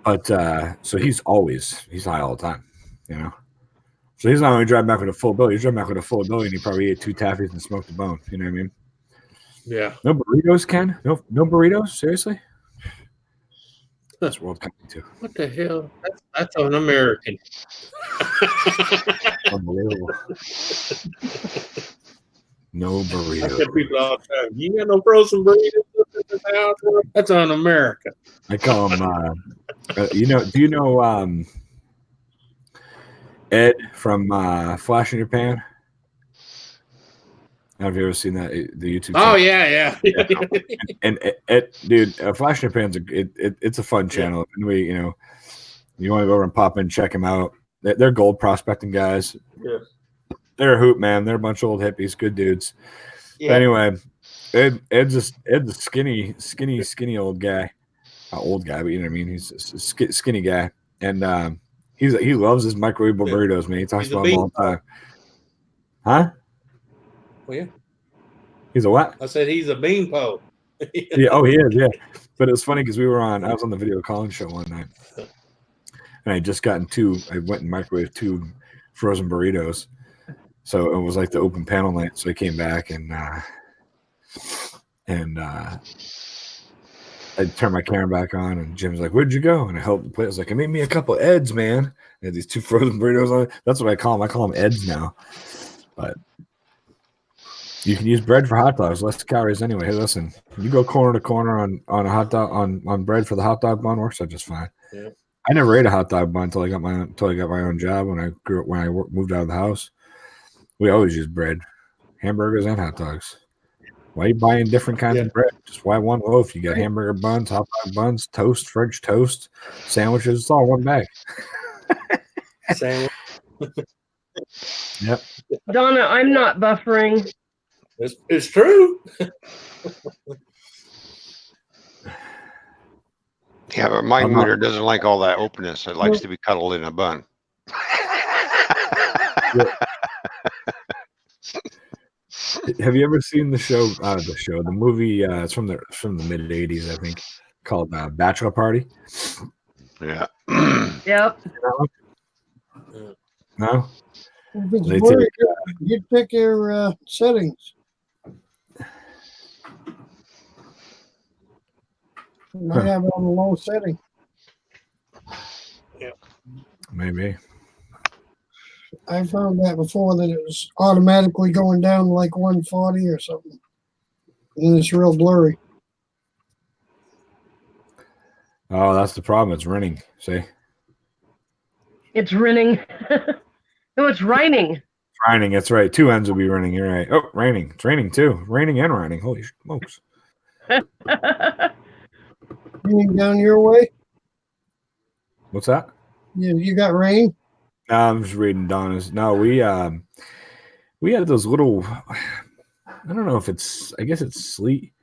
But so he's high all the time, you know. So he's not only driving back with a full bill, he's driving back with a full bill, and he probably ate 2 taffies and smoked a bone. You know what I mean? Yeah. No burritos, Ken? No burritos? Seriously? That's world coming too. What the hell? That's an American. Unbelievable. No burritos. I tell people all the time, you got no frozen burritos in this house? That's un American. I call him do you know Ed from Flash in Your Pan? Have you ever seen that the YouTube channel? Oh yeah. and Ed, dude, Flash in Your Pan's it's a fun channel. And you want to go over and pop in, check them out. They're gold prospecting guys. Yeah. They're a hoot, man. They're a bunch of old hippies, good dudes. Yeah. But anyway, Ed's a skinny old guy. Not old guy, but you know what I mean. He's a skinny guy, and he loves his microwavable burritos, man. He talks about them all the time. Huh? Well, yeah. He's a what? I said he's a beanpole. Yeah. Oh, he is. Yeah. But it was funny because I was on the video calling show one night, and I had just gotten I went and microwaved 2 frozen burritos. So it was like the open panel night. So I came back and I turned my camera back on, and Jim's like, "Where'd you go?" And I held the plate. I was like, "I made me a couple Eds, man." I had these 2 frozen burritos on it. That's what I call them. I call them Eds now. But you can use bread for hot dogs, less calories anyway. Hey, listen, you go corner to corner on a hot dog on bread for the hot dog bun, works out just fine. Yeah. I never ate a hot dog bun until I got my own job when I moved out of the house. We always use bread, hamburgers and hot dogs. Why are you buying different kinds of bread? Just buy one loaf. You got hamburger buns, hot dog buns, toast, French toast, sandwiches. It's all one bag. Sandwich. Yep. Donna, I'm not buffering. It's true. Yeah, but my mooter doesn't like all that openness. It likes to be cuddled in a bun. Have you ever seen the movie? It's from the mid '80s, I think, called Bachelor Party. Yeah. Yep. No. If it's They blurry, take, you pick your settings. You might have it on a low setting. Maybe. I found that before that it was automatically going down to like 140 or something. And it's real blurry. Oh, that's the problem. It's running. See? It's raining. No, it's raining. Raining. That's right. Two ends will be running. You're right. Oh, raining. It's raining too. Raining and raining. Holy smokes. Raining down your way? What's that? You got rain? No, I'm just reading Donna's. No, we had those little. I don't know if it's. I guess it's sleet.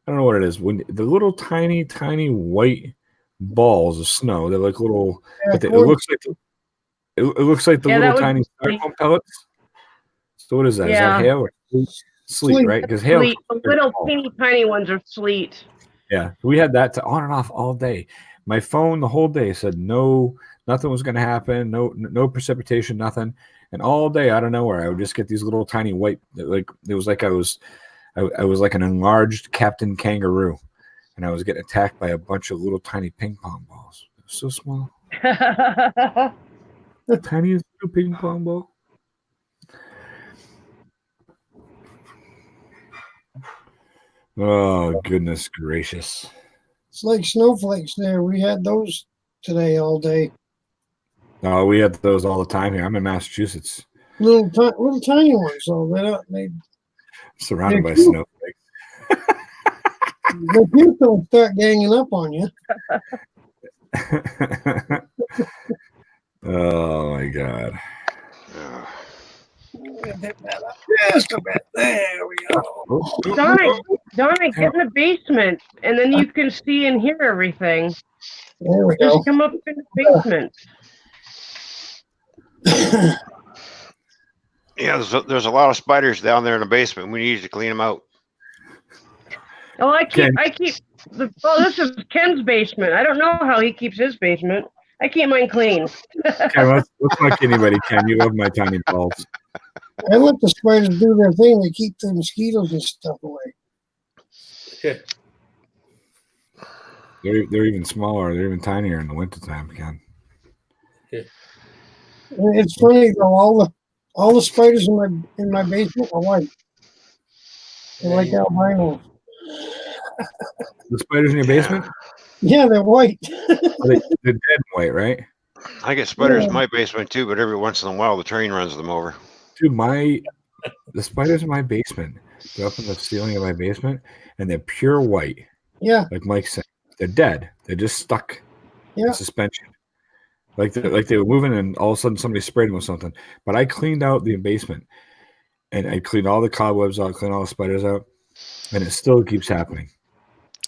I don't know what it is. When the little tiny white balls of snow, they're like little. Yeah, but it looks like it looks like the little tiny styrofoam pellets. So what is that? Is that hail or sleet? Right? Because hail. Sleet. The little teeny tiny ones are sleet. Yeah, we had that on and off all day. My phone the whole day said no, nothing was going to happen, no precipitation, nothing. And all day out of nowhere, I would just get these little tiny white, like it was like I was like an enlarged Captain Kangaroo, and I was getting attacked by a bunch of little tiny ping pong balls. It was so small, the tiniest little ping pong ball. Oh, goodness gracious. It's like snowflakes there. We had those today all day. Oh, we had those all the time here. I'm in Massachusetts. Little tiny ones, so they're not made. Surrounded by snowflakes. The people don't start ganging up on you. Oh my God. Just a bit. There we go. Donna, get in the basement, and then you can see and hear everything. There we Just go. come up in the basement. Yeah, there's a lot of spiders down there in the basement. We need to clean them out. Oh, this is Ken's basement. I don't know how he keeps his basement. I keep mine clean. Ken, let's like anybody, Ken. You love my tiny balls. I let the spiders do their thing. They keep the mosquitoes and stuff away. Okay. They're even smaller. They're even tinier in the wintertime, Ken. Okay. It's funny though. All the spiders in my basement are white. They're like albinos. The spiders in your basement? Yeah, they're white. They're dead white, right? I get spiders in my basement too, but every once in a while the train runs them over. Dude, the spiders in my basement, they're up in the ceiling of my basement, and they're pure white. Yeah. Like Mike said, they're dead. They're just stuck in suspension. Like they were moving, and all of a sudden somebody sprayed them with something. But I cleaned out the basement, and I cleaned all the cobwebs out, cleaned all the spiders out, and it still keeps happening.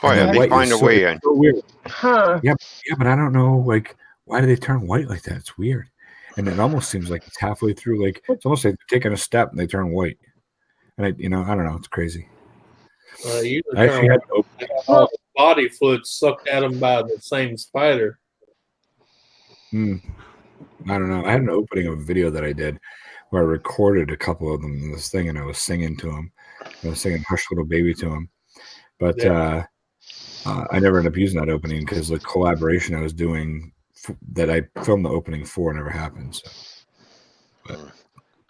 Oh yeah, they find a way in. So weird. Huh? Yeah, but I don't know. Like, why do they turn white like that? It's weird. And it almost seems like it's halfway through. Like it's almost like they're taking a step and they turn white. And I don't know. It's crazy. You I actually had to open all the body fluid sucked at them by the same spider. I don't know. I had an opening of a video that I did where I recorded a couple of them in this thing, and I was singing to them. I was singing "Hush Little Baby" to them, but I never ended up using that opening because the collaboration I was doing that I filmed the opening for never happened. So, but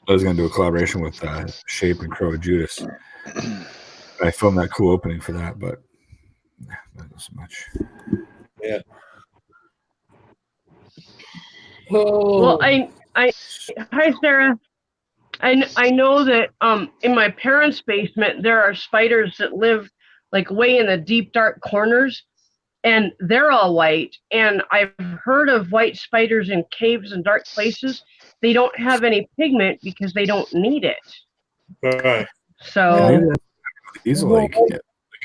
I was going to do a collaboration with Shape and Crow Judas. I filmed that cool opening for that, but not so much. Yeah. Well, hi Sarah. I know that in my parents' basement there are spiders that live like way in the deep dark corners, and they're all white. And I've heard of white spiders in caves and dark places. They don't have any pigment because they don't need it. Right. So these are like if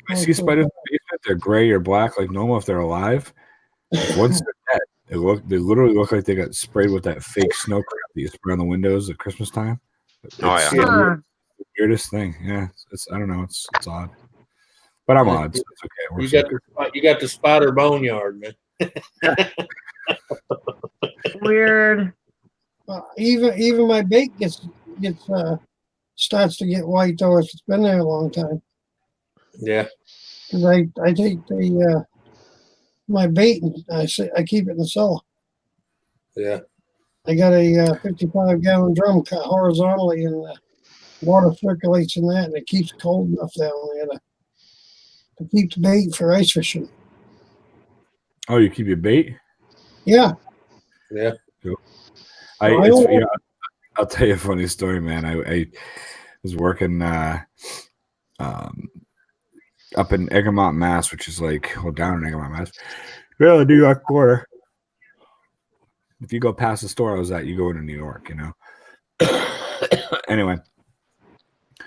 I see spiders in the basement, they're gray or black like normal if they're alive. Once they're dead, they literally look like they got sprayed with that fake snow crap that you spray on the windows at Christmas time. It's the weirdest thing. Yeah, it's I don't know. It's odd, but I'm odd. So it's okay. You got the spider boneyard, man. Weird. Even my bait starts to get white though if it's been there a long time. Yeah. Because I take the my bait and I keep it in the cellar. Yeah. I got a 55-gallon drum cut horizontally, and the water circulates in that, and it keeps cold enough down there to keep the bait for ice fishing. Oh, you keep your bait? Yeah. Yeah. Cool. Well, I'll tell you a funny story, man. I was working up in Egremont, Mass, which is like, well, down in Egremont, Mass. Well, the New York border. If you go past the store I was at, you go into New York, you know. Anyway, I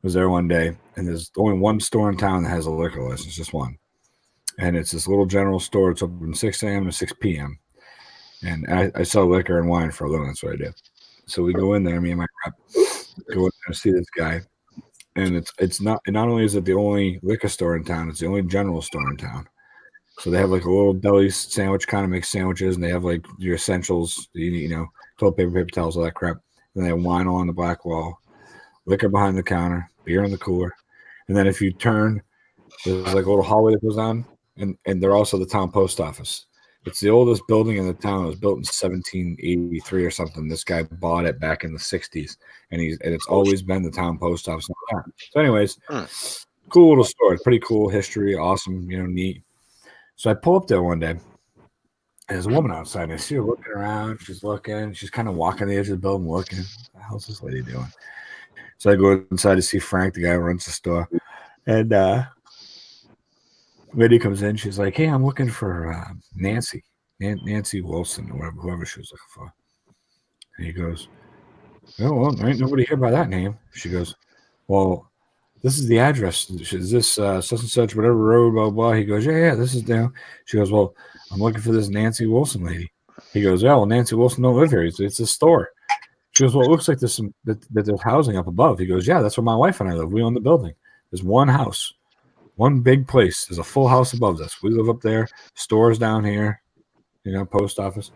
was there one day, and there's only one store in town that has a liquor license, just one. And it's this little general store. It's open from 6 a.m. to 6 p.m. And I sell liquor and wine for a living. That's what I do. So we go in there, me and my rep go in there to see this guy. And it's not only is it the only liquor store in town, it's the only general store in town. So they have like a little deli sandwich, kind of makes sandwiches, and they have like your essentials, you know, toilet paper, paper towels, all that crap. And they have wine on the black wall, liquor behind the counter, beer in the cooler. And then if you turn, there's like a little hallway that goes on, and they're also the town post office. It's the oldest building in the town. It was built in 1783 or something. This guy bought it back in the 60s, and it's always been the town post office. So anyways, cool little store. Pretty cool history. Awesome, you know, neat. So I pull up there one day, and there's a woman outside, and I see her looking around. She's looking. She's kind of walking the edge of the building looking. What the hell's this lady doing? So I go inside to see Frank, the guy who runs the store. And lady comes in. She's like, hey, I'm looking for Nancy Wilson, or whoever she was looking for. And he goes, oh, well, there ain't nobody here by that name. She goes, well, this is the address. Is this such and such, whatever road, blah, blah. He goes, yeah, this is down. She goes, well, I'm looking for this Nancy Wilson lady. He goes, yeah, well, Nancy Wilson don't live here. It's a store. She goes, well, it looks like there's that there's housing up above. He goes, yeah, that's where my wife and I live. We own the building. There's one house, one big place. There's a full house above us. We live up there. Stores down here, you know, post office.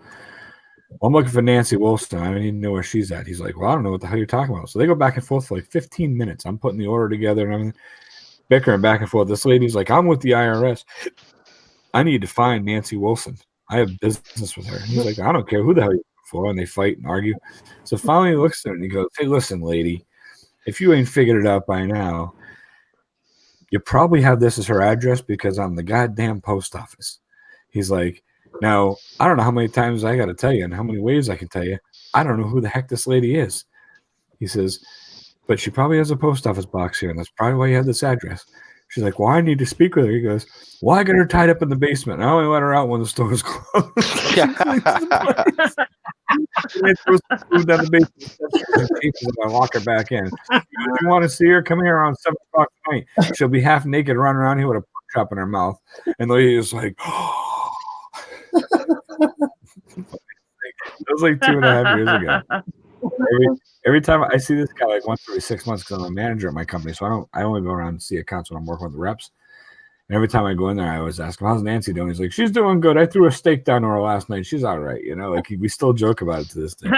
Well, I'm looking for Nancy Wilson. I don't even know where she's at. He's like, well, I don't know what the hell you're talking about. So they go back and forth for like 15 minutes. I'm putting the order together and everything, bickering back and forth. This lady's like, I'm with the IRS. I need to find Nancy Wilson. I have business with her. And he's like, I don't care who the hell you're looking for. And they fight and argue. So finally he looks at her and he goes, hey, listen, lady, if you ain't figured it out by now, you probably have this as her address because I'm the goddamn post office. He's like, now, I don't know how many times I got to tell you and how many ways I can tell you. I don't know who the heck this lady is. He says, but she probably has a post office box here, and that's probably why you have this address. She's like, well, I need to speak with her. He goes, well, I got her tied up in the basement. I only let her out when the store was closed. Down the basement. I lock her back in. If you want to see her, come here around 7 o'clock tonight. She'll be half naked, running around here with a pork chop in her mouth. And the lady is like, oh. That was like 2.5 years ago. Every time I see this guy like once every 6 months because I'm a manager at my company, so I only go around and see accounts when I'm working with the reps. And every time I go in there, I always ask him, how's Nancy doing? He's like, she's doing good. I threw a steak down to her last night. She's all right. You know, like we still joke about it to this day.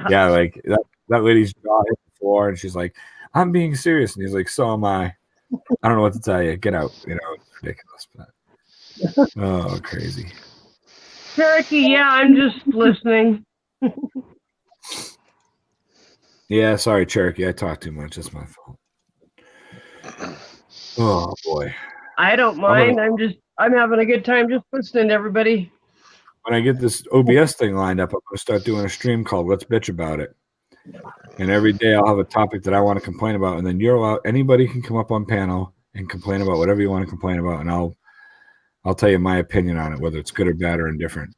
Yeah, like that lady's jaw hit the floor, and she's like, I'm being serious. And he's like, so am I. I don't know what to tell you. Get out. You know, it's ridiculous. But oh, crazy. Cherokee, yeah, I'm just listening. Yeah, sorry, Cherokee. I talk too much. That's my fault. Oh boy. I don't mind. I'm having a good time just listening to everybody. When I get this OBS thing lined up, I'm going to start doing a stream called Let's Bitch About It. And every day I'll have a topic that I want to complain about. And then you're allowed, anybody can come up on panel and complain about whatever you want to complain about. And I'll tell you my opinion on it, whether it's good or bad or indifferent.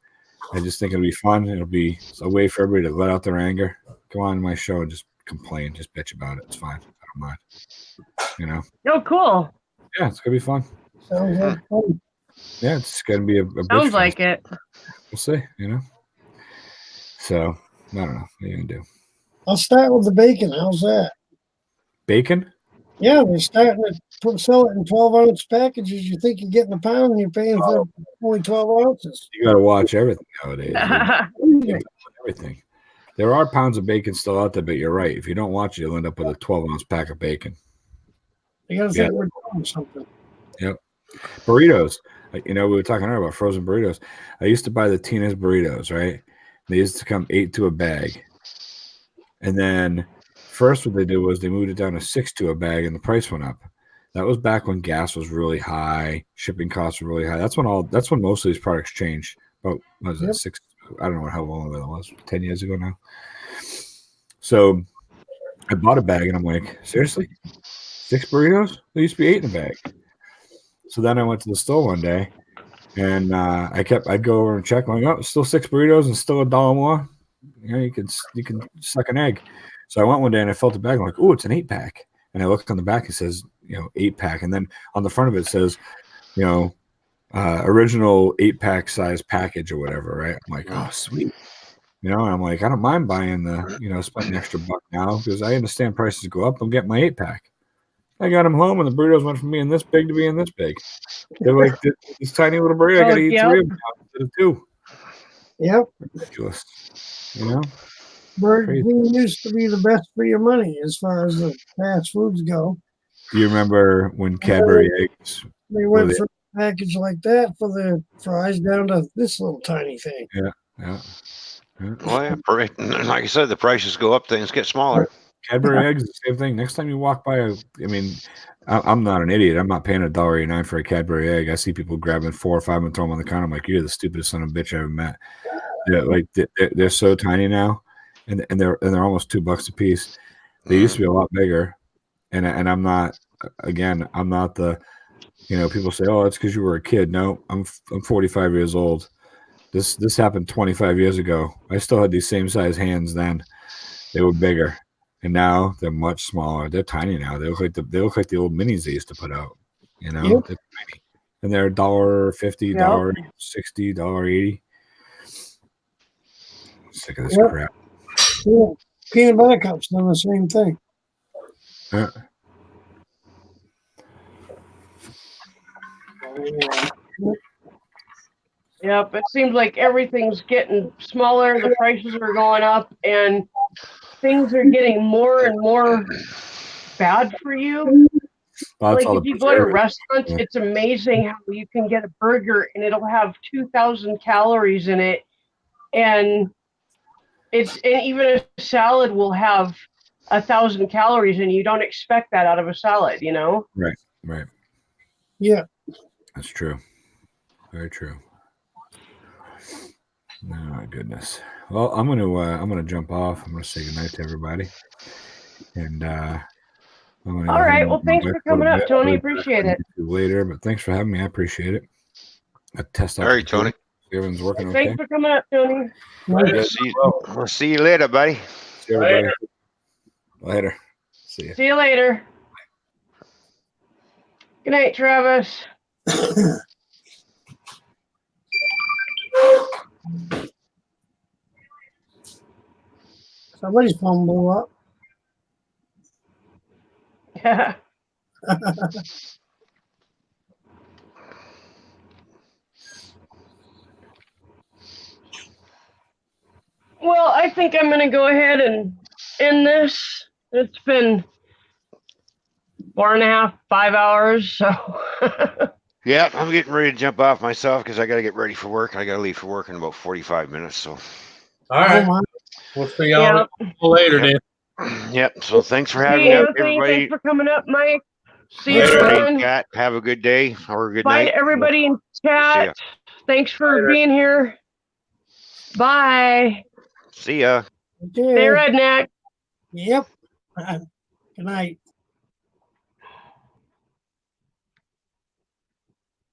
I just think it'll be fun. It'll be a way for everybody to let out their anger. Come on my show and just complain, just bitch about it. It's fine. I don't mind. You know? Oh, cool. Yeah, it's going to be fun. Sounds like fun. Yeah, it's going to be a bitch Sounds like it. We'll see, you know? So, I don't know. What are you going to do? I'll start with the bacon. How's that? Bacon? Yeah, they're starting to sell it in 12-ounce packages. You think you're getting a pound and you're paying for only 12 ounces. You got to watch everything nowadays. Everything. There are pounds of bacon still out there, but you're right. If you don't watch it, you'll end up with a 12-ounce pack of bacon. You gotta think we're doing something. Yep. Burritos. We were talking earlier about frozen burritos. I used to buy the Tina's burritos, right? They used to come 8 to a bag. And then first what they did was they moved it down to 6 to a bag and the price went up. That was back when gas was really high, shipping costs were really high. That's when most of these products changed. About what was it, 6? I don't know how long ago that was, 10 years ago now. So I bought a bag and I'm like, seriously? 6 burritos? There used to be 8 in a bag. So then I went to the store one day and I'd go over and check, like, oh, still 6 burritos and still $1 more. You can suck an egg. So I went one day and I felt the bag. I'm like, oh, it's an 8-pack. And I looked on the back, it says, 8-pack. And then on the front of it says, original 8-pack size package or whatever, right? I'm like, oh, sweet. And I'm like, I don't mind buying spend an extra buck now because I understand prices go up. I'm getting my 8-pack. I got them home and the burritos went from being this big to being this big. They're like this tiny little burrito. I got to eat 3 of them now instead of 2. Yep. Ridiculous. Burger King used to be the best for your money as far as the fast foods go. Do you remember when Cadbury eggs? They went from a package like that for the fries down to this little tiny thing. Yeah. Well, yeah, like I said, the prices go up, things get smaller. Cadbury eggs, the same thing. Next time you walk by, I'm not an idiot. I'm not paying $1.89 for a Cadbury egg. I see people grabbing 4 or 5 and throw them on the counter. I'm like, you're the stupidest son of a bitch I ever met. They're so tiny now, and they're almost $2 a piece. They used to be a lot bigger, and I'm not. Again, I'm not the. People say, oh, it's because you were a kid. No, I'm 45 years old. This happened 25 years ago. I still had these same size hands then. They were bigger. And now they're much smaller. They're tiny now. They look like the old minis they used to put out. They're tiny, and they're $1.50, $1.60, $1.80. Sick of this crap. Yeah. Peanut butter cups done the same thing. Yeah. Yep, it seems like everything's getting smaller. The prices are going up, and things are getting more and more bad for you. Like if you go to restaurants, it's amazing how you can get a burger and it'll have 2,000 calories in it, and even a salad will have 1,000 calories, and you don't expect that out of a salad, Right. Yeah, that's true. Very true. Oh goodness. Well, I'm gonna jump off. I'm gonna say goodnight to everybody, and all right. Well, thanks for coming up, Tony. Appreciate it. Later, but thanks for having me. I appreciate it. A test out. All right, Tony. Everyone's working okay. Thanks for coming up, Tony. We'll see you later, buddy. See everybody. Later. See you. See you later. Good night, Travis. Somebody's phone blew up. Yeah. Well, I think I'm going to go ahead and end this. It's been 4.5, 5 hours, so. Yeah, I'm getting ready to jump off myself because I got to get ready for work. I got to leave for work in about 45 minutes. So. All right. We'll see y'all later, then. Yep. So thanks for having me, everybody. Thanks for coming up, Mike. See you soon. Have a good day or a good night. Bye to everybody in chat. Thanks for being here. Bye. See ya. Stay redneck. Yep. Good night.